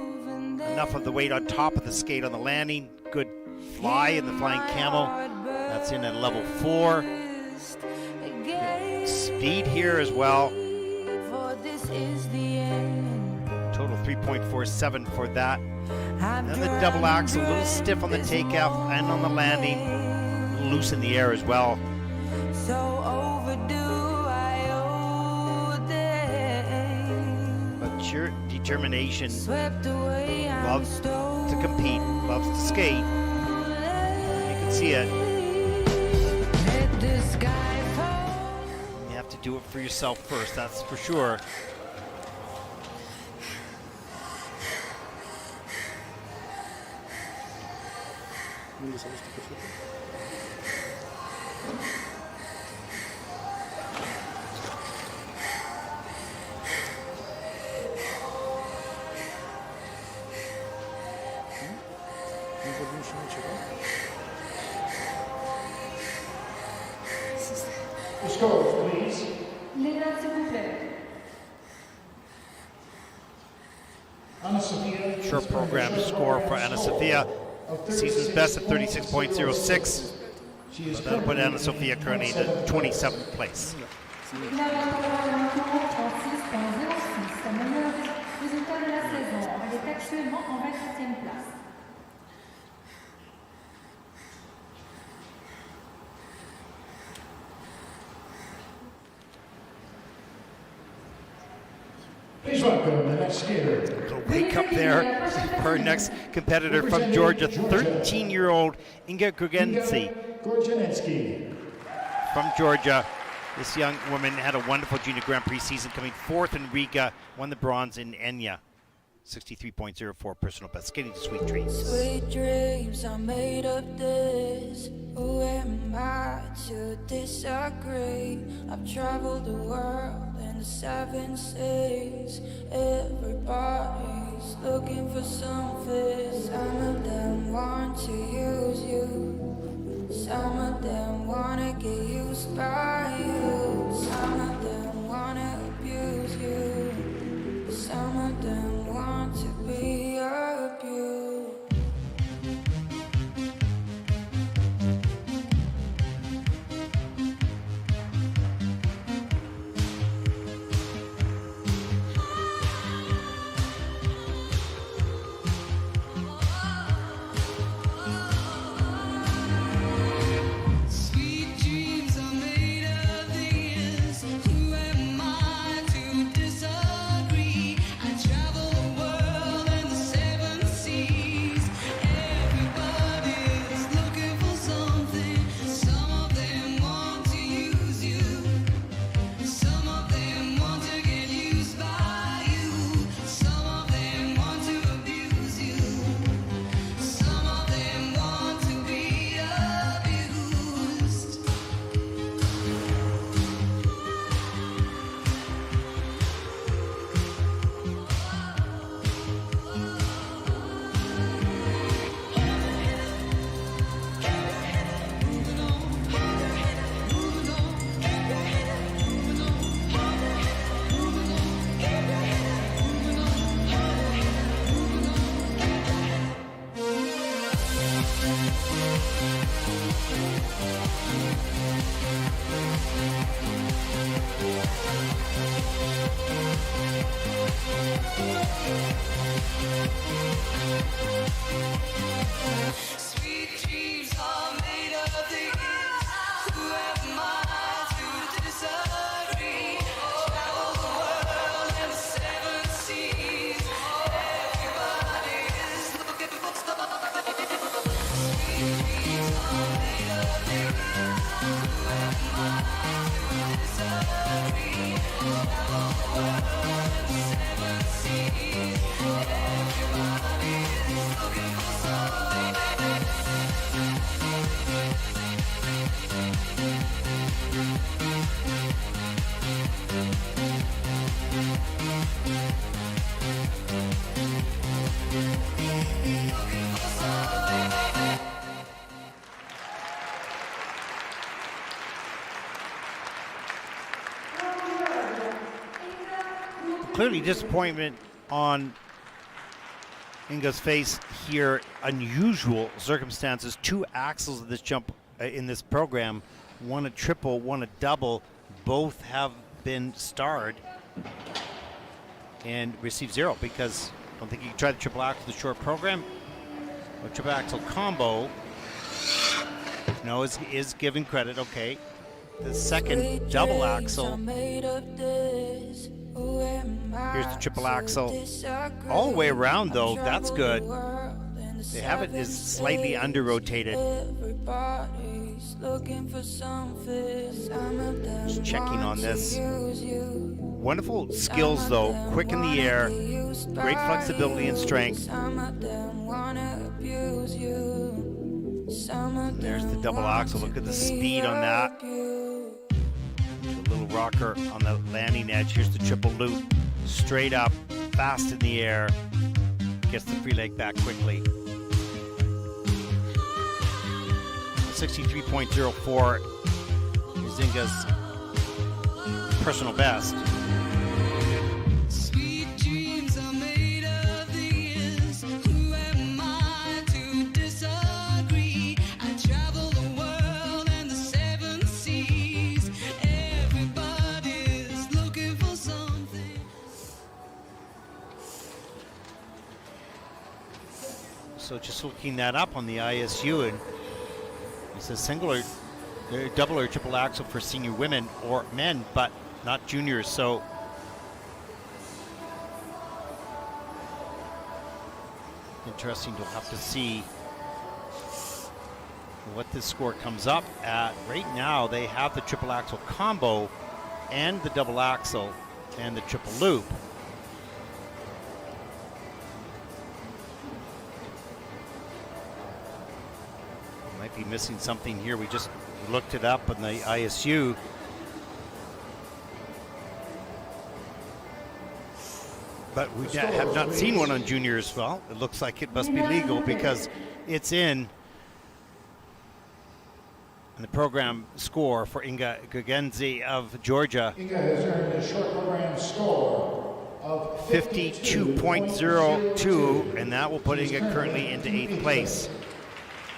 enough of the weight on top of the skate on the landing. Good fly in the flying camel. That's in at level 4. Good speed here as well. For this is the end. Total 3.47 for that. And then the double axle, a little stiff on the takeoff and on the landing. A little loose in the air as well. So overdue I owe them. But sheer determination. Swept away, I'm Loves to compete, loves to skate. You can see it. Let the sky fall. You have to do it for yourself first, that's for sure. Gördüğün şunu çıkar. The scores, please. Les notes, s'il vous plaît. Anna Sophia. Short program score for Anna Sophia. Season's best at 36.06. So that'll put Anna Sophia currently at 27th place. Il a actuellement 36.06, sa meilleur résultat de la saison. Elle est actuellement en 27e place. Please welcome the next skater. A wake up there for our next competitor from Georgia, 13-year-old Inga Kurgensi Gorjanetsky. from Georgia. This young woman had a wonderful junior Grand Prix season, coming fourth in Riga, won the bronze in Enya. 63.04 personal best. Skating to Sweet Dreams. Sweet dreams are made of this. Who am I to disagree? I've traveled the world in the 7 seas. Everybody's looking for something. Some of them want to use you. Some of them wanna get used by you. Some of them wanna abuse you. Some of them want to be abused. Sweet dreams are made of these. Who am I to disagree? I travel the world and the 7 seas. Everybody's looking for something. Some of them want to use you. Some of them want to get used by you. Some of them want to abuse you. Some of them want to be abused. Sweet dreams are made of these. Who am I to disagree? Travel the world and the 7 seas. Everybody is looking for something. Sweet dreams are made of these. Who am I to disagree? Travel the world and the 7 seas. Everybody is looking for something. Clearly disappointment on Inga's face here. Unusual circumstances. 2 axles of this jump in this program. One a triple, one a double. Both have been starred and received 0 because I don't think you can try the triple axle in the short program. A triple axle combo, no, is given credit. Okay, the second double axle. Here's the triple axle. All the way around, though. That's good. They have it is slightly under-rotated. Just checking on this. Wonderful skills, though. Quick in the air. Great flexibility and strength. There's the double axle. Look at the speed on that. A little rocker on the landing edge. Here's the triple loop. Straight up, fast in the air. Gets the free leg back quickly. 63.04 is Inga's personal best. Sweet dreams are made of these. Who am I to disagree? I travel the world and the seven seas. Everybody's looking for something. So just looking that up on the ISU, and it says single or double or triple axel for senior women or men, but not juniors. So interesting. We'll have to see what this score comes up at. Right now, they have the triple axel combo and the double axel and the triple loop. Might be missing something here. We just looked it up on the ISU. But we have not seen one on juniors. Well, it looks like it must be legal because it's in the program score for Inga Gugenzi of Georgia. Inga has earned a short program score of 52.02, and that will put Inga currently into 8th place.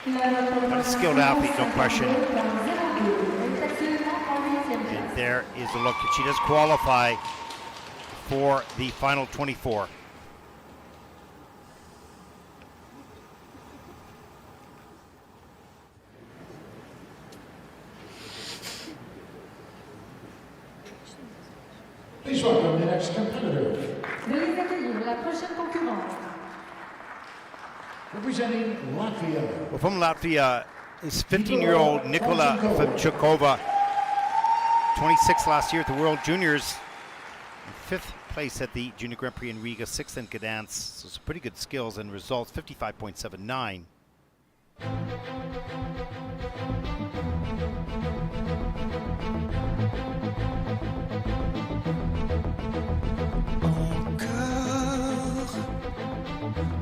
But a skilled athlete, no question. And there is a look. She does qualify for the final 24. Please welcome the next competitor. Veuillez accueillir la prochaine concurrente. Representing Latvia. Well, from Latvia is 15-year-old Nikola Femchukova. 26th last year at the World Juniors. 5th place at the Junior Grand Prix in Riga, 6th in Gdansk. So some pretty good skills and results, 55.79.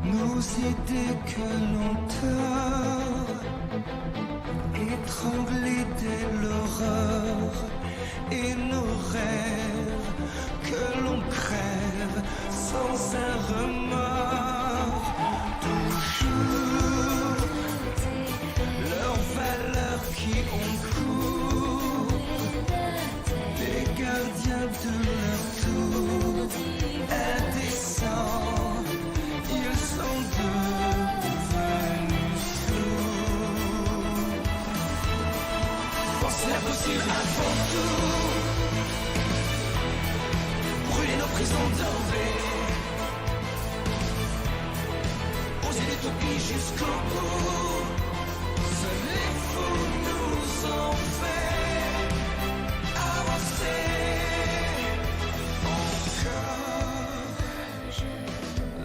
Nos idées que l'on tord, étranglés dès l'horreur, et nos rêves que l'on crève sans un remords. Toujours leurs valeurs qui ont cours, les gardiens de leur tour, indécents. Ils sont devenus sourds. Pense l'impossible avant tout. Brûler nos prisons dorées. Oser l'utopie jusqu'au bout. Seuls les fous nous ont fait avancer. Encore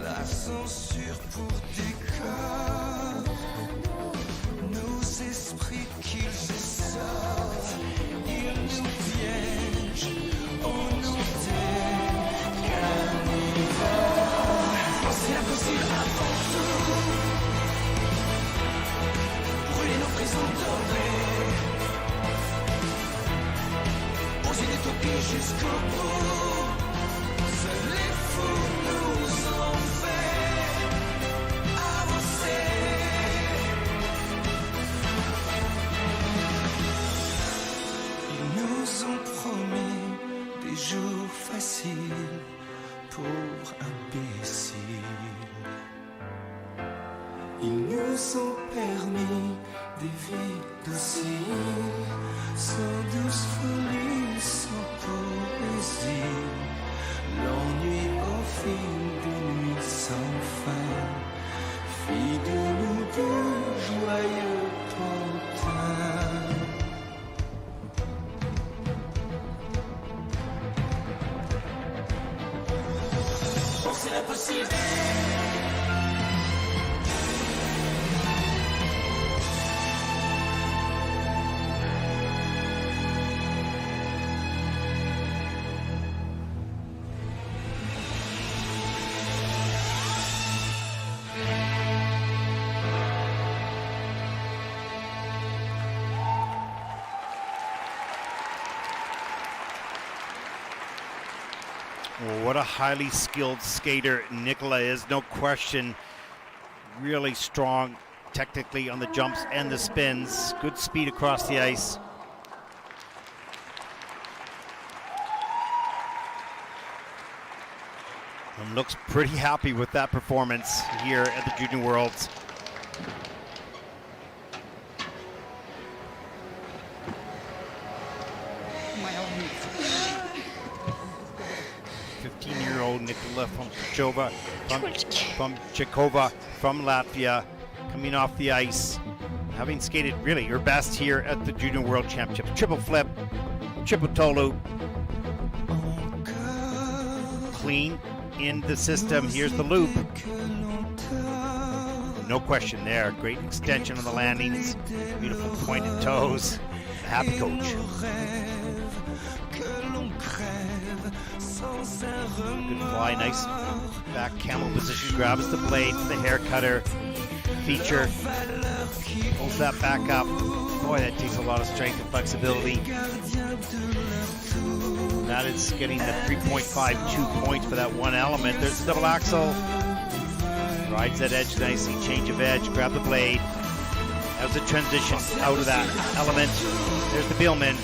la censure pour décor, nos esprits qu'ils essorent, ils nous piègent au nom des carnivores. C'est impossible avant tout. Brûler nos prisons dorées. Oser l'utopie jusqu'au bout. Seuls les fous nous ont fait avancer. Ils nous ont promis des jours faciles pour imbéciles. Ils nous ont permis des vies dociles, sans douce folie, sans poésie. L'ennui au fil des nuits sans fin fit de nous deux joyeux pantins. Bon, c'est l'impossible. Well, what a highly skilled skater Nicola is, no question. Really strong technically on the jumps and the spins. Good speed across the ice. And looks pretty happy with that performance here at the Junior Worlds. My own needs. 15-year-old Nicola from Chekova, from Latvia, coming off the ice, having skated really her best here at the Junior World Championships. Triple flip, triple toe loop, clean in the system. Here's the loop. No question there. Great extension on the landings, beautiful pointed toes. Happy coach. Good fly, nice back camel position, grabs the blade for the hair cutter feature, pulls that back up. Boy, that takes a lot of strength and flexibility. That is getting the 3.52 points for that one element. There's the double axel, rides that edge nicely, change of edge, grab the blade. That was a transition out of that element. There's the Bielman,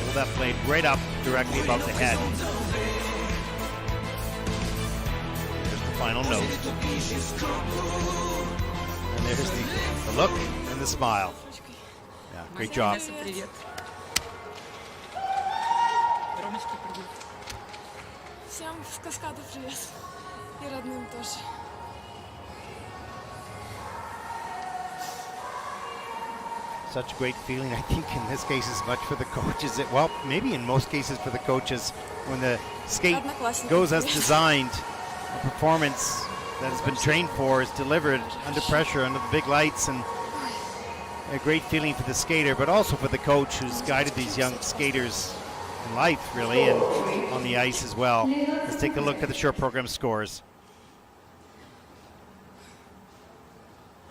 pull that blade right up directly above the head. Final note. And there's the look and the smile. Yeah, great job. Всем в Каскаду привет. И родным тоже. Such a great feeling, I think in this case as much for the coaches. Well, maybe in most cases for the coaches, when the skate goes as designed, a performance that has been trained for is delivered under pressure, under the big lights, and a great feeling for the skater, but also for the coach who's guided these young skaters in life, really, and on the ice as well. Let's take a look at the short program scores.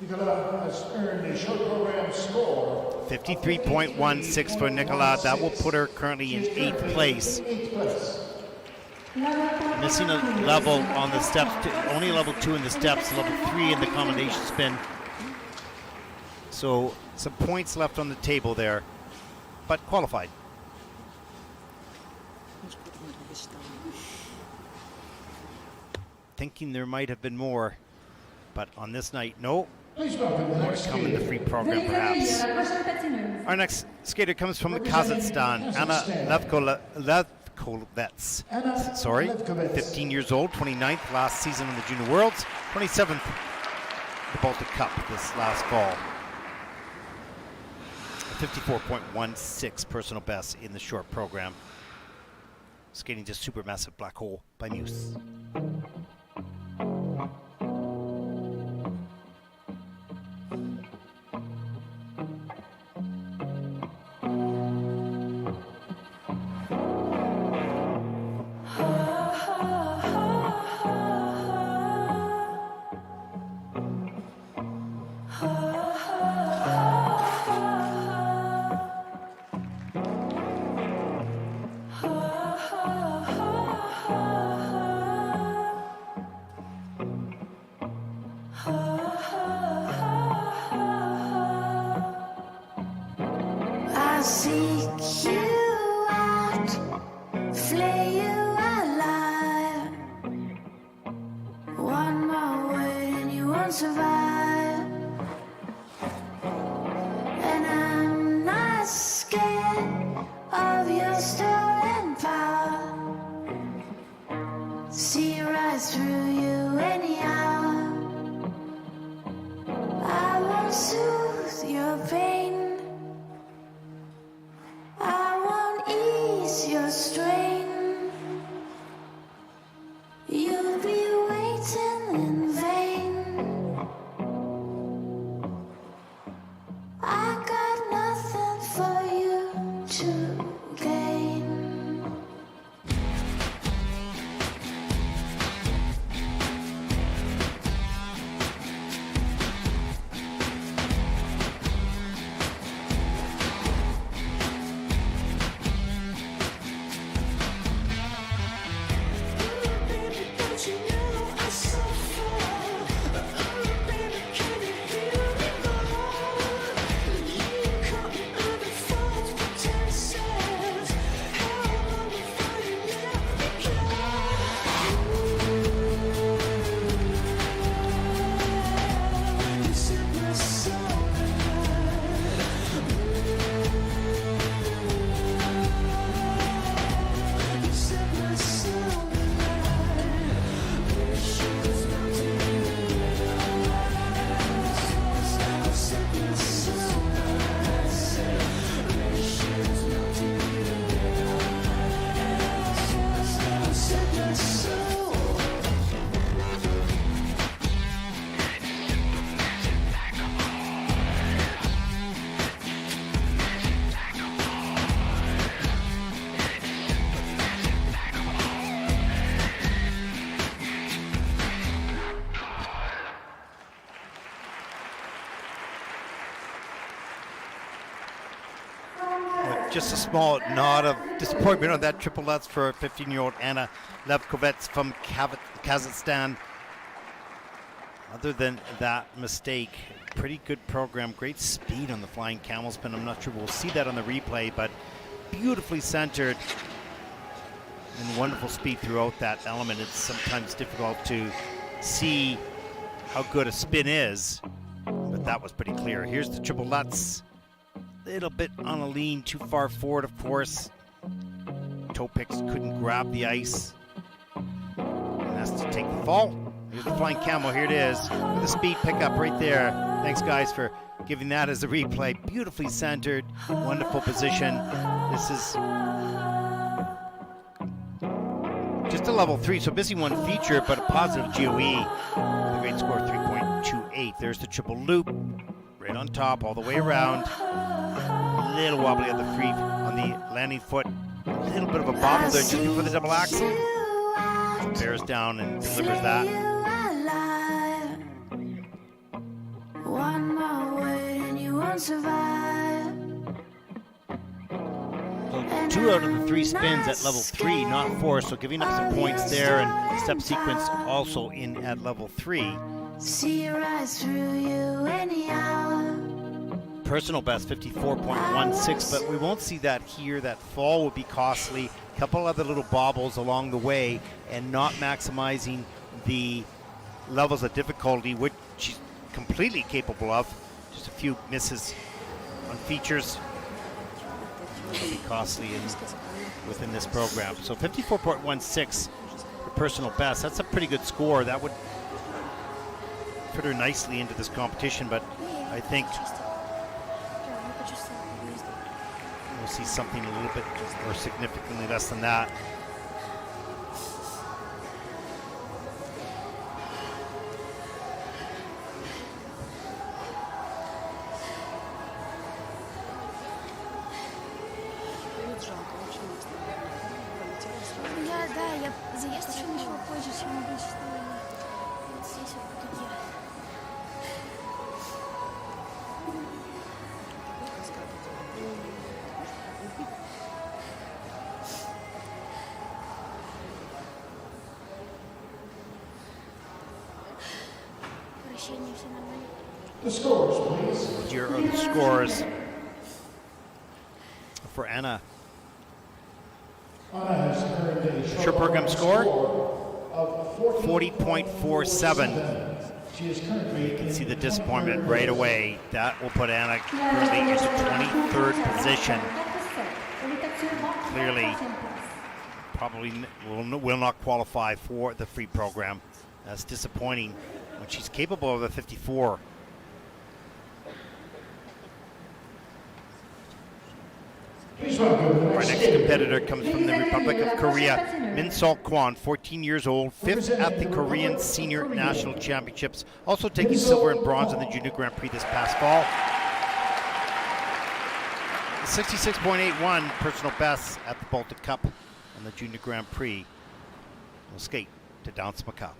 Nicola has earned a short program score 53.16 for Nicola. That will put her currently in 8th place. Missing a level on the steps, only level 2 in the steps, level 3 in the combination spin. So some points left on the table there, but qualified. Thinking there might have been more, but on this night, no. More to come in the free program, perhaps. Our next skater comes from Kazakhstan, Anna Levkovets. Sorry, 15 years old, 29th last season in the Junior Worlds, 27th the Baltic Cup this last fall. 54.16 personal best in the short program. Skating just Supermassive Black Hole by Muse. Seek you out, flay you alive. One more word and you won't survive. And I'm not scared of your stolen power. See right through you anyhow. I won't soothe your pain. Your strain, you'll be waiting in vain. I got nothing for you to gain. just a small nod of disappointment on that triple Lutz for 15-year-old Anna Levkovets from Kazakhstan. Other than that mistake, pretty good program, great speed on the flying camel spin. I'm not sure we'll see that on the replay, but beautifully centered and wonderful speed throughout that element. It's sometimes difficult to see how good a spin is, but that was pretty clear. Here's the triple Lutz. Little bit on a lean, too far forward, of course. Toe picks couldn't grab the ice. And has to take the fall. Here's the flying camel, here it is. With a speed pickup right there. Thanks guys for giving that as a replay. Beautifully centered, wonderful position. This is just a level 3, so busy one feature, but a positive GOE. The great score 3.28. There's the triple loop, right on top, all the way around. A little wobbly on the free, on the landing foot. A little bit of a bobble there just before the double axel. Bears down and delivers that. One more word and you won't survive. So 2 out of the 3 spins at level 3, not 4, so giving up some points there, and step sequence also in at level 3. See right through you anyhow. Personal best 54.16, but we won't see that here. That fall would be costly. A couple other little bobbles along the way, and not maximizing the levels of difficulty, which she's completely capable of. Just a few misses on features will be costly within this program. So 54.16 for personal best. That's a pretty good score. That would put her nicely into this competition, but I think we'll see something a little bit or significantly less than that. Я что нашла позже, чем обычно. Вот здесь вот буду я. Вращение все нормально. The scores, please. Here are the scores for Anna. Anna has earned a Short program score of 40.47. She is currently You can see the disappointment right away. That will put Anna currently into 23rd position. Clearly, probably will not qualify for the free program. That's disappointing when she's capable of a 54. Our next competitor comes from the Republic of Korea, Min Sol Kwon, 14 years old, 5th at the Korean Senior National Championships, also taking silver and bronze in the Junior Grand Prix this past fall. 66.81 personal best at the Baltic Cup and the Junior Grand Prix. Will skate to Dansk Macau.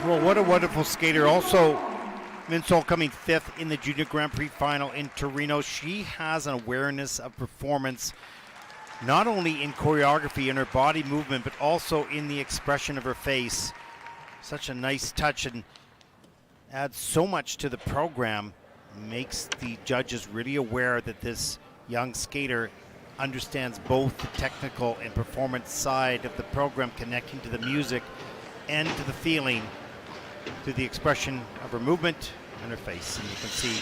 Well, what a wonderful skater. Also, Minsol coming 5th in the Junior Grand Prix final in Torino. She has an awareness of performance, not only in choreography and her body movement, but also in the expression of her face. Such a nice touch and adds so much to the program. Makes the judges really aware that this young skater understands both the technical and performance side of the program, connecting to the music and to the feeling, to the expression of her movement and her face. And you can see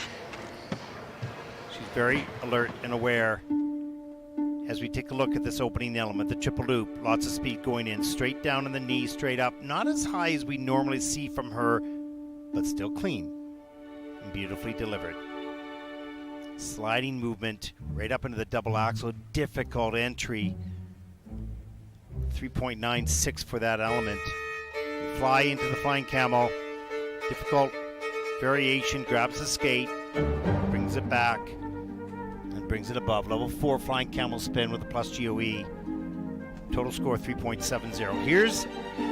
she's very alert and aware as we take a look at this opening element, the triple loop. Lots of speed going in, straight down on the knee, straight up. Not as high as we normally see from her, but still clean and beautifully delivered. Sliding movement right up into the double axel. Difficult entry. 3.96 for that element. Fly into the flying camel. Difficult variation. Grabs the skate, brings it back, and brings it above. Level 4 flying camel spin with a plus GOE. Total score 3.70. Here's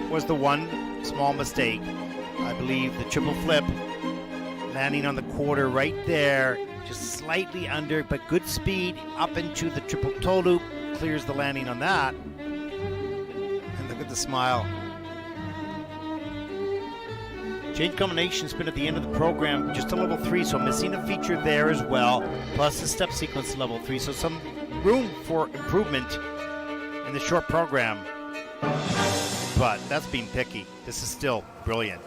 was the one small mistake. I believe the triple flip, landing on the quarter right there, just slightly under, but good speed up into the triple toe loop, clears the landing on that. And look at the smile. Change combination spin at the end of the program, just a level 3, so missing a feature there as well, plus the step sequence level 3, so some room for improvement in the short program. But that's being picky. This is still brilliant.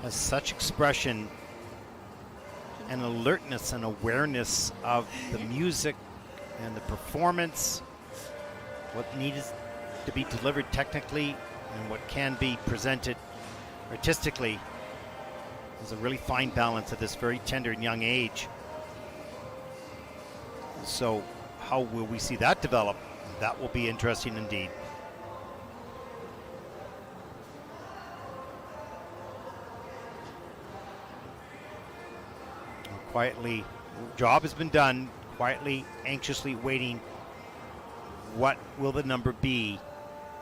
Has such expression and alertness and awareness of the music and the performance, what needs to be delivered technically and what can be presented artistically. There's a really fine balance at this very tender and young age. So how will we see that develop? That will be interesting indeed. Quietly, job has been done, quietly, anxiously waiting. What will the number be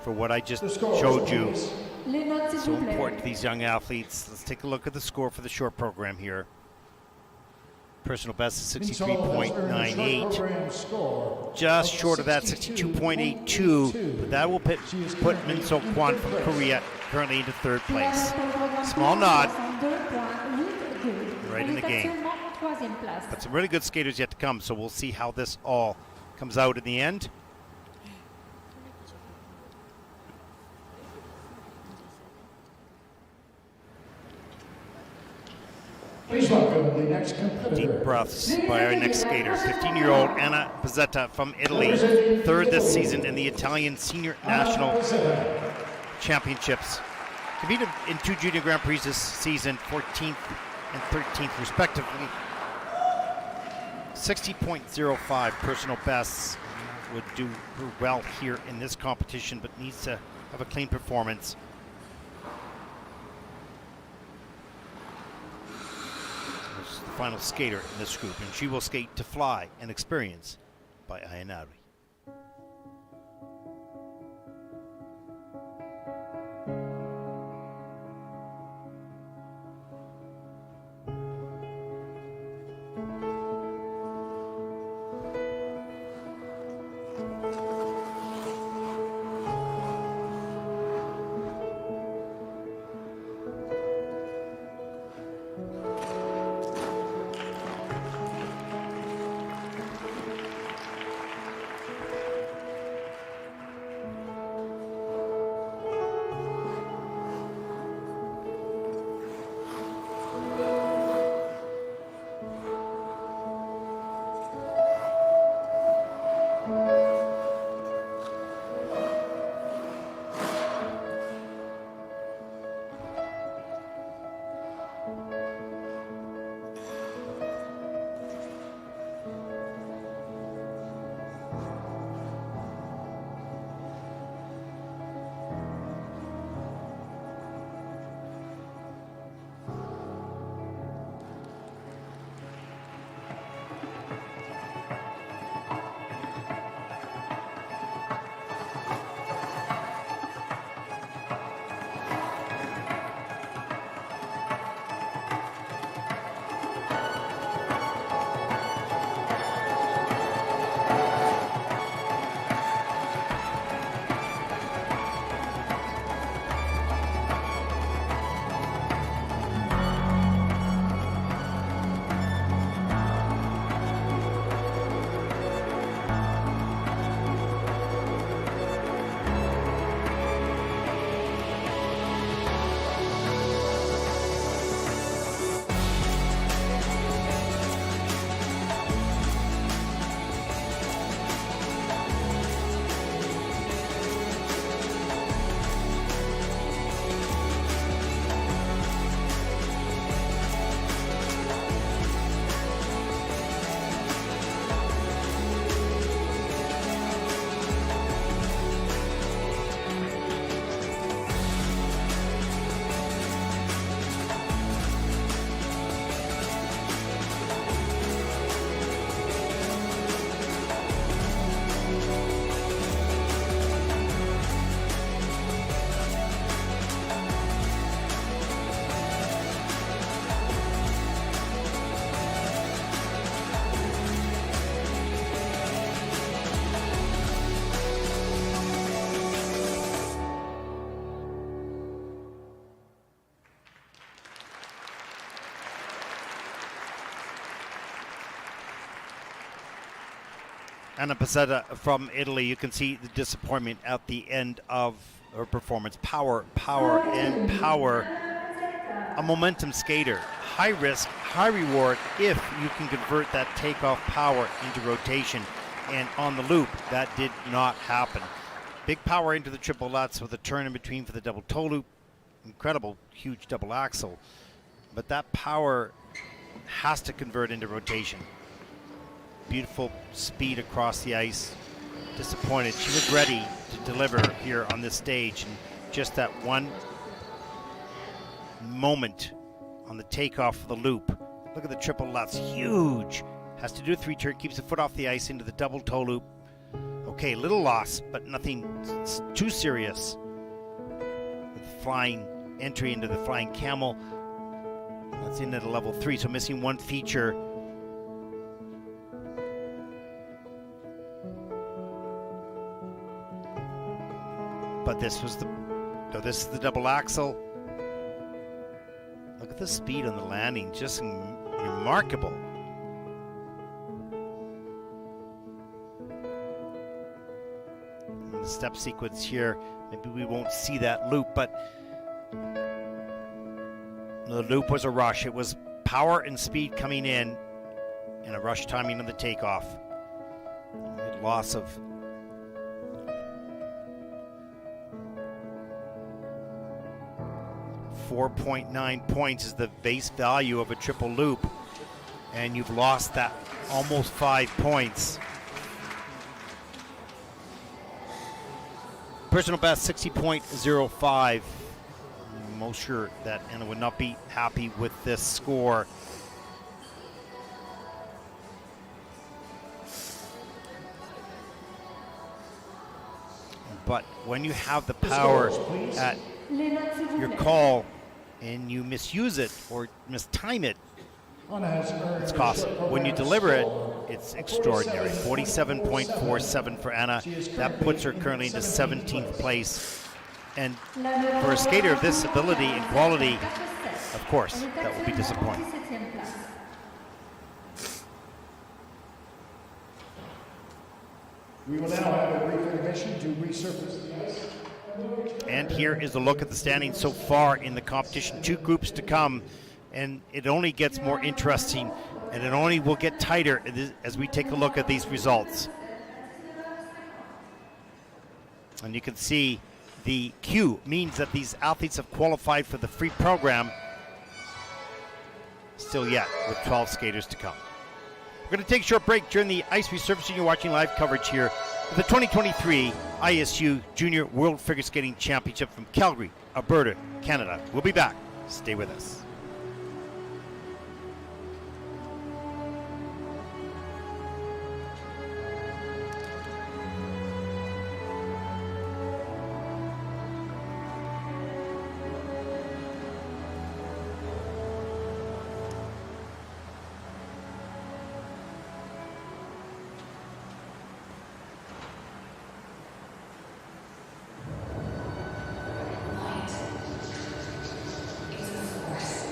for what I just showed you? So important to these young athletes. Let's take a look at the score for the short program here. Personal best is 63.98. Just short of that, 62.82. But that will put Min Seok Kwon from Korea currently into 3rd place. Small nod. Right in the game. But some really good skaters yet to come, so we'll see how this all comes out in the end. Please welcome the next competitor. Deep breaths by our next skater, 15-year-old Anna Pizzetta from Italy, 3rd this season in the Italian Senior National Championships. Competed in 2 Junior Grand Prix this season, 14th and 13th respectively. 60.05 personal bests would do her well here in this competition, but needs to have a clean performance. This is the final skater in this group, and she will skate To Fly and Experience by Ayanari. Anna Pezzetta from Italy. You can see the disappointment at the end of her performance. Power, power, and power. A momentum skater. High risk, high reward if you can convert that takeoff power into rotation. And on the loop, that did not happen. Big power into the triple Lutz with a turn in between for the double toe loop. Incredible, huge double axle. But that power has to convert into rotation. Beautiful speed across the ice. Disappointed. She was ready to deliver here on this stage, and just that one moment on the takeoff of the loop. Look at the triple Lutz, huge. Has to do a 3-turn, keeps the foot off the ice into the double toe loop. Okay, little loss, but nothing too serious. With flying entry into the flying camel. That's in at a level 3, so missing one feature. But this was the, no, this is the double axle. Look at the speed on the landing, just remarkable. And the step sequence here, maybe we won't see that loop, but the loop was a rush. It was power and speed coming in and a rush timing of the takeoff. Loss of 4.9 points is the base value of a triple loop, and you've lost that almost 5 points. Personal best 60.05. I'm most sure that Anna would not be happy with this score. But when you have the power at your call and you misuse it or mistime it, it's costly. When you deliver it, it's extraordinary. 47.47 for Anna. That puts her currently into 17th place. And for a skater of this ability and quality, of course, that will be disappointing. We will now have a brief intermission to resurface the ice. And here is a look at the standings so far in the competition. 2 groups to come, and it only gets more interesting, and it only will get tighter as we take a look at these results. And you can see the Q means that these athletes have qualified for the free program, still yet with 12 skaters to come. We're going to take a short break. During the ice resurfacing, you're watching live coverage here of the 2023 ISU Junior World Figure Skating Championship from Calgary, Alberta, Canada. We'll be back. Stay with us. Light is a force.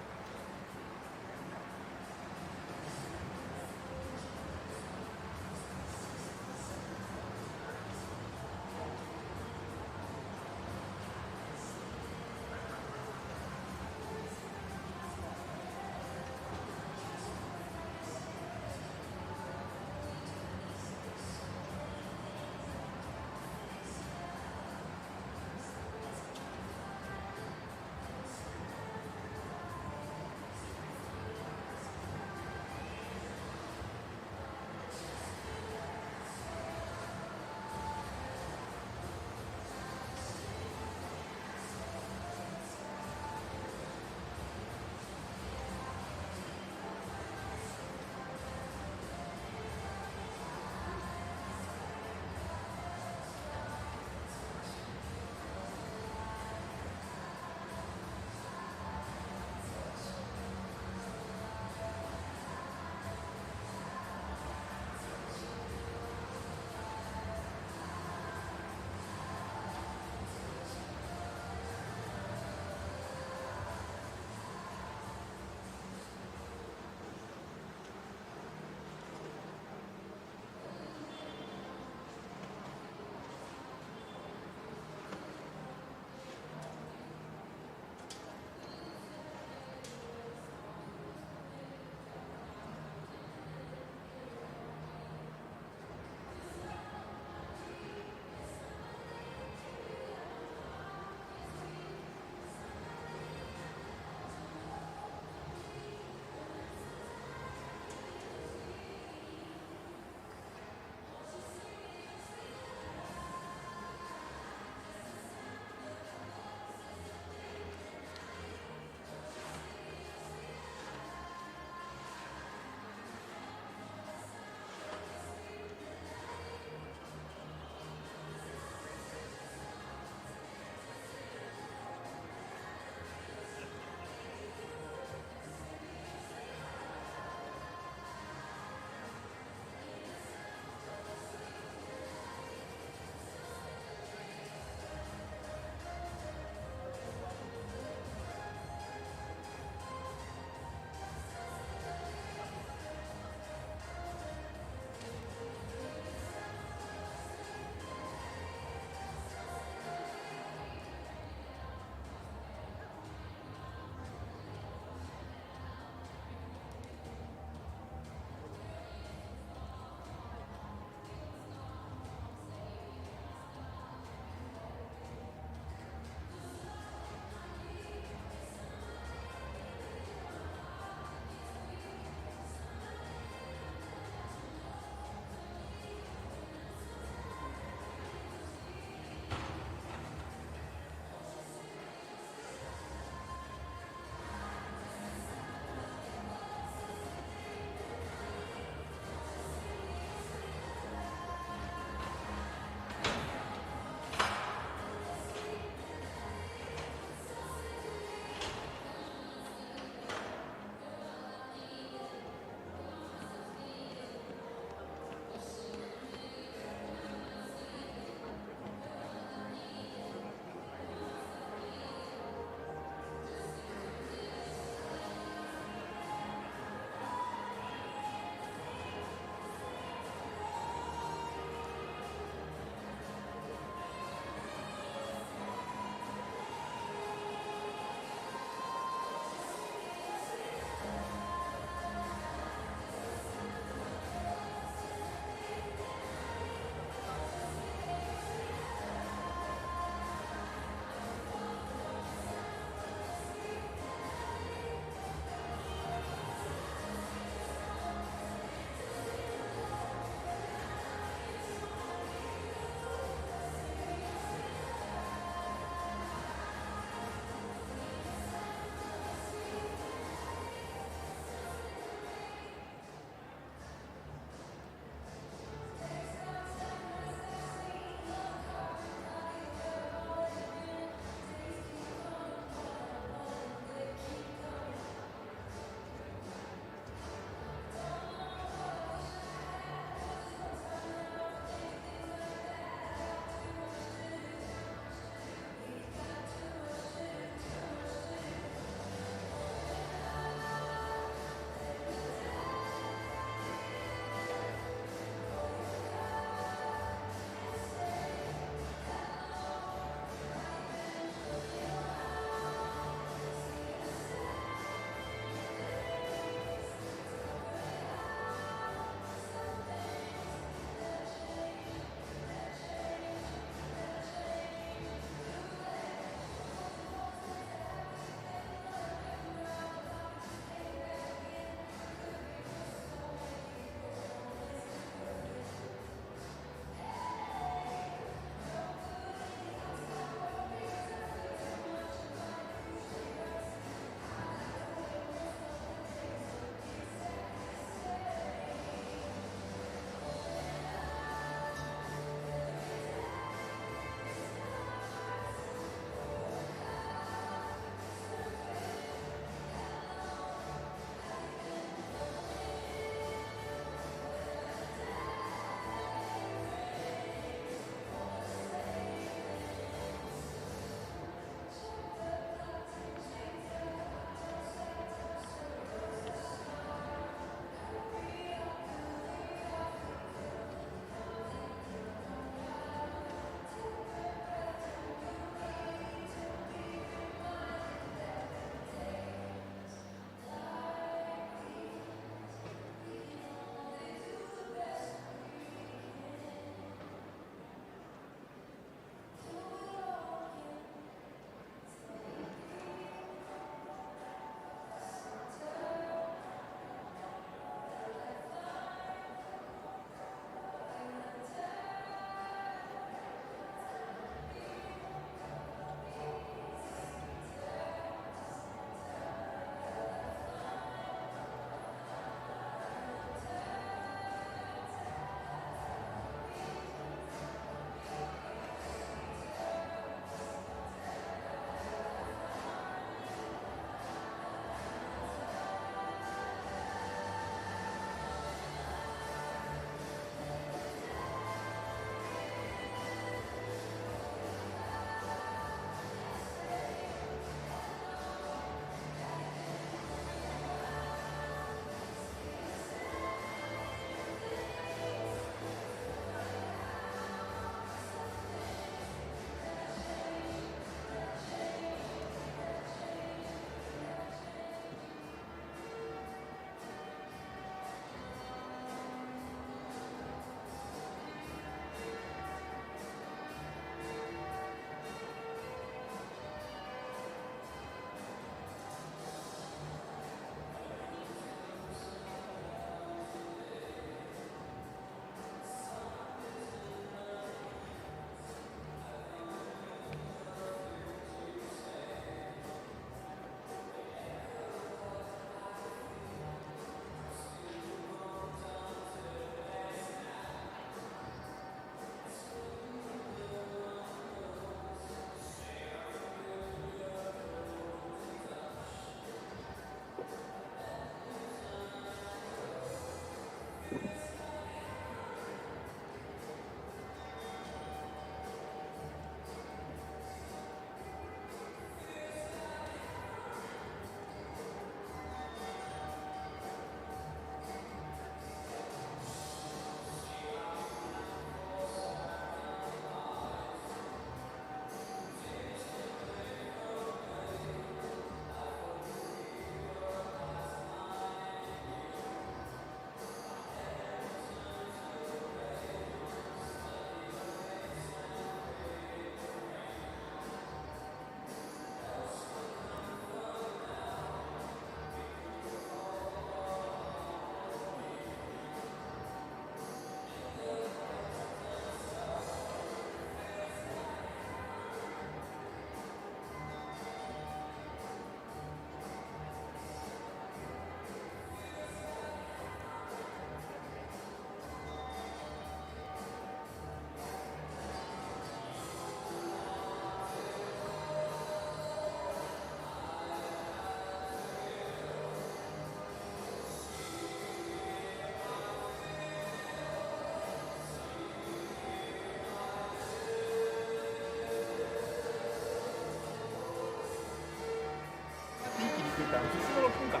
術後6分間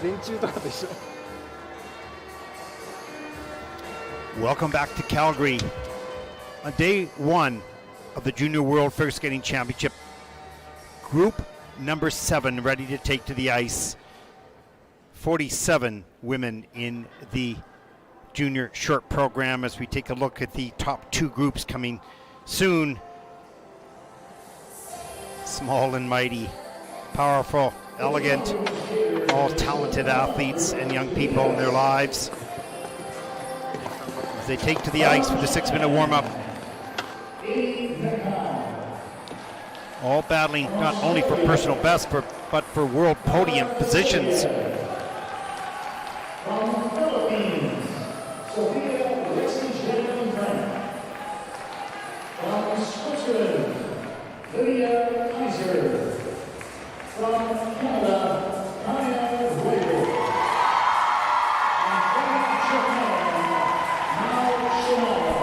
全中とかと一緒 Welcome back to Calgary on day one of the Junior World Figure Skating Championship. Group number 7 ready to take to the ice. 47 women in the junior short program as we take a look at the top 2 groups coming soon. Small and mighty, powerful, elegant, all talented athletes and young people in their lives. As they take to the ice for the 6-minute warm-up. All battling not only for personal best, but for world podium positions. From the Philippines, Sophia From Switzerland, Lydia Kaiser. From Canada, Kaya Wade. And from Japan, Mao Shimada.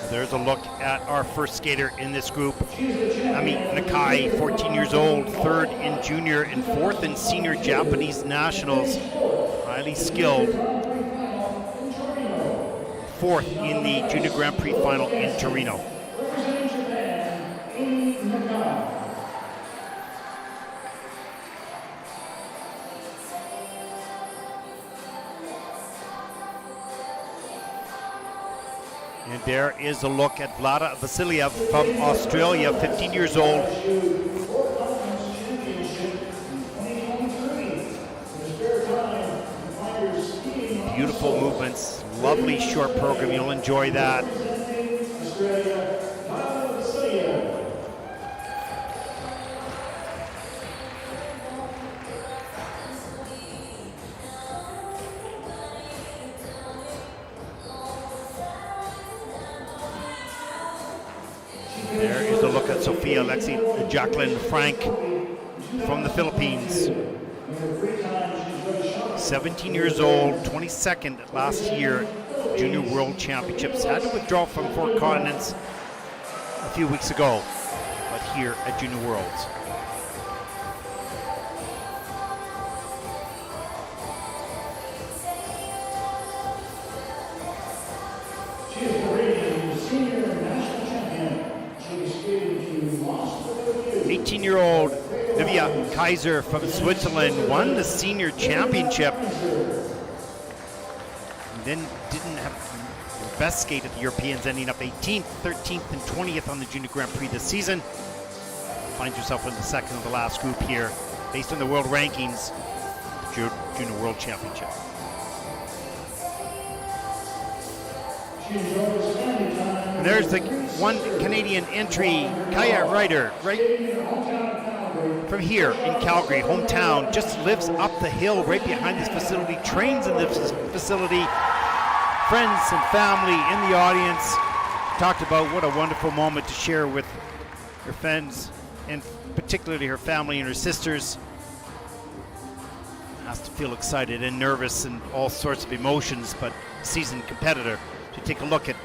There's a look at our first skater in this group. Ami Nakai, 14 years old, 3rd in junior and 4th in senior Japanese nationals. Highly skilled. 4th in the Junior Grand Prix final in Torino. And there is a look at Vlada Vasiliev from Australia, 15 years old. Beautiful movements, lovely short program, you'll enjoy that. There is a look at Sophia Jacqueline Frank from the Philippines. 17 years old, 22nd last year, Junior World Championships. Had to withdraw from 4 continents a few weeks ago, but here at Junior Worlds. She is the reigning senior national champion. She is skating to Moscow. 18-year-old Livia Kaiser from Switzerland won the senior championship. And then didn't have the best skate at the Europeans, ending up 18th, 13th, and 20th on the Junior Grand Prix this season. Finds herself in the second of the last group here, based on the world rankings, the Junior World Championship. And there's the one Canadian entry, Kaya Ryder, right from here in Calgary, hometown, just lives up the hill right behind this facility, trains in this facility, friends and family in the audience. Talked about what a wonderful moment to share with her friends and particularly her family and her sisters. Has to feel excited and nervous and all sorts of emotions, but seasoned competitor. To take a look at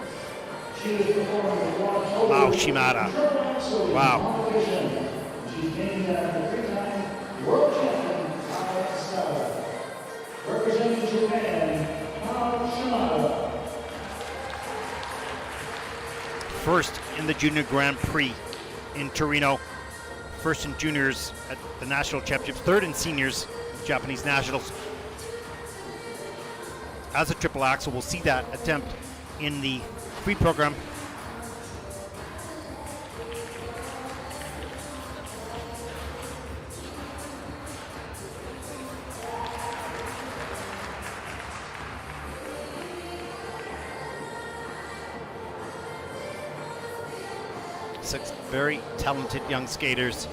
Mao Shimada. Wow. World champion Kaya representing Japan, Mao Shimada. First in the Junior Grand Prix in Torino. First in juniors at the national championships. 3rd in seniors, Japanese nationals. As a triple axel, we'll see that attempt in the free program. Six very talented young skaters,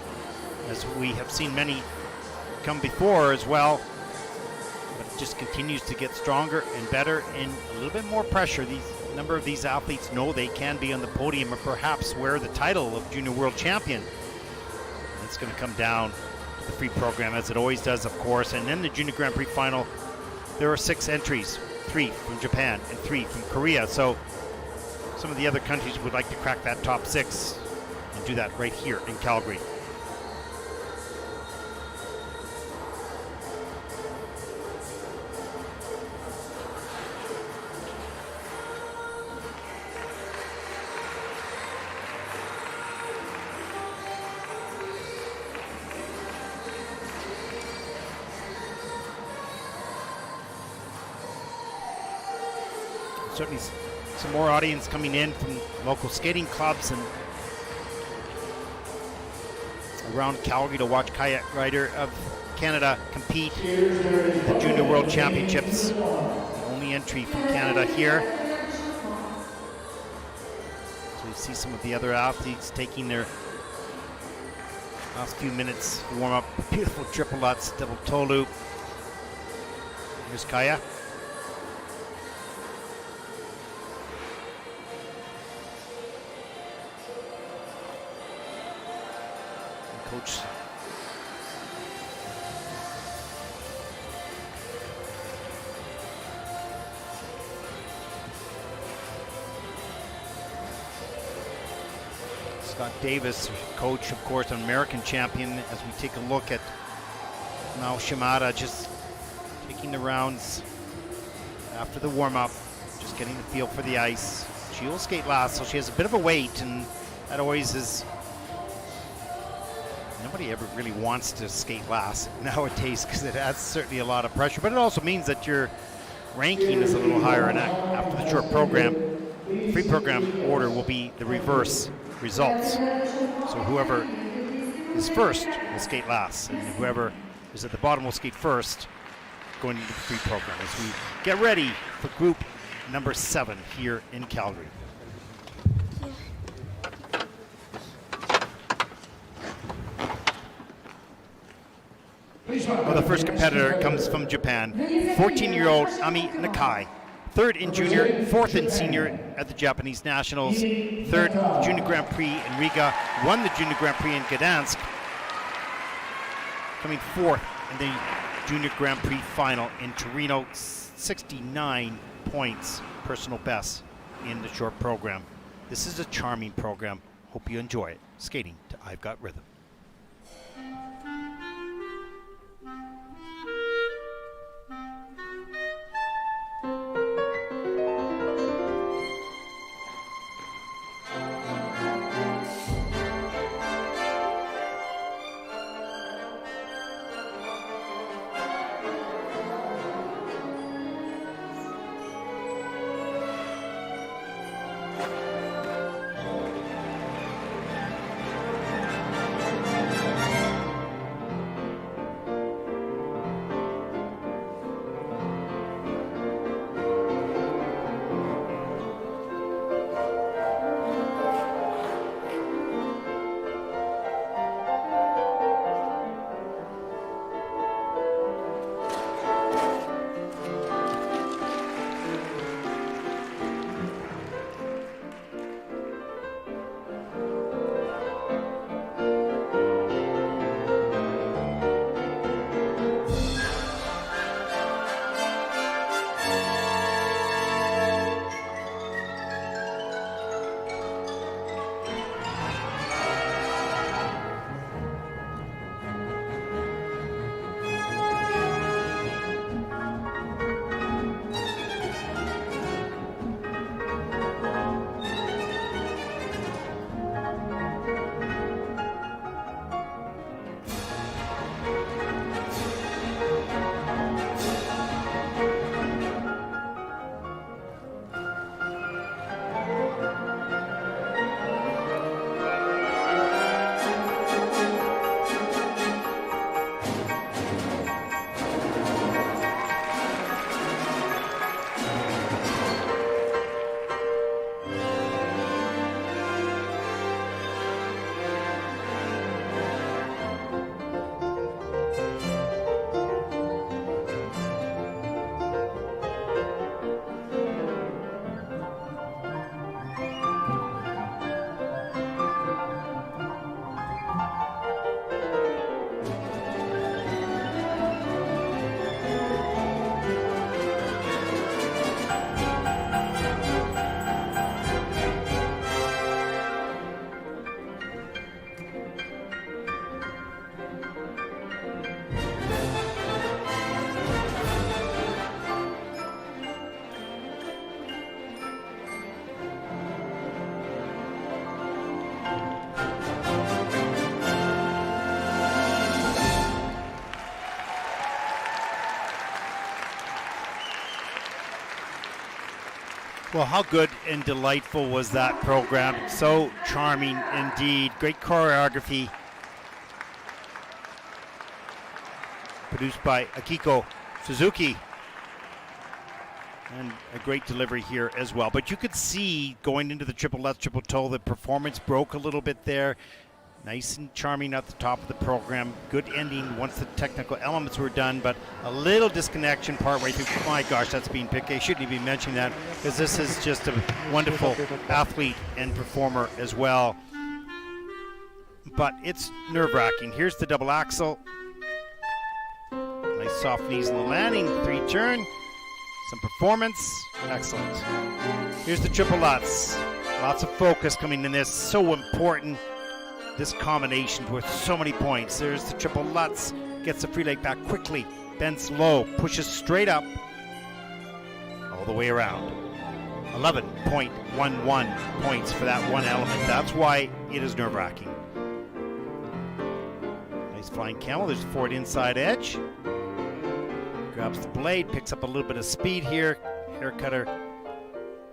as we have seen many come before as well, but it just continues to get stronger and better and a little bit more pressure. A number of these athletes know they can be on the podium or perhaps wear the title of Junior World Champion. It's going to come down to the free program, as it always does, of course. And then the Junior Grand Prix final, there are 6 entries, 3 from Japan and 3 from Korea. So some of the other countries would like to crack that top 6 and do that right here in Calgary. Certainly some more audience coming in from local skating clubs and around Calgary to watch kayak rider of Canada compete in the Junior World Championships. The only entry from Canada here. So we see some of the other athletes taking their last few minutes to warm up. Beautiful triple lutz, double toe loop. Here's Kaya. Coach Scott Davis, coach, of course, an American champion, as we take a look at Mao Shimada just taking the rounds after the warm-up, just getting the feel for the ice. She will skate last, so she has a bit of a weight, and that always is. Nobody ever really wants to skate last nowadays because it adds certainly a lot of pressure, but it also means that your ranking is a little higher, and after the short program, free program order will be the reverse results. So whoever is first will skate last, and whoever is at the bottom will skate first going into the free program as we get ready for group number 7 here in Calgary. Well, the first competitor comes from Japan, 14-year-old Ami Nakai. 3rd in junior, 4th in senior at the Japanese Nationals, 3rd Junior Grand Prix in Riga, won the Junior Grand Prix in Gdansk, coming 4th in the Junior Grand Prix final in Torino, 69 points, personal best in the short program. This is a charming program. Hope you enjoy it. Skating to I've Got Rhythm. Well, how good and delightful was that program? So charming indeed. Great choreography. Produced by Akiko Suzuki. And a great delivery here as well. But you could see going into the triple lutz, triple toe, the performance broke a little bit there. Nice and charming at the top of the program. Good ending once the technical elements were done, but a little disconnection partway through. My gosh, that's being picked. I shouldn't even mention that because this is just a wonderful athlete and performer as well. But it's nerve-wracking. Here's the double axel. Nice soft knees in the landing, 3-turn. Some performance. Excellent. Here's the triple lutz. Lots of focus coming in this. So important. This combination worth so many points. There's the triple lutz. Gets the free leg back quickly. Bends low. Pushes straight up. All the way around. 11.11 points for that one element. That's why it is nerve-wracking. Nice flying camel. There's the forward inside edge. Grabs the blade. Picks up a little bit of speed here. Hair cutter.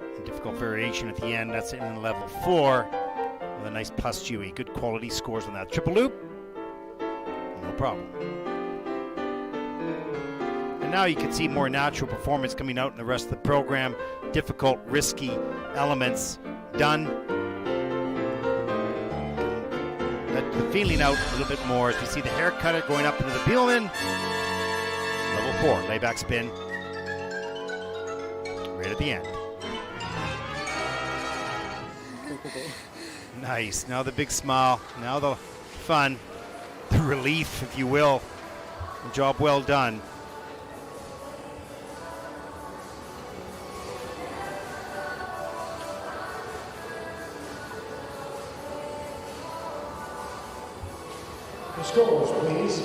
And difficult variation at the end. That's in level 4. With a nice plus GUE. Good quality scores on that. Triple loop. No problem. And now you can see more natural performance coming out in the rest of the program. Difficult, risky elements done. Let the feeling out a little bit more as you see the hair cutter going up into the Bielman. Level 4, layback spin. Right at the end. Nice. Now the big smile. Now the fun. The relief, if you will. A job well done. The scores, please.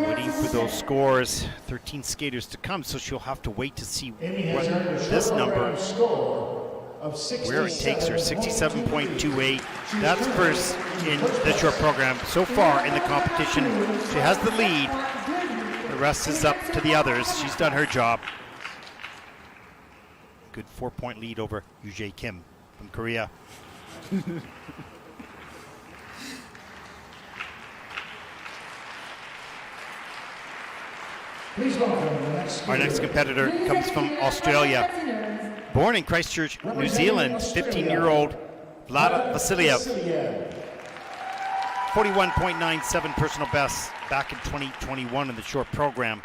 Waiting for those scores. 13 skaters to come, so she'll have to wait to see what this number, where it takes her. 67.28. That's first in the short program so far in the competition. She has the lead. The rest is up to the others. She's done her job. Good 4-point lead over Yujay Kim from Korea. Our next competitor comes from Australia. Born in Christchurch, New Zealand, 15-year-old Vlada Vasiliev. 41.97 personal best back in 2021 in the short program.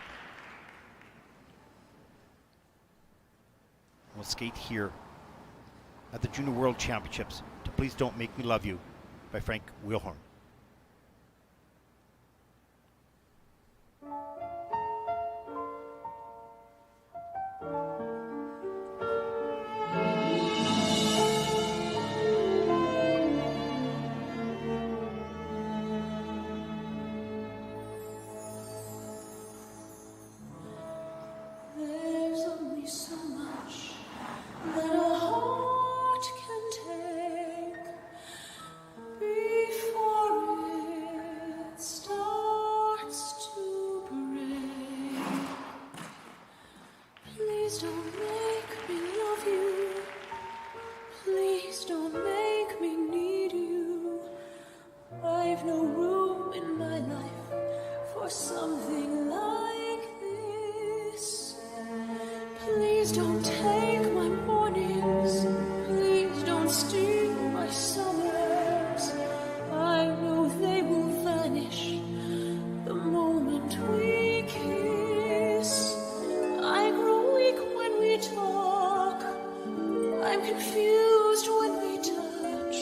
We'll skate here at the Junior World Championships to Please Don't Make Me Love You by Frank Wilhorn. There's only so much that a heart can take before it starts to break. Please don't make me love you. Please don't make me need you. I've no room in my life for something like this. Please don't take my mornings. Please don't steal my summers. I know they will vanish the moment we kiss. I grow weak when we talk. I'm confused when we touch.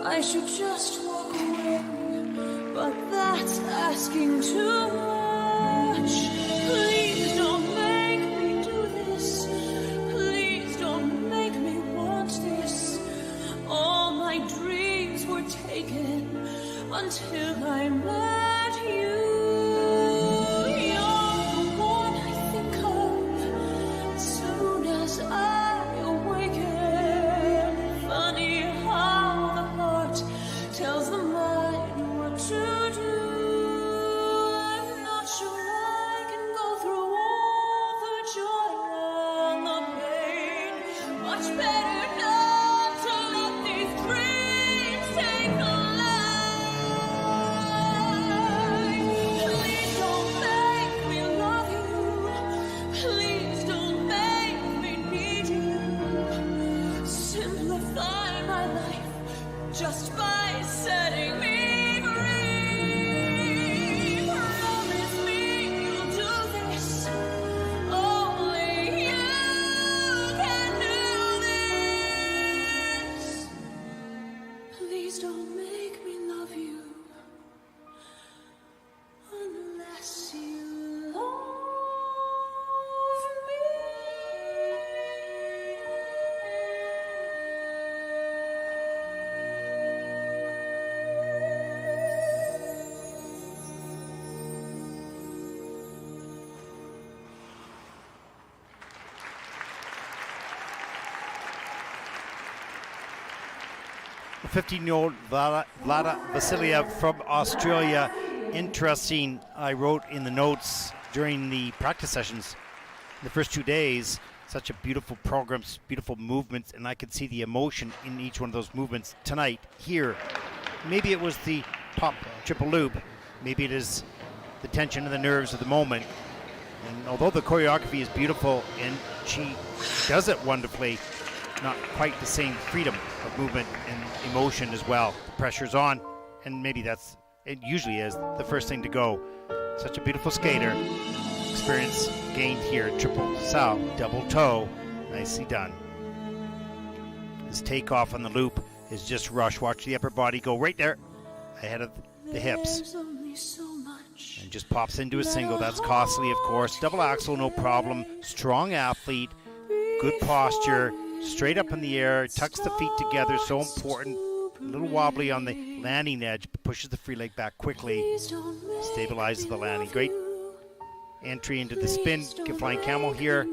I should just walk away, but that's asking too much. Please don't make me do this. Please don't make me want this. All my dreams were taken until I met you. You're the one I think of as soon as I awaken. Funny how the heart tells the mind what to do. much better not to let these dreams take a life. Please don't make me love you. Please don't make me need you. Simplify my life just by setting me free. Promise me you'll do this. Only you can do this. Please don't make me love you unless you love me. The 15-year-old Vlada Vasiliev from Australia. Interesting, I wrote in the notes during the practice sessions the first 2 days, such a beautiful program, beautiful movements, and I could see the emotion in each one of those movements tonight here. Maybe it was the pop triple loop, maybe it is the tension and the nerves of the moment. And although the choreography is beautiful and she does it wonderfully, not quite the same freedom of movement and emotion as well. The pressure's on, and maybe that's, it usually is, the first thing to go. Such a beautiful skater. Experience gained here. Triple sow, double toe. Nicely done. His takeoff on the loop is just rush. Watch the upper body go right there, ahead of the hips. And just pops into a single. That's costly, of course. Double axel, no problem. Strong athlete, good posture. Straight up in the air, tucks the feet together, so important. A little wobbly on the landing edge, but pushes the free leg back quickly. Stabilizes the landing. Great entry into the spin. Flying camel here.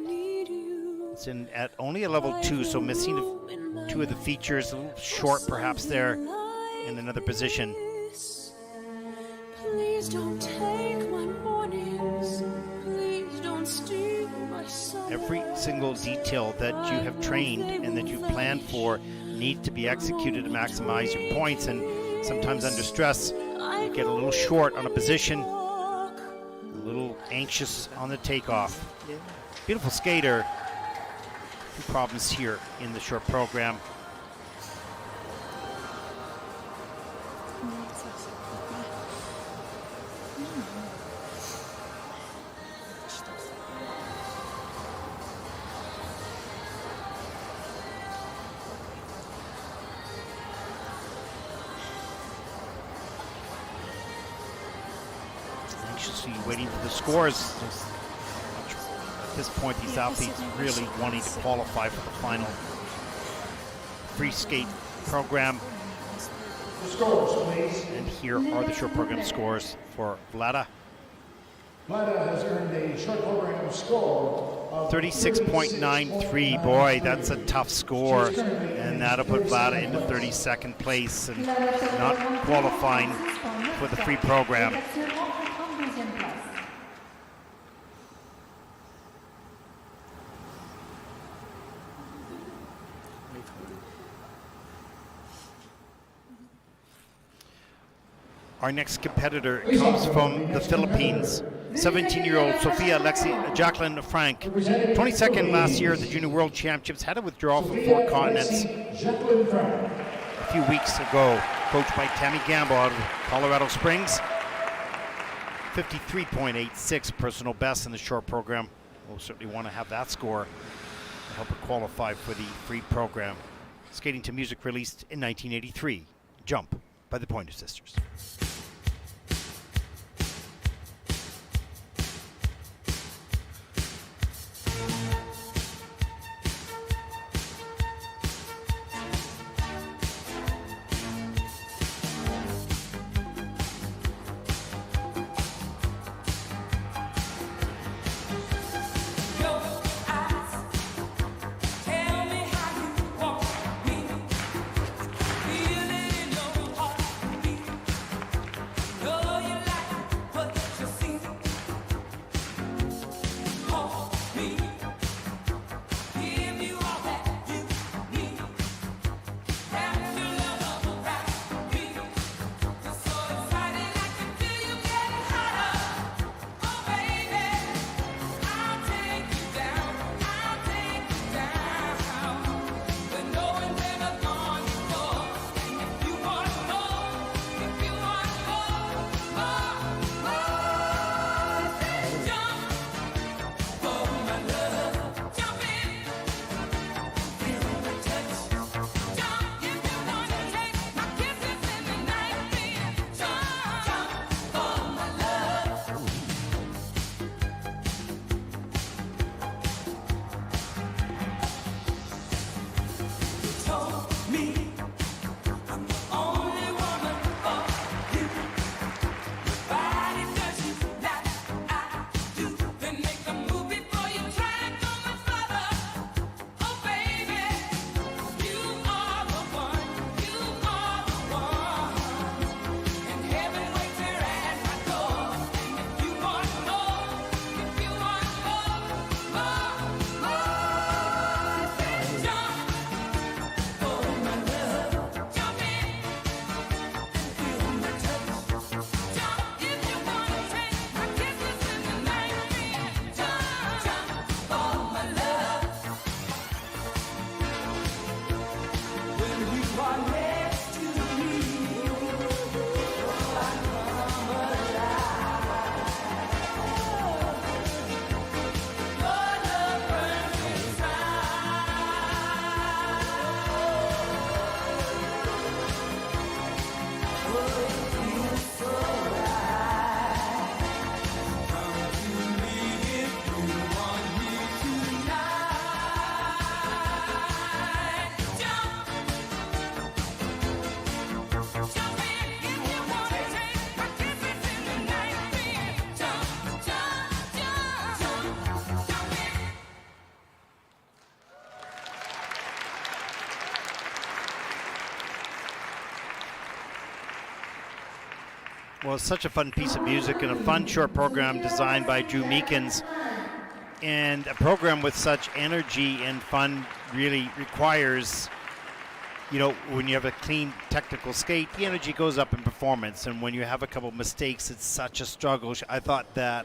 It's in at only a level 2, so missing 2 of the features. A little short perhaps there in another position. Please don't take my mornings. Please don't steal my summer. Every single detail that you have trained and that you've planned for needs to be executed to maximize your points, and sometimes under stress you get a little short on a position, a little anxious on the takeoff. Beautiful skater. Few problems here in the short program. Anxiously waiting for the scores. At this point, these athletes really wanting to qualify for the final free skate program. Scores, please. And here are the short program scores for Vlada. Vlada has earned a short program score of 36.93. Boy, that's a tough score. And that'll put Vlada into 32nd place and not qualifying for the free program. Our next competitor comes from the Philippines. 17-year-old Sofia Jacqueline Frank. 22nd last year at the Junior World Championships. Had a withdrawal from 4 continents a few weeks ago. Coached by Tammy Gamble out of Colorado Springs. 53.86 personal best in the short program. We'll certainly want to have that score to help her qualify for the free program. Skating to music released in 1983. Jump by the Pointer Sisters. Well, it's such a fun piece of music and a fun short program designed by Drew Meekins. And a program with such energy and fun really requires, you know, when you have a clean technical skate, the energy goes up in performance. And when you have a couple mistakes, it's such a struggle. I thought that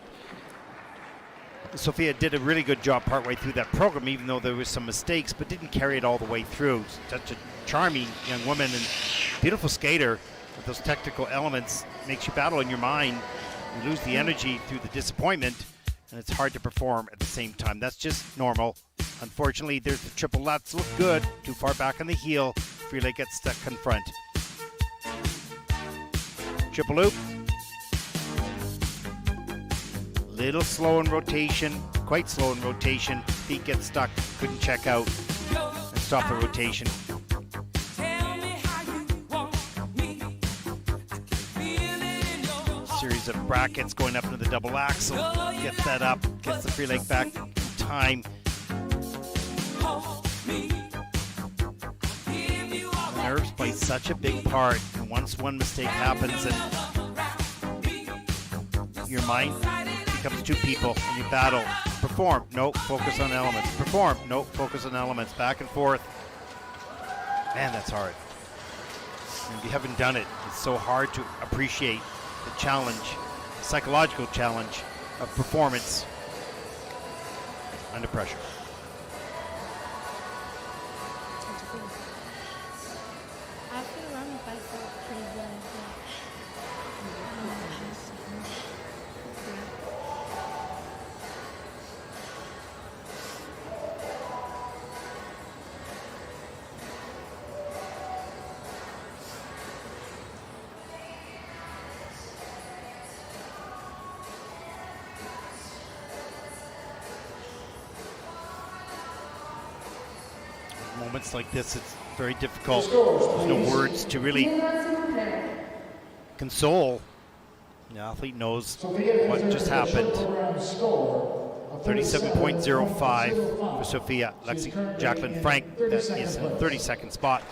Sophia did a really good job partway through that program, even though there was some mistakes, but didn't carry it all the way through. Such a charming young woman and beautiful skater with those technical elements. Makes you battle in your mind. You lose the energy through the disappointment, and it's hard to perform at the same time. That's just normal. Unfortunately, there's the triple lutz. Look good. Too far back on the heel. Free leg gets stuck in front. Triple loop. Little slow in rotation. Quite slow in rotation. Feet get stuck. Couldn't check out and stop the rotation. Series of brackets going up into the double axle. Gets that up. Gets the free leg back in time. Nerves play such a big part. And once one mistake happens and your mind becomes two people and you battle. Perform. No, focus on elements. Perform. No, focus on elements. Back and forth. Man, that's hard. And if you haven't done it, it's so hard to appreciate the challenge, psychological challenge of performance under pressure. I feel around the bike pretty well. Moments like this, it's very difficult. There's no words to really console. The athlete knows what just happened. 37.05 for Sophia. Jacqueline Frank, that is in the 32nd spot.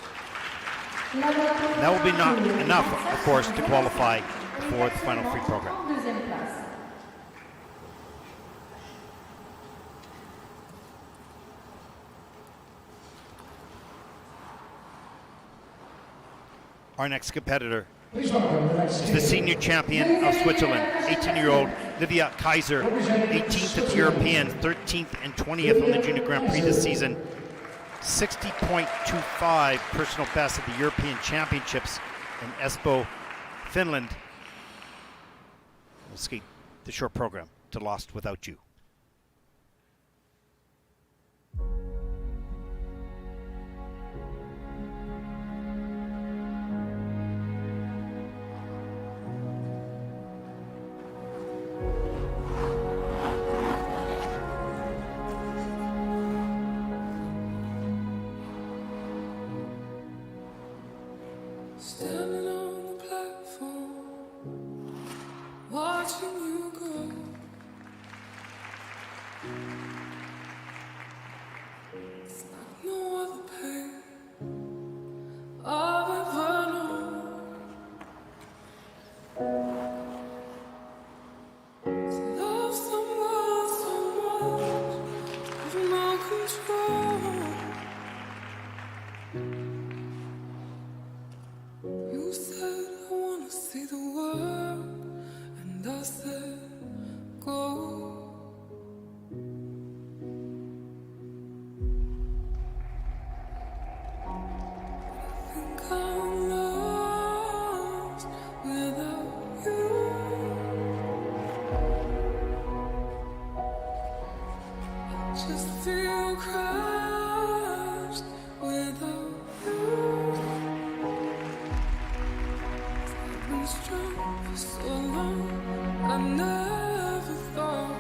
And that will be not enough, of course, to qualify for the final free program. Our next competitor is the senior champion of Switzerland, 18-year-old Livia Kaiser, 18th at the Europeans, 13th and 20th on the Junior Grand Prix this season. 60.25 personal best at the European Championships in Espoo, Finland. We'll skate the short program to Lost Without You. Standing on the platform, watching you go. It's like no other pain I've ever known. To love someone so much with no control. You said I wanna see the world, and I said go. I think I'm lost without you. I just feel crushed without you. Been strong for so long, I never thought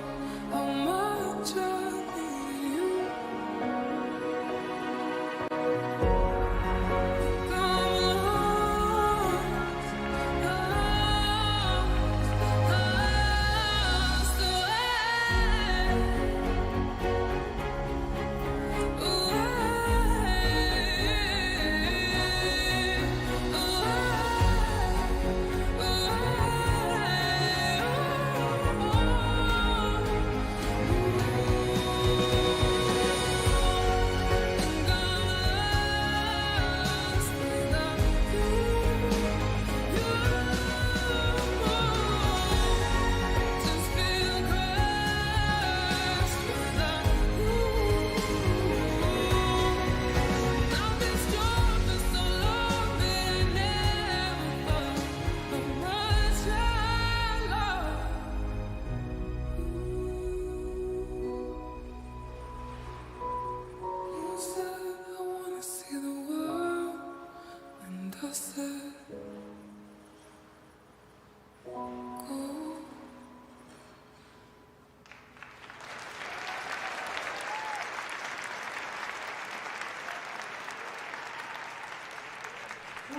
how much I need you. I'm lost away.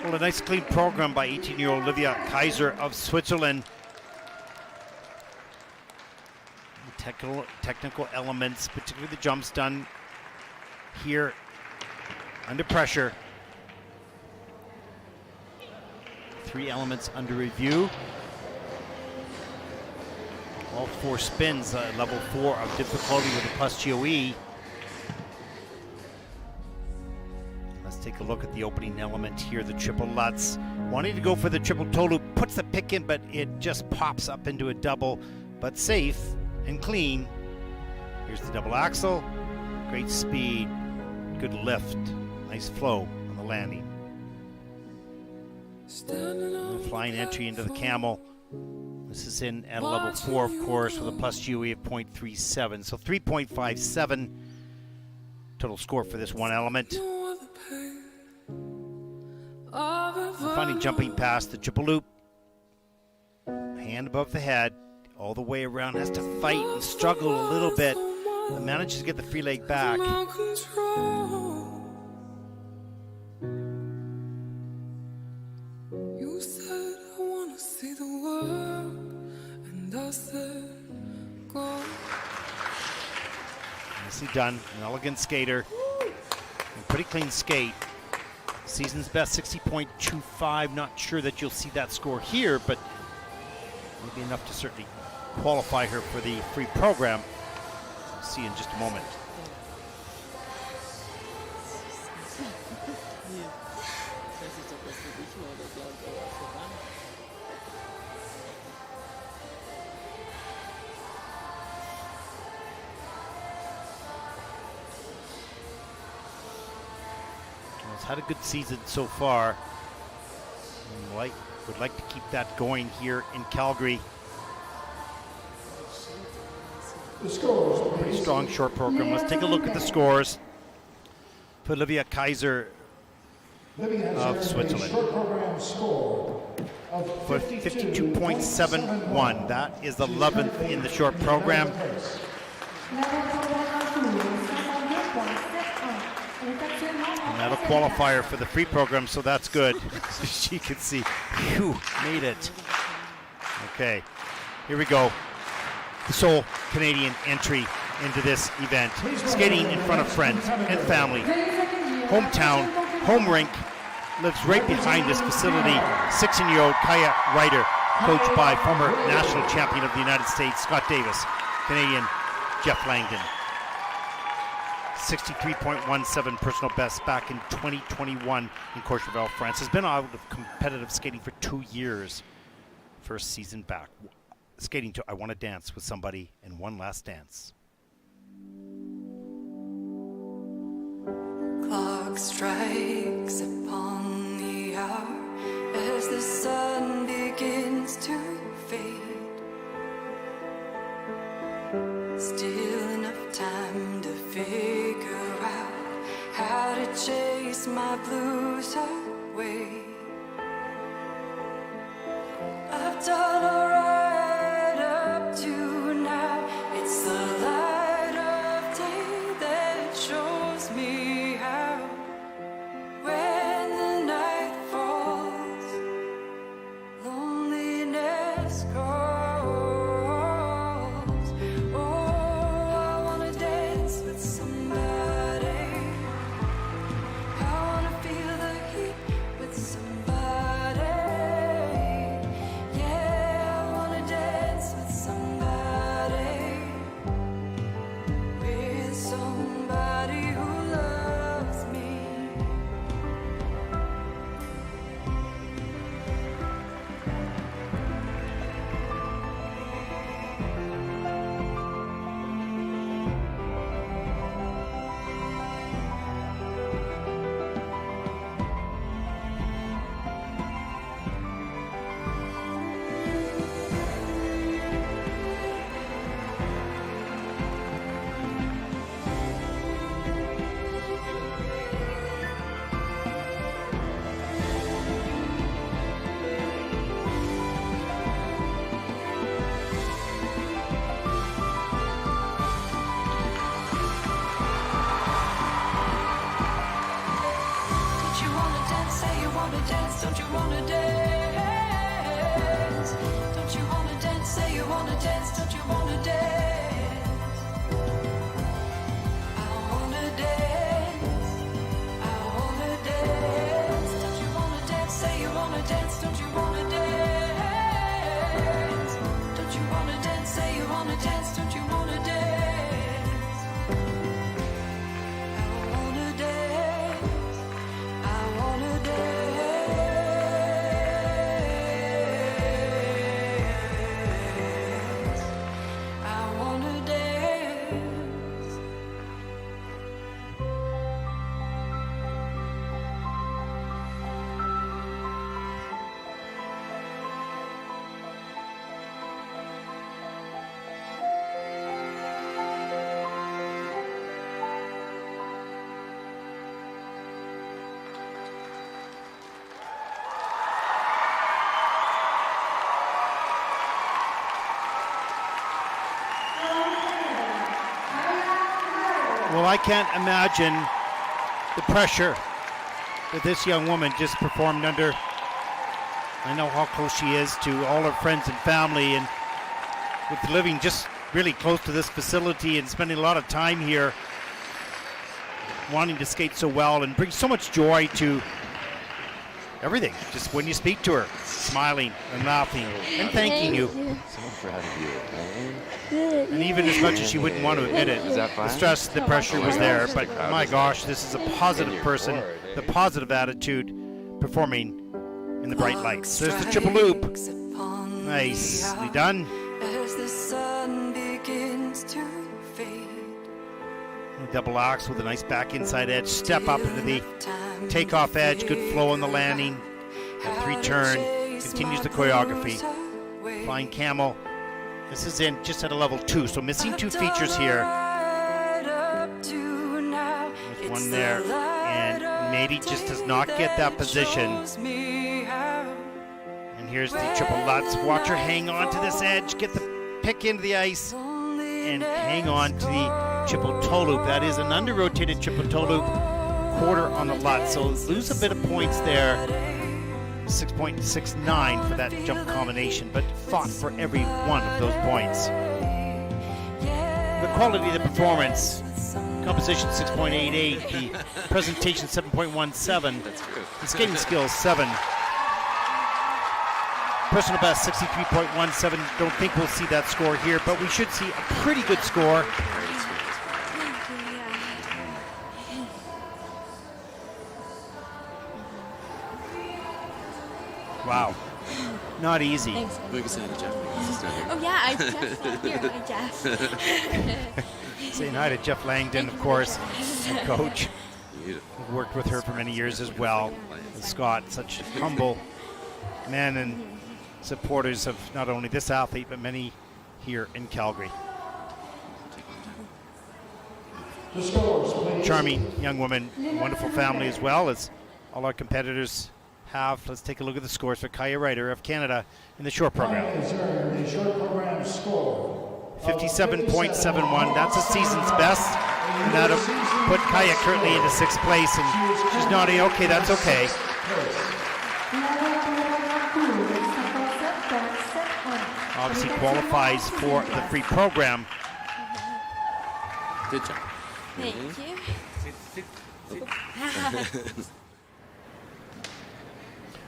Well, a nice clean program by 18-year-old Olivia Kaiser of Switzerland. Technical elements, particularly the jumps done here under pressure. 3 elements under review. All 4 spins, level 4 of difficulty with a plus GOE. Let's take a look at the opening element here, the triple Lutz. Wanting to go for the triple toe loop, puts the pick in, but it just pops up into a double, but safe and clean. Here's the double axel. Great speed, good lift, nice flow on the landing. And a flying entry into the camel. This is in at a level 4, of course, with a plus GOE of 0.37. So 3.57 total score for this one element. Finally jumping past the triple loop. Hand above the head, all the way around, has to fight and struggle a little bit, but manages to get the free leg back. You said I wanna see the world, and I said go. Nicely done, an elegant skater, and pretty clean skate. Season's best 60.25. Not sure that you'll see that score here, but maybe enough to certainly qualify her for the free program. We'll see in just a moment. It's had a good season so far. And would like to keep that going here in Calgary. The scores, pretty strong short program. Let's take a look at the scores for Olivia Kaiser of Switzerland. Short program score of For 52.71. That is 11th in the short program. And that'll qualify her for the free program, so that's good. She can see, phew, made it. Okay, here we go. The sole Canadian entry into this event. Skating in front of friends and family. Hometown, home rink, lives right behind this facility. 16-year-old Kaya Ryder, coached by former national champion of the United States, Scott Davis, Canadian Jeff Langdon. 63.17 personal best back in 2021 in Courchevel, France. Has been out of competitive skating for 2 years. First season back. Skating to I Want to Dance with Somebody and One Last Dance. Clock strikes upon the hour as the sun begins to fade. Still enough time to figure out how to chase my blues away. I've done all right up to now. It's the light of day that shows me how. When the night falls, loneliness calls. Oh, I wanna dance with somebody. I wanna feel the heat with somebody. I can't imagine the pressure that this young woman just performed under. I know how close she is to all her friends and family, and with living just really close to this facility and spending a lot of time here, wanting to skate so well and bring so much joy to everything. Just when you speak to her, smiling and laughing and thanking you. So proud of you, man. And even as much as she wouldn't want to admit it, the stress, the pressure was there. But my gosh, this is a positive person, the positive attitude, performing in the bright lights. There's the triple loop. Nicely done. As the sun begins to fade. Double axe with a nice back inside edge. Step up into the takeoff edge. Good flow on the landing. A 3-turn. Continues the choreography. Flying camel. This is in just at a level 2, so missing 2 features here. There's one there, and Mady just does not get that position. And here's the triple Lutz. Watch her hang on to this edge, get the pick into the ice, and hang on to the triple toe loop. That is an under-rotated triple toe loop, quarter on the Lutz. So lose a bit of points there. 6.69 for that jump combination, but fought for every one of those points. The quality of the performance, composition 6.88, the presentation 7.17, the skating skills 7. Personal best 63.17. Don't think we'll see that score here, but we should see a pretty good score. Wow, not easy. Thanks. Oh yeah, I Jeff here. Hi, Jeff. Saying hi to Jeff Langdon, of course, the coach. I've worked with her for many years as well. And Scott, such humble men and supporters of not only this athlete, but many here in Calgary. Charming young woman, wonderful family as well as all our competitors have. Let's take a look at the scores for Kaya Ryder of Canada in the short program. 57.71, that's a season's best. And that'll put Kaya currently into 6th place, and she's nodding, okay, that's okay. Obviously qualifies for the free program. Good job. Thank you.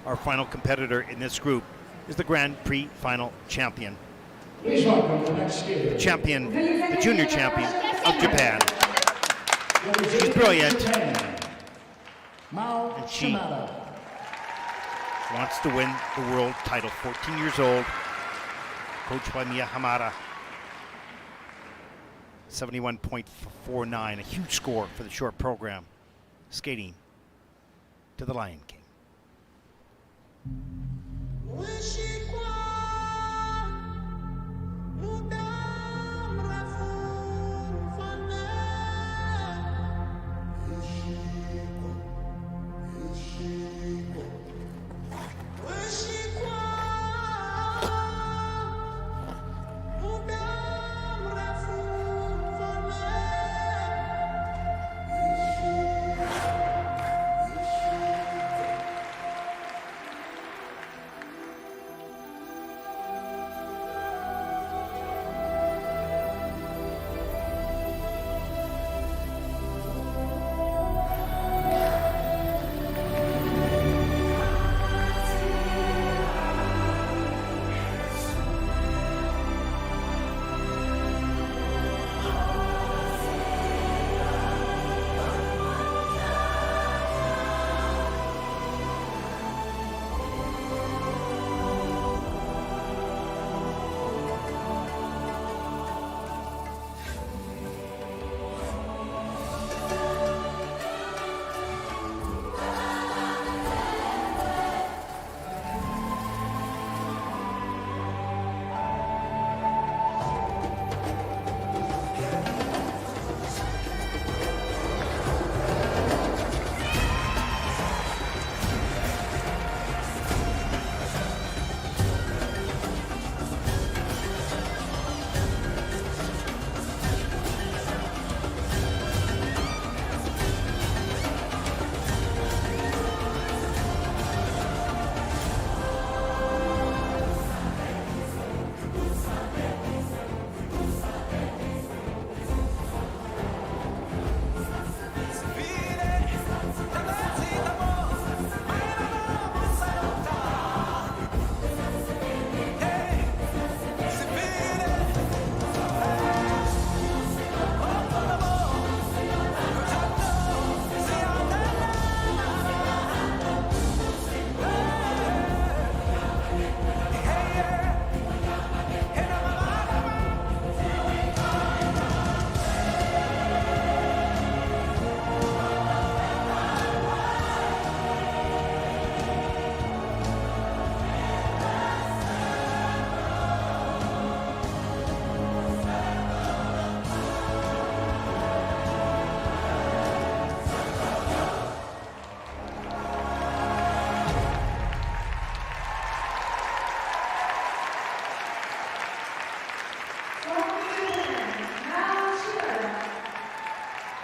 Our final competitor in this group is the Grand Prix final champion. Please welcome the next skater. The champion, the junior champion of Japan. She's brilliant. And she wants to win the world title. 14 years old, coached by Mia Hamada. 71.49, a huge score for the short program. Skating to the Lion King.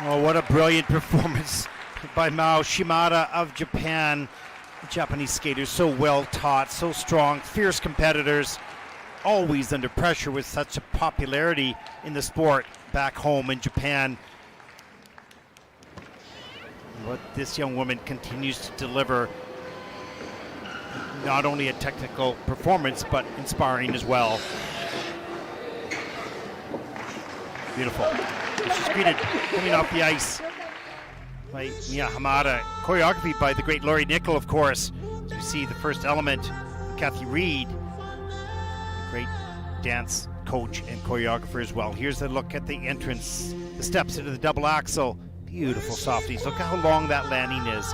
Oh, what a brilliant performance by Mao Shimada of Japan. The Japanese skaters so well taught, so strong, fierce competitors, always under pressure with such a popularity in the sport back home in Japan. What this young woman continues to deliver, not only a technical performance, but inspiring as well. Beautiful. She's greeted coming off the ice by Mia Hamada. Choreography by the great Laurie Nickel, of course. As we see the first element, Kathy Reed, great dance coach and choreographer as well. Here's a look at the entrance, the steps into the double axel. Beautiful softies. Look at how long that landing is.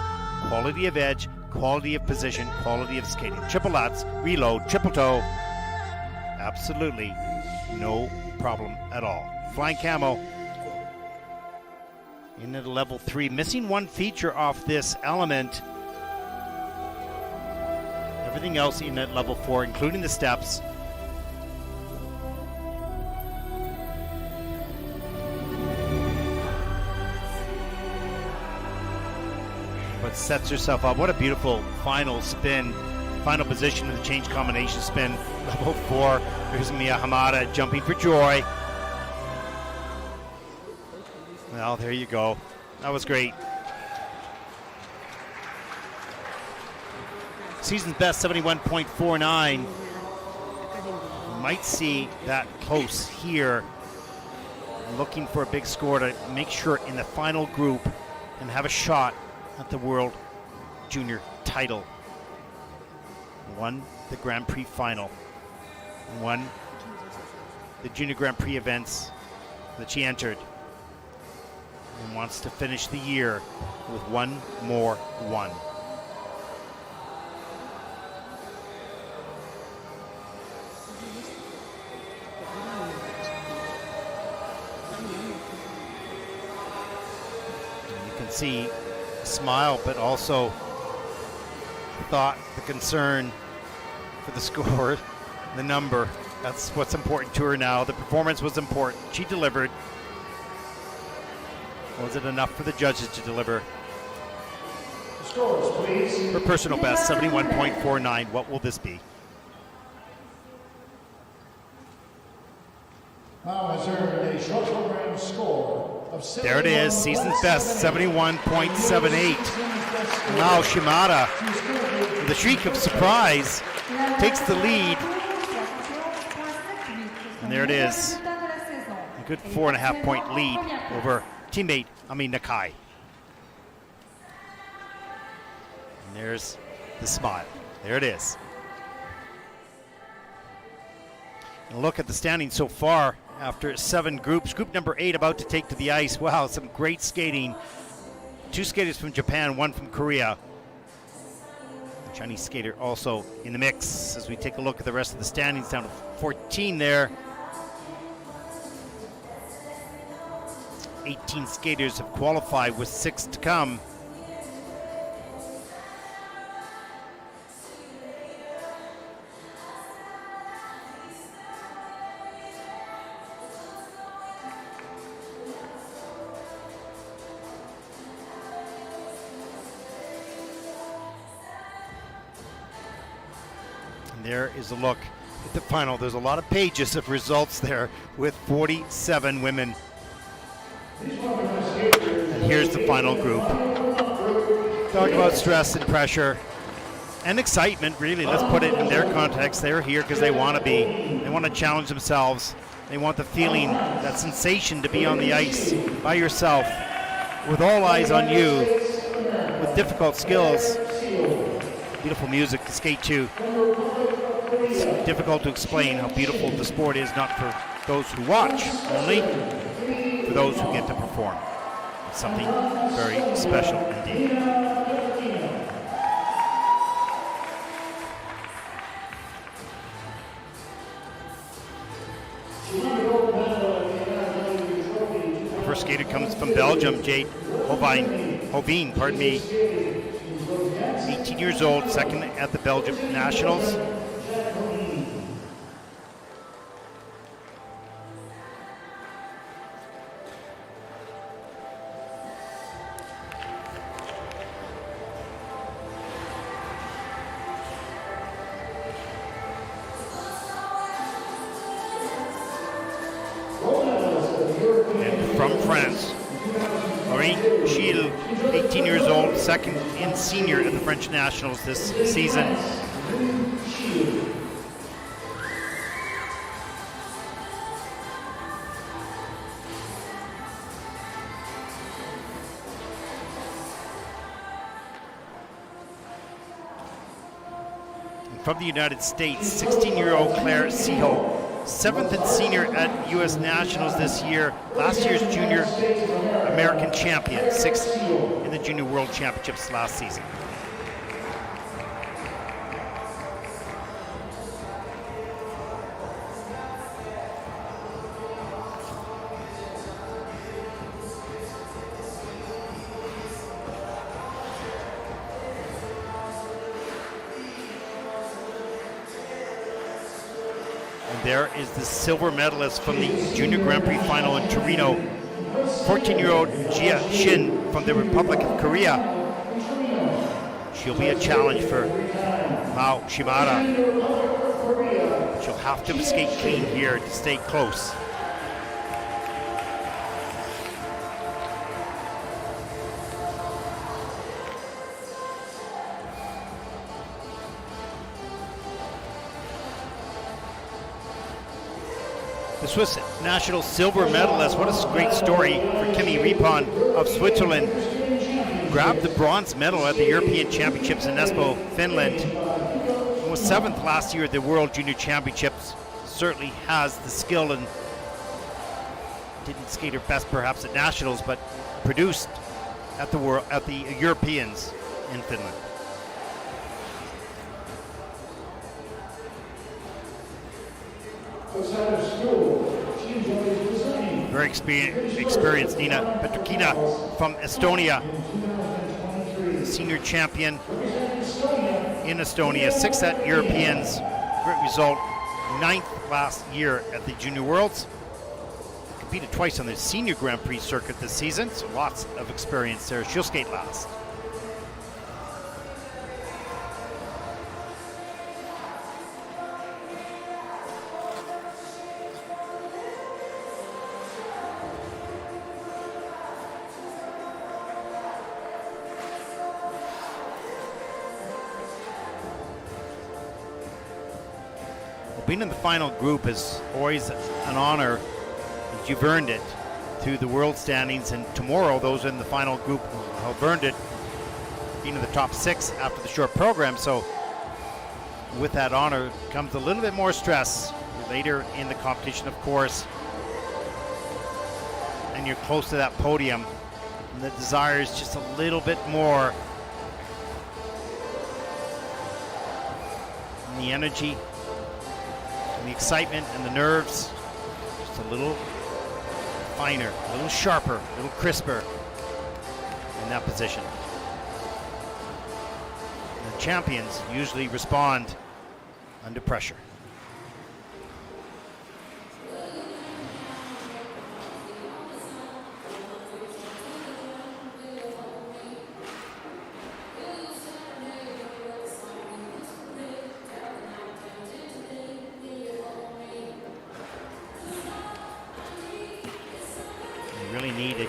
Quality of edge, quality of position, quality of skating. Triple lats, reload, triple toe. Absolutely no problem at all. Flying camo in at level 3. Missing one feature off this element. Everything else in at level 4, including the steps. But sets herself up. What a beautiful final spin. Final position in the change combination spin. Level 4. There's Mia Hamada jumping for joy. Well, there you go. That was great. Season's best, 71.49. Might see that close here. Looking for a big score to make sure in the final group and have a shot at the World Junior title. Won the Grand Prix final. Won the Junior Grand Prix events that she entered. And wants to finish the year with one more one. And you can see a smile, but also thought, the concern for the score, the number. That's what's important to her now. The performance was important. She delivered. Was it enough for the judges to deliver? Scores, please. Her personal best, 71.49. What will this be? Mao has earned a short program score of There it is, season's best, 71.78. Mao Shimada, with a shriek of surprise, takes the lead. And there it is. A good 4.5 point lead over teammate Ami Nakai. And there's the smile. There it is. And look at the standings so far after 7 groups. Group number 8 about to take to the ice. Wow, some great skating. 2 skaters from Japan, 1 from Korea. A Chinese skater also in the mix as we take a look at the rest of the standings, down to 14 there. 18 skaters have qualified with 6 to come. And there is a look at the final. There's a lot of pages of results there with 47 women. And here's the final group. Talk about stress and pressure and excitement, really. Let's put it in their context. They're here because they want to be. They want to challenge themselves. They want the feeling, that sensation to be on the ice by yourself, with all eyes on you, with difficult skills. Beautiful music to skate to. It's difficult to explain how beautiful the sport is, not for those who watch only, for those who get to perform. It's something very special indeed. The first skater comes from Belgium, Jade Hoveen, pardon me. 18 years old, second at the Belgium Nationals. Lorraine Schiele, 18 years old, second in senior at the French Nationals this season. From the United States, 16-year-old Claire Seho, 7th in senior at U.S. Nationals this year, last year's junior American champion, 6th in the Junior World Championships last season. There is the silver medalist from the Junior Grand Prix final in Torino, 14-year-old Jia Shin from the Republic of Korea. She'll be a challenge for Mao Shimada. She'll have to skate clean here to stay close. The Swiss national silver medalist, what a great story for Kimi Riepon of Switzerland. Grabbed the bronze medal at the European Championships in Espoo, Finland. Was 7th last year at the World Junior Championships. Certainly has the skill and didn't skate her best perhaps at nationals, but produced at the Europeans in Finland. Very experienced Nina Petrikina from Estonia, senior champion in Estonia, 6th at Europeans. Great result, 9th last year at the Junior Worlds. Competed twice on the Senior Grand Prix circuit this season, so lots of experience there. She'll skate last. Being in the final group is always an honor. You've earned it through the world standings, and tomorrow those in the final group have earned it, being in the top 6 after the short program. So with that honor comes a little bit more stress later in the competition, of course, and you're close to that podium, and the desire is just a little bit more, and the energy and the excitement and the nerves just a little finer, a little sharper, a little crisper in that position. And the champions usually respond under pressure.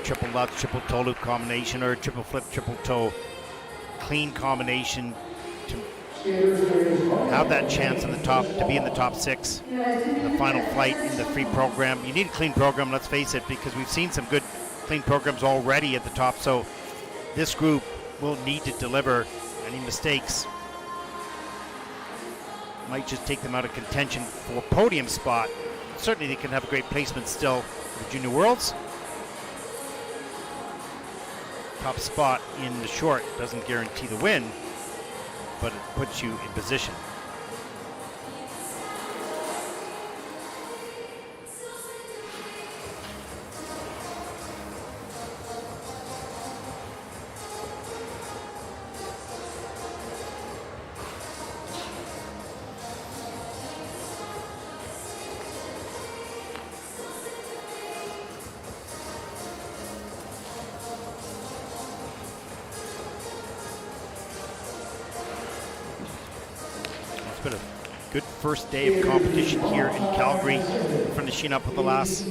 Triple lutz, triple toe loop combination, or a triple flip, triple toe clean combination to have that chance in the top, to be in the top 6 in the final flight in the free program. You need a clean program, let's face it, because we've seen some good clean programs already at the top, so this group will need to deliver. Any mistakes might just take them out of contention for a podium spot. Certainly they can have a great placement still at the Junior Worlds. Top spot in the short doesn't guarantee the win, but it puts you in position. Good first day of competition here in Calgary, finishing up with the last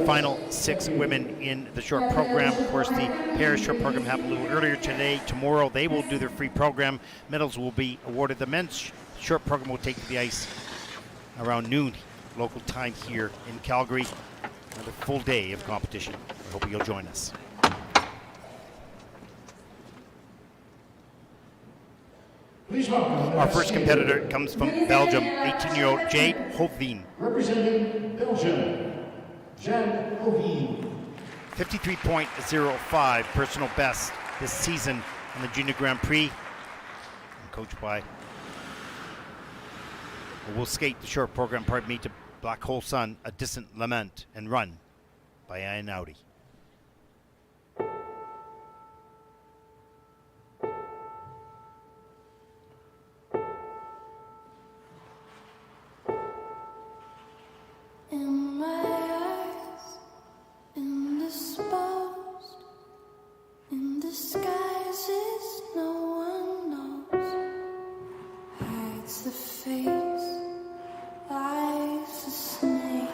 final 6 women in the short program. Of course, the pairs short program happened a little earlier today. Tomorrow they will do their free program. Medals will be awarded. The men's short program will take to the ice around noon local time here in Calgary. Another full day of competition. I hope you'll join us. Please welcome Our first competitor comes from Belgium, 18-year-old Jade Hoveen. representing Belgium, Jade Hoveen. 53.05 personal best this season in the Junior Grand Prix. And coached by, will skate the short program, pardon me, to Black Hole Sun, A Distant Lament, and run by Ian Audi. In my eyes, indisposed, in disguises no one knows, hides the face, lies the snake,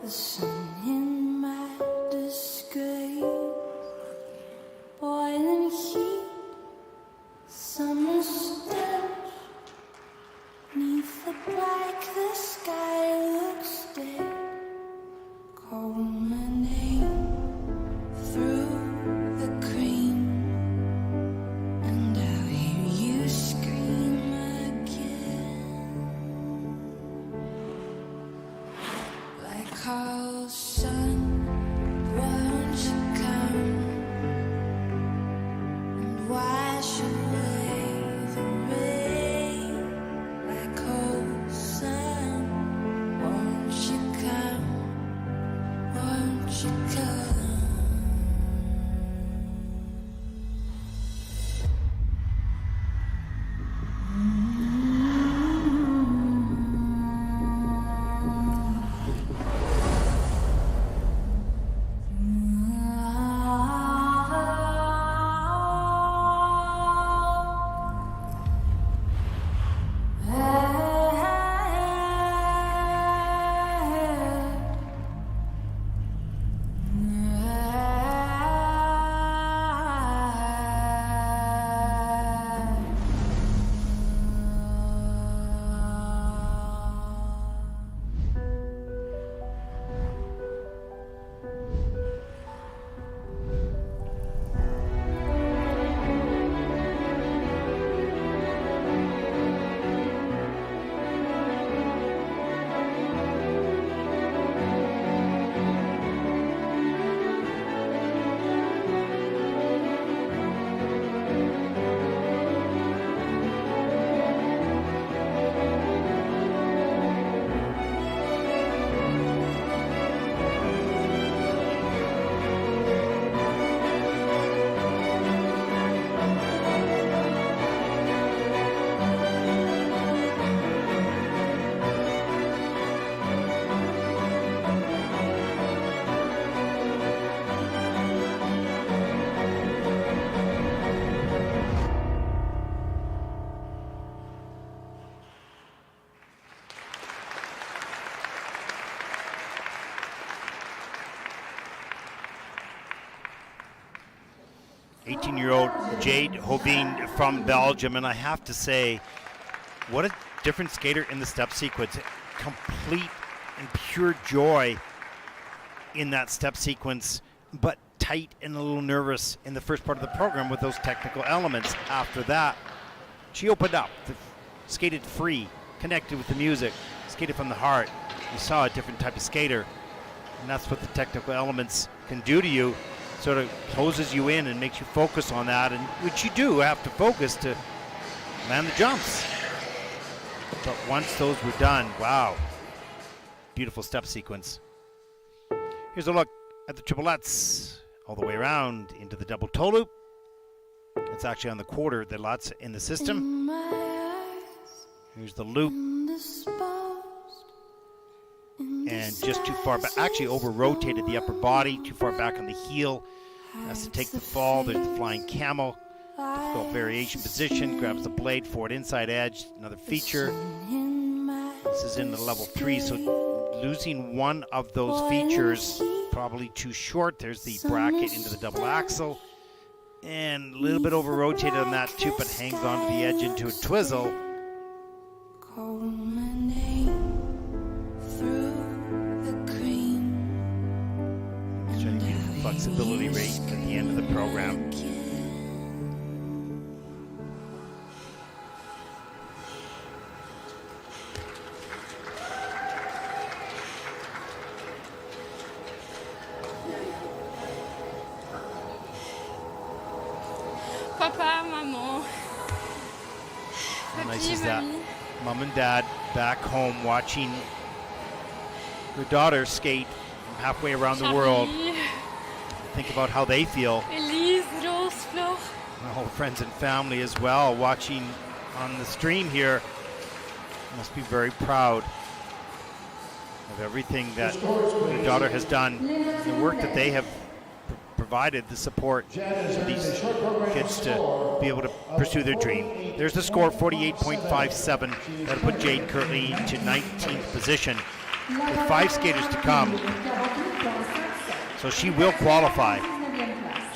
the sun in my disgrace, boiling heat, summer stench, 'neath the black the sky looks dead, culminating through the cream, and I'll hear you scream again. Like Carl's son, won't you come and wash away the rain? Like cold sun, won't you come? Won't you come? Jade Hoveen from Belgium, and I have to say, what a different skater in the step sequence. Complete and pure joy in that step sequence, but tight and a little nervous in the first part of the program with those technical elements. After that, she opened up, skated free, connected with the music, skated from the heart. You saw a different type of skater, and that's what the technical elements can do to you. Sort of closes you in and makes you focus on that, and which you do have to focus to land the jumps. But once those were done, wow, beautiful step sequence. Here's a look at the triplettes all the way around into the double toe loop. It's actually on the quarter, the lots in the system. Here's the loop. And just too far back, actually over-rotated the upper body, too far back on the heel. Has to take the fall. There's the flying camel. Difficult variation position, grabs the blade, forward inside edge, another feature. This is in the level 3, so losing one of those features, probably too short. There's the bracket into the double axle. And a little bit over rotated on that too, but hangs onto the edge into a twizzle. Showing a beautiful flexibility rate at the end of the program. Papa, maman. How nice is that? Mom and dad back home watching their daughter skate from halfway around the world. Think about how they feel. Elise, Rose, Fleur. All friends and family as well watching on the stream here. Must be very proud of everything that their daughter has done, the work that they have provided, the support for these kids to be able to pursue their dream. There's the score, 48.57. That'll put Jade currently into 19th position with 5 skaters to come. So she will qualify.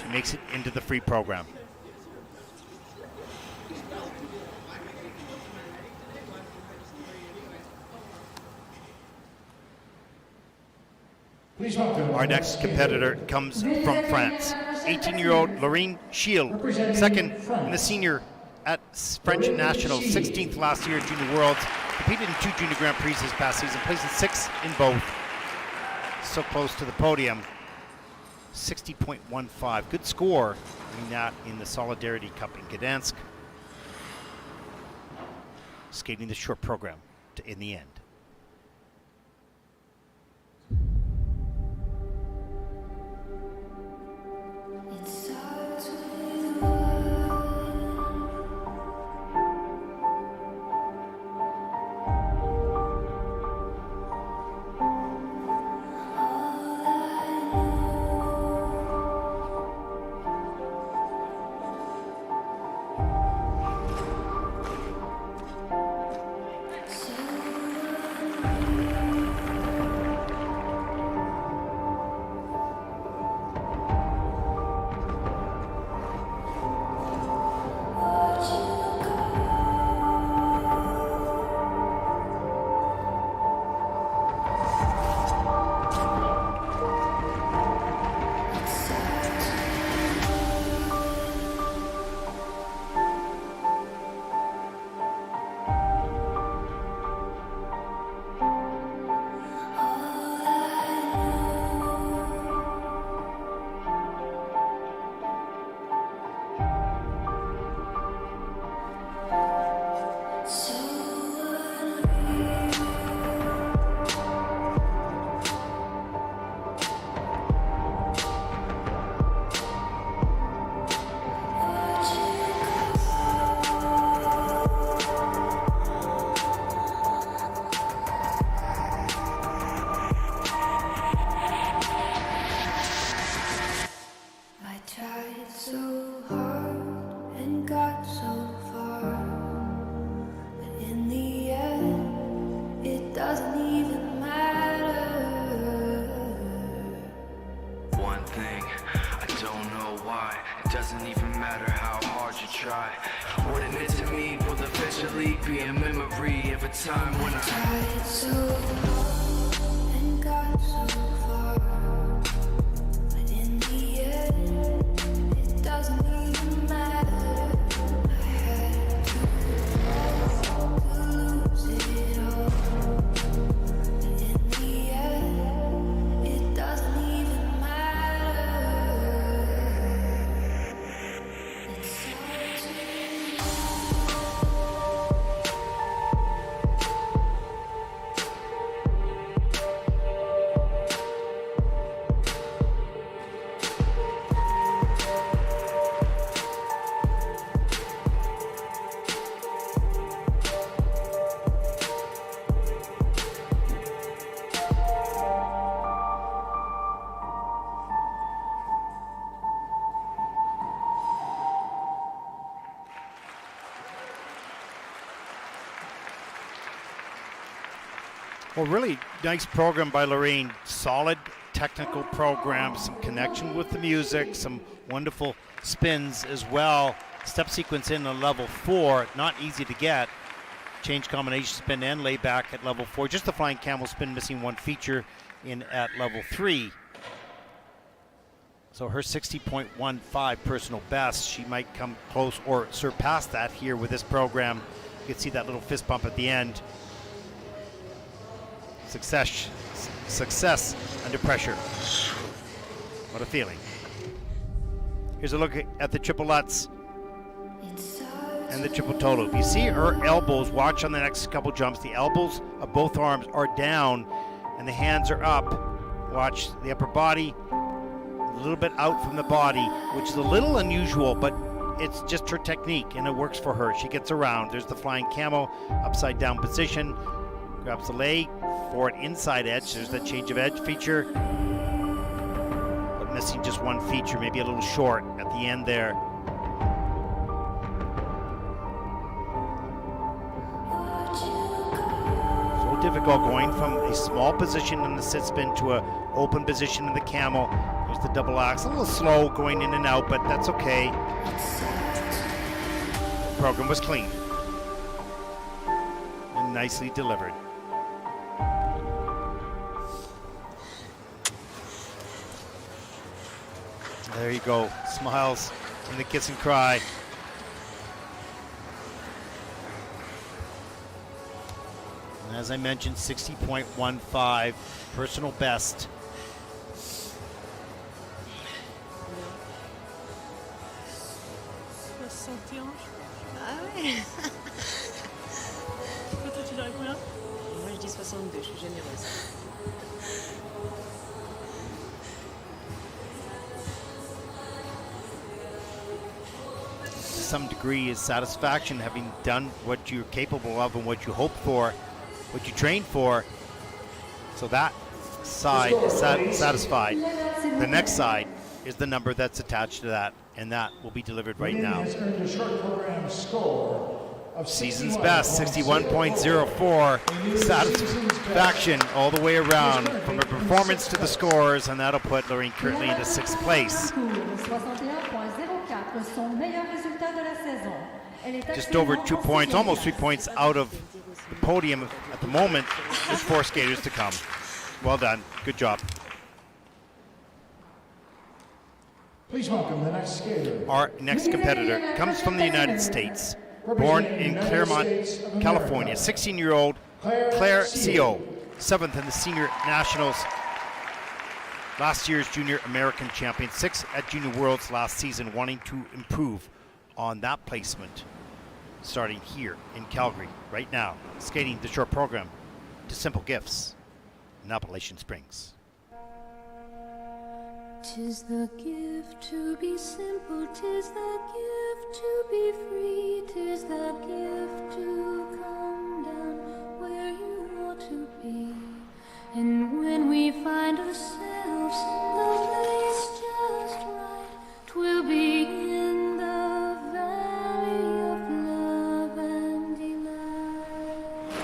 She makes it into the free program. Our next competitor comes from France. 18-year-old Lorraine Schiele, second in the senior at French Nationals, 16th last year at Junior Worlds. Competed in 2 Junior Grand Prix this past season, placing 6th in both. So close to the podium. 60.15, good score. Doing that in the Solidarity Cup in Gdansk. Skating the short program in the end. Well, really nice program by Lorraine. Solid technical program, some connection with the music, some wonderful spins as well. Step sequence in a level 4, not easy to get. Change combination spin and lay back at level 4. Just the flying camel spin, missing one feature in at level 3. So her 60.15 personal best, she might come close or surpass that here with this program. You can see that little fist bump at the end. Success under pressure. What a feeling. Here's a look at the triple Lutz and the triple toe loop. You see her elbows, watch on the next couple jumps, the elbows of both arms are down and the hands are up. Watch the upper body, a little bit out from the body, which is a little unusual, but it's just her technique and it works for her. She gets around. There's the flying camo, upside down position, grabs the leg, forward inside edge. There's that change of edge feature, but missing just one feature, maybe a little short at the end there. So difficult going from a small position in the sit spin to an open position in the camel. There's the double axe, a little slow going in and out, but that's okay. The program was clean and nicely delivered. There you go, smiles and the kiss and cry. And as I mentioned, 60.15 personal best. Ah ouais. Pourquoi toi tu dirais combien? Moi je dis 62, je suis généreuse. To some degree is satisfaction, having done what you're capable of and what you hoped for, what you trained for. So that side is satisfied. The next side is the number that's attached to that, and that will be delivered right now. Has earned a short program score of Season's best, 61.04. Satisfaction all the way around, from her performance to the scores, and that'll put Lorraine Kirtley into 6th place. 61.04, son meilleur résultat de la saison. Elle est Just over 2 points, almost 3 points out of the podium at the moment. There's 4 skaters to come. Well done. Good job. Please welcome the next skater. Our next competitor comes from the United States. Born in Claremont, California, 16-year-old Claire Co. 7th in the Senior Nationals. Last year's Junior American champion, 6th at Junior Worlds last season, wanting to improve on that placement. Starting here in Calgary right now, skating the short program to Simple Gifts in Appalachian Springs. 'Tis the gift to be simple, 'tis the gift to be free, 'tis the gift to come down where you want to be. And when we find ourselves in the place just right, 'twill be in the valley of love and delight.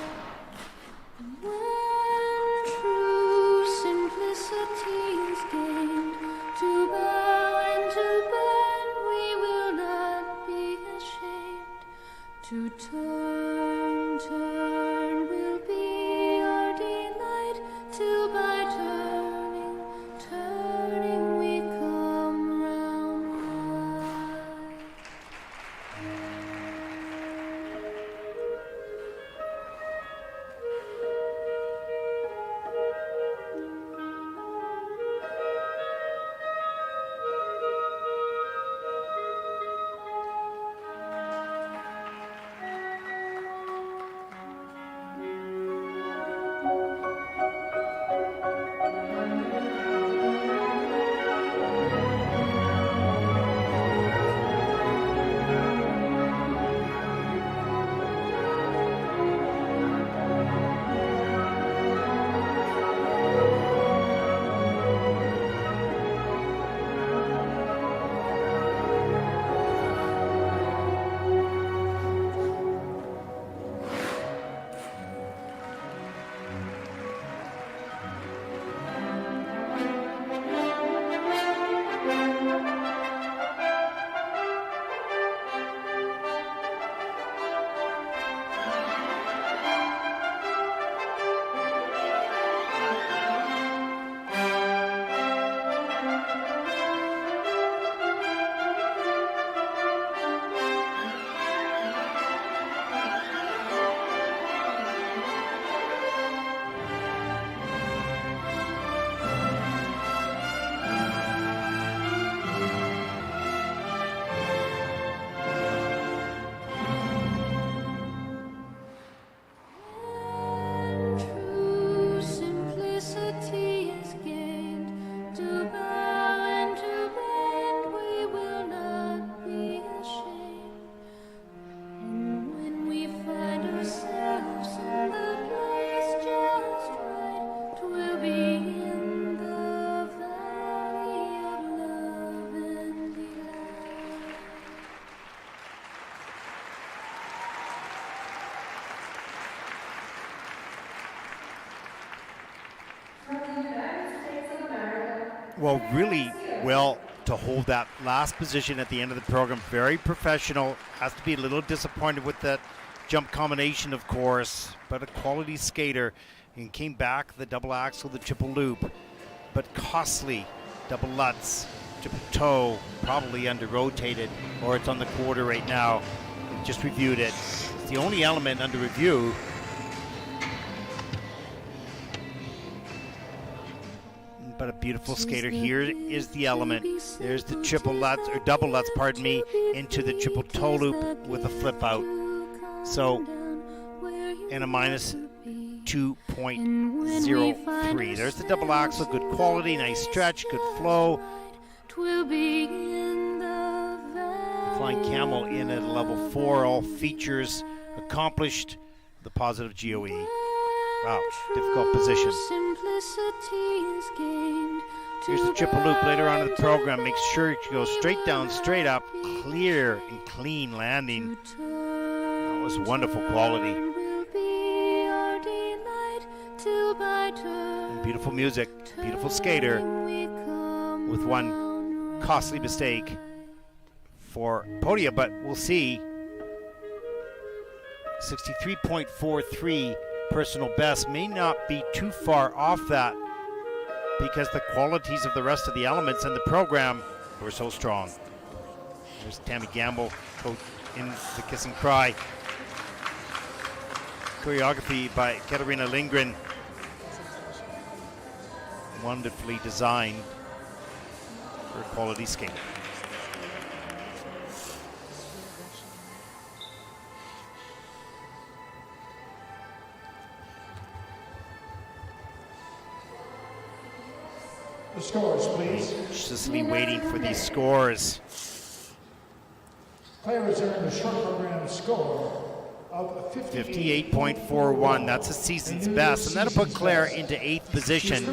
And when true simplicity is gained, to bow and to bend, we will not be ashamed. To turn will be our delight, till by turning we come round right. Well, really well to hold that last position at the end of the program. Very professional. Has to be a little disappointed with that jump combination, of course, but a quality skater. And came back, the double axel, the triple loop, but costly. Double Lutz, triple toe, probably under-rotated, or it's on the quarter right now. Just reviewed it. It's the only element under review. But a beautiful skater. Here is the element. There's the triple Lutz, or double Lutz, pardon me, into the triple toe loop with a flip out. So, and a minus 2.03. There's the double axle, good quality, nice stretch, good flow. Flying camel in at level 4, all features accomplished. The positive GOE. Wow, difficult position. Here's the triple loop later on in the program. Make sure it goes straight down, straight up, clear and clean landing. That was wonderful quality. And beautiful music, beautiful skater with one costly mistake for podium, but we'll see. 63.43 personal best, may not be too far off that because the qualities of the rest of the elements in the program were so strong. There's Tammy Gamble in the Kiss and Cry. Choreography by Katarina Lindgren. Wonderfully designed for quality skating. The scores, please. Anxiously waiting for these scores. Claire has earned a short program score of 58.41. That's the season's best, and that'll put Claire into 8th position.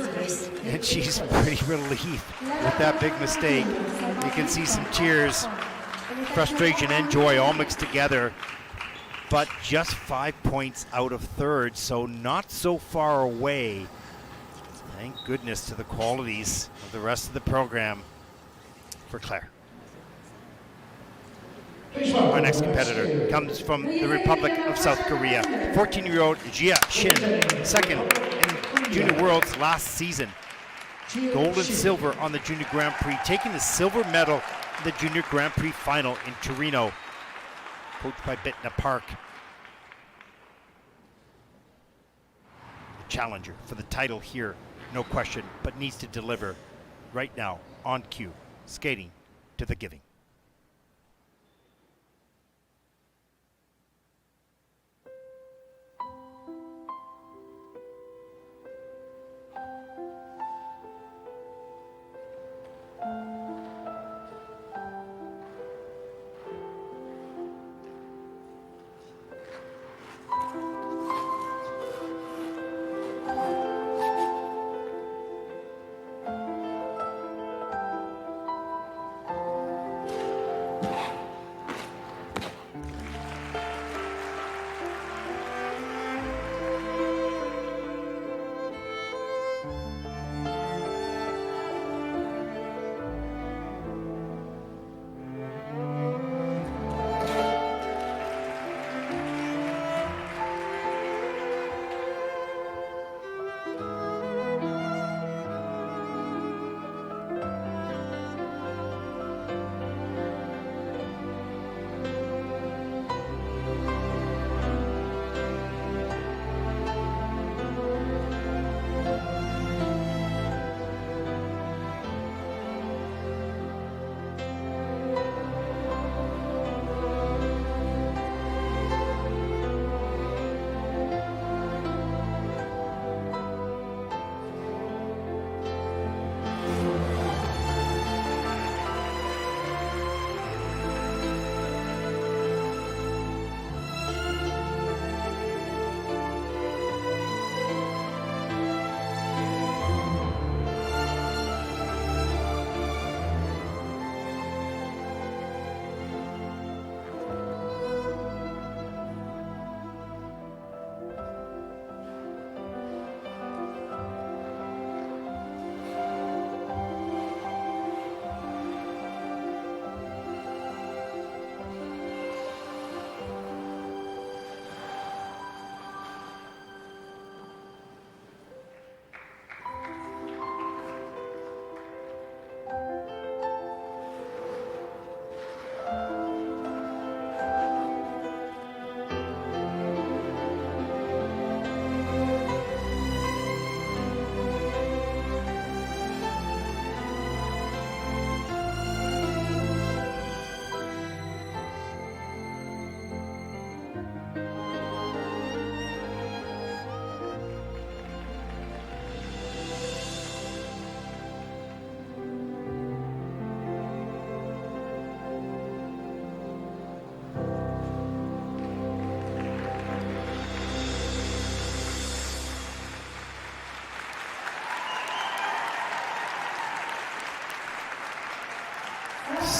And she's pretty relieved with that big mistake. You can see some tears, frustration, and joy all mixed together. But just 5 points out of 3rd, so not so far away. Thank goodness to the qualities of the rest of the program for Claire. Our next competitor comes from the Republic of South Korea. 14-year-old Jia Shin, second in Junior Worlds last season. Gold and silver on the Junior Grand Prix, taking the silver medal in the Junior Grand Prix final in Torino. Coached by Bitna Park. The challenger for the title here, no question, but needs to deliver right now on cue, skating to the giving.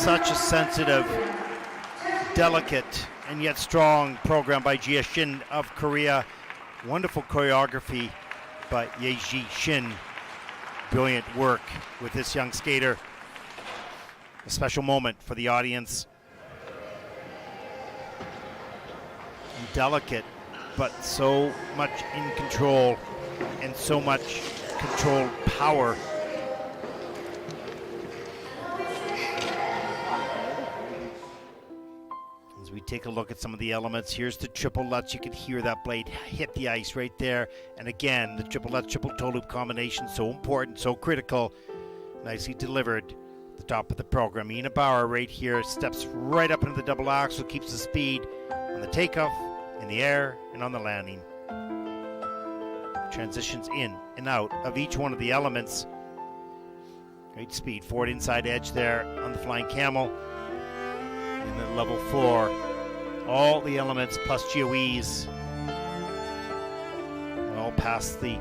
such a sensitive, delicate, and yet strong program by Jia Shin of Korea. Wonderful choreography by Yeji Shin. Brilliant work with this young skater. A special moment for the audience. Delicate, but so much in control and so much controlled power. As we take a look at some of the elements, here's the triple lutz. You can hear that blade hit the ice right there. And again, the triple lutz, triple toe loop combination, so important, so critical. Nicely delivered at the top of the program. Ina Bauer right here steps right up into the double axel, keeps the speed on the takeoff, in the air, and on the landing. Transitions in and out of each one of the elements. Great speed, forward inside edge there on the flying camel. And then level 4, all the elements plus GOEs all past the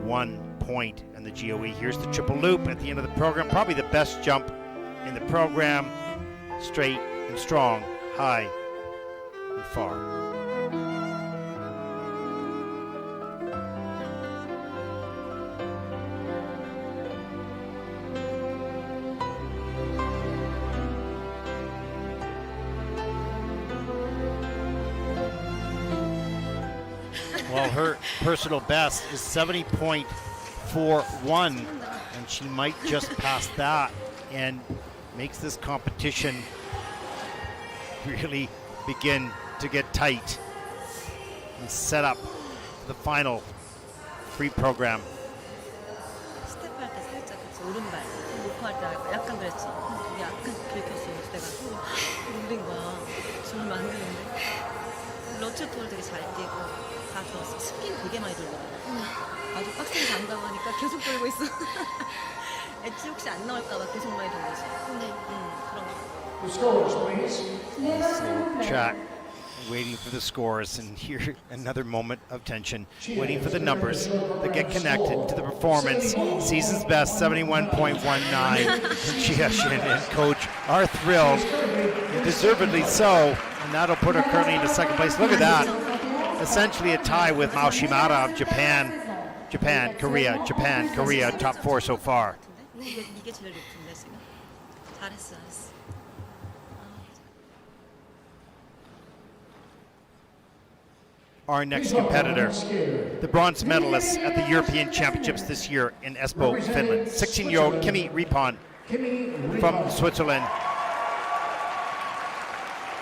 1 point and the GOE. Here's the triple loop at the end of the program. Probably the best jump in the program. Straight and strong, high and far. Well, her personal best is 70.41, and she might just pass that and makes this competition really begin to get tight and set up the final free program. 스텝할 때 살짝 그치, 오른발 높아할 때 약간 그랬지. 이게 약간 긁혔어요. 그때가 울린 거야. 정말 안 들리는데. 러츠 톨 되게 잘 뛰고 다 좋았어. 스핀 되게 많이 돌거든. 아주 빡세게 장담하니까 계속 돌고 있어. 엣지 혹시 안 나올까봐 계속 많이 돌리지. 그런 거. The scores, please. Track, waiting for the scores, and here another moment of tension, waiting for the numbers that get connected to the performance. Season's best, 71.19. Jia Shin and coach are thrilled, and deservedly so, and that'll put her currently into second place. Look at that. Essentially a tie with Mao Shimada of Japan, Korea, top 4 so far. 이게 제일 높은데 지금. 잘했어. Our next competitor, the bronze medalist at the European Championships this year in Espoo, Finland. 16-year-old Kimi Rippon from Switzerland.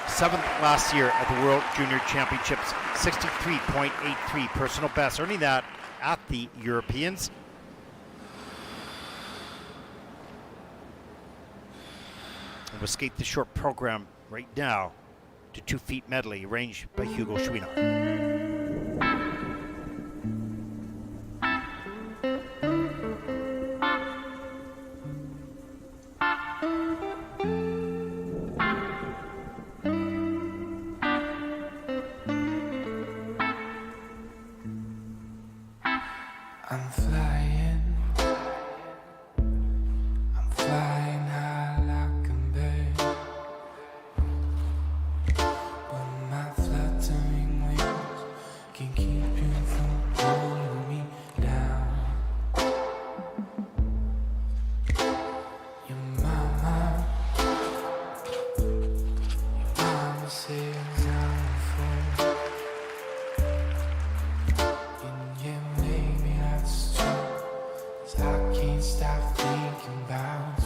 7th last year at the World Junior Championships. 63.83 personal best, earning that at the Europeans. And we'll skate the short program right now to 2 feet medley arranged by Hugo Chouinard. I'm flying high like a bird, but my fluttering wings can keep you from pulling me down. Your mama says I'm a fool, and yeah, maybe that's true, 'cause I can't stop thinking about you.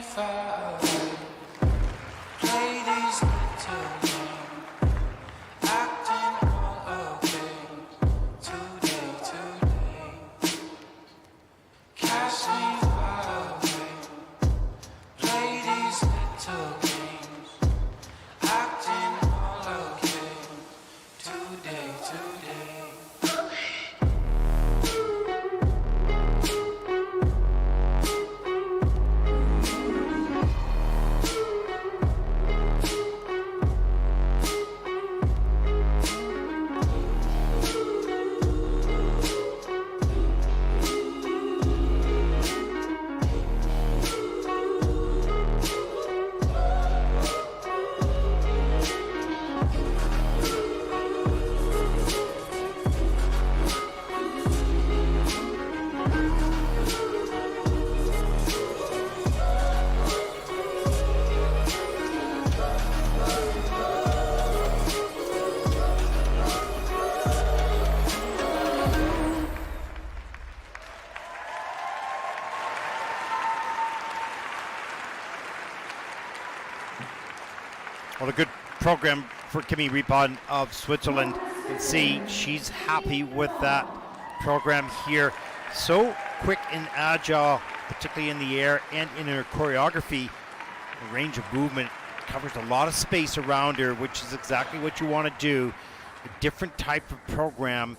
me far away. Play these little games, acting all okay. Today, cast me far away. Play these little games, acting all okay. Today. Well, a good program for Kimi Riepon of Switzerland. You can see she's happy with that program here. So quick and agile, particularly in the air and in her choreography. The range of movement covers a lot of space around her, which is exactly what you want to do. A different type of program,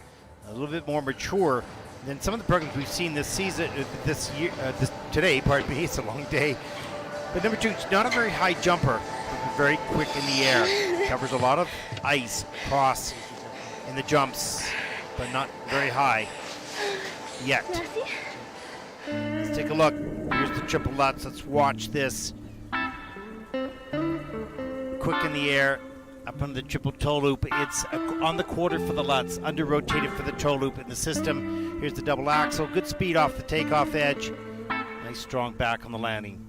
a little bit more mature than some of the programs we've seen this season, today, pardon me, it's a long day. But number 2, she's not a very high jumper, but very quick in the air. Covers a lot of ice across in the jumps, but not very high yet. Let's take a look. Here's the triple Lutz. Let's watch this. Quick in the air, up on the triple toe loop. It's on the quarter for the Lutz, under rotated for the toe loop in the system. Here's the double axel. Good speed off the takeoff edge. Nice strong back on the landing.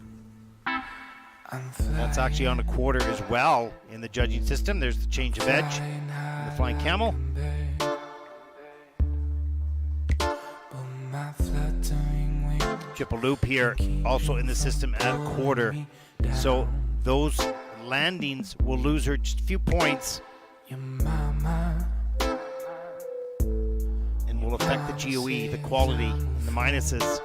That's actually on a quarter as well in the judging system. There's the change of edge, and the flying camel. Triple loop here, also in the system at a quarter. So those landings will lose her just a few points and will affect the GOE, the quality, and the minuses.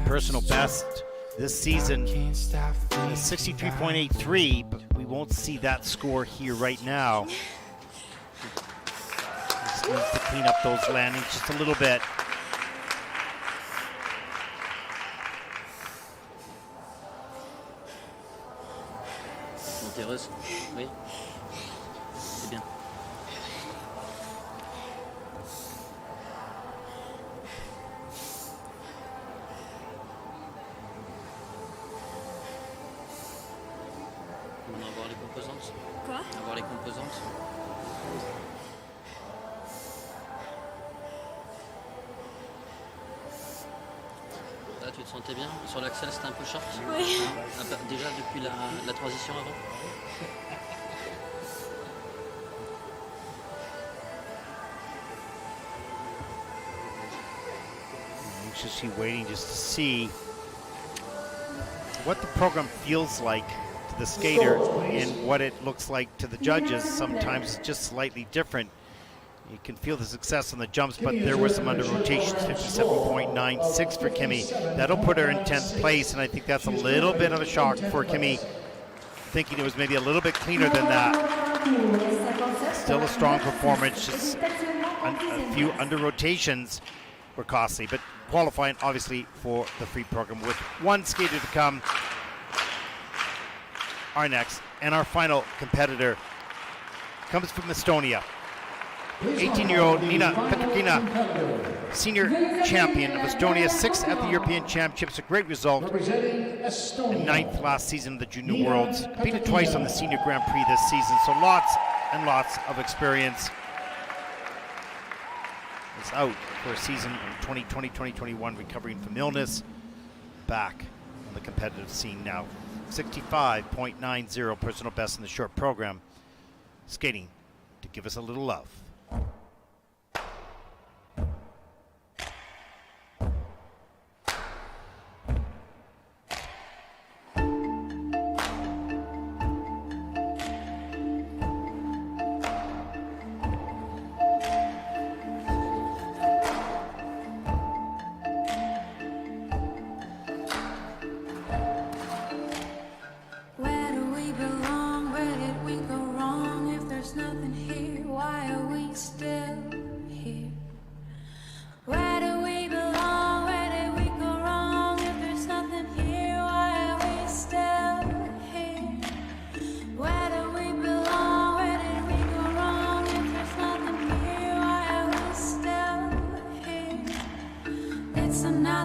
Personal best this season is 63.83, but we won't see that score here right now. Just needs to clean up those landings just a little bit. Montereuse, oui, c'est bien. On va avoir les composantes. Quoi? Avoir les composantes. Là, tu te sentais bien? Sur l'axel, c'était un peu short? Oui. Déjà depuis la transition avant? Anxiously waiting just to see what the program feels like to the skater and what it looks like to the judges. Sometimes it's just slightly different. You can feel the success on the jumps, but there were some under rotations, 57.96 for Kimi. That'll put her in 10th place, and I think that's a little bit of a shock for Kimi, thinking it was maybe a little bit cleaner than that. Still a strong performance, just a few under rotations were costly, but qualifying obviously for the free program with one skater to come. Our next and our final competitor comes from Estonia. 18-year-old Nina Petrikina, senior champion of Estonia, 6th at the European Championships, a great result, and 9th last season of the Junior Worlds. Competed twice on the Senior Grand Prix this season, so lots and lots of experience. Is out for a season in 2020-2021, recovering from illness, back on the competitive scene now. 65.90 personal best in the short program, skating to give us a little love.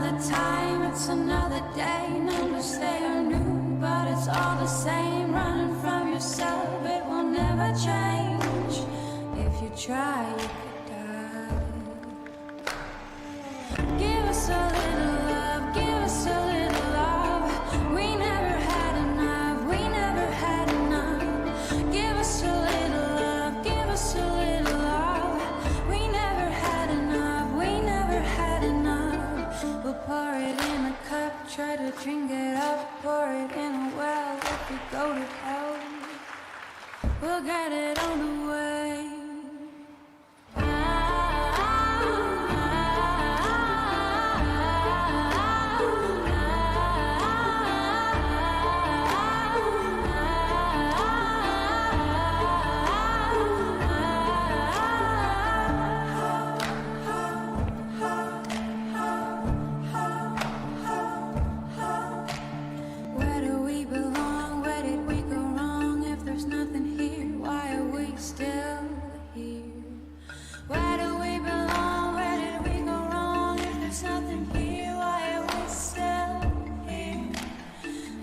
another time, it's another day. Numbers they are new, but it's all the same. Running from yourself, it will never change. If you try, you could die. Give us a little love, give us a little love. We never had enough, we never had enough. Give us a little love, give us a little love. We never had enough, we never had enough. We'll pour it in a cup, try to drink it up. Pour it in a well, if we go to hell, we'll get it on the way. Where do we belong? Where did we go wrong? If there's nothing here, why are we still here? Where do we belong? Where did we go wrong? If there's nothing here, why are we still here?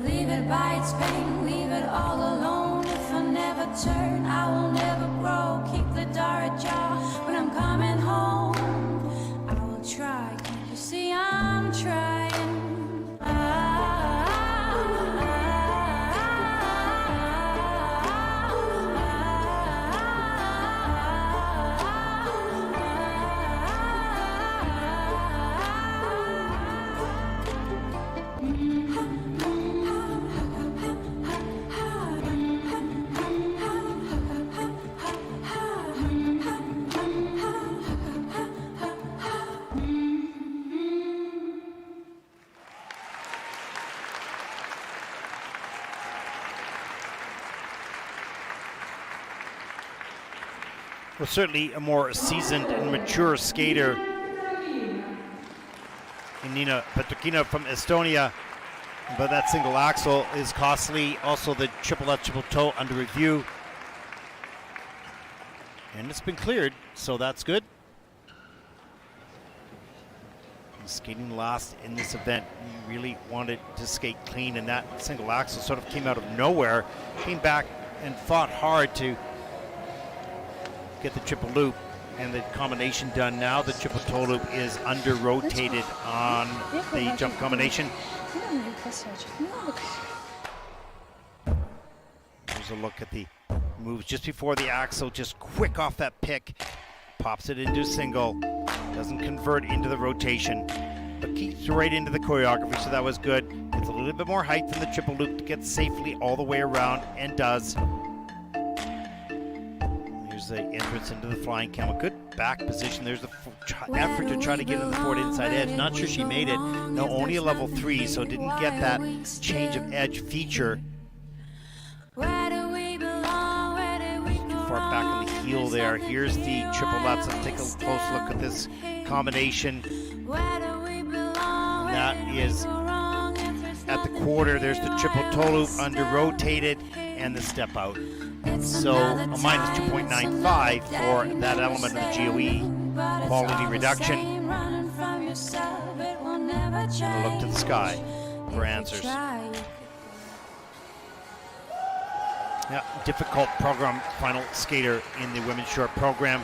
Leave it by its pain, leave it all alone. If I never turn, I will never grow. Keep the door ajar when I'm coming home. I will try, can't you see I'm trying? Well, certainly a more seasoned and mature skater in Nina Petrikina from Estonia. But that single axel is costly. Also the triple left, triple toe under review. And it's been cleared, so that's good. Skating last in this event, you really wanted to skate clean, and that single axel sort of came out of nowhere. Came back and fought hard to get the triple loop and the combination done. Now the triple toe loop is under rotated on the jump combination. Here's a look at the moves just before the axle, just quick off that pick, pops it into a single, doesn't convert into the rotation, but keeps right into the choreography, so that was good. It's a little bit more height than the triple loop to get safely all the way around, and does. Here's the entrance into the flying camel. Good back position. There's the effort to try to get in the forward inside edge. Not sure she made it. No, only a level 3, so didn't get that change of edge feature. Too far back in the heel there. Here's the triple lutz. Let's take a close look at this combination. That is at the quarter. There's the triple toe loop under rotated and the step out. So a minus 2.95 for that element of the GOE quality reduction. And a look to the sky for answers. Yeah, difficult program, final skater in the women's short program.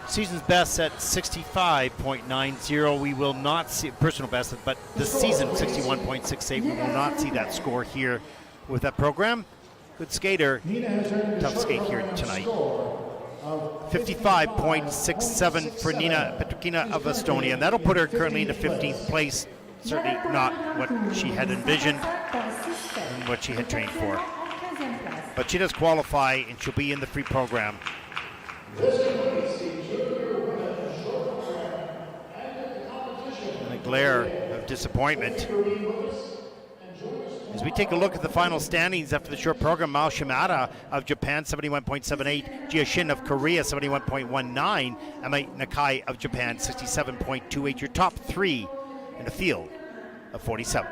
Season's best at 65.90. We will not see personal best, but the season 61.68. We will not see that score here with that program. Good skater, tough skate here tonight. 55.67 for Nina Petrikina of Estonia, and that'll put her currently into 15th place. Certainly not what she had envisioned and what she had trained for. But she does qualify, and she'll be in the free program. And a glare of disappointment. As we take a look at the final standings after the short program, Mao Shimada of Japan, 71.78. Jia Shin of Korea, 71.19. Emma Nakai of Japan, 67.28. Your top 3 in a field of 47.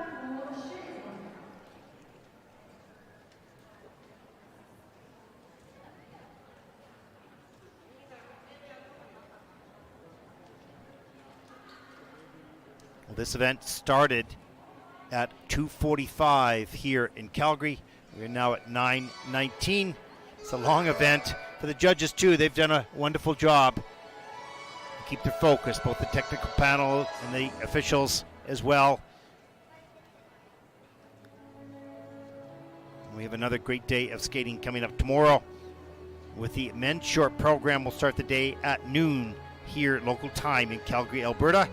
Well, this event started at 2:45 here in Calgary. We're now at 9:19. It's a long event for the judges too. They've done a wonderful job to keep their focus, both the technical panel and the officials as well. We have another great day of skating coming up tomorrow. With the men's short program, we'll start the day at noon here local time in Calgary, Alberta.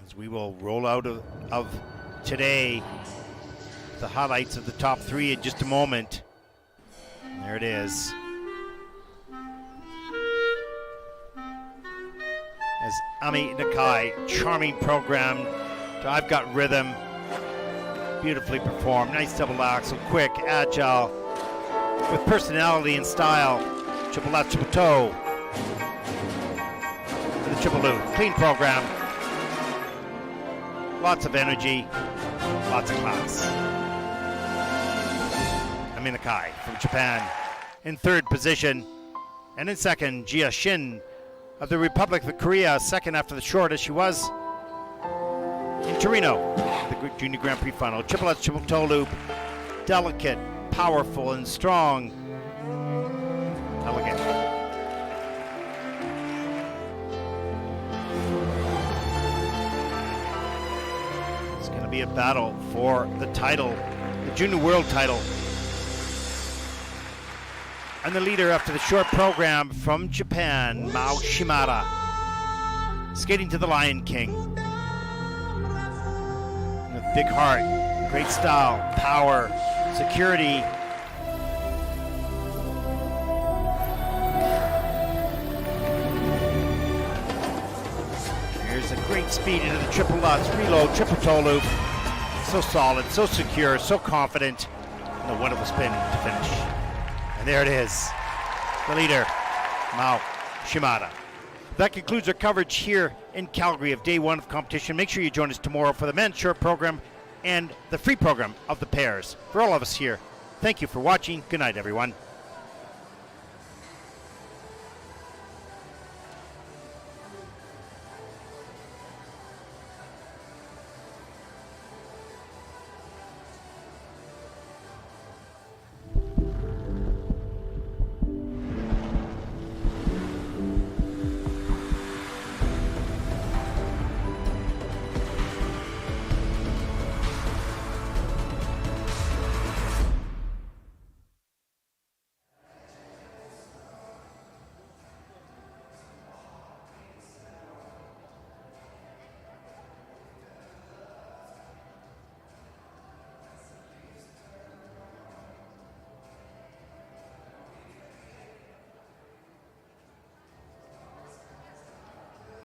As we will roll out of today the highlights of the top three in just a moment. And there it is. As Ami Nakai, charming program to I've Got Rhythm, beautifully performed, nice double axel, quick, agile, with personality and style. Triple left, triple toe, and the triple loop. Clean program, lots of energy, lots of class. Ami Nakai from Japan in third position, and in second, Jia Shin of the Republic of Korea, second after the short, as she was in Torino, the Junior Grand Prix final. Triple H, triple toe loop, delicate, powerful, and strong. Elegant. It's going to be a battle for the title, the Junior World title. And the leader after the short program from Japan, Mao Shimada, skating to the Lion King. With big heart, great style, power, security. Here's a great speed into the triple lutz, reload, triple toe loop. So solid, so secure, so confident. And a wonderful spin to finish. There it is, the leader, Mao Shimada. That concludes our coverage here in Calgary of day one of competition. Make sure you join us tomorrow for the men's short program and the free program of the pairs. For all of us here, thank you for watching. Good night, everyone.